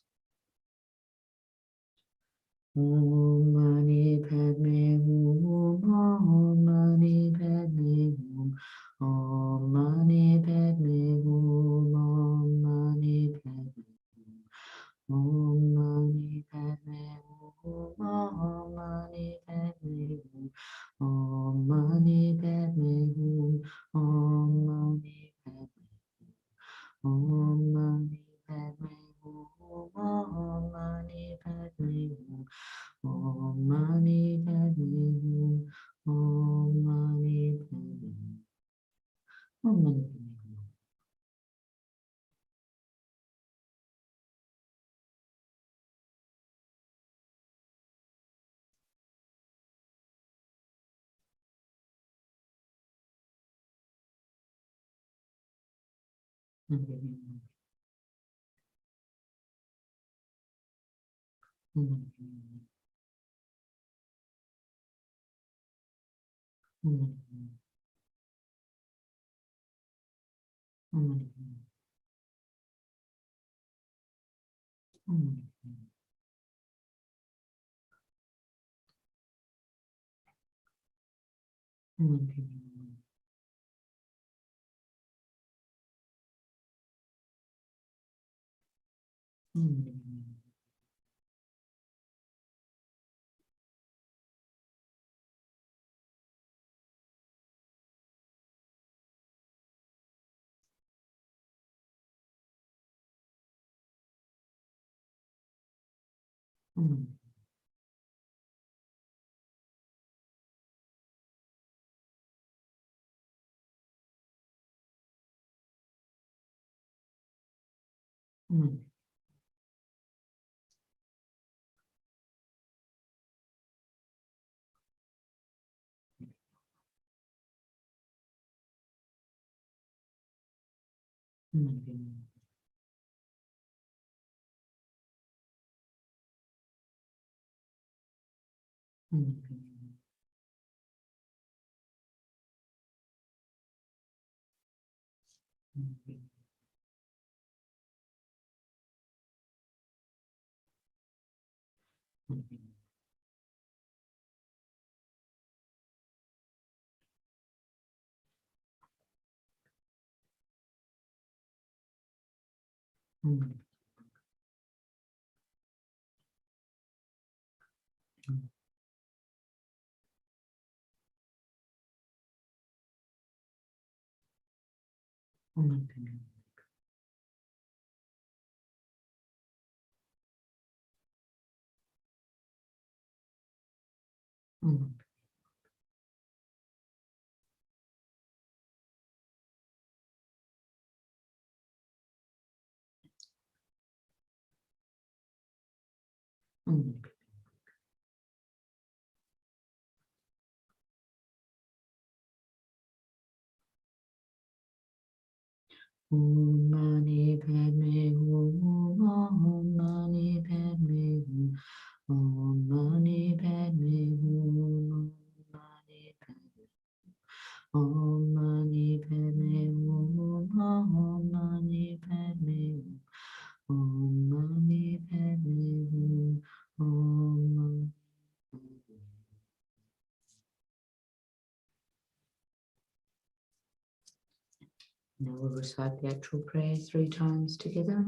Om Mani Padme Hum, Om Mani Padme Hum, Om Mani Padme Hum, Om Mani Padme Hum. Om Mani Padme Hum, Om Mani Padme Hum, Om Mani Padme Hum, Om Mani Padme Hum, Om Mani Padme Hum, Om Mani Padme Hum, Om Mani Padme Hum, Om Mani Padme Hum, Om Mani Padme Hum. Om Mani Padme Hum, Om Mani Padme Hum, Om Mani Padme Hum, Om Mani Padme Hum, Om Mani Padme Hum, Om Mani Padme Hum, Om Mani. Now we'll recite the actual prayer 3 times together.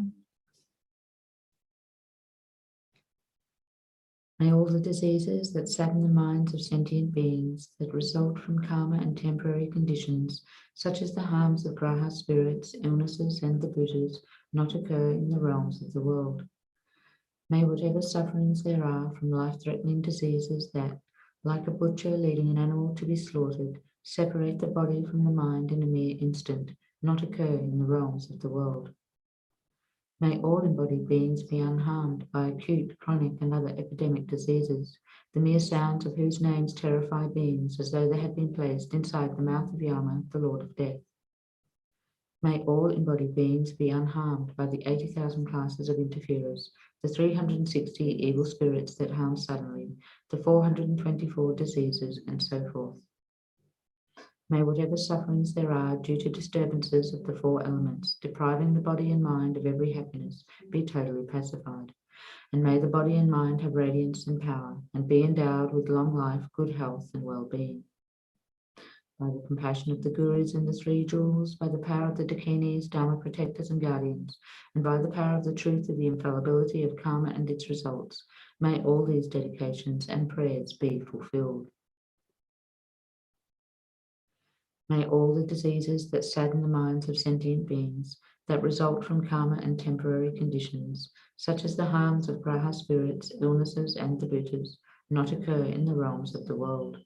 May all the diseases that sadden the minds of sentient beings, that result from karma and temporary conditions, such as the harms of graha spirits, illnesses, and the Buddhas, not occur in the realms of the world. May whatever sufferings there are from life-threatening diseases that, like a butcher leading an animal to be slaughtered, separate the body from the mind in a mere instant, not occur in the realms of the world. May all embodied beings be unharmed by acute, chronic, and other epidemic diseases, the mere sounds of whose names terrify beings as though they had been placed inside the mouth of Yama, the Lord of Death. May all embodied beings be unharmed by the 80,000 classes of interferers, the 360 evil spirits that harm suddenly, the 424 diseases, and so forth. May whatever sufferings there are due to disturbances of the 4 elements, depriving the body and mind of every happiness, be totally pacified. And may the body and mind have radiance and power, and be endowed with long life, good health, and well-being. By the compassion of the Gurus and the 3 jewels, by the power of the Dakinis, Dharma protectors and guardians, and by the power of the truth of the infallibility of karma and its results, may all these dedications and prayers be fulfilled. May all the diseases that sadden the minds of sentient beings, that result from karma and temporary conditions, such as the harms of graha spirits, illnesses, and the Buddhas, not occur in the realms of the world.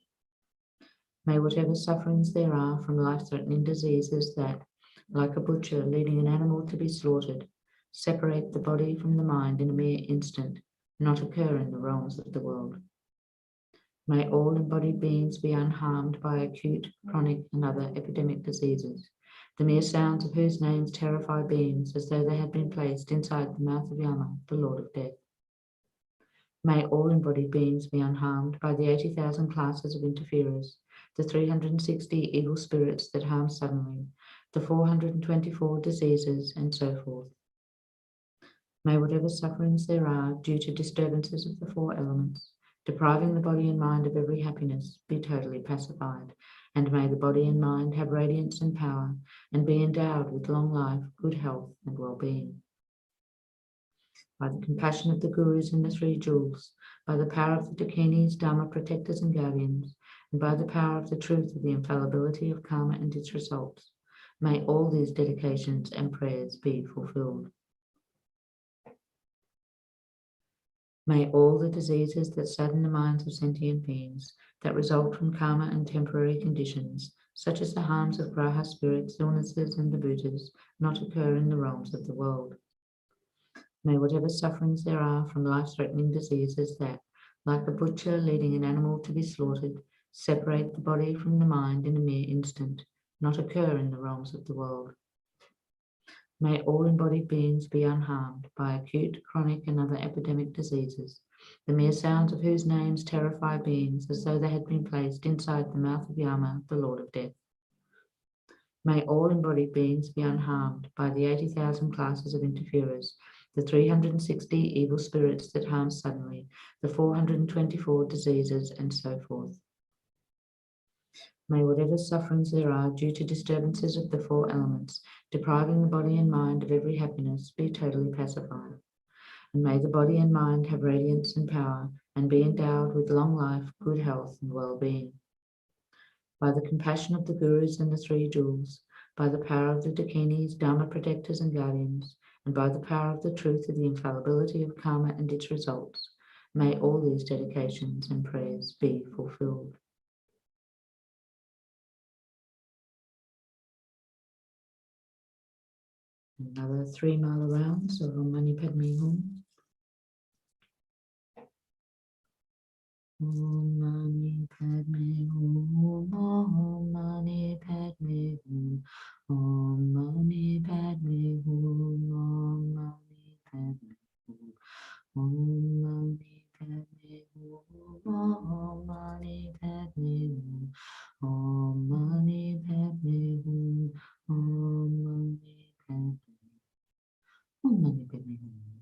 May whatever sufferings there are from life-threatening diseases that, like a butcher leading an animal to be slaughtered, separate the body from the mind in a mere instant, not occur in the realms of the world. May all embodied beings be unharmed by acute, chronic, and other epidemic diseases, the mere sounds of whose names terrify beings as though they had been placed inside the mouth of Yama, the Lord of Death. May all embodied beings be unharmed by the 80,000 classes of interferers, the 360 evil spirits that harm suddenly, the 424 diseases, and so forth. May whatever sufferings there are due to disturbances of the four elements, depriving the body and mind of every happiness, be totally pacified, and may the body and mind have radiance and power, and be endowed with long life, good health, and well-being. By the compassion of the Gurus and the Three Jewels, by the power of the Dakinis, Dharma protectors and guardians, and by the power of the truth of the infallibility of karma and its results, may all these dedications and prayers be fulfilled. May all the diseases that sadden the minds of sentient beings, that result from karma and temporary conditions, such as the harms of graha spirits, illnesses, and the bhutas, not occur in the realms of the world. May whatever sufferings there are from life-threatening diseases that, like a butcher leading an animal to be slaughtered, separate the body from the mind in a mere instant, not occur in the realms of the world. May all embodied beings be unharmed by acute, chronic, and other epidemic diseases, the mere sounds of whose names terrify beings as though they had been placed inside the mouth of Yama, the Lord of Death. May all embodied beings be unharmed by the 80,000 classes of interferers, the 360 evil spirits that harm suddenly, the 424 diseases, and so forth. May whatever sufferings there are due to disturbances of the four elements, depriving the body and mind of every happiness, be totally pacified. And may the body and mind have radiance and power, and be endowed with long life, good health, and well-being. By the compassion of the Gurus and the Three Jewels, by the power of the Dakinis, Dharma protectors and guardians, and by the power of the truth of the infallibility of karma and its results, may all these dedications and prayers be fulfilled. Another 3 mile rounds of Om Mani Padme Hum. Om Mani Padme Hum, Om Mani Padme Hum, Om Mani Padme Hum, Om Mani Padme Hum, Om Mani Padme Hum, Om Mani Padme Hum, Om Mani Padme Hum, Om Mani Padme Hum. Om Mani Padme Hum.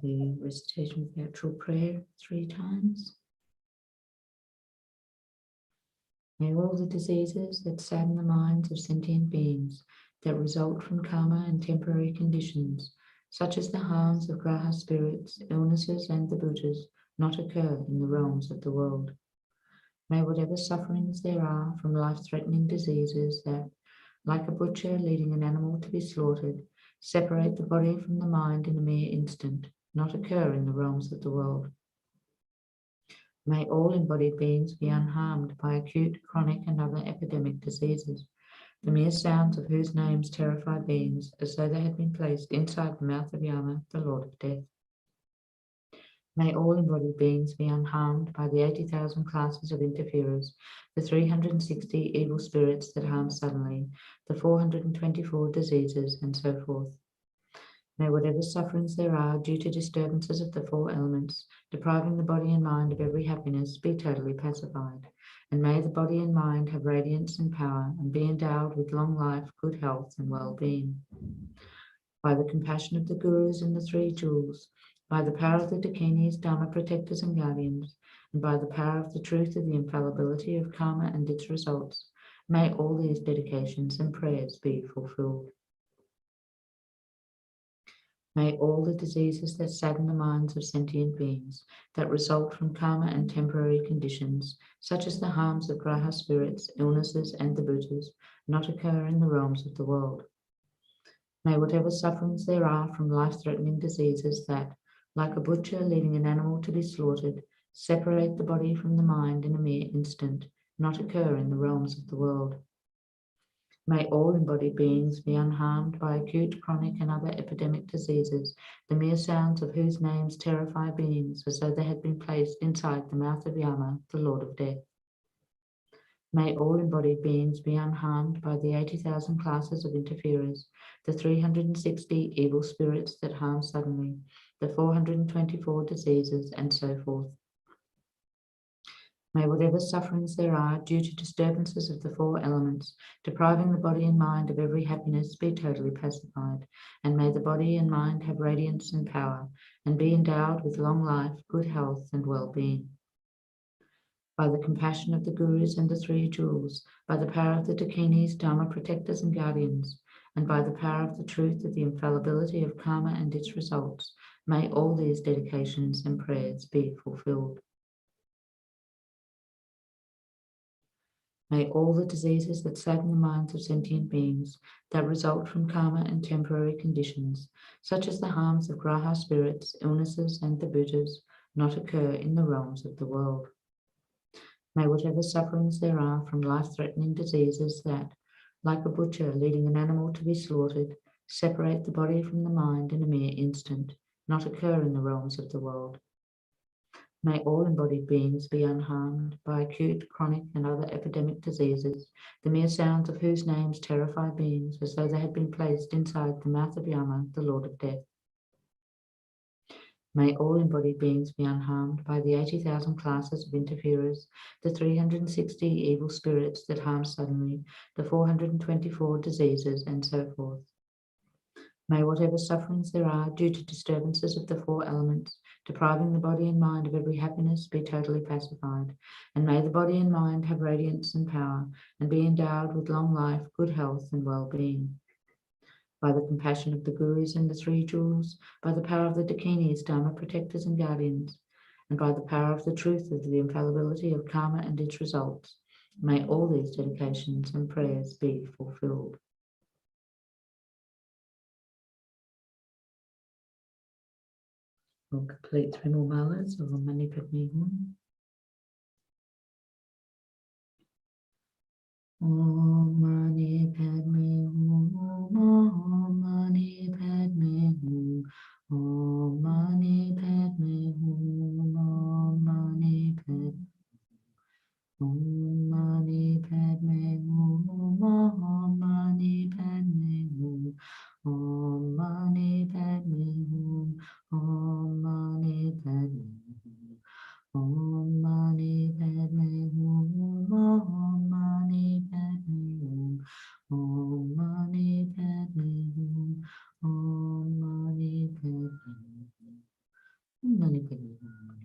The recitation of the actual prayer 3 times. May all the diseases that sadden the minds of sentient beings, that result from karma and temporary conditions, such as the harms of graha spirits, illnesses, and the Buddhas, not occur in the realms of the world. May whatever sufferings there are from life-threatening diseases that, like a butcher leading an animal to be slaughtered, separate the body from the mind in a mere instant, not occur in the realms of the world. May all embodied beings be unharmed by acute, chronic, and other epidemic diseases, the mere sounds of whose names terrify beings as though they had been placed inside the mouth of Yama, the Lord of Death. May all embodied beings be unharmed by the 80,000 classes of interferers, the 360 evil spirits that harm suddenly, the 424 diseases, and so forth. May whatever sufferings there are due to disturbances of the 4 elements, depriving the body and mind of every happiness, be totally pacified. And may the body and mind have radiance and power, and be endowed with long life, good health, and well-being. By the compassion of the Gurus and the 3 jewels, by the power of the Dakinis, Dharma protectors and guardians, and by the power of the truth of the infallibility of karma and its results, may all these dedications and prayers be fulfilled. May all the diseases that sadden the minds of sentient beings, that result from karma and temporary conditions, such as the harms of graha spirits, illnesses, and the Buddhas, not occur in the realms of the world. May whatever sufferings there are from life-threatening diseases that, like a butcher leading an animal to be slaughtered, separate the body from the mind in a mere instant, not occur in the realms of the world. May all embodied beings be unharmed by acute, chronic, and other epidemic diseases, the mere sounds of whose names terrify beings as though they had been placed inside the mouth of Yama, the Lord of Death. May all embodied beings be unharmed by the 80,000 classes of interferers, the 360 evil spirits that harm suddenly, the 424 diseases, and so forth. May whatever sufferings there are due to disturbances of the 4 elements, depriving the body and mind of every happiness, be totally pacified, and may the body and mind have radiance and power, and be endowed with long life, good health, and well-being. By the compassion of the Gurus and the 3 jewels, by the power of the Dakinis, Dharma protectors and guardians, and by the power of the truth of the infallibility of karma and its results, may all these dedications and prayers be fulfilled. May all the diseases that sadden the minds of sentient beings, that result from karma and temporary conditions, such as the harms of graha spirits, illnesses, and the Buddhas, not occur in the realms of the world. May whatever sufferings there are from life-threatening diseases that, like a butcher leading an animal to be slaughtered, separate the body from the mind in a mere instant, not occur in the realms of the world. May all embodied beings be unharmed by acute, chronic, and other epidemic diseases, the mere sounds of whose names terrify beings as though they had been placed inside the mouth of Yama, the Lord of Death. May all embodied beings be unharmed by the 80,000 classes of interferers, the 360 evil spirits that harm suddenly, the 424 diseases, and so forth. May whatever sufferings there are due to disturbances of the 4 elements, depriving the body and mind of every happiness, be totally pacified, and may the body and mind have radiance and power, and be endowed with long life, good health, and well-being. By the compassion of the Gurus and the 3 jewels, by the power of the Dakinis, Dharma protectors and guardians, and by the power of the truth of the infallibility of karma and its results, may all these dedications and prayers be fulfilled. We'll complete 3 more malas of Om Mani Padme Hum. Om Mani Padme Hum, Om Mani Padme Hum, Om Mani Padme Hum, Om Mani Padme Hum, Om Mani Padme Hum, Om Mani Padme Hum, Om Mani Padme Hum, Om Mani Padme Hum, Om Mani Padme Hum, Om Mani Padme Hum, Om Mani Padme Hum, Om Mani Padme Hum, Om Mani Padme Hum.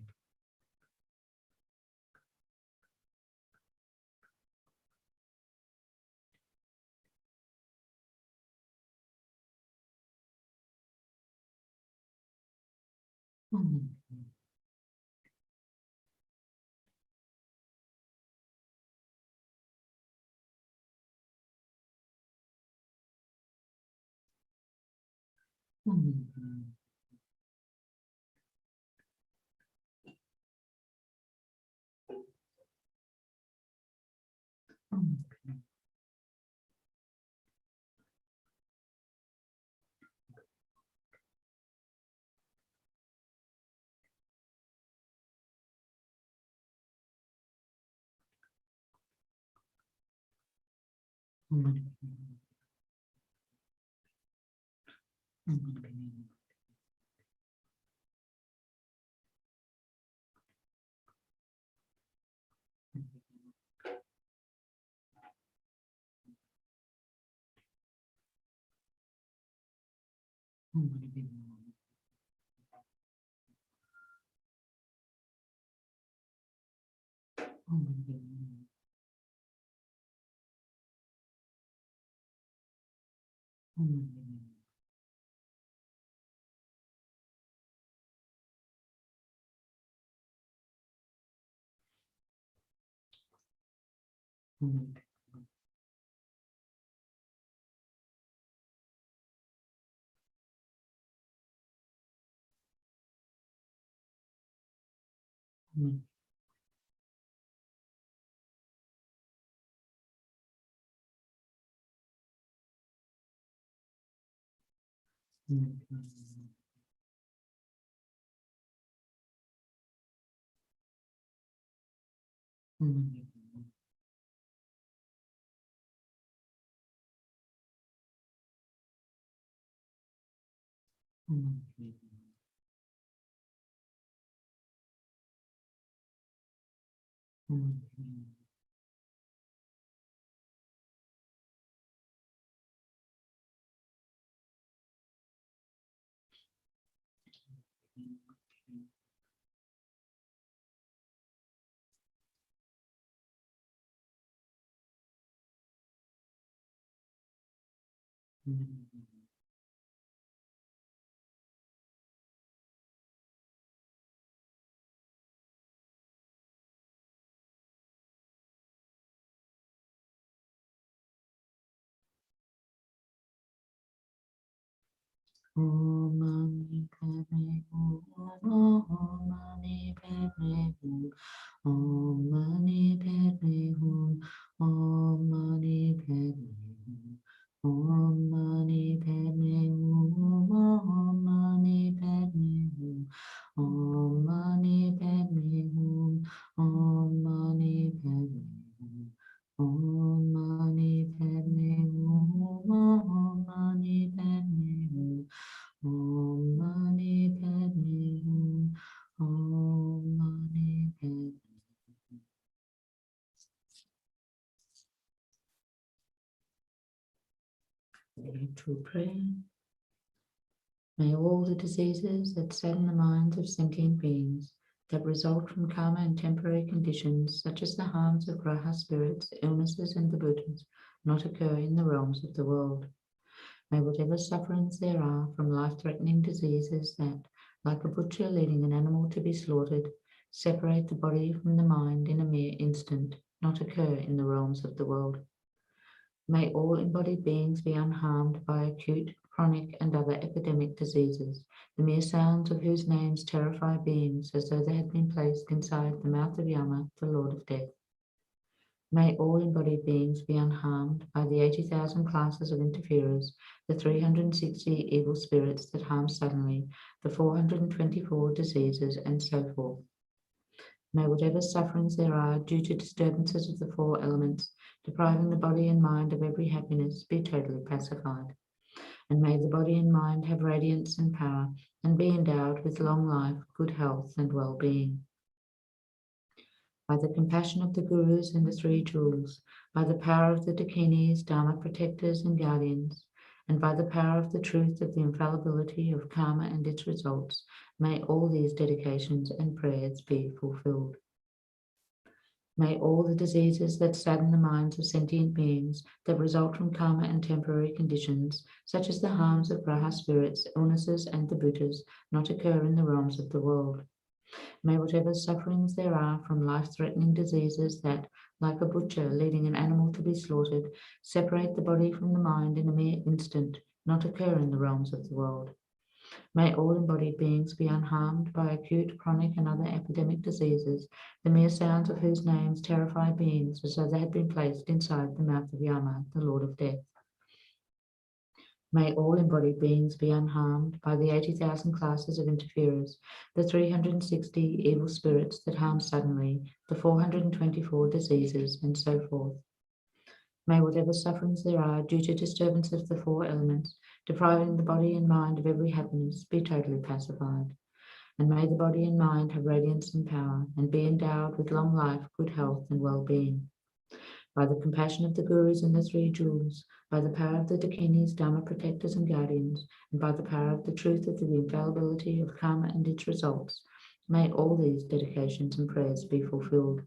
Om Mani Padme Hum, Om Mani Padme Hum, Om Mani Padme Hum, Om Mani Padme Hum, Om Mani Padme Hum, Om Mani Padme Hum, Om Mani Padme Hum, Om Mani Padme Hum, Om Mani Padme Hum, Om Mani Padme Hum. Om Mani Padme Hum, Om Mani Padme Hum. True prayer. May all the diseases that sadden the minds of sentient beings, that result from karma and temporary conditions, such as the harms of graha spirits, illnesses, and the Buddhas, not occur in the realms of the world. May whatever sufferings there are from life-threatening diseases that, like a butcher leading an animal to be slaughtered, separate the body from the mind in a mere instant, not occur in the realms of the world. May all embodied beings be unharmed by acute, chronic, and other epidemic diseases, the mere sounds of whose names terrify beings as though they had been placed inside the mouth of Yama, the Lord of Death. May all embodied beings be unharmed by the 80,000 classes of interferers, the 360 evil spirits that harm suddenly, the 424 diseases, and so forth. May whatever sufferings there are due to disturbances of the four elements, depriving the body and mind of every happiness, be totally pacified. And may the body and mind have radiance and power, and be endowed with long life, good health, and well-being. By the compassion of the Gurus and the Three Jewels, by the power of the Dakinis, Dharma protectors and guardians, and by the power of the truth of the infallibility of karma and its results, may all these dedications and prayers be fulfilled. May all the diseases that sadden the minds of sentient beings, that result from karma and temporary conditions, such as the harms of graha spirits, illnesses, and the bhutas, not occur in the realms of the world. May whatever sufferings there are from life-threatening diseases that, like a butcher leading an animal to be slaughtered, separate the body from the mind in a mere instant, not occur in the realms of the world. May all embodied beings be unharmed by acute, chronic, and other epidemic diseases, the mere sounds of whose names terrify beings as though they had been placed inside the mouth of Yama, the Lord of Death. May all embodied beings be unharmed by the 80,000 classes of interferers, the 360 evil spirits that harm suddenly, the 424 diseases, and so forth. May whatever sufferings there are due to disturbances of the four elements, depriving the body and mind of every happiness, be totally pacified. And may the body and mind have radiance and power, and be endowed with long life, good health, and well-being. By the compassion of the Gurus and the Three Jewels, by the power of the Dakinis, Dharma protectors and guardians, and by the power of the truth of the infallibility of karma and its results, may all these dedications and prayers be fulfilled.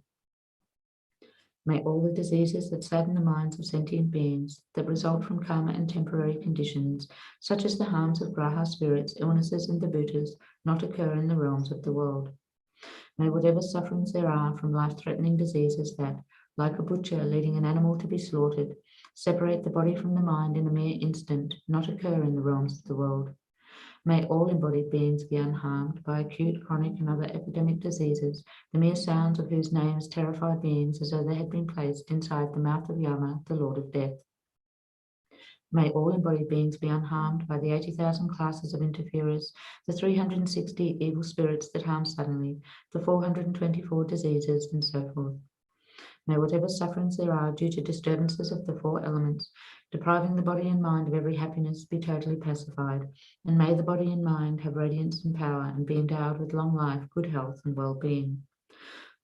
May all the diseases that sadden the minds of sentient beings, that result from karma and temporary conditions, such as the harms of graha spirits, illnesses, and the bhutas, not occur in the realms of the world. May whatever sufferings there are from life-threatening diseases that, like a butcher leading an animal to be slaughtered, separate the body from the mind in a mere instant, not occur in the realms of the world. May all embodied beings be unharmed by acute, chronic, and other epidemic diseases, the mere sounds of whose names terrify beings as though they had been placed inside the mouth of Yama, the Lord of Death. May all embodied beings be unharmed by the 80,000 classes of interferers, the 360 evil spirits that harm suddenly, the 424 diseases, and so forth. May whatever sufferings there are due to disturbances of the four elements, depriving the body and mind of every happiness, be totally pacified, and may the body and mind have radiance and power, and be endowed with long life, good health, and well-being.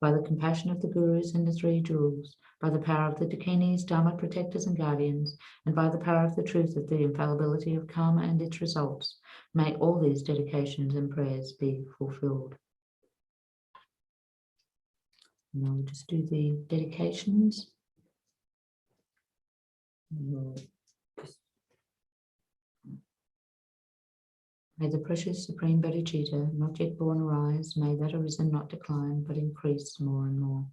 By the compassion of the Gurus and the Three Jewels, by the power of the Dakinis, Dharma protectors and guardians, and by the power of the truth of the infallibility of karma and its results, may all these dedications and prayers be fulfilled. Now we'll just do the dedications. May the precious Supreme Bodhicitta, not yet born, arise. May that arisen not decline, but increase more and more.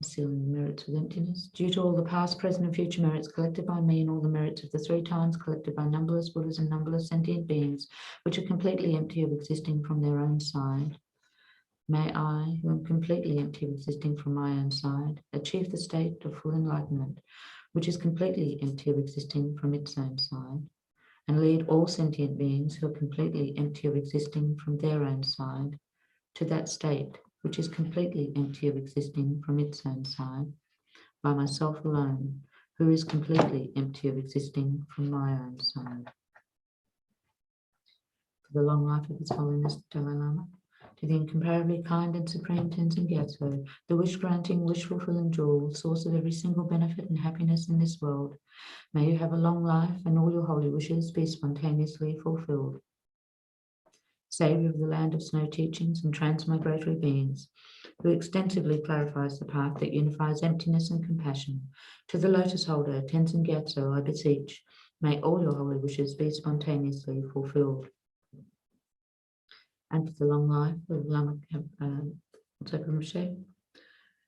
Sealing the merits with emptiness. Due to all the past, present, and future merits collected by me, and all the merits of the 3 times collected by numberless Buddhas and numberless sentient beings, which are completely empty of existing from their own side, may I, who am completely empty of existing from my own side, achieve the state of full enlightenment, which is completely empty of existing from its own side, and lead all sentient beings who are completely empty of existing from their own side to that state which is completely empty of existing from its own side, by myself alone, who is completely empty of existing from my own side. For the long life of His Holiness Dalai Lama, to the incomparably kind and supreme Tenzin Gyatso, the wish-granting, wish-fulfilling jewel, source of every single benefit and happiness in this world, may you have a long life and all your holy wishes be spontaneously fulfilled. Saviour of the land of snow teachings and transmigratory beings, who extensively clarifies the path that unifies emptiness and compassion, to the lotus holder, Tenzin Gyatso, I beseech, may all your holy wishes be spontaneously fulfilled. and for the long life of Lama Zopa Rinpoche.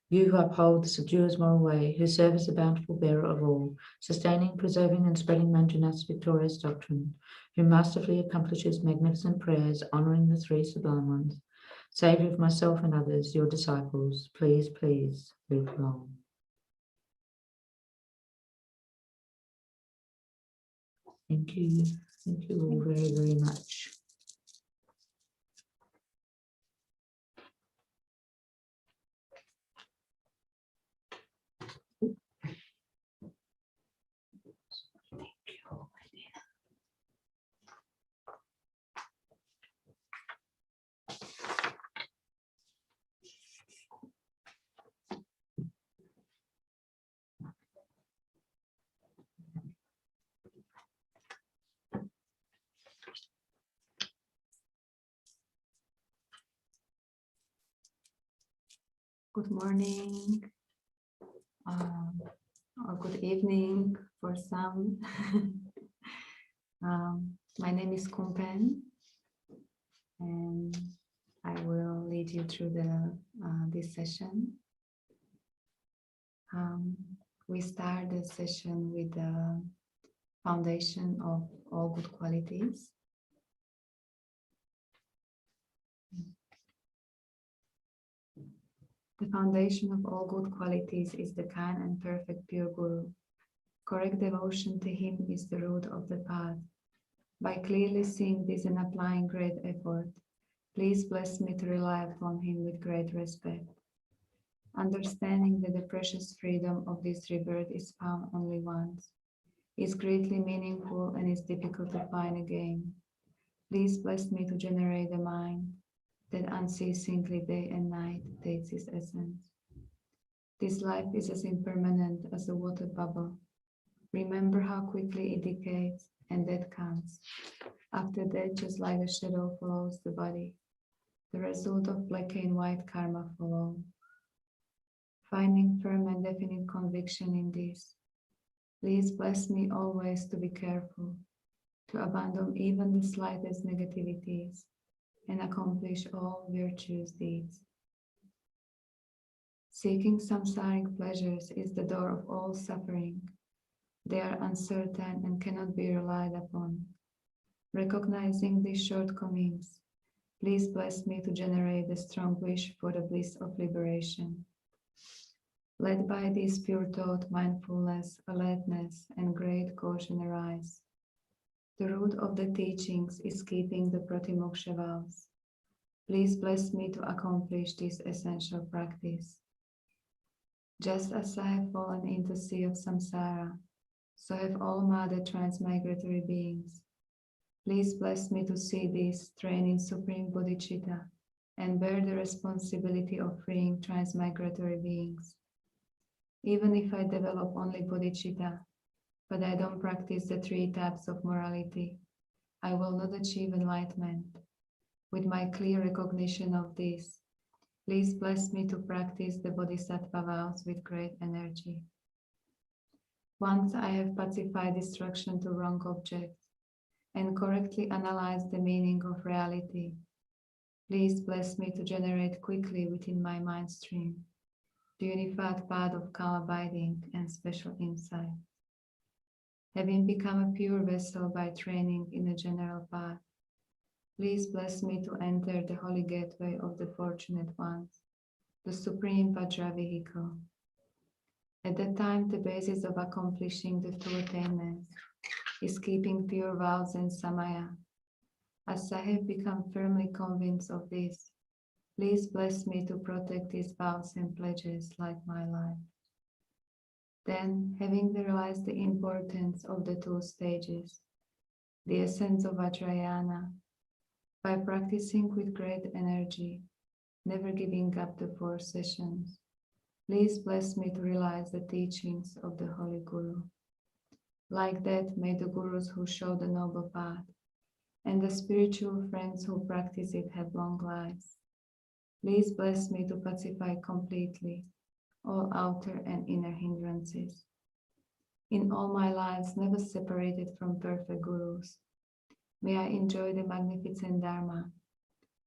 You who uphold the subduer's moral way, who serve as the bountiful bearer of all, sustaining, preserving, and spreading Manjunat's victorious doctrine, who masterfully accomplishes magnificent prayers, honouring the three sublime ones, Saviour of myself and others, your disciples, please, please live long. Thank you. Thank you all very, very much. Good morning, or good evening for some. My name is Kumpen, and I will lead you through this session. We start the session with the foundation of all good qualities. The foundation of all good qualities is the kind and perfect pure Guru. Correct devotion to him is the root of the path. By clearly seeing this and applying great effort, please bless me to rely upon him with great respect. Understanding that the precious freedom of this rebirth is found only once, is greatly meaningful and is difficult to find again. Please bless me to generate the mind that unceasingly day and night takes its essence. This life is as impermanent as a water bubble. Remember how quickly it decays and death comes. After death, just like a shadow follows the body, the result of black and white karma follow. Finding firm and definite conviction in this, please bless me always to be careful, to abandon even the slightest negativities, and accomplish all virtuous deeds. Seeking samsaric pleasures is the door of all suffering. They are uncertain and cannot be relied upon. Recognizing these shortcomings, please bless me to generate a strong wish for the bliss of liberation. Led by this pure thought, mindfulness, alertness, and great caution arise. The root of the teachings is keeping the pratimoksha vows. Please bless me to accomplish this essential practice. Just as I have fallen into the sea of samsara, so have all mother transmigratory beings. Please bless me to see this, train in supreme bodhicitta, and bear the responsibility of freeing transmigratory beings. Even if I develop only bodhicitta, but I don't practice the 3 types of morality, I will not achieve enlightenment. With my clear recognition of this, please bless me to practice the bodhisattva vows with great energy. Once I have pacified distraction to wrong objects and correctly analyzed the meaning of reality, please bless me to generate quickly within my mind stream the unified path of calm abiding and special insight. Having become a pure vessel by training in a general path, please bless me to enter the holy gateway of the fortunate ones, the supreme Vajra vehicle. At that time, the basis of accomplishing the 2 attainments is keeping pure vows and samaya. As I have become firmly convinced of this, please bless me to protect these vows and pledges like my life. Then, having realized the importance of the 2 stages, the essence of Vajrayana, by practicing with great energy, never giving up the 4 sessions, please bless me to realize the teachings of the Holy Guru. Like that, may the Gurus who show the noble path and the spiritual friends who practice it have long lives. Please bless me to pacify completely all outer and inner hindrances. In all my lives, never separated from perfect Gurus, may I enjoy the magnificent Dharma,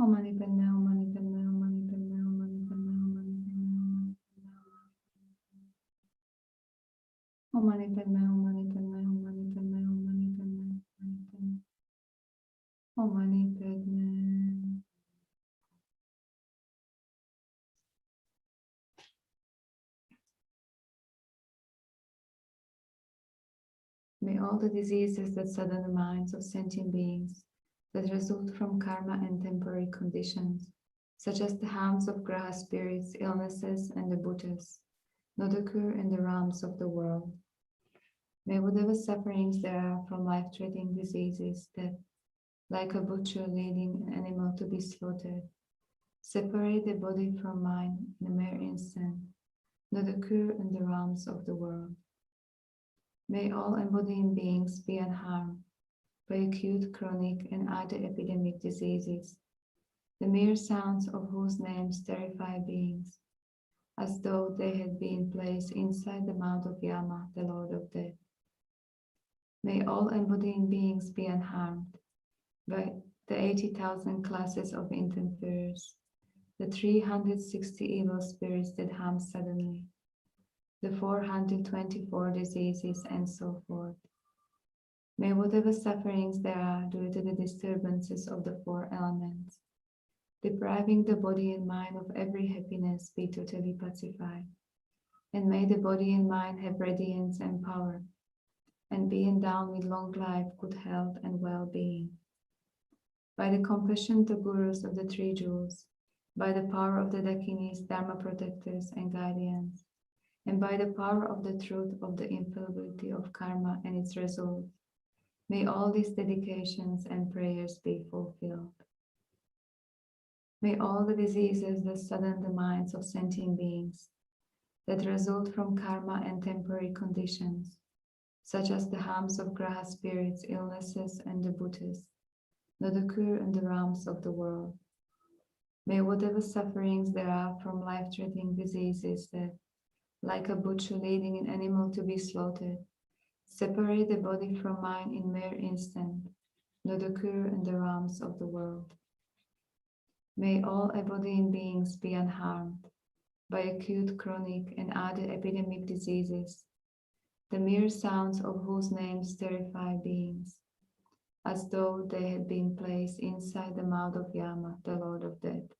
Om Mani Padme, Om Mani Padme, Om Mani Padme, Om Mani Padme, Om Mani Padme. Om Mani Padme, Om Mani Padme, Om Mani Padme, Om Mani Padme, Om Mani Padme. May all the diseases that sadden the minds of sentient beings that result from karma and temporary conditions, such as the harms of graha spirits, illnesses, and the bhutas, not occur in the realms of the world. May whatever sufferings there are from life-threatening diseases that, like a butcher leading an animal to be slaughtered, separate the body from mind in a mere instant, not occur in the realms of the world. May all embodying beings be unharmed by acute, chronic, and other epidemic diseases, the mere sounds of whose names terrify beings, as though they had been placed inside the mouth of Yama, the Lord of Death. May all embodying beings be unharmed by the 80,000 classes of intemperors, the 360 evil spirits that harm suddenly, the 424 diseases, and so forth. May whatever sufferings there are due to the disturbances of the four elements, depriving the body and mind of every happiness, be totally pacified. And may the body and mind have radiance and power, and be endowed with long life, good health, and well-being. By the compassion of the gurus of the three jewels, by the power of the Dakinis, Dharma protectors, and guardians, and by the power of the truth of the infallibility of karma and its result, may all these dedications and prayers be fulfilled. May all the diseases that sadden the minds of sentient beings, that result from karma and temporary conditions, such as the harms of graha spirits, illnesses, and the bhutas, not occur in the realms of the world. May whatever sufferings there are from life-threatening diseases that, like a butcher leading an animal to be slaughtered, separate the body from mind in mere instant, not occur in the realms of the world. May all embodying beings be unharmed by acute, chronic, and other epidemic diseases, the mere sounds of whose names terrify beings, as though they had been placed inside the mouth of Yama, the Lord of Death.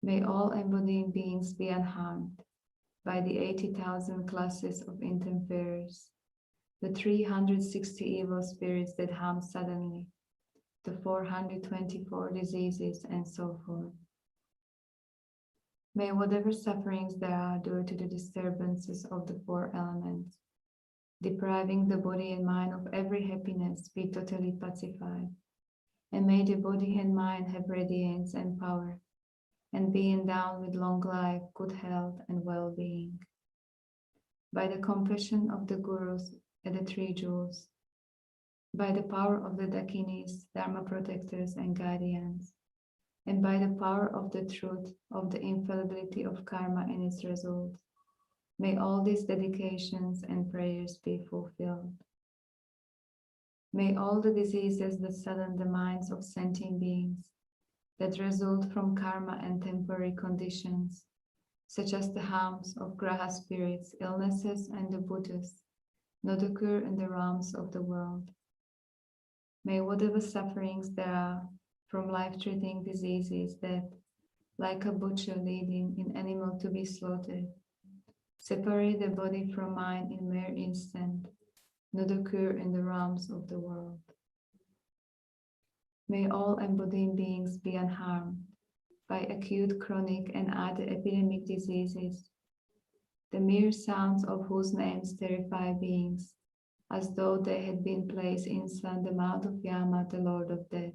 May all embodying beings be unharmed by the 80,000 classes of intemperors, the 360 evil spirits that harm suddenly, the 424 diseases, and so forth. May whatever sufferings there are due to the disturbances of the four elements, depriving the body and mind of every happiness, be totally pacified, and may the body and mind have radiance and power, and be endowed with long life, good health, and well-being. By the compassion of the gurus and the three jewels, by the power of the Dakinis, Dharma protectors, and guardians, and by the power of the truth of the infallibility of karma and its result, may all these dedications and prayers be fulfilled. May all the diseases that sadden the minds of sentient beings, that result from karma and temporary conditions, such as the harms of graha spirits, illnesses, and the bhutas, not occur in the realms of the world. May whatever sufferings there are from life-threatening diseases that, like a butcher leading an animal to be slaughtered, separate the body from mind in mere instant, not occur in the realms of the world. May all embodying beings be unharmed by acute, chronic, and other epidemic diseases, the mere sounds of whose names terrify beings, as though they had been placed inside the mouth of Yama, the Lord of Death.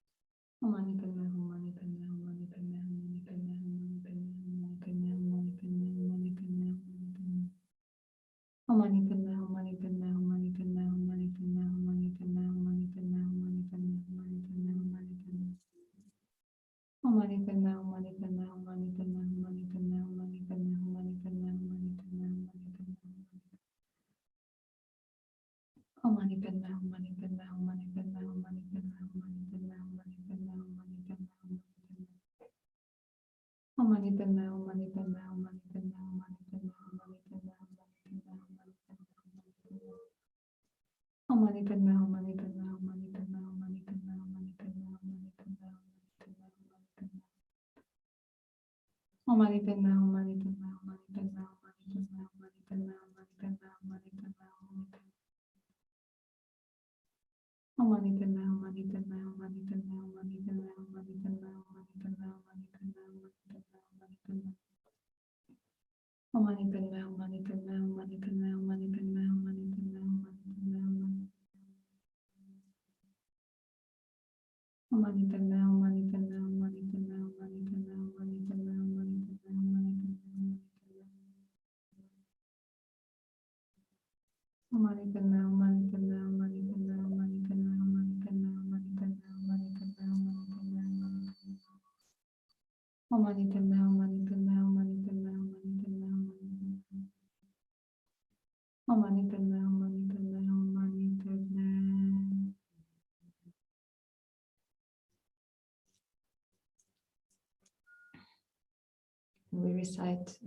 We recite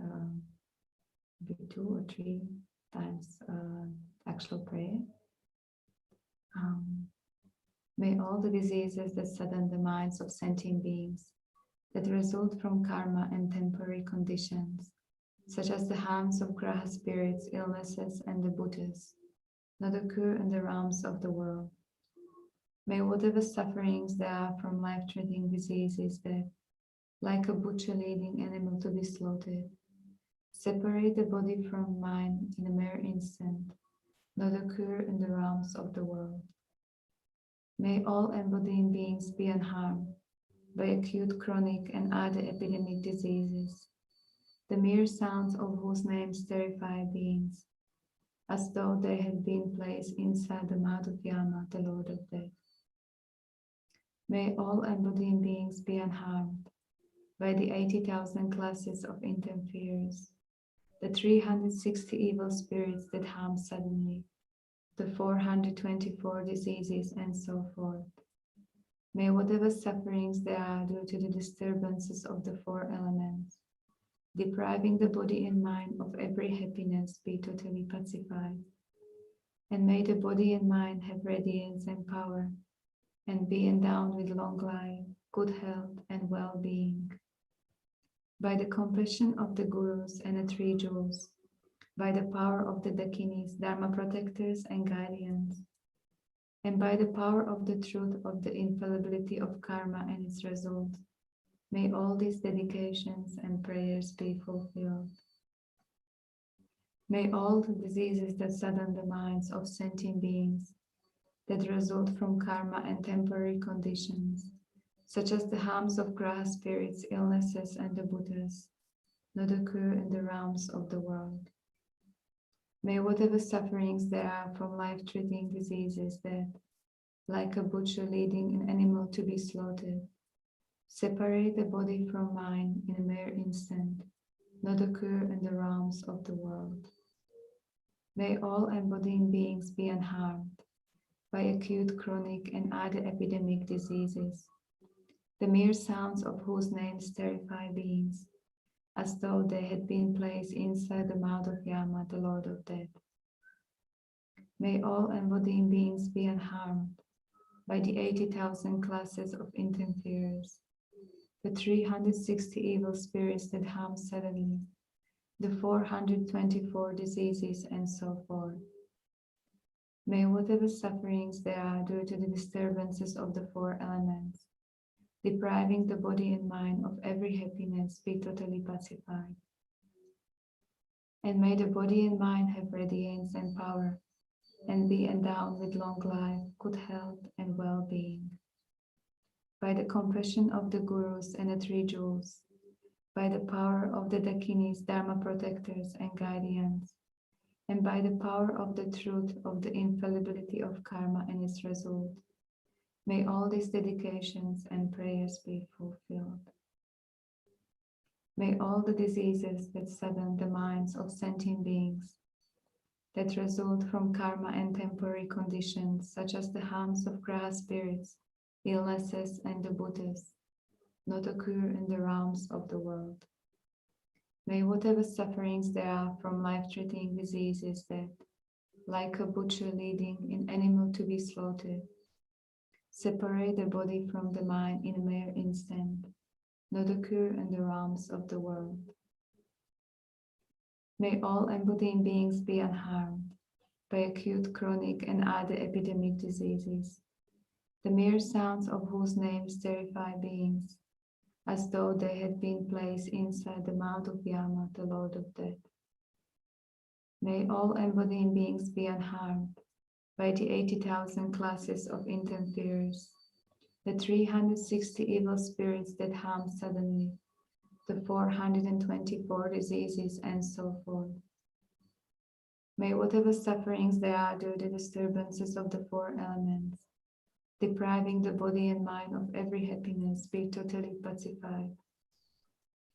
maybe 2 or 3 times actual prayer. May all the diseases that sadden the minds of sentient beings, that result from karma and temporary conditions, such as the harms of graha spirits, illnesses, and the Buddhas, not occur in the realms of the world. May whatever sufferings there are from life-threatening diseases that, like a butcher leading animal to be slaughtered, separate the body from mind in a mere instant, not occur in the realms of the world. May all embodying beings be unharmed. by acute, chronic, and other epidemic diseases, the mere sounds of whose names terrify beings, as though they had been placed inside the mouth of Yama, the Lord of Death. May all embodying beings be unharmed by the 80,000 classes of interferers, the 360 evil spirits that harm suddenly, the 424 diseases, and so forth. May whatever sufferings there are due to the disturbances of the four elements, depriving the body and mind of every happiness, be totally pacified. And may the body and mind have radiance and power, and be endowed with long life, good health, and well-being. By the compassion of the gurus and the three jewels, by the power of the dakinis, dharma protectors and guardians, and by the power of the truth of the infallibility of karma and its result, may all these dedications and prayers be fulfilled. May all the diseases that sadden the minds of sentient beings, that result from karma and temporary conditions, such as the harms of graha spirits, illnesses, and the Buddhas, not occur in the realms of the world. May whatever sufferings there are from life-threatening diseases that, like a butcher leading an animal to be slaughtered, separate the body from mind in a mere instant, not occur in the realms of the world. May all embodying beings be unharmed by acute, chronic, and other epidemic diseases, the mere sounds of whose names terrify beings, as though they had been placed inside the mouth of Yama, the Lord of Death. May all embodying beings be unharmed by the 80,000 classes of interferers, the 360 evil spirits that harm suddenly, the 424 diseases, and so forth. May whatever sufferings there are due to the disturbances of the four elements, depriving the body and mind of every happiness, be totally pacified. And may the body and mind have radiance and power, and be endowed with long life, good health, and well-being. By the compassion of the gurus and the three jewels, by the power of the dakinis, dharma protectors, and guardians, and by the power of the truth of the infallibility of karma and its result, may all these dedications and prayers be fulfilled. May all the diseases that sadden the minds of sentient beings, that result from karma and temporary conditions, such as the harms of graha spirits, illnesses, and the Buddhas, not occur in the realms of the world. May whatever sufferings there are from life-threatening diseases that, like a butcher leading an animal to be slaughtered, separate the body from the mind in a mere instant, not occur in the realms of the world. May all embodying beings be unharmed by acute, chronic, and other epidemic diseases, the mere sounds of whose names terrify beings, as though they had been placed inside the mouth of Yama, the Lord of Death. May all embodying beings be unharmed by the 80,000 classes of interferers, the 360 evil spirits that harm suddenly, the 424 diseases, and so forth. May whatever sufferings there are due to the disturbances of the four elements, depriving the body and mind of every happiness, be totally pacified.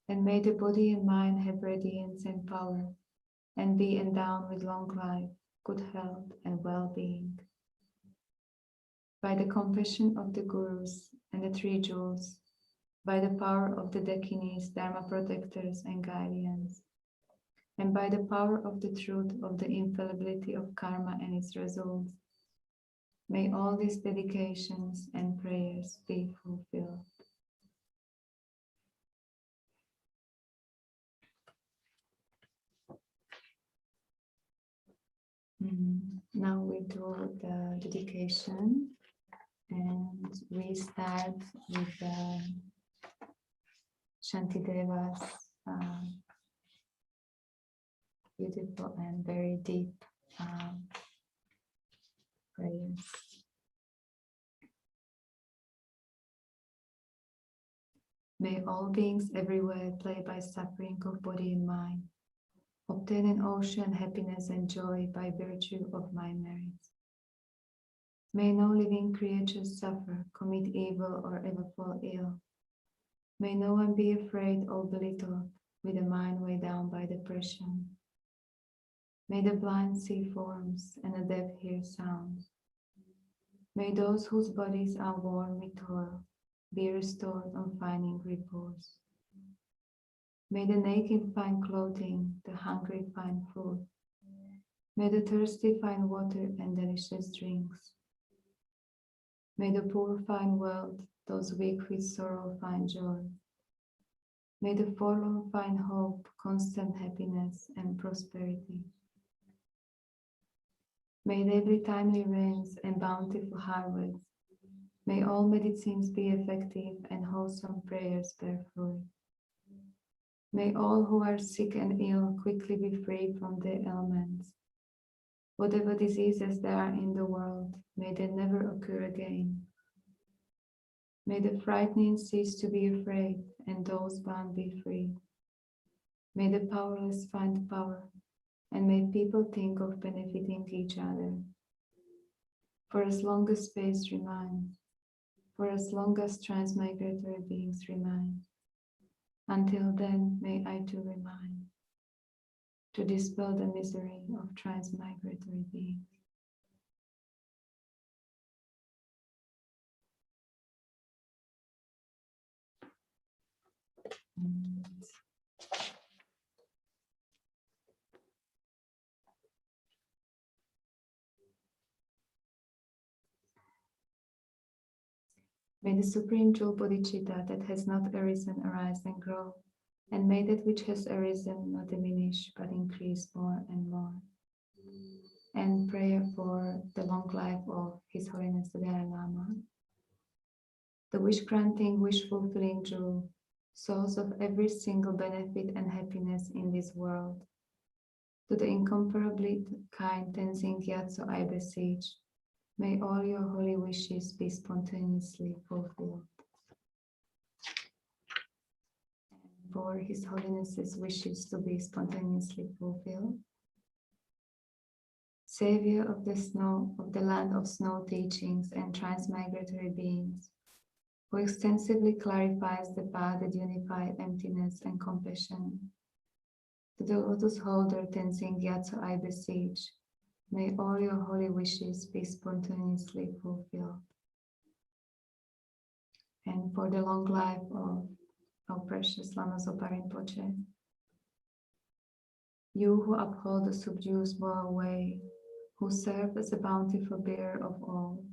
And may the body and mind have radiance and power, and be endowed with long life, good health, and well-being. By the compassion of the gurus and the three jewels, by the power of the dakinis, dharma protectors, and guardians, and by the power of the truth of the infallibility of karma and its results, may all these dedications and prayers be fulfilled. Now we do the dedication, and we start with Shantideva's beautiful and very deep prayers. May all beings everywhere plagued by suffering of body and mind obtain an ocean happiness and joy by virtue of my merits. May no living creature suffer, commit evil, or ever fall ill. May no one be afraid or belittled with a mind weighed down by depression. May the blind see forms and the deaf hear sounds. May those whose bodies are worn with toil be restored on finding repose. May the naked find clothing, the hungry find food. May the thirsty find water and delicious drinks. May the poor find wealth, those weak with sorrow find joy. May the forlorn find hope, constant happiness, and prosperity. May there be timely rains and bountiful harvests. May all medicines be effective and wholesome prayers bear fruit. May all who are sick and ill quickly be free from their ailments. Whatever diseases there are in the world, may they never occur again. May the frightening cease to be afraid, and those bound be free. May the powerless find power, and may people think of benefiting each other. For as long as space remains, for as long as transmigratory beings remain, until then may I too remain, to dispel the misery of transmigratory beings. May the supreme jewel bodhicitta that has not arisen arise and grow, and may that which has arisen not diminish but increase more and more. And prayer for the long life of His Holiness the Dalai Lama, the wish-granting, wish-fulfilling jewel, source of every single benefit and happiness in this world. To the incomparably kind Tenzin Gyatso I beseech, may all your holy wishes be spontaneously fulfilled. And for His Holiness's wishes to be spontaneously fulfilled, Savior of the snow, of the land of snow teachings and transmigratory beings, who extensively clarifies the path that unified emptiness and compassion. To the lotus holder Tenzin Gyatso I beseech, may all your holy wishes be spontaneously fulfilled. And for the long life of our precious Lama Zopa Rinpoche, you who uphold the subdued moral way, who serve as a bountiful bearer of all,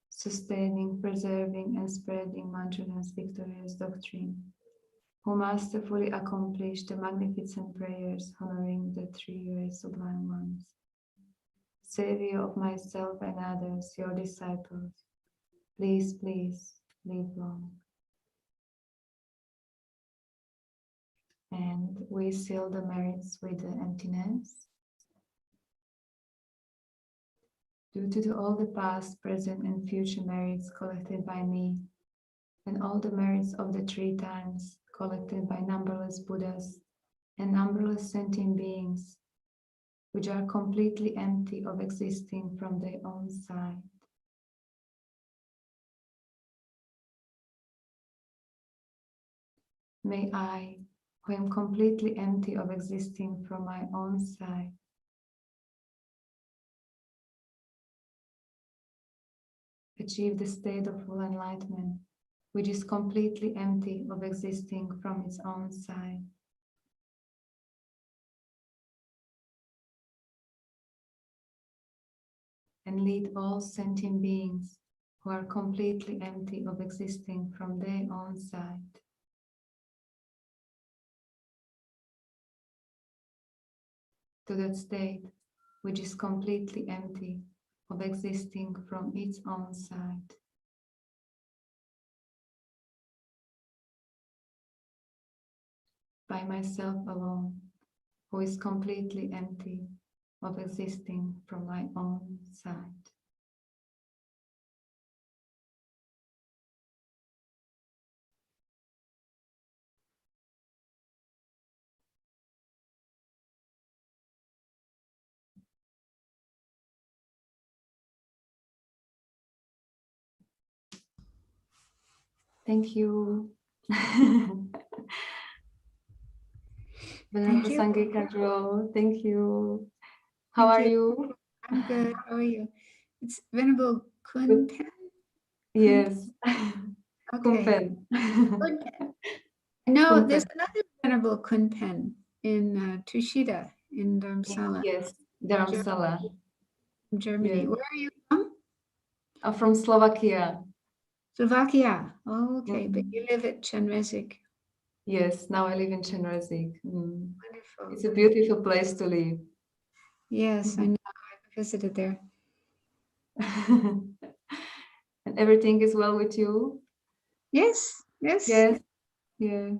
sustaining, preserving, and spreading Manjula's victorious doctrine, who masterfully accomplish the magnificent prayers honoring the three very sublime ones. Savior of myself and others, your disciples, please, please, live long. And we seal the merits with the emptiness. Due to all the past, present, and future merits collected by me, and all the merits of the 3 times collected by numberless Buddhas and numberless sentient beings, which are completely empty of existing from their own side. May I, who am completely empty of existing from my own side, achieve the state of full enlightenment, which is completely empty of existing from its own side. And lead all sentient beings who are completely empty of existing from their own side. To that state which is completely empty of existing from its own side. By myself alone, who is completely empty of existing from my own side. Thank you. Venerable Sangha Kadro, thank you. How are you? I'm good. How are you? It's Venerable Kunpen? Yes. Okay. Kunpen. Kunpen. No, Kunpen. there's another Venerable Kunpen in Tushita in Dharamsala. Yes, Dharamsala. Germany. Yes. Where are you from? I'm from Slovakia. Slovakia. Oh, okay, but you live at Chenrezig. Yes, now I live in Chenrezig. Wonderful. It's a beautiful place to live. Yes, I know. I visited there. And everything is well with you? Yes, yes. Yes. Yeah.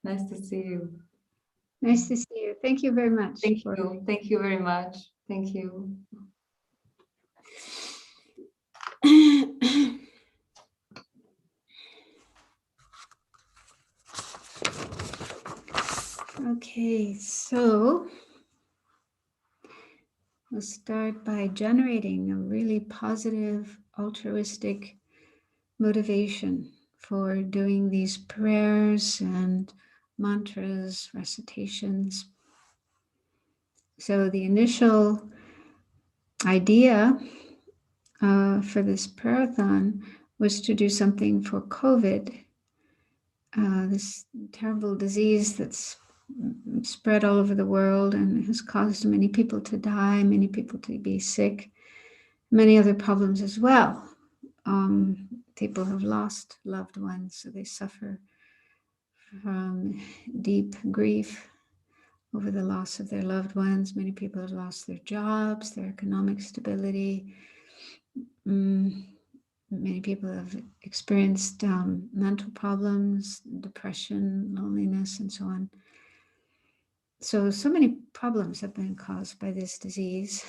Nice to see you. Nice to see you. Thank you very much. Thank you. Thank you very much. Thank you. Okay, so we'll start by generating a really positive, altruistic motivation for doing these prayers and mantras, recitations. So the initial idea for this prayerathon was to do something for COVID, this terrible disease that's spread all over the world and has caused many people to die, many people to be sick, many other problems as well. People have lost loved ones, so they suffer from deep grief over the loss of their loved ones. Many people have lost their jobs, their economic stability. Many people have experienced mental problems, depression, loneliness, and so on. So many problems have been caused by this disease.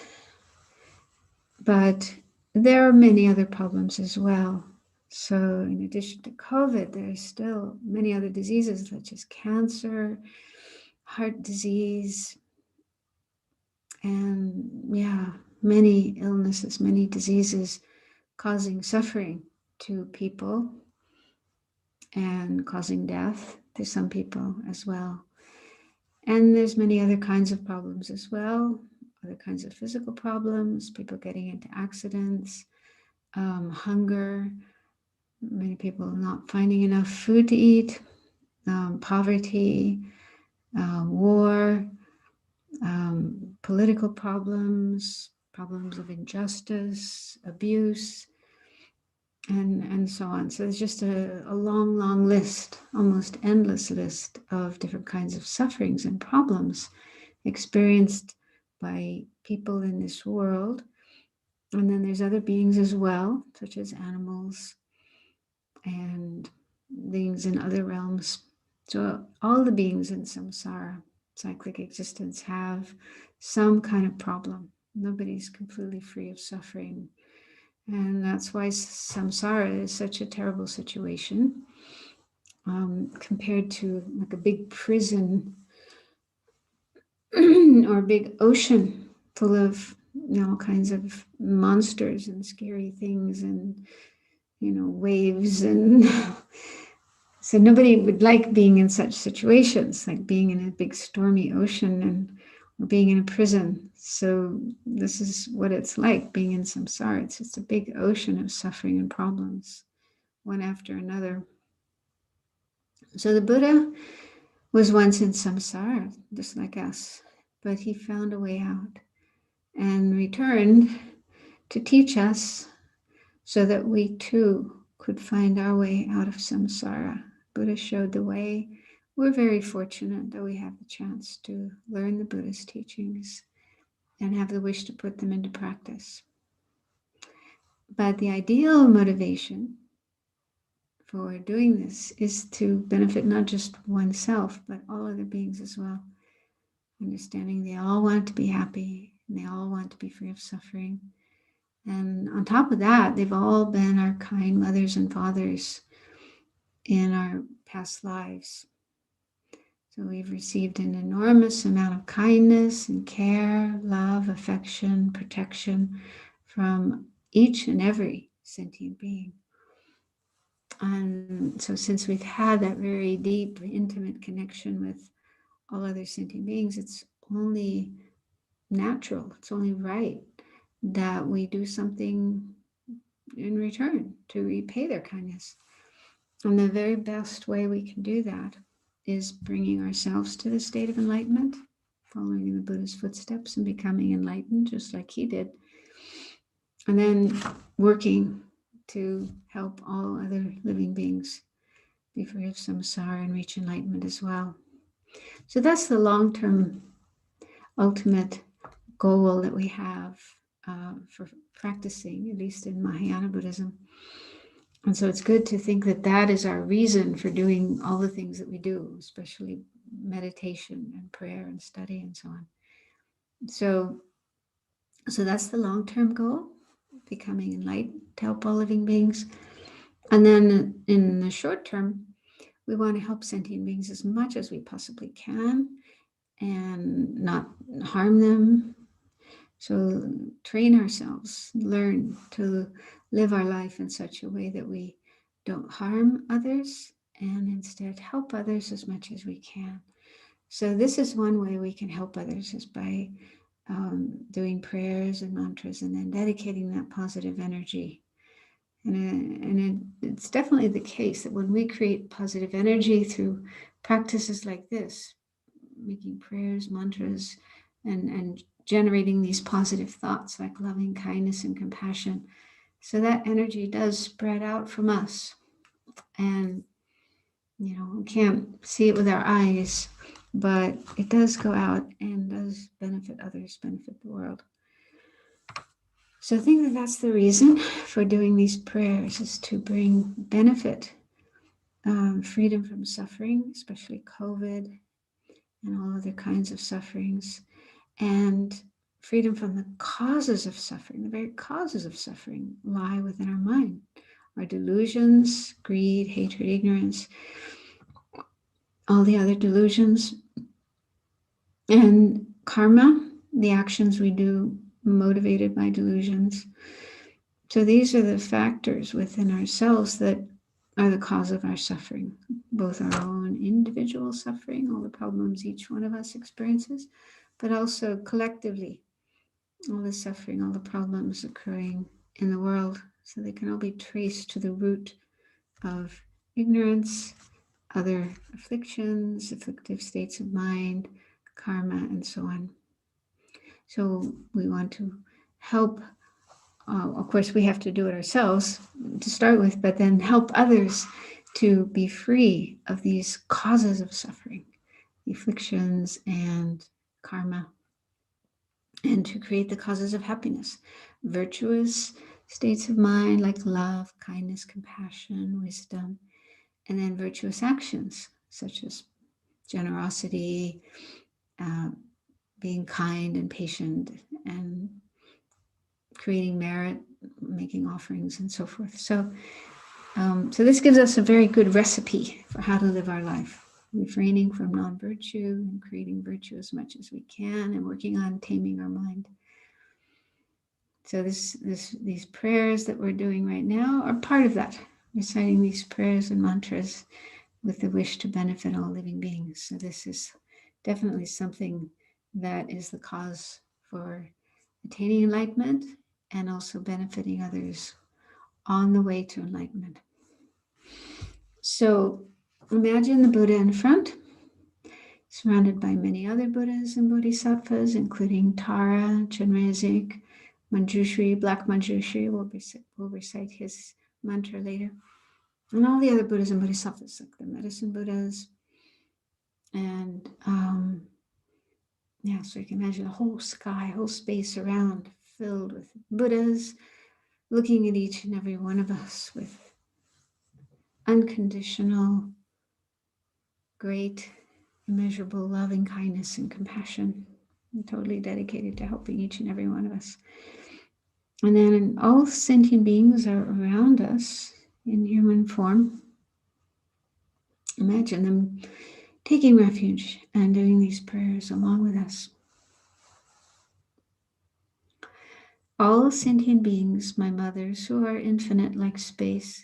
But there are many other problems as well. So in addition to COVID, there's still many other diseases such as cancer, heart disease, and many illnesses, many diseases causing suffering to people and causing death to some people as well. And there's many other kinds of problems as well, other kinds of physical problems, people getting into accidents, hunger, many people not finding enough food to eat, poverty, war, political problems, problems of injustice, abuse, and so on. So there's just a long, long list, almost endless list of different kinds of sufferings and problems experienced by people in this world. And then there's other beings as well, such as animals and beings in other realms. So all the beings in samsara, cyclic existence, have some kind of problem. Nobody's completely free of suffering. And that's why samsara is such a terrible situation compared to like a big prison or a big ocean full of all kinds of monsters and scary things and waves, and so nobody would like being in such situations, like being in a big stormy ocean or being in a prison. So this is what it's like being in samsara. It's just a big ocean of suffering and problems, one after another. So the Buddha was once in samsara, just like us, but he found a way out and returned to teach us so that we too could find our way out of samsara. Buddha showed the way. We're very fortunate that we have the chance to learn the Buddha's teachings and have the wish to put them into practice. But the ideal motivation for doing this is to benefit not just oneself, but all other beings as well. Understanding they all want to be happy, and they all want to be free of suffering. And on top of that, they've all been our kind mothers and fathers in our past lives. So we've received an enormous amount of kindness and care, love, affection, protection from each and every sentient being. And so since we've had that very deep, intimate connection with all other sentient beings, it's only natural, it's only right that we do something in return to repay their kindness. And the very best way we can do that is bringing ourselves to the state of enlightenment, following in the Buddha's footsteps and becoming enlightened just like he did. And then working to help all other living beings be free of samsara and reach enlightenment as well. So that's the long-term ultimate goal that we have for practicing, at least in Mahayana Buddhism. And so it's good to think that that is our reason for doing all the things that we do, especially meditation and prayer and study and so on. So that's the long-term goal, becoming enlightened to help all living beings. And then in the short term, we want to help sentient beings as much as we possibly can and not harm them. So train ourselves, learn to live our life in such a way that we don't harm others and instead help others as much as we can. So this is one way we can help others, is by doing prayers and mantras and then dedicating that positive energy. And it's definitely the case that when we create positive energy through practices like this, making prayers, mantras, and generating these positive thoughts like loving kindness and compassion, so that energy does spread out from us. And, you know, we can't see it with our eyes, but it does go out and does benefit others, benefit the world. So I think that that's the reason for doing these prayers, is to bring benefit, freedom from suffering, especially COVID and all other kinds of sufferings, and freedom from the causes of suffering. The very causes of suffering lie within our mind. Our delusions, greed, hatred, ignorance, all the other delusions, and karma, the actions we do motivated by delusions. So these are the factors within ourselves that are the cause of our suffering, both our own individual suffering, all the problems each one of us experiences, but also collectively, all the suffering, all the problems occurring in the world. So they can all be traced to the root of ignorance, other afflictions, afflictive states of mind, karma, and so on. So we want to help. Of course, we have to do it ourselves to start with, but then help others to be free of these causes of suffering, afflictions and karma, and to create the causes of happiness, virtuous states of mind like love, kindness, compassion, wisdom, and then virtuous actions such as generosity, being kind and patient, and creating merit, making offerings, and so forth. So this gives us a very good recipe for how to live our life, refraining from non-virtue and creating virtue as much as we can, and working on taming our mind. So these prayers that we're doing right now are part of that, reciting these prayers and mantras with the wish to benefit all living beings. So this is definitely something that is the cause for attaining enlightenment and also benefiting others on the way to enlightenment. So imagine the Buddha in front, surrounded by many other Buddhas and Bodhisattvas, including Tara, Chenrezig, Manjushri, Black Manjushri. We'll recite his mantra later. And all the other Buddhas and Bodhisattvas, like the medicine Buddhas. And so you can imagine a whole sky, whole space around filled with Buddhas, looking at each and every one of us with unconditional, great, immeasurable love and kindness and compassion, and totally dedicated to helping each and every one of us. And then all sentient beings are around us in human form. Imagine them taking refuge and doing these prayers along with us. All sentient beings, my mothers, who are infinite like space,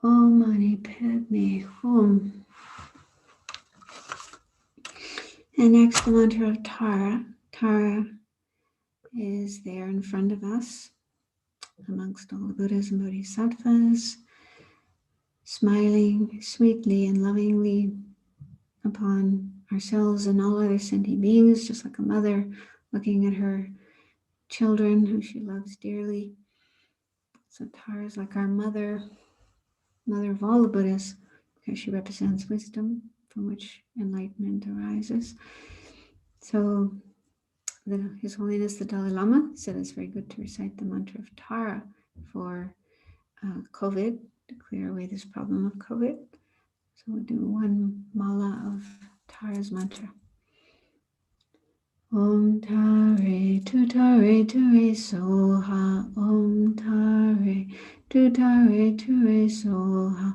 Om Mani Padme Hum. And next, the mantra of Tara. Tara is there in front of us, amongst all the Buddhas and Bodhisattvas, smiling sweetly and lovingly upon ourselves and all other sentient beings, just like a mother looking at her children who she loves dearly. So Tara is like our mother of all the Buddhas, because she represents wisdom from which enlightenment arises. So His Holiness the Dalai Lama said it's very good to recite the mantra of Tara for COVID, to clear away this problem of COVID. So we'll do one mala of Tara's mantra. Om Tare Tutare Ture Soha. Om Tare Tutare Ture Soha.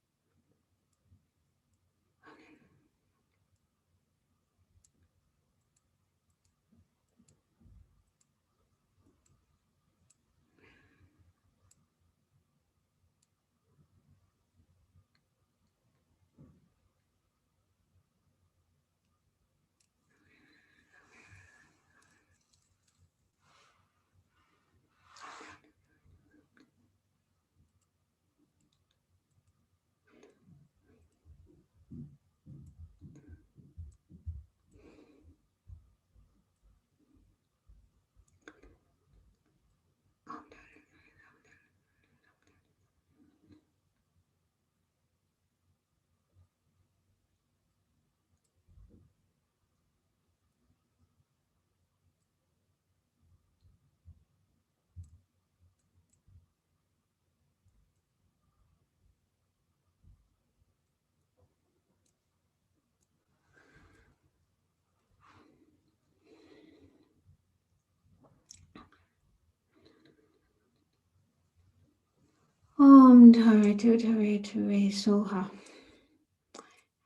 Om Tare Tu Tare Ture Soha.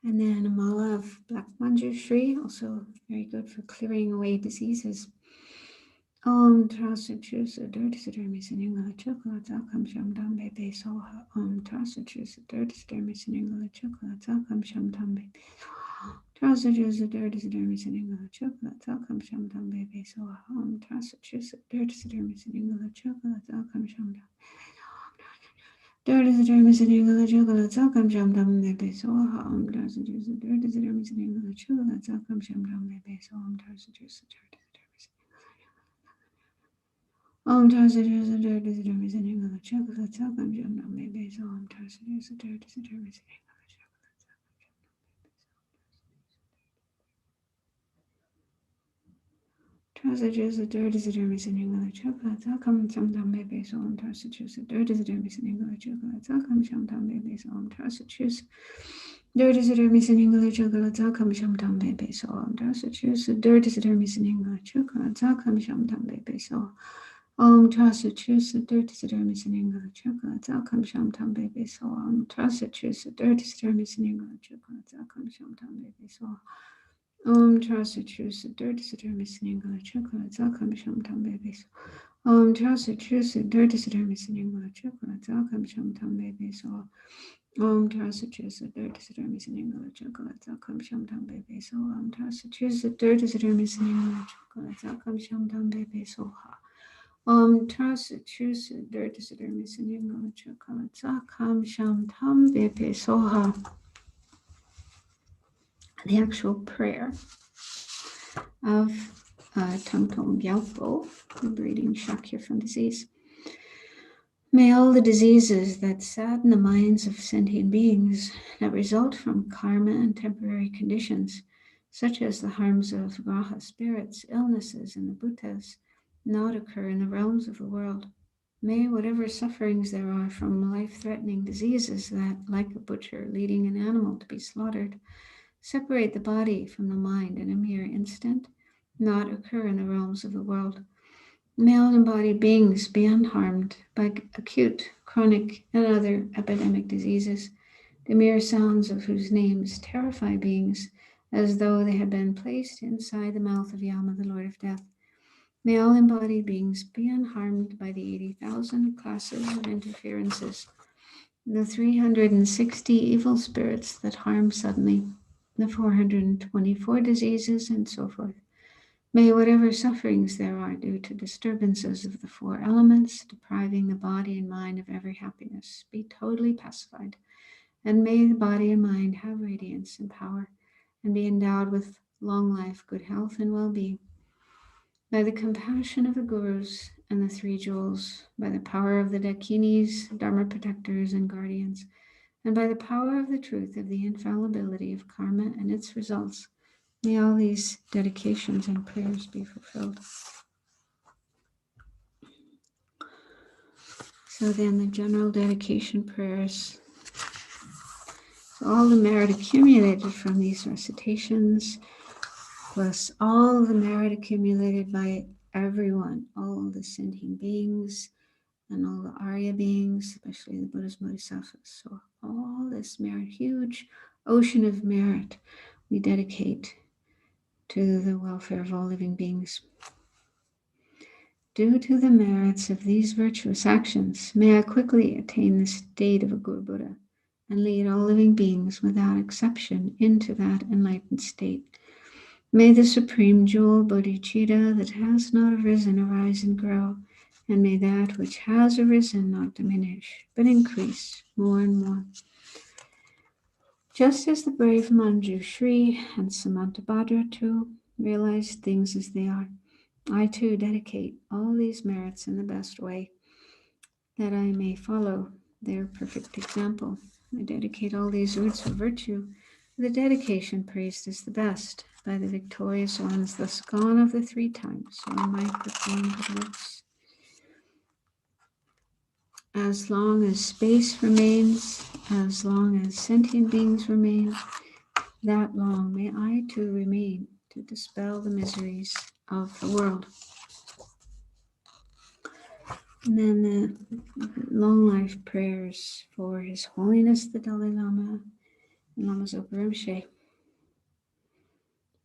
And then a mala of black manjushri, also very good for clearing away diseases. Om Trasa Chusa Dirtis Dermis in Ingala Chocolate Zakam Sham Dambe Be Soha. Om Trasa Chusa Dirtis Dermis in Ingala Chocolate Zakam Sham Dambe. Trasa Chusa Dirtis Dermis in Ingala Chocolate Zakam Sham Dambe Be Soha. Om Trasa Chusa Dirtis Dermis in Ingala Chocolate Zakam Sham Dambe. Dirt is the term is an English chocolate, so come sham dum baby so home. Does it use the dirt is the term is an English chocolate, so come sham dum baby so home. Does it use the dirt is the term is does it use the dirt is the term is an English chocolate, so come sham dum baby so home. Does it use the dirt is the term is an English chocolate, so come sham dum baby so does it use the dirt is the term is an English chocolate, so come sham dum baby so home. Does it use the dirt is the term is an English chocolate, so come sham dum baby so home. Does it use dirt is a term is an English chocolate, so come sham dum baby so home. Does it use the dirt is a term is an English chocolate, so come sham dum baby so trust it choose the dirt is a term is an English chocolate, so come sham dum baby so trust it choose the dirt is a term is an English chocolate, so come sham dum baby so trust it choose the dirt is a term is an English chocolate, so come sham dum baby so trust it choose the dirt is a term is an English chocolate, so come sham dum baby so trust it choose the dirt is a term is an English chocolate, so come sham dum baby so trust it choose the dirt is a term is an English chocolate, so come sham dum baby so trust it choose the dirt is a term is an English chocolate, so come sham dum baby so the actual prayer of Thangtong Gyalpo, liberating Shakya from disease. May all the diseases that sadden the minds of sentient beings that result from karma and temporary conditions, such as the harms of graha spirits, illnesses, and the bhutas, not occur in the realms of the world. May whatever sufferings there are from life-threatening diseases that, like a butcher leading an animal to be slaughtered, separate the body from the mind in a mere instant, not occur in the realms of the world. May all embodied beings be unharmed by acute, chronic, and other epidemic diseases, the mere sounds of whose names terrify beings as though they had been placed inside the mouth of Yama, the Lord of Death. May all embodied beings be unharmed by the 80,000 classes of interferences, the 360 evil spirits that harm suddenly, the 424 diseases, and so forth. May whatever sufferings there are due to disturbances of the four elements, depriving the body and mind of every happiness, be totally pacified. And may the body and mind have radiance and power, and be endowed with long life, good health, and well-being. By the compassion of the Gurus and the three jewels, by the power of the Dakinis, Dharma protectors, and guardians, and by the power of the truth of the infallibility of karma and its results, may all these dedications and prayers be fulfilled. So then the general dedication prayers. So all the merit accumulated from these recitations, plus all the merit accumulated by everyone, all the sentient beings and all the Arya beings, especially the Buddhas, Bodhisattvas. So all this merit, huge ocean of merit, we dedicate to the welfare of all living beings. Due to the merits of these virtuous actions, may I quickly attain the state of a Guru Buddha and lead all living beings without exception into that enlightened state. May the supreme jewel bodhicitta that has not arisen arise and grow, and may that which has arisen not diminish, but increase more and more. Just as the brave Manju Shri and Samantabhadra too realized things as they are, I too dedicate all these merits in the best way, that I may follow their perfect example. I dedicate all these roots of virtue. The dedication praised as the best by the victorious ones, thus gone of the three times, so I might perform good works. As long as space remains, as long as sentient beings remain, that long may I too remain to dispel the miseries of the world. And then the long life prayers for His Holiness the Dalai Lama and Lama Zopa Rinpoche.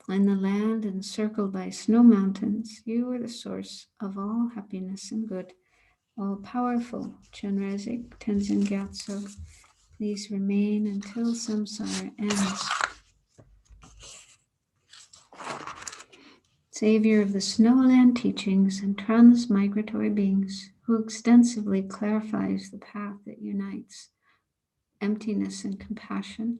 In the land encircled by snow mountains, you are the source of all happiness and good. All powerful Chenrezig Gyalpo, please remain until samsara ends. Savior of the snowland teachings and transmigratory beings, who extensively clarifies the path that unites emptiness and compassion,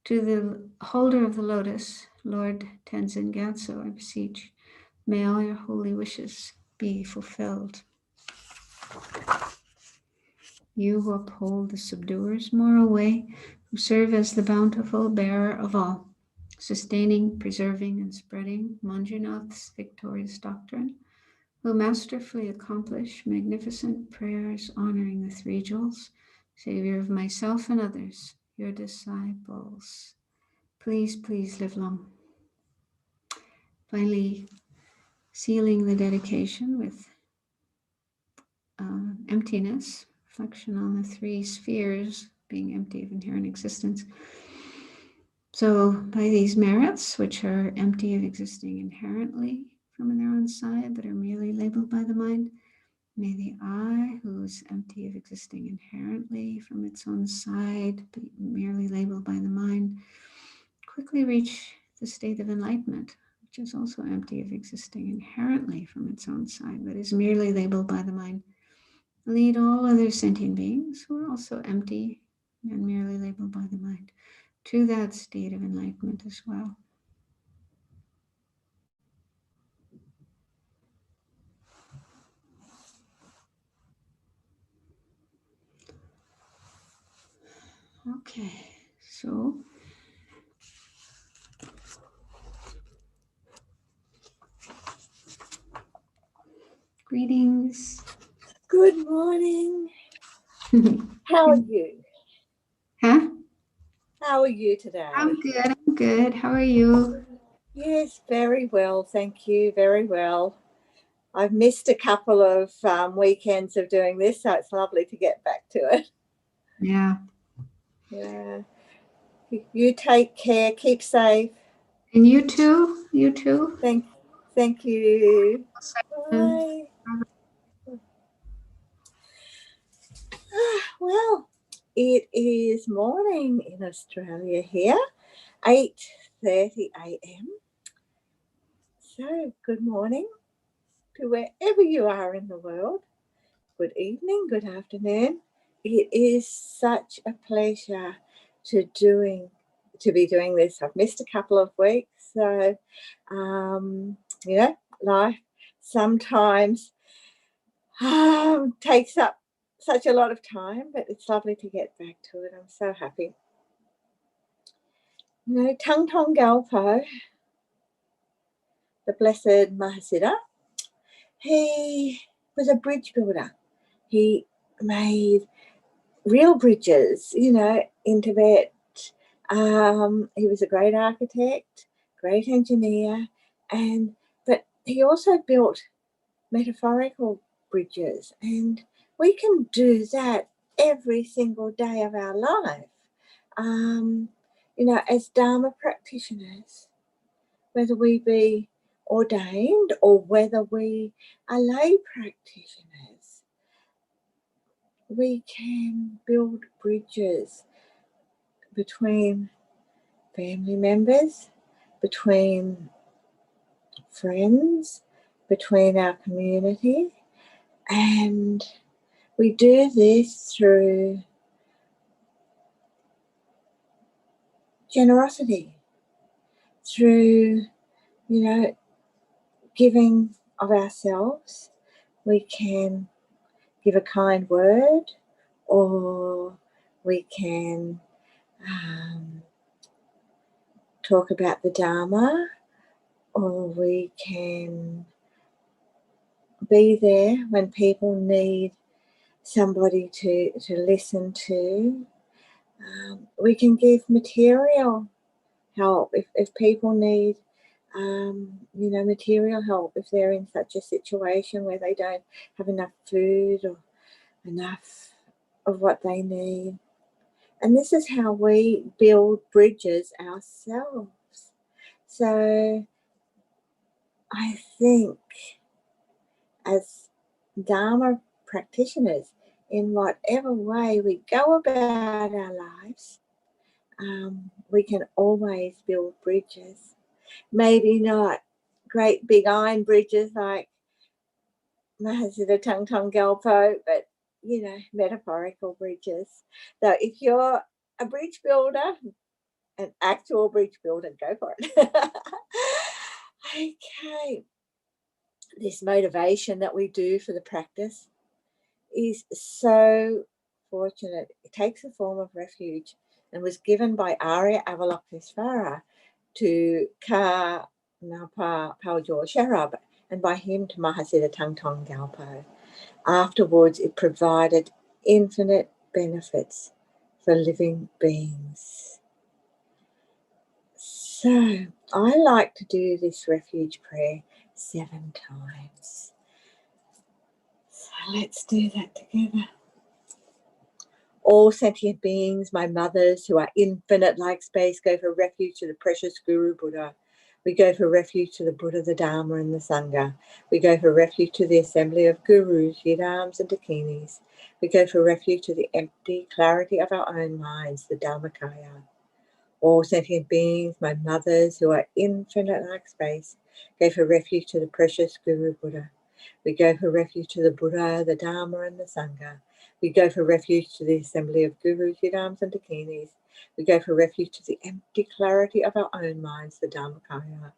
to the holder of the lotus, Lord Tenzin Gyatso, I beseech, may all your holy wishes be fulfilled. You who uphold the subduer's moral way, who serve as the bountiful bearer of all, sustaining, preserving, and spreading Manjunath's victorious doctrine, who masterfully accomplish magnificent prayers honoring the three jewels, Savior of myself and others, your disciples. Please, please live long. Finally, sealing the dedication with emptiness, reflection on the three spheres being empty of inherent existence. So by these merits, which are empty of existing inherently from their own side, but are merely labeled by the mind, may the I, who is empty of existing inherently from its own side, but merely labeled by the mind, quickly reach the state of enlightenment, which is also empty of existing inherently from its own side, but is merely labeled by the mind. Lead all other sentient beings who are also empty and merely labeled by the mind to that state of enlightenment as well. Okay, so greetings. Good morning. How are you? Huh? How are you today? I'm good. I'm good. How are you? Yes, very well. Thank you. Very well. I've missed a couple of weekends of doing this, so it's lovely to get back to it. Yeah. Yeah. You take care. Keep safe. And you too. You too. Thank you. Bye. Well, it is morning in Australia here, 8:30 a.m. So good morning to wherever you are in the world. Good evening, good afternoon. It is such a pleasure to be doing this. I've missed a couple of weeks, so life sometimes takes up such a lot of time, but it's lovely to get back to it. I'm so happy. Thangtong Gyalpo, the Blessed Mahasiddha, he was a bridge builder. He made real bridges, in Tibet. He was a great architect, great engineer, but he also built metaphorical bridges, and we can do that every single day of our life. As Dharma practitioners, whether we be ordained or whether we are lay practitioners, we can build bridges between family members, between friends, between our community, and we do this through generosity, through, giving of ourselves. We can give a kind word, or we can talk about the Dharma, or we can be there when people need somebody to listen to. We can give material help if people need material help, if they're in such a situation where they don't have enough food or enough of what they need. And this is how we build bridges ourselves. So I think as Dharma practitioners, in whatever way we go about our lives, we can always build bridges. Maybe not great big iron bridges like Mahasiddha Thangtong Gyalpo, but, metaphorical bridges. So if you're a bridge builder, an actual bridge builder, go for it. Okay. This motivation that we do for the practice is so fortunate. It takes the form of refuge and was given by Arya Avalokitesvara to Ka Napa Paljor Sherab, and by him to Mahasiddha Thangtong Gyalpo. Afterwards, it provided infinite benefits for living beings. So I like to do this refuge prayer 7 times. So let's do that together. All sentient beings, my mothers who are infinite like space, go for refuge to the precious Guru Buddha. We go for refuge to the Buddha, the Dharma and the Sangha. We go for refuge to the assembly of Gurus, Yidams and Dakinis. We go for refuge to the empty clarity of our own minds, the Dharmakaya. All sentient beings, my mothers who are infinite like space, go for refuge to the precious Guru Buddha. We go for refuge to the Buddha, the Dharma and the Sangha. We go for refuge to the assembly of Gurus, Yidams and Dakinis. We go for refuge to the empty clarity of our own minds, the Dharmakaya.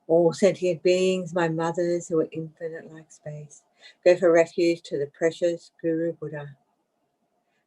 All sentient beings, my mothers who are infinite like space, go for refuge to the precious Guru Buddha.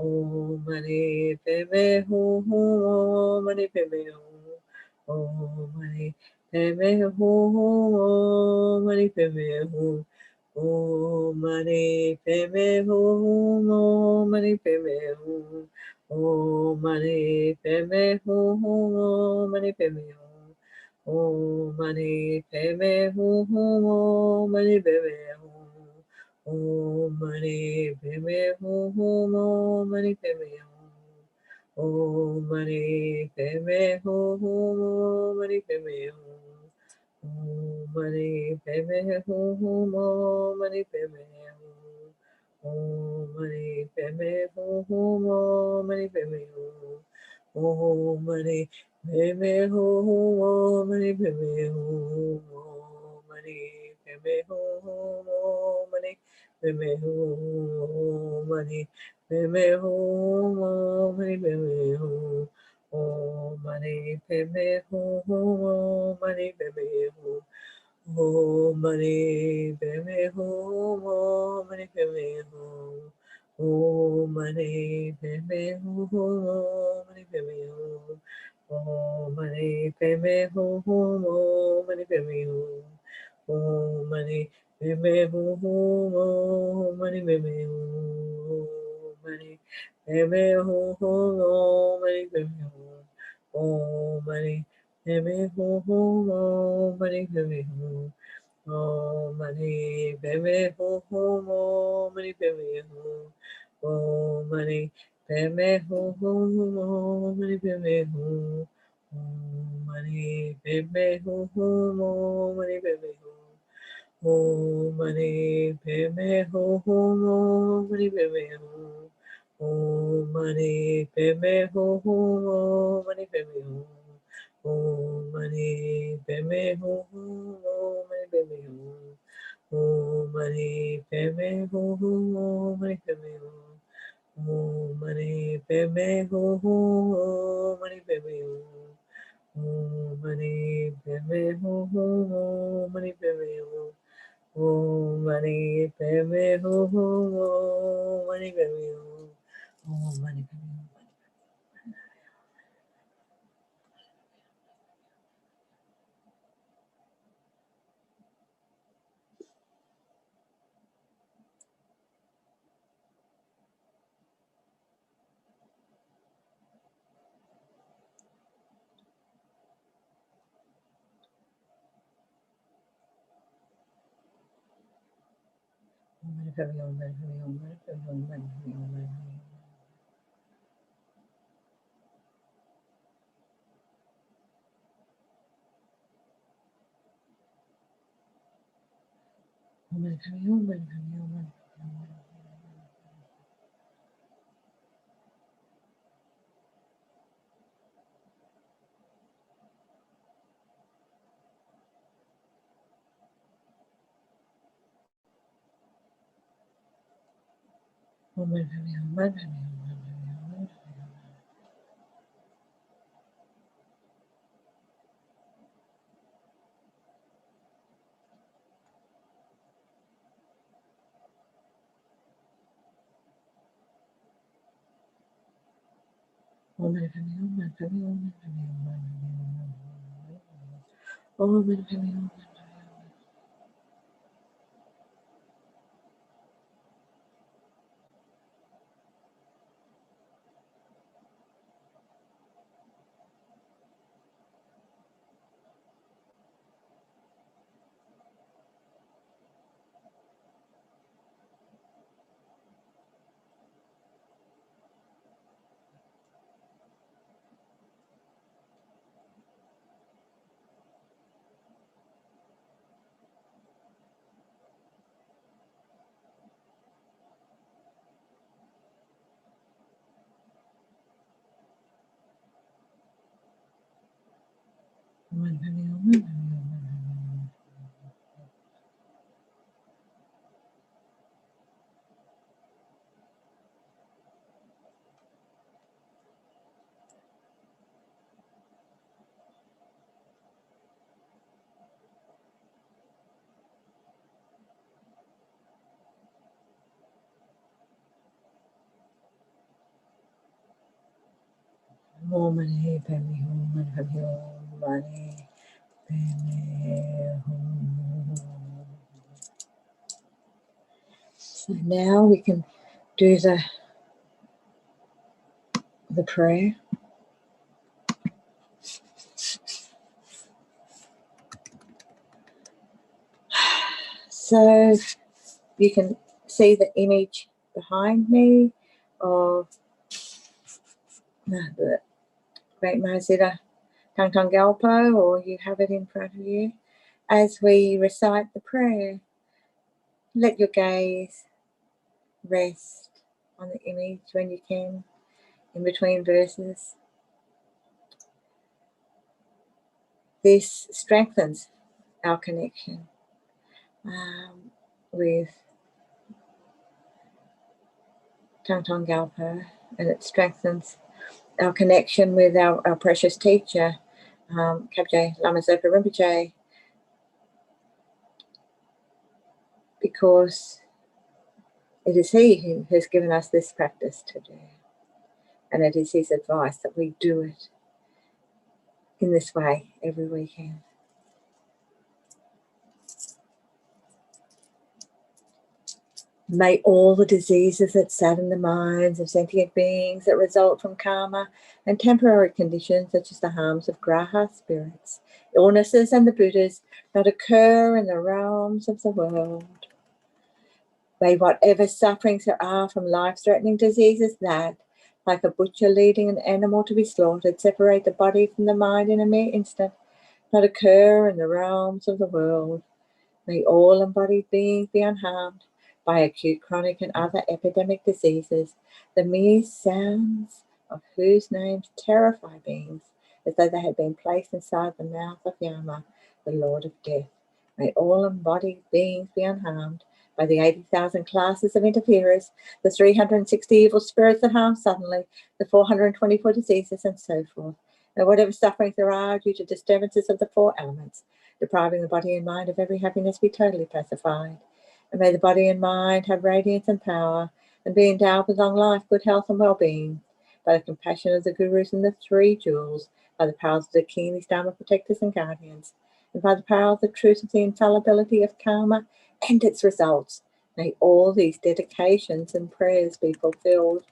Om Mani Padme Hum Hum Om Mani Padme Hum. Om Mani Padme Hum Hum Om Mani Padme Hum. Om Mani Padme Hum Hum Om Mani Padme Hum. Om Mani Padme Hum Hum Om Mani Padme Hum. Om Mani Padme Hum Hum Om Mani Padme Hum. Om Mani Padme Hum Hum Om Mani Padme Hum. Om Mani Padme Hum Hum Om Mani Padme Hum. Om Mani Padme Hum Hum Om Mani Padme Hum. Om Mani Padme Hum Hum Om Mani Padme Hum. Om Mani Padme Hum Hum Om Mani Padme Hum. Om Mani Padme Hum Hum Om Mani Padme Hum. Mani Padme Hum Om Mani Padme Hum. Om Mani Padme Hum Hum Om Mani Padme Hum. Om Mani Padme Hum Om Mani Padme Hum. Om Mani Padme Hum Om Mani Padme Hum. Om Mani Padme Hum Om Mani Padme Hum. Om Mani Padme Hum Om Mani Padme Hum. Om Mani Padme Hum Om Mani Padme Hum. Om Mani Padme Hum Om Mani Padme Hum. Om Mani Padme Hum Om Mani Padme Hum. Om Mani Padme Hum Om Mani Padme Hum. Om Mani Padme Hum Om Mani Padme Hum. Om Mani Padme Hum Om Mani Padme Hum. Om Mani Padme Hum Om Mani Padme Hum. Om Mani Padme Hum Om Mani Padme Hum. Om Mani Padme Hum Om Mani Padme Hum. Om Mani Padme Hum Om Mani Padme Hum. Om Mani Padme Hum Om Mani Padme Hum. Om Mani Padme Hum Om Mani Padme Hum. Om Mani Padme Hum. Mani Padme Hum, Mani Padme Hum, Mani Padme Hum, Mani Padme Hum, Mani Padme Hum. Mani Padme Hum, Mani Padme Hum, Mani Padme Hum. Om Mani Padme Hum, Mani Padme Hum, Mani Padme Hum, Mani Padme Hum. Om Mani Padme Hum, Mani Padme Hum, Mani Padme Hum, Mani Padme Hum. Om Mani Padme Hum. Mani Padme Hum, Mani Padme Hum, Mani Padme Hum. Om Mani Padme Hum, Mani Padme Hum, Mani Padme Hum. So now we can do the prayer. So you can see the image behind me of the Great Mahasiddha Thangtong Gyalpo, or you have it in front of you. As we recite the prayer, let your gaze rest on the image when you can, in between verses. This strengthens our connection with Thangtong Gyalpo, and it strengthens our connection with our precious teacher, Kyabje Lama Zopa Rinpoche, because it is he who has given us this practice to do, and it is his advice that we do it in this way every weekend. May all the diseases that sadden the minds of sentient beings that result from karma and temporary conditions such as the harms of graha spirits, illnesses and the Buddhas not occur in the realms of the world. May whatever sufferings there are from life-threatening diseases that, like a butcher leading an animal to be slaughtered, separate the body from the mind in a mere instant, not occur in the realms of the world. May all embodied beings be unharmed by acute, chronic and other epidemic diseases, the mere sounds of whose names terrify beings as though they had been placed inside the mouth of Yama, the Lord of Death. May all embodied beings be unharmed by the 80,000 classes of interferers, the 360 evil spirits that harm suddenly, the 424 diseases, and so forth. May whatever sufferings there are due to disturbances of the four elements, depriving the body and mind of every happiness, be totally pacified. And may the body and mind have radiance and power, and be endowed with long life, good health, and well-being, by the compassion of the gurus and the three jewels, by the powers of the king, these Dharma protectors and guardians, and by the power of the truth of the infallibility of karma and its results. May all these dedications and prayers be fulfilled.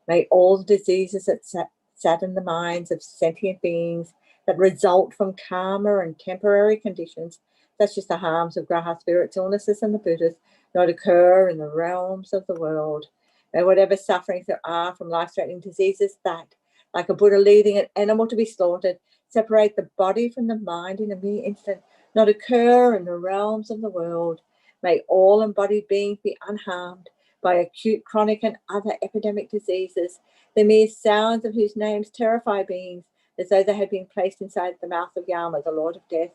May all the diseases that sadden the minds of sentient beings that result from karma and temporary conditions, such as the harms of graha spirits, illnesses, and the Buddhas, not occur in the realms of the world. May whatever sufferings there are from life-threatening diseases that, like a Buddha leading an animal to be slaughtered, separate the body from the mind in a mere instant, not occur in the realms of the world. May all embodied beings be unharmed by acute, chronic, and other epidemic diseases, the mere sounds of whose names terrify beings as though they had been placed inside the mouth of Yama, the Lord of Death.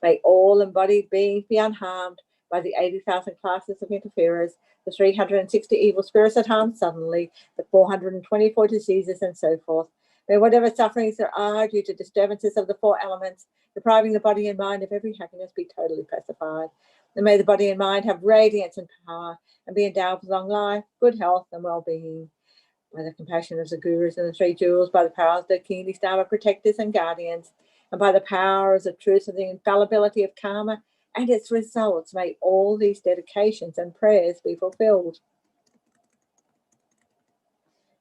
May all embodied beings be unharmed by the 80,000 classes of interferers, the 360 evil spirits that harm suddenly, the 424 diseases, and so forth. May whatever sufferings there are due to disturbances of the four elements, depriving the body and mind of every happiness, be totally pacified. And may the body and mind have radiance and power, and be endowed with long life, good health, and well-being. By the compassion of the gurus and the three jewels, by the powers of the king, these Dharma protectors and guardians, and by the powers of truth of the infallibility of karma and its results, may all these dedications and prayers be fulfilled.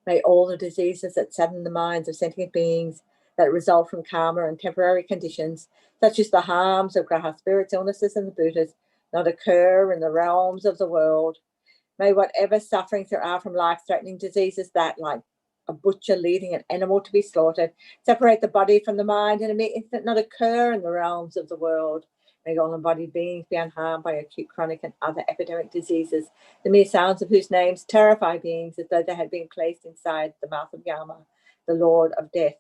May all the diseases that sadden the minds of sentient beings that result from karma and temporary conditions, such as the harms of graha spirits, illnesses, and the Buddhas, not occur in the realms of the world. May whatever sufferings there are from life-threatening diseases that, like a butcher leading an animal to be slaughtered, separate the body from the mind in a mere instant, not occur in the realms of the world. May all embodied beings be unharmed by acute, chronic, and other epidemic diseases, the mere sounds of whose names terrify beings as though they had been placed inside the mouth of Yama, the Lord of Death.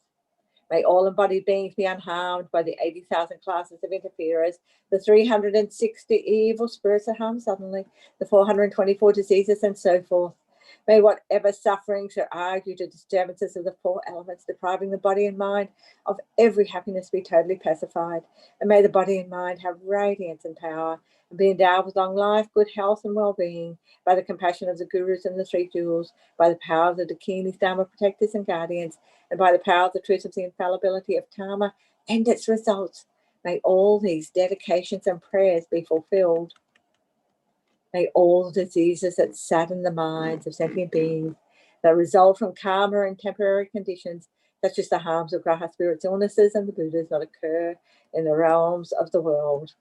May all embodied beings be unharmed by the 80,000 classes of interferers, the 360 evil spirits that harm suddenly, the 424 diseases, and so forth. May whatever sufferings are due to disturbances of the four elements depriving the body and mind of every happiness be totally pacified. And may the body and mind have radiance and power and be endowed with long life, good health and well-being by the compassion of the gurus and the three jewels, by the power of the Dakinis, Dharma protectors and guardians, and by the power of the truth of the infallibility of karma and its results. May all these dedications and prayers be fulfilled. May all the diseases that sadden the minds of sentient beings that result from karma and temporary conditions, such as the harms of graha spirits, illnesses, and the Buddhas, not occur in the realms of the world.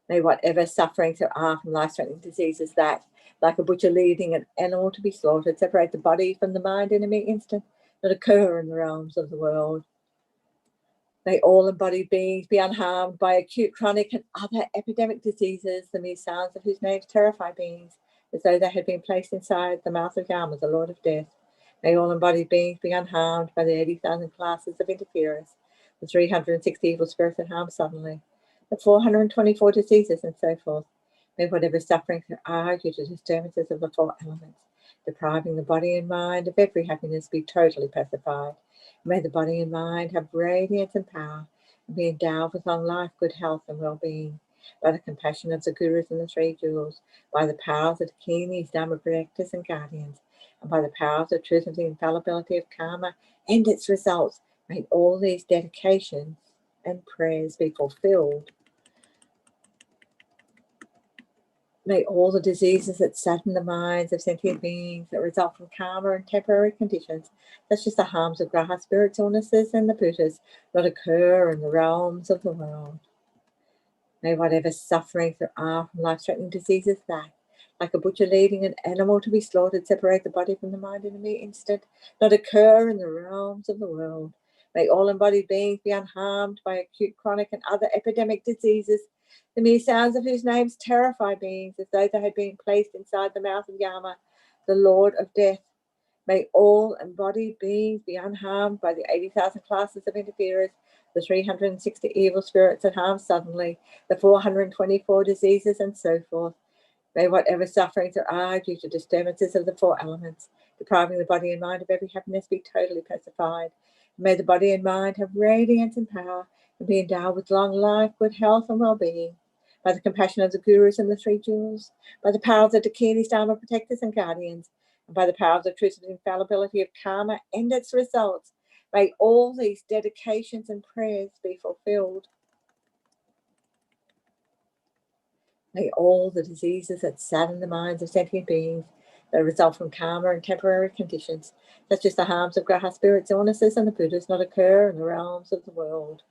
May whatever sufferings there are from life-threatening diseases that, like a butcher leading an animal to be slaughtered, separate the body from the mind in a mere instant, not occur in the realms of the world. May all embodied beings be unharmed by acute, chronic, and other epidemic diseases, the mere sounds of whose names terrify beings, as though they had been placed inside the mouth of Yama, the Lord of Death. May all embodied beings be unharmed by the 80,000 classes of interferers, the 360 evil spirits that harm suddenly, the 424 diseases, and so forth. May whatever sufferings there are due to disturbances of the four elements, depriving the body and mind of every happiness, be totally pacified. May the body and mind have radiance and power and be endowed with long life, good health, and well-being by the compassion of the gurus and the three jewels, by the power of the Dakinis, Dharma protectors and guardians, and by the power of the truth of the infallibility of karma and its results. May all these dedications and prayers be fulfilled. May all the diseases that sadden the minds of sentient beings that result from karma and temporary conditions, such as the harms of graha spirits, illnesses, and the Buddhas, not occur in the realms of the world. May whatever sufferings there are from life-threatening diseases that, like a butcher leading an animal to be slaughtered, separate the body from the mind in a mere instant, not occur in the realms of the world. May all embodied beings be unharmed by acute, chronic, and other epidemic diseases, the mere sounds of whose names terrify beings as though they had been placed inside the mouth of Yama, the Lord of Death. May all embodied beings be unharmed by the 80,000 classes of interferers, the 360 evil spirits that harm suddenly, the 424 diseases, and so forth. May whatever sufferings there are due to disturbances of the four elements, depriving the body and mind of every happiness, be totally pacified. May the body and mind have radiance and power and be endowed with long life, good health, and well-being by the compassion of the gurus and the three jewels, by the power of the Dakinis, Dharma protectors and guardians, and by the power of the truth of the infallibility of karma and its results. May all these dedications and prayers be fulfilled. May all the diseases that sadden the minds of sentient beings that result from karma and temporary conditions, such as the harms of graha spirits, illnesses, and the Buddhas, not occur in the realms of the world.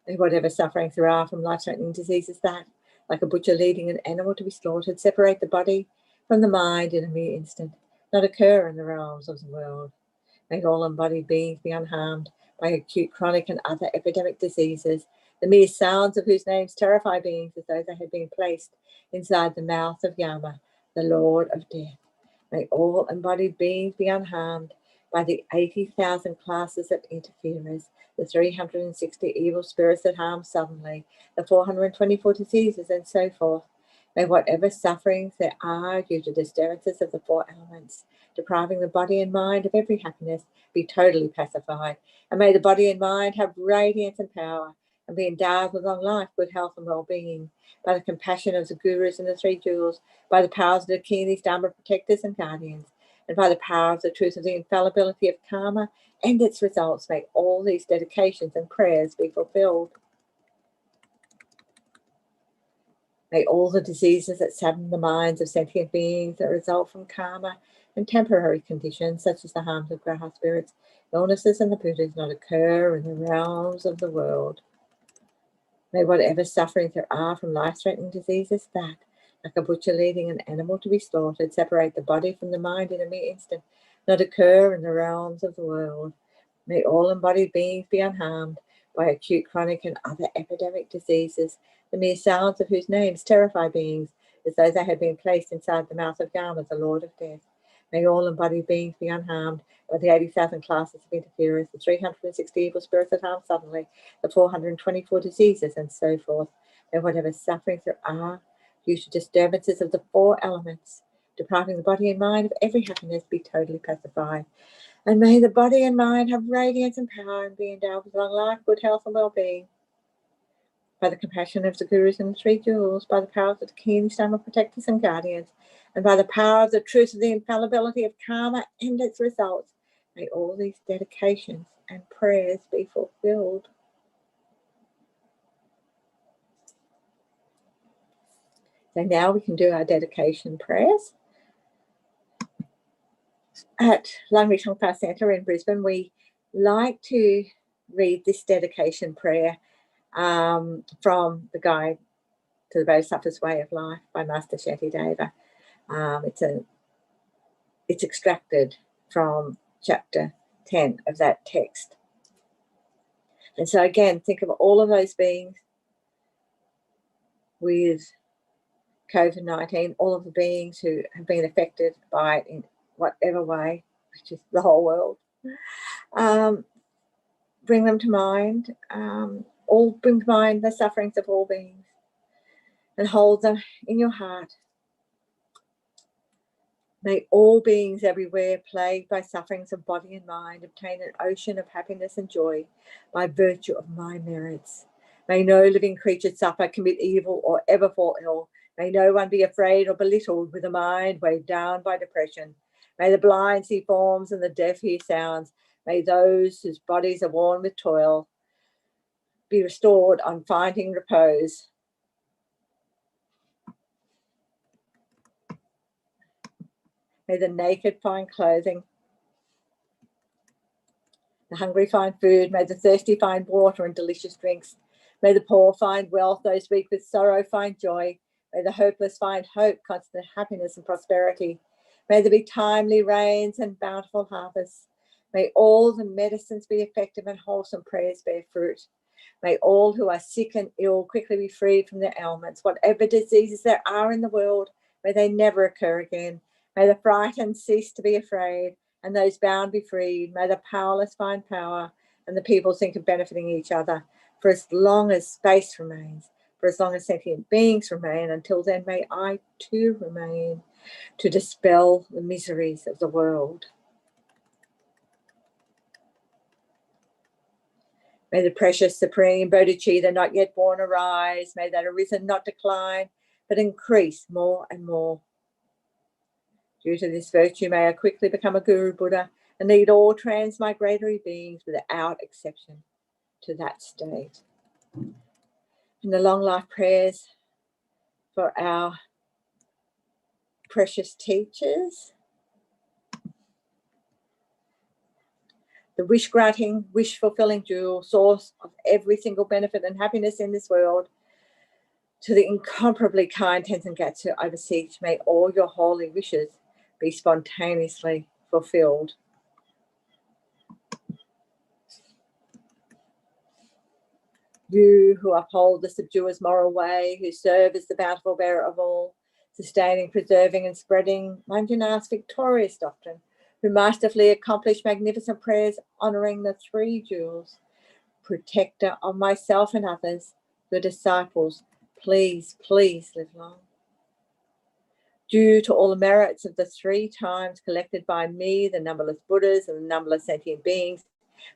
May whatever sufferings there are from life-threatening diseases that, like a butcher leading an animal to be slaughtered, separate the body from the mind in a mere instant, not occur in the realms of the world. May all embodied beings be unharmed by acute, chronic, and other epidemic diseases, the mere sounds of whose names terrify beings as though they had been placed inside the mouth of Yama, the Lord of Death. May all embodied beings be unharmed by the 80,000 classes of interferers, the 360 evil spirits that harm suddenly, the 424 diseases, and so forth. May whatever sufferings there are due to disturbances of the four elements, depriving the body and mind of every happiness, be totally pacified. And may the body and mind have radiance and power and be endowed with long life, good health, and well-being by the compassion of the gurus and the three jewels, by the powers of the Dakinis, Dharma protectors and guardians, and by the power of the truth of the infallibility of karma and its results. May all these dedications and prayers be fulfilled. May all the diseases that sadden the minds of sentient beings that result from karma and temporary conditions, such as the harms of graha spirits, illnesses, and the Buddhas, not occur in the realms of the world. May whatever sufferings there are from life-threatening diseases that, like a butcher leading an animal to be slaughtered, separate the body from the mind in a mere instant, not occur in the realms of the world. May all embodied beings be unharmed by acute, chronic, and other epidemic diseases, the mere sounds of whose names terrify beings as though they had been placed inside the mouth of Yama, the Lord of Death. May all embodied beings be unharmed by the 80,000 classes of interferers, the 360 evil spirits that harm suddenly, the 424 diseases, and so forth. May whatever sufferings there are due to disturbances of the 4 elements, depriving the body and mind of every happiness, be totally pacified. And may the body and mind have radiance and power and be endowed with long life, good health, and well-being. By the compassion of the Gurus and the 3 jewels, by the power of the King, Dharma protectors and guardians, and by the power of the truth of the infallibility of karma and its results, may all these dedications and prayers be fulfilled. So now we can do our dedication prayers. At Langri Tongpa Centre in Brisbane, we like to read this dedication prayer from the Guide to the Bodhisattva's Way of Life by Master Shantideva. It's extracted from chapter 10 of that text. And so again, think of all of those beings with COVID-19, all of the beings who have been affected by it in whatever way, which is the whole world. Bring them to mind, bring to mind the sufferings of all beings and hold them in your heart. May all beings everywhere plagued by sufferings of body and mind obtain an ocean of happiness and joy by virtue of my merits. May no living creature suffer, commit evil, or ever fall ill. May no one be afraid or belittled with a mind weighed down by depression. May the blind see forms and the deaf hear sounds. May those whose bodies are worn with toil be restored on finding repose. May the naked find clothing, the hungry find food, may the thirsty find water and delicious drinks. May the poor find wealth, those weak with sorrow find joy. May the hopeless find hope, constant happiness and prosperity. May there be timely rains and bountiful harvests. May all the medicines be effective and wholesome prayers bear fruit. May all who are sick and ill quickly be freed from their ailments. Whatever diseases there are in the world, may they never occur again. May the frightened cease to be afraid, and those bound be freed. May the powerless find power, and the people think of benefiting each other. For as long as space remains, for as long as sentient beings remain, until then may I too remain to dispel the miseries of the world. May the precious supreme bodhicitta not yet born arise. May that arisen not decline, but increase more and more. Due to this virtue, may I quickly become a Guru Buddha and lead all transmigratory beings without exception to that state. And the long life prayers for our precious teachers. The wish-granting, wish-fulfilling jewel, source of every single benefit and happiness in this world. To the incomparably kind Tenzin Gyatso, I beseech, may all your holy wishes be spontaneously fulfilled. You who uphold the subduer's moral way, who serve as the bountiful bearer of all, sustaining, preserving and spreading Manjana's victorious doctrine, who masterfully accomplish magnificent prayers honouring the 3 jewels, protector of myself and others, your disciples, please, please live long. Due to all the merits of the 3 times collected by me, the numberless Buddhas and the numberless sentient beings,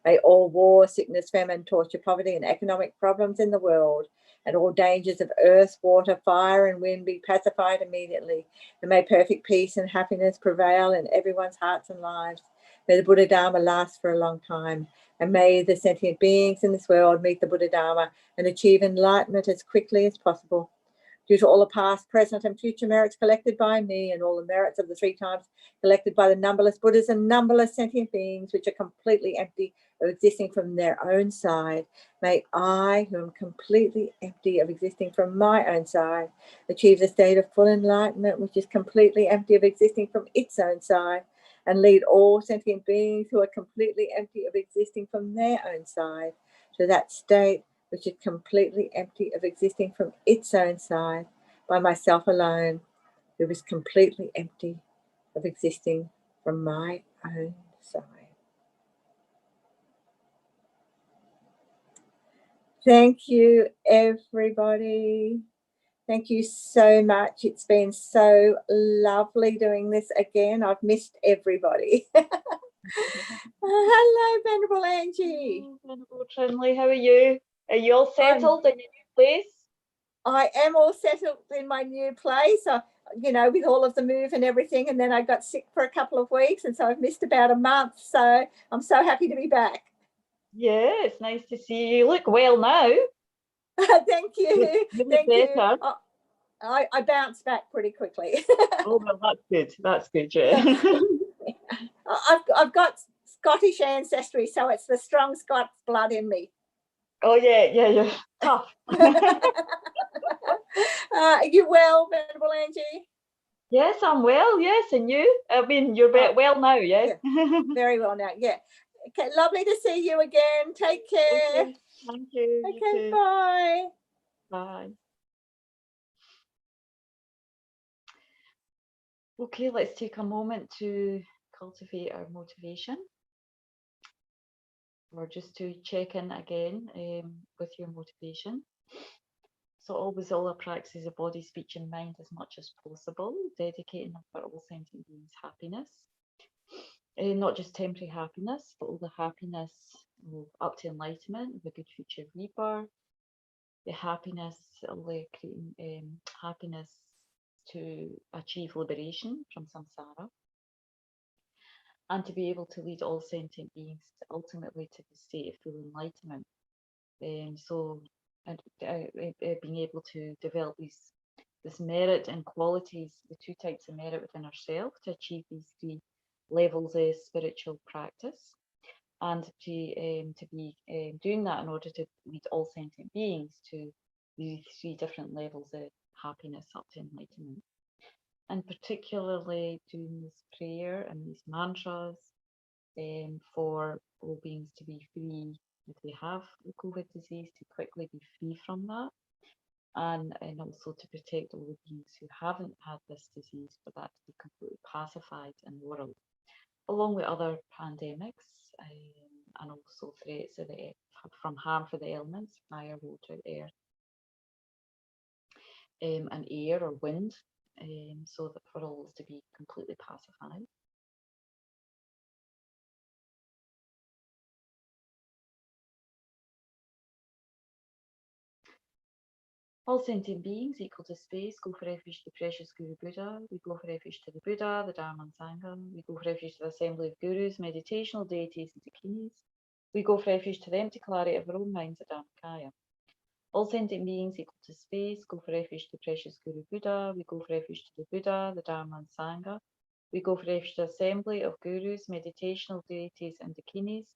may all war, sickness, famine, torture, poverty, and economic problems in the world, and all dangers of earth, water, fire, and wind be pacified immediately, and may perfect peace and happiness prevail in everyone's hearts and lives. May the Buddha Dharma last for a long time, and may the sentient beings in this world meet the Buddha Dharma and achieve enlightenment as quickly as possible. Due to all the past, present, and future merits collected by me, and all the merits of the 3 times collected by the numberless Buddhas and numberless sentient beings, which are completely empty of existing from their own side, may I, who am completely empty of existing from my own side, achieve the state of full enlightenment, which is completely empty of existing from its own side, and lead all sentient beings who are completely empty of existing from their own side to that state which is completely empty of existing from its own side, by myself alone, who is completely empty of existing from my own side. Thank you, everybody. Thank you so much. It's been so lovely doing this again. I've missed everybody. Hello, Venerable Angie. Oh, Venerable Trinley, how are you? Are you all settled in your new place? I am all settled in my new place, you know, with all of the move and everything. And then I got sick for a couple of weeks, and so I've missed about a month. So I'm so happy to be back. Yeah, it's nice to see you. You look well now. Thank you. You look Thank better. you. I bounced back pretty quickly. Oh, well, that's good. That's good, yeah. I've got Scottish ancestry, so it's the strong Scots blood in me. Oh, yeah, you're tough. Are you well, Venerable Angie? Yes, I'm well, yes, and you? I mean, you're well now, yeah? Very well now, yeah. Okay, lovely to see you again. Take care. Okay, thank you. Okay, bye. Bye. Okay, let's take a moment to cultivate our motivation, or just to check in again with your motivation. So always all our practices of body, speech and mind as much as possible, dedicating them for all sentient beings' happiness. Not just temporary happiness, but all the happiness up to enlightenment, the good future rebirth, the happiness, creating happiness to achieve liberation from samsara, and to be able to lead all sentient beings ultimately to the state of full enlightenment. Being able to develop this merit and qualities, the two types of merit within ourselves, to achieve these three levels of spiritual practice, and to be doing that in order to lead all sentient beings to these three different levels of happiness up to enlightenment. And particularly doing this prayer and these mantras for all beings to be free, if they have the COVID disease, to quickly be free from that, and also to protect all the beings who haven't had this disease, for that to be completely pacified in the world, along with other pandemics and also threats from harm for the elements, fire, water, air, and air or wind, so that for all to be completely pacified. All sentient beings equal to space go for refuge to the precious Guru Buddha. We go for refuge to the Buddha, the Dharma and Sangha. We go for refuge to the assembly of gurus, meditational deities and dakinis. We go for refuge to the empty clarity of our own minds, the Dharmakaya. All sentient beings equal to space go for refuge to the precious Guru Buddha. We go for refuge to the Buddha, the Dharma and Sangha. We go for refuge to the assembly of gurus, meditational deities and dakinis.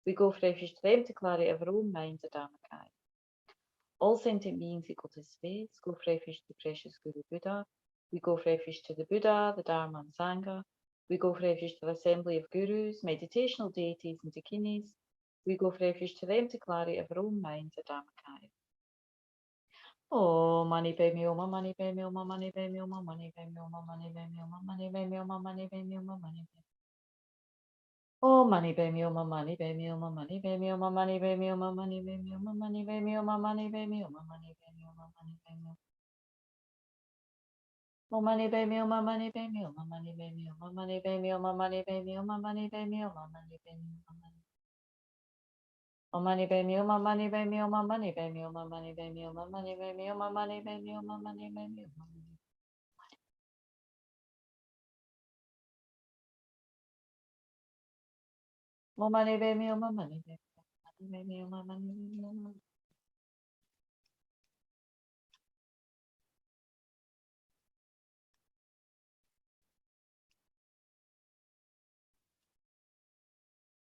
We go for refuge to the empty clarity of our own minds, the Dharmakaya. All sentient beings equal to space go for refuge to the precious Guru Buddha. We go for refuge to the Buddha, the Dharma and Sangha. We go for refuge to the assembly of gurus, meditational deities and dakinis. We go for refuge to the empty clarity of our own minds, the Dharmakaya. Oh, money pay me, oh, my money pay me, oh, my money pay me, oh, my money pay me, oh, my money pay me, oh, my money pay me, oh, my money pay me, oh, my money pay me. Oh, money pay me, oh, my money pay me, oh, my money pay me, oh, my money pay me, oh, my money pay me, oh, my money pay me, oh, my money pay me, oh, my money pay me, oh, my money pay me. Oh, money pay me, oh, my money pay me, oh, my money pay me, oh, my money pay me, oh, my money pay me, oh, my money pay me, oh, my money pay me, oh, money pay me, oh, my money pay me, oh, my money pay me, oh, my money pay me, oh, my money pay me, oh, my money pay me, oh, my money pay me, oh, my money.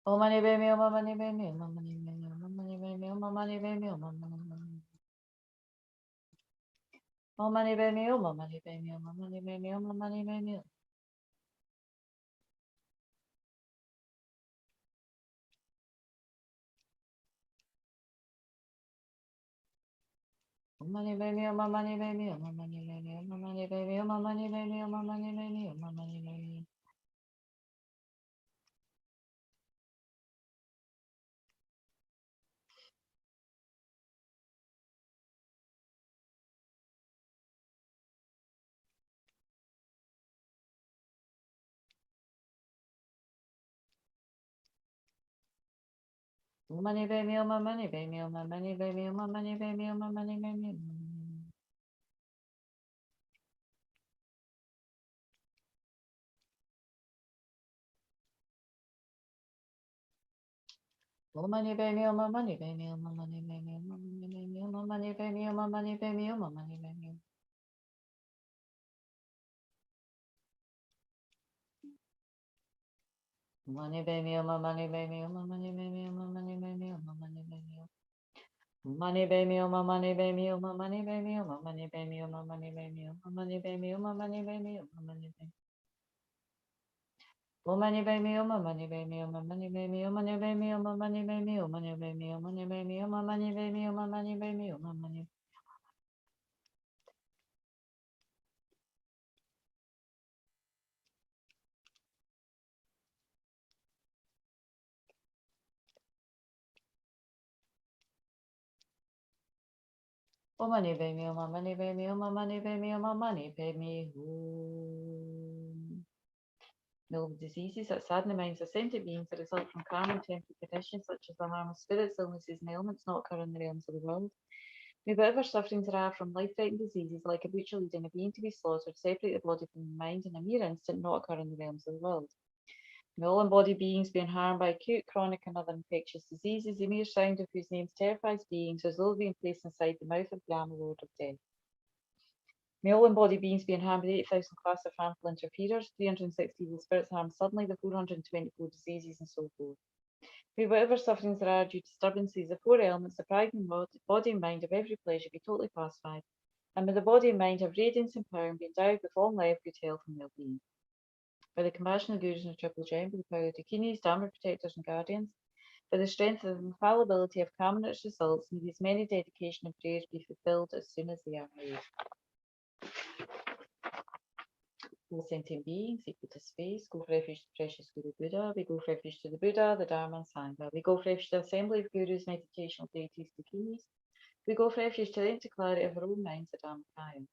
Oh, money pay me, oh, my money pay me, oh, my money pay me, oh, my money. Oh, money pay me, oh, my money pay me, oh, my money pay me, oh, my money pay me, oh, my money pay me, oh, my money pay me. Oh, money pay me, oh, my money pay me, oh, my money pay me, oh, my money pay me. Oh, money pay me, oh, my money pay me, oh, my money pay me, oh, my money pay me, oh, my money pay me, oh, my money pay me, oh, my money pay me. Money pay me, my money pay me, my money pay me, my money pay me, my money pay me. Money pay me, my money pay me, my money pay me, my money pay me, my money pay me, my money pay me, my money pay me. Money pay me, my money pay me, my money pay me, my money pay me, my money pay me. Money pay me, my money pay me, my money pay me, my money pay me, my money pay me, my money pay me, my money pay me, my money pay me. Oh money pay me, oh my money pay me, oh my money pay me, oh money pay me, oh my money pay me, oh money pay me, oh money pay me, oh my money pay me, oh my money pay me, oh my money. Oh money pay me, oh my money pay me, oh my money pay me, oh my money pay me. No diseases that sadden the minds of sentient beings that result from karma and temporary conditions such as the harm of spirits, illnesses, and ailments not occur in the realms of the world. May whatever sufferings there are from life-threatening diseases like a butcher leading a being to be slaughtered, separate the body from the mind in a mere instant, not occur in the realms of the world. May all embodied beings being harmed by acute, chronic, and other infectious diseases, the mere sound of whose names terrifies beings, as though being placed inside the mouth of Yama, Lord of Death. May all embodied beings being harmed by 8,000 class of harmful interferers, 360 evil spirits harmed suddenly, the 424 diseases, and so forth. May whatever sufferings there are due to disturbances, the four elements, depriving the body and mind of every pleasure, be totally pacified, and may the body and mind have radiance and power and be endowed with long life, good health, and well-being. By the compassion of the Gurus and the Triple Gem, by the power of the Dakinis, Dharma protectors and guardians, by the strength of the infallibility of karma and its results, may these many dedication and prayers be fulfilled as soon as they are made. All sentient beings equal to space, go for refuge to the precious Guru Buddha. We go for refuge to the Buddha, the Dharma and Sangha. We go for refuge to the assembly of Gurus, meditational deities, Dakinis. We go for refuge to the empty clarity of our own minds, the Dharmakaya.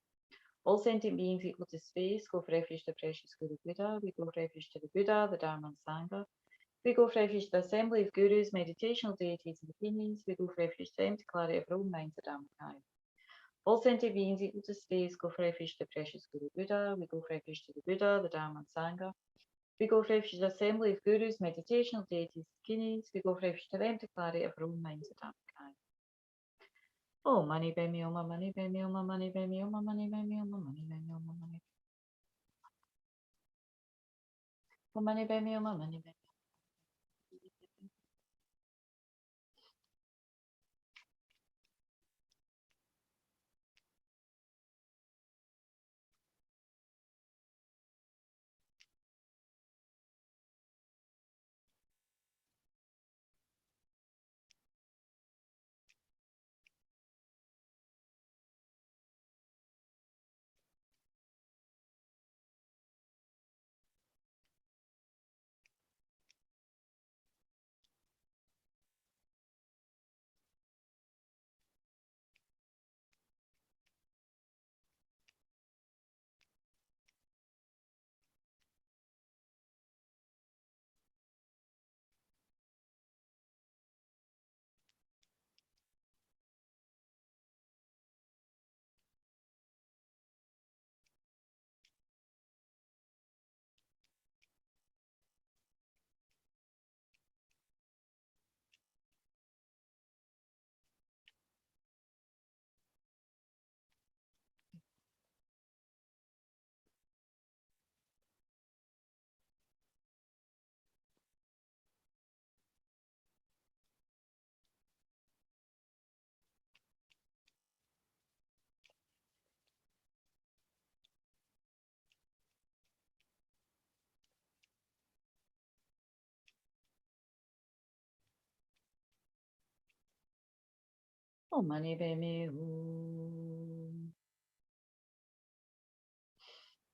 All sentient beings equal to space, go for refuge to the precious Guru Buddha. We go for refuge to the Buddha, the Dharma and Sangha. We go for refuge to the assembly of Gurus, meditational deities, and Dakinis. We go for refuge to the empty clarity of our own minds, the Dharmakaya. All sentient beings equal to space, go for refuge to the precious Guru Buddha. We go for refuge to the Buddha, the Dharma and Sangha. We go for refuge to the assembly of Gurus, meditational deities, Dakinis. We go for refuge to the empty clarity of our own minds, the Dharmakaya. Oh money pay me, oh my money pay me, oh my money pay me, oh my money pay me, oh my money pay me, oh my money. Oh money pay me, oh my money pay me. Oh money pay me, oh.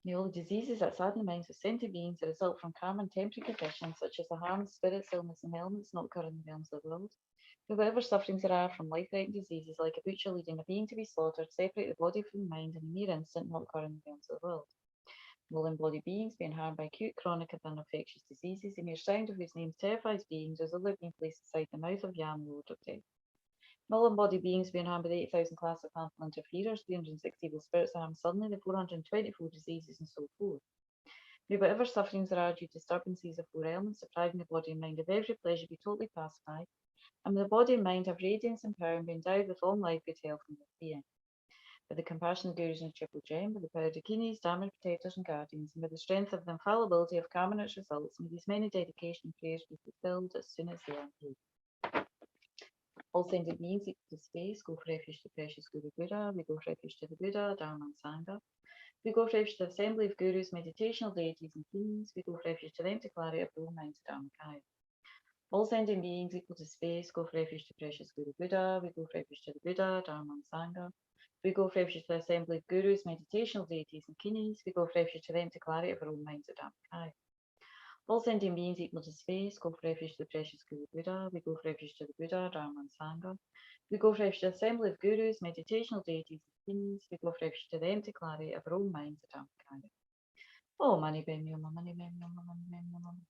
May all the diseases that sadden the minds of sentient beings that result from karma and temporary conditions, such as the harm of spirits, illness, and ailments, not occur in the realms of the world. May whatever sufferings there are from life-threatening diseases like a butcher leading a being to be slaughtered, separate the body from the mind in a mere instant, not occur in the realms of the world. will embodied beings being harmed by acute, chronic, and infectious diseases, the mere sound of whose names terrifies beings as a living place inside the mouth of Yam, Lord of Death. Null embodied beings being harmed by the 8,000 class of harmful interferers, 360 evil spirits harmed suddenly, the 424 diseases, and so forth. May whatever sufferings there are due to disturbances of four elements, depriving the body and mind of every pleasure, be totally pacified, and may the body and mind have radiance and power and be endowed with long life, good health, and well-being. By the compassion of Gurus and the Triple Gem, by the power of Dakinis, Dharma protectors and guardians, and by the strength of the infallibility of karma and its results, may these many dedication and prayers be fulfilled as soon as they are made. All sended beings equal to space, go for refuge to precious Guru Buddha, we go for refuge to the Buddha, Dharma and Sangha. We go for refuge to the assembly of Gurus, meditational deities and kings, we go for refuge to them to clarity of the whole mind to Dharmakaya. All sending beings equal to space, go for refuge to precious Guru Buddha, we go for refuge to the Buddha, Dharma and Sangha. We go for refuge to the assembly of Gurus, meditational deities and kings, we go for refuge to them to clarity of our own minds to Dharmakaya. All sentient beings equal to space, go for refuge to the precious Guru Buddha, we go for refuge to the Buddha, Dharma and Sangha. We go for refuge to the assembly of Gurus, meditational deities and kings, we go for refuge to them to clarity of our own minds to Dharmakaya. Oh, Mani Padme Hum, Mani Padme Hum, Mani Padme Hum.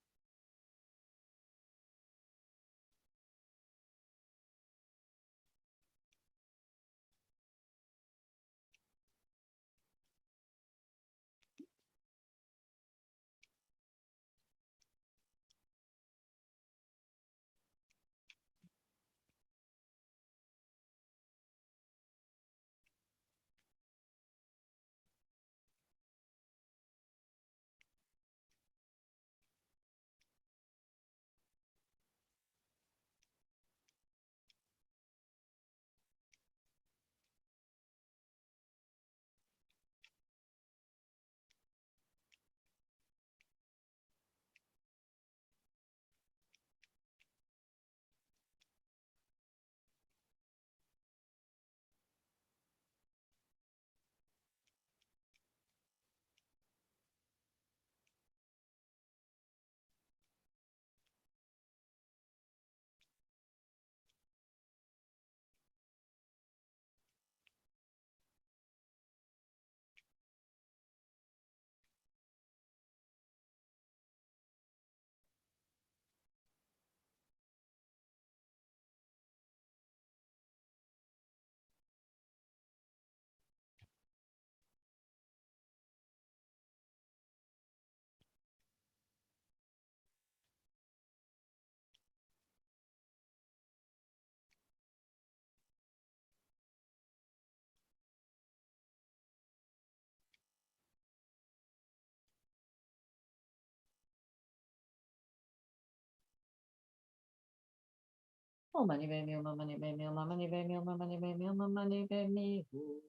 Oh, Mani Padme Hum, Mani Padme Hum, Mani Padme Hum, Mani Padme Hum, Mani Padme Hum.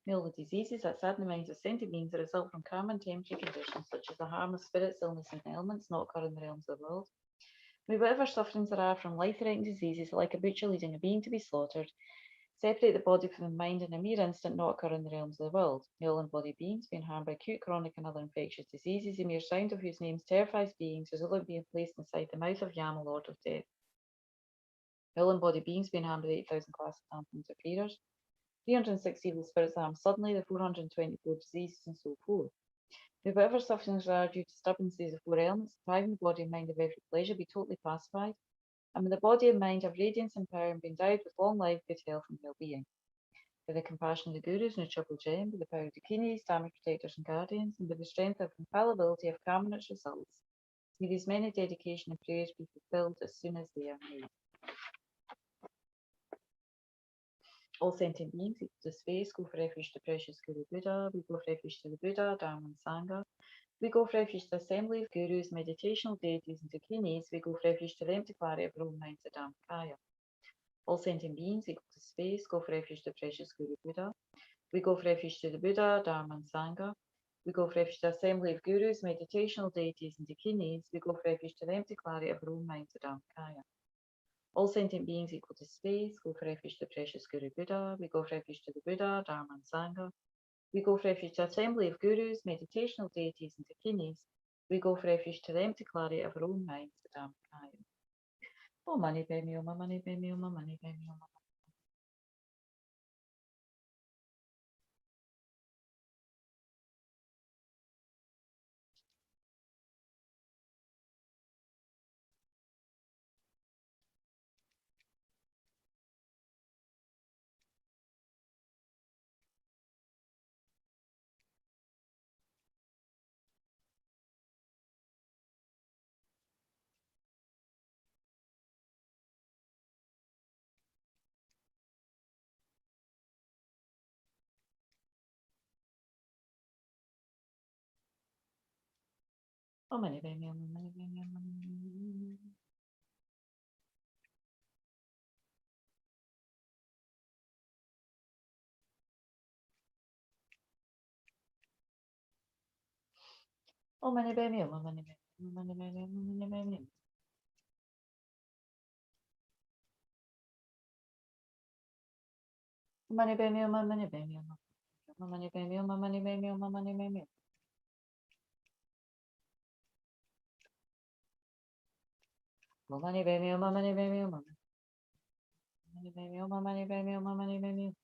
May all the diseases that sadden the minds of sentient beings that result from karma and temporary conditions, such as the harm of spirits, illness, and elements, not occur in the realms of the world. May whatever sufferings there are from life-threatening diseases, like a butcher leading a being to be slaughtered, separate the body from the mind in a mere instant, not occur in the realms of the world. May all embodied beings being harmed by acute, chronic, and other infectious diseases, the mere sound of whose names terrifies beings, as though being placed inside the mouth of Yama, Lord of Death. May all embodied beings being harmed by the 8,000 class of harmful interferers, 360 evil spirits harmed suddenly, the 424 diseases, and so forth. May whatever sufferings there are due to disturbances of four elements, depriving the body and mind of every pleasure, be totally pacified, and may the body and mind have radiance and power and be endowed with long life, good health, and well-being. By the compassion of the Gurus and the Triple Gem, by the power of the Dakinis, Dharma protectors and guardians, and by the strength of infallibility of karma and its results, may these many dedication and prayers be fulfilled as soon as they are made. All sentient beings equal to space, go for refuge to precious Guru Buddha, we go for refuge to the Buddha, Dharma and Sangha. We go for refuge to the assembly of Gurus, meditational deities and Dakinis, we go for refuge to them to clarity of our own minds to Dharmakaya. All sentient beings equal to space, go for refuge to precious Guru Buddha, we go for refuge to the Buddha, Dharma and Sangha. We go for refuge to the assembly of Gurus, meditational deities and Dakinis, we go for refuge to them to clarity of our own minds to Dharmakaya. All sentient beings equal to space, go for refuge to the precious Guru Buddha, we go for refuge to the Buddha, Dharma and Sangha. We go for refuge to the assembly of Gurus, meditational deities and Dakinis, we go for refuge to them to clarity of our own minds to Dharmakaya. Oh, Mani Padme Hum, Mani Padme Hum, Mani Padme Hum. Mani Padme Hum, Mani Padme Hum, Mani Padme Hum. Mani Padme Hum, Mani Padme Hum, Mani Padme Hum, Mani Padme Hum. Mani Padme Hum, Mani Padme Hum, Mani Padme Hum, Mani Padme Hum, Mani Padme Hum. Mani Padme Hum, Mani Padme Hum, Mani Padme Hum, Mani Padme Hum, Mani Padme Hum.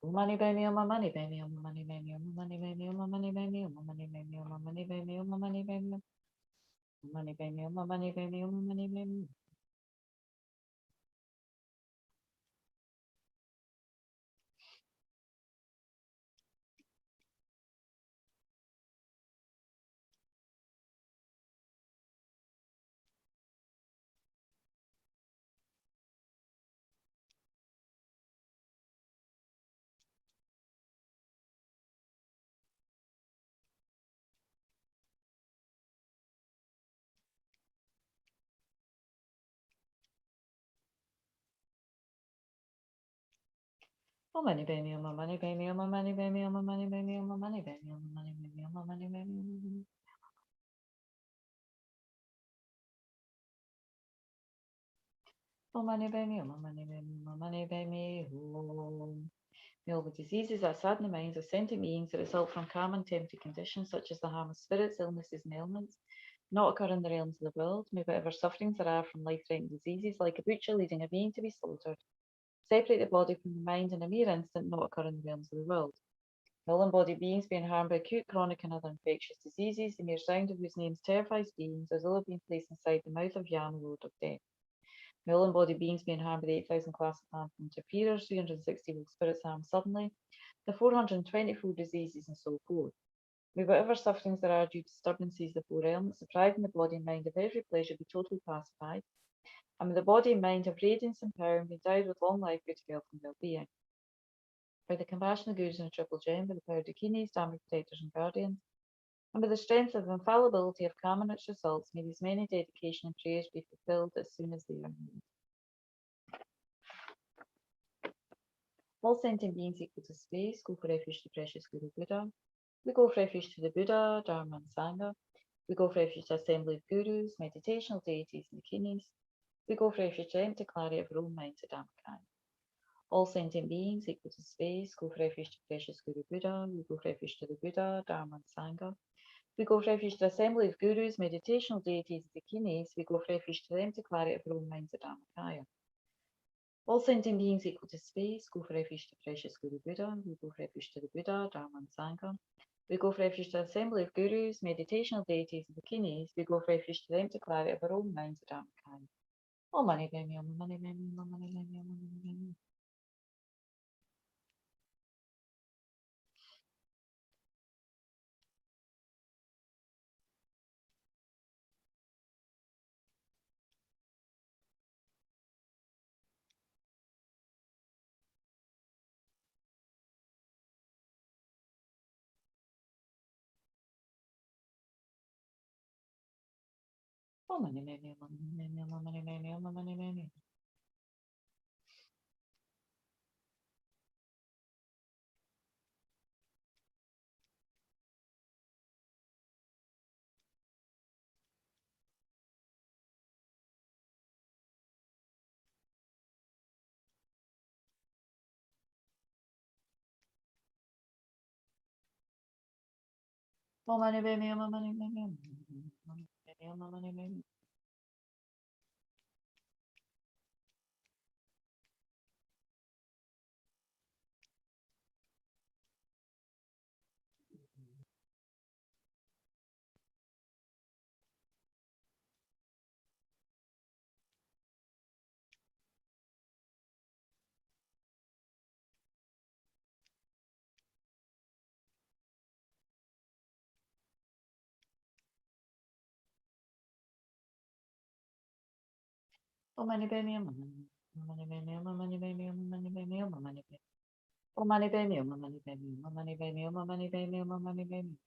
Mani Padme Hum, Mani Padme Hum, Mani Padme Hum, Mani Padme Hum, Mani Padme Hum, Mani Padme Hum, Mani Padme Hum, Mani Padme Hum. Mani Padme Hum, Mani Padme Hum, Mani Padme Hum. Mani Padme Hum, Mani Padme Hum, Mani Padme Hum, Mani Padme Hum, Mani Padme Hum, Mani Padme Hum, Mani Padme Hum. Mani Padme Hum, Mani Padme Hum, Mani Padme Hum. May all the diseases that sadden the minds of sentient beings that result from karma and tempted conditions, such as the harm of spirits, illnesses, and ailments, not occur in the realms of the world. May whatever sufferings there are from life-threatening diseases, like a butcher leading a being to be slaughtered, separate the body from the mind in a mere instant, not occur in the realms of the world. May all embodied beings being harmed by acute, chronic, and other infectious diseases, the mere sound of whose names terrifies beings, as though being placed inside the mouth of Yama, Lord of Death. May all embodied beings being harmed by the 8,000 class of harmful interferers, 360 will spirits harmed suddenly, the 424 diseases, and so forth. May whatever sufferings there are due to disturbances of the four elements, depriving the body and mind of every pleasure, be totally pacified, and may the body and mind have radiance and power and be endowed with long life, good health, and well-being. By the compassion of the Gurus and the Triple Gem, by the power of the Kinis, Dharma protectors and guardians, and by the strength of the infallibility of karma and its results, may these many dedication and prayers be fulfilled as soon as they are made. All sentient beings equal to space, go for refuge to precious Guru Buddha. We go for refuge to the Buddha, Dharma, and Sangha. We go for refuge to assembly of gurus, meditational deities, and kinis. We go for refuge to empty clarity of our own mind to Dhammakaya. All sentient beings equal to space, go for refuge to precious Guru Buddha. We go for refuge to the Buddha, Dharma, and Sangha. We go for refuge to the assembly of gurus, meditational deities, and kinis. We go for refuge to the empty clarity of our own mind to Dhammakaya. All sentient beings equal to space, go for refuge to precious Guru Buddha. We go for refuge to the Buddha, Dharma, and Sangha. We go for refuge to the assembly of gurus, meditational deities, and bikinis. We go for refuge to the empty clarity of our own minds at Dhammakaya. All Mani Padme Hum, Mani Padme Hum, Mani Padme Hum, Mani Padme Hum. All Mani Padme Hum, Mani Padme Hum, Mani Padme Hum, Mani Padme Hum. All Mani Padme Hum, Mani Padme Hum, Mani Padme Hum, Mani Padme Hum. All Mani Padme Hum, Mani Padme Hum, Mani Padme Hum, Mani Padme Hum, Mani Padme Hum. All Mani Padme Hum, Mani Padme Hum, Mani Padme Hum, Mani Padme Hum, Mani Padme Hum.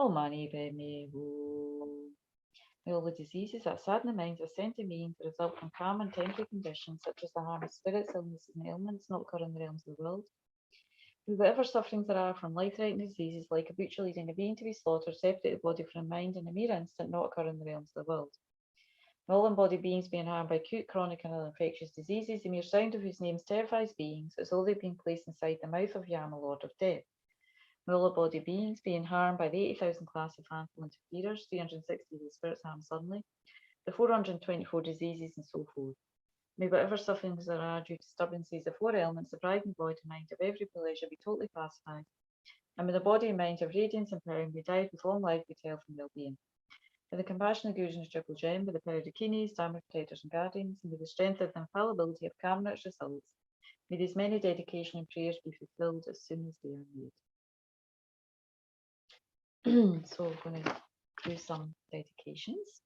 Om Mani Padme Hum. May all the diseases that sadden the minds are sent to me to result from karma and temporary conditions such as the harm of spirits, illnesses and ailments not occur in the realms of the world. May whatever sufferings there are from life-threatening diseases like a butcher leading a being to be slaughtered, separate the body from the mind in a mere instant not occur in the realms of the world. May all embodied beings being harmed by acute, chronic and other infectious diseases, the mere sound of whose names terrifies beings, as though they've been placed inside the mouth of Yama, Lord of Death. May all embodied beings being harmed by the 80,000 class of harmful interferers, 360 of the spirits harmed suddenly, the 424 diseases and so forth. May whatever sufferings there are due to disturbances of four elements, the pride and void and mind of every pleasure be totally pacified, and may the body and mind of radiance and power be dyed with long life, be held from well-being. May the compassion of Gurus and Triple Gem, by the power of the Kinis, Dharma protectors and guardians, and with the strength of the infallibility of karma-rich results, may these many dedication and prayers be fulfilled as soon as they are made. So we're going to do some dedications.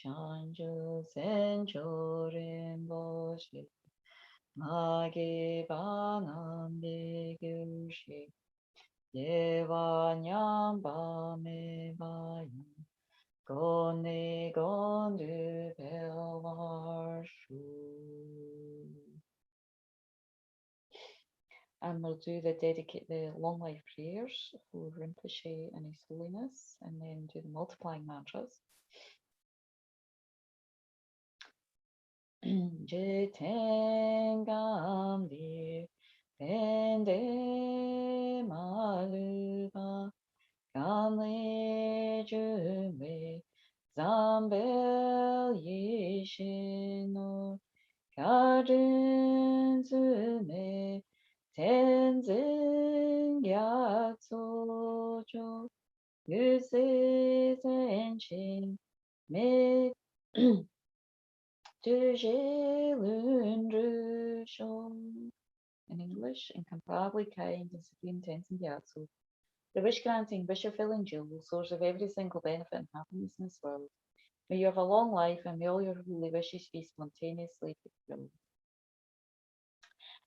Chanjo senjo rinpoche, mage banam begurshi, yeva nyamba me bayan, gone gondu pelvarshu. And we'll do the long life prayers for Rinpoche and His Holiness, and then do the multiplying mantras. Jitengam dir pende maluba gamle jume zambel yishino kardun zume tenzin gyatsojo yuse zenshin me in English, incomparably kind and supreme Tenzin Gyatso, the wish-granting, wish-fulfilling jewel, source of every single benefit and happiness in this world. May you have a long life and may all your holy wishes be spontaneously fulfilled.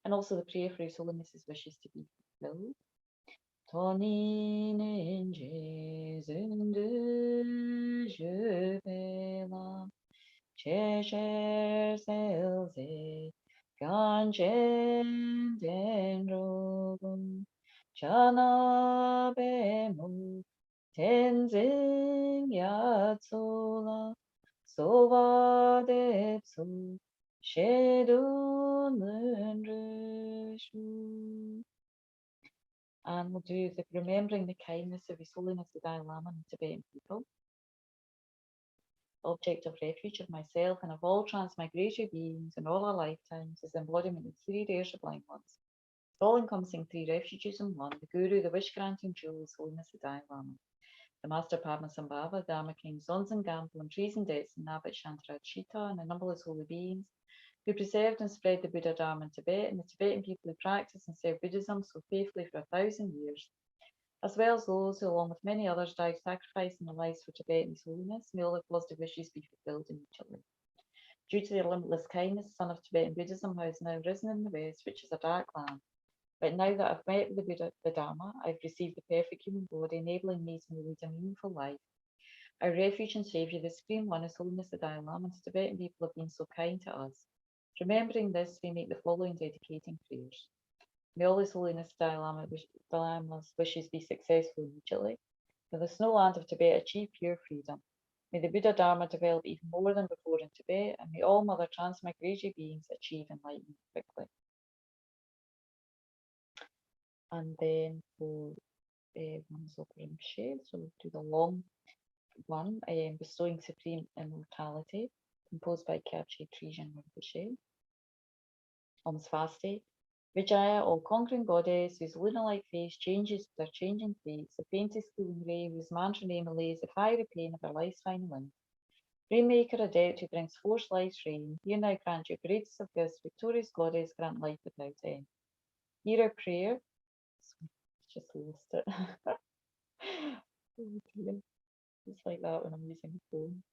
And also the prayer for His Holiness's wishes to be fulfilled. Toni ninje zundu jubela. Che selze ganjen den rogun chana bemu tenzin yatsola sova depsu shedu nundrishu. And we'll do the remembering the kindness of His Holiness the Dalai Lama and Tibetan people. Object of refuge of myself and of all transmigratory beings in all our lifetimes is the embodiment of three rare sublime ones, all encompassing three refuges in one, the Guru, the wish-granting jewel, His Holiness the Dalai Lama, the Master Padmasambhava, Dharma King Zonzen Gampo, and Trees and Debts and Nabat Shantarajita, and the numberless holy beings who preserved and spread the Buddha Dharma in Tibet, and the Tibetan people who practice and serve Buddhism so faithfully for 1,000 years, as well as those who, along with many others, died sacrificing their lives for Tibet and His Holiness. May all their positive wishes be fulfilled immediately. Due to their limitless kindness, the sun of Tibetan Buddhism has now risen in the west, which is a dark land. But now that I've met with the Buddha, the Dharma, I've received the perfect human body, enabling me to lead a meaningful life. Our refuge and saviour, the Supreme One, His Holiness the Dalai Lama, and the Tibetan people have been so kind to us. Remembering this, we make the following dedicating prayers. May all His Holiness Dalai Lama's wishes be successful immediately. May the snow land of Tibet achieve pure freedom. May the Buddha Dharma develop even more than before in Tibet, and may all Mother Transmigratory beings achieve enlightenment quickly. And then for Lama Zopa Rinpoche, so we'll do the long one, bestowing supreme immortality, composed by Kyabje Rinpoche. Om Svasti. Vijaya, all-conquering goddess, whose lunar-like face changes with her changing fates, the faintest glowing ray whose mantra name allays the fiery pain of her life's final end. Rainmaker adept who brings forth life's rain, here now grant your greatest of gifts, victorious goddess, grant life without end. Hear our prayer. Just lost it. Oh dear. It's like that when I'm using the phone.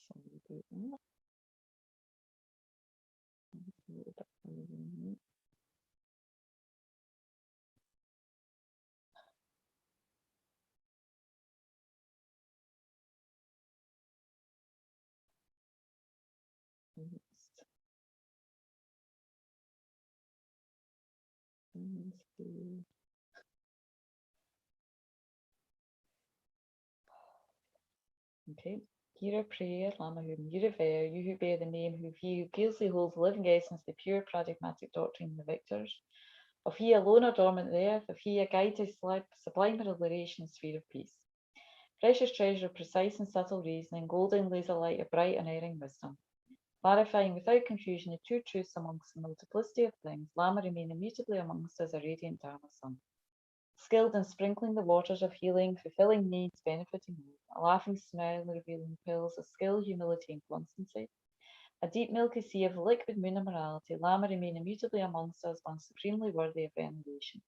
Sorry about that. Okay. Hear a prayer, Lama whom you revere, you who bear the name of he who fearlessly holds the living essence, the pure paradigmatic doctrine of the victors, of he alone or dormant there, of he a guide to sublime liberation and sphere of peace. Precious treasure of precise and subtle reasoning, golden laser light of bright unerring wisdom. Clarifying without confusion the two truths amongst the multiplicity of things, Lama remain immutably amongst us a radiant Dharma sun. Skilled in sprinkling the waters of healing, fulfilling needs, benefiting all, a laughing smile revealing pearls of skill, humility, and constancy. A deep milky sea of liquid moon of morality, Lama remain immutably amongst us, one supremely worthy of veneration.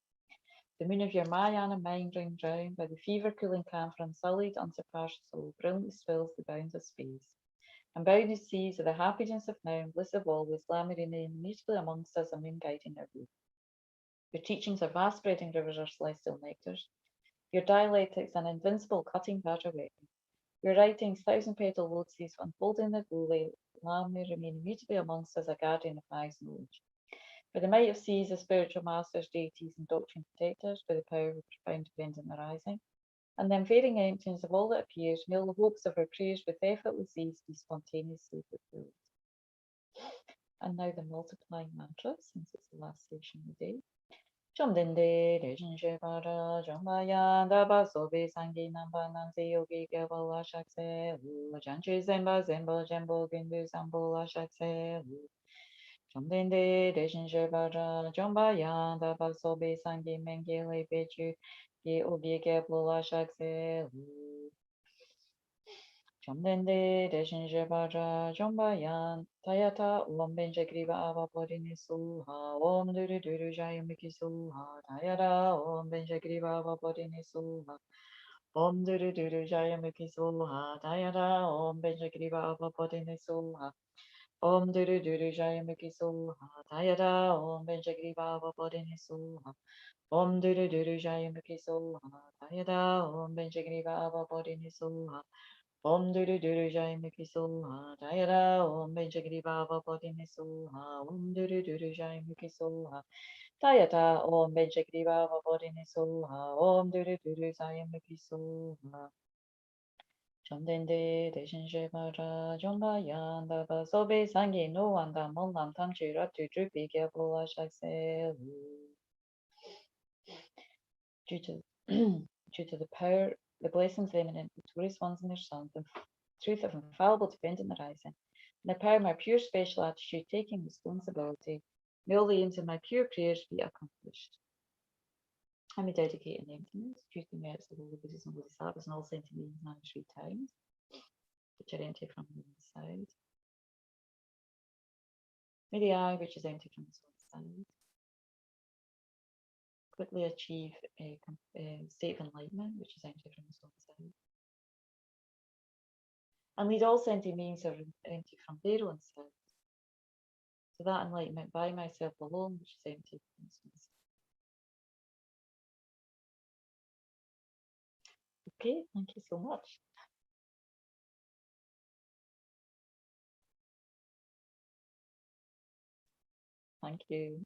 The moon of your Mahayana mind ring round by the fever cooling camphor unsullied, unsurpassed soul, brilliantly swells the bounds of space. And bounded seas of the happiness of now and bliss of always, Lama remain immutably amongst us, a moon guiding our way. Your teachings are vast spreading rivers or celestial nectars. Your dialectics an invincible cutting badger weapon. Your writings thousand petal lotuses unfolding their glory, Lama remain immutably amongst us, a guardian of highest knowledge. By the might of seas, the spiritual masters, deities, and doctrine protectors, by the power of profound dependent arising, and the unfading emptiness of all that appears, may all the hopes of our prayers with effortless ease be spontaneously fulfilled. And now the multiplying mantra, since it's the last session of the day. Chomdende, Dejin Shepara, Jombaya, Daba Sobe, Sangi, Namba, Nansi, Yogi, Gabala, Shakse, Janchi, Zemba, Zembo, Jembo, Gindu, Sambola, Shakse, Chomdende, Dejin Shepara, Jombaya, Daba Sobe, Sangi, Mengele, Bechu, Yogi, Gabala, Shakse, Chomdende, Dejin Shepara, Jombayan, Tayata, Om Benja Griva Ava Bodini Suha, Om Duru Duru Jayamiki Suha, Tayara, Om Benja Griva Ava Bodini Suha, Om Duru Duru Jayamiki Suha, Tayara, Om Benja Griva Ava Bodini Suha, Om Duru Duru Jayamiki Suha, Tayara, Om Benja Griva Ava Bodini Suha, Om Duru Duru Jayamiki Suha, Tayara, Om Benja Griva Ava Bodini Suha, Om Duru Duru Jayamiki Soha, Tayara, Om Benjagiri Baba Bodini Soha, Om Duru Duru Jayamiki Soha, Tayata, Om Benjagiri Baba Bodini Soha, Om Duru Duru Jayamiki Soha. Chomdende, Deshin Shepara, Jombayan, Daba Sobe Sangi, no Wanda, Molam Tamchi, Ratu, Drupi, Gyalpo Shakse. Due to the power, the blessings of eminent victorious ones and their sons, the truth of infallible dependent arising, and the power of my pure special attitude taking responsibility, may all the aims of my pure prayers be accomplished. I may dedicate an emptiness, due to the merits of all the Buddhas and Bodhisattvas and all sentient beings now 3 times, which are empty from the inside. May the eye, which is empty from its own side, quickly achieve a state of enlightenment, which is empty from its own side. And lead all sentient beings are empty from their own side, to that enlightenment by myself alone, which is empty from its own side. Okay, thank you so much. Thank you.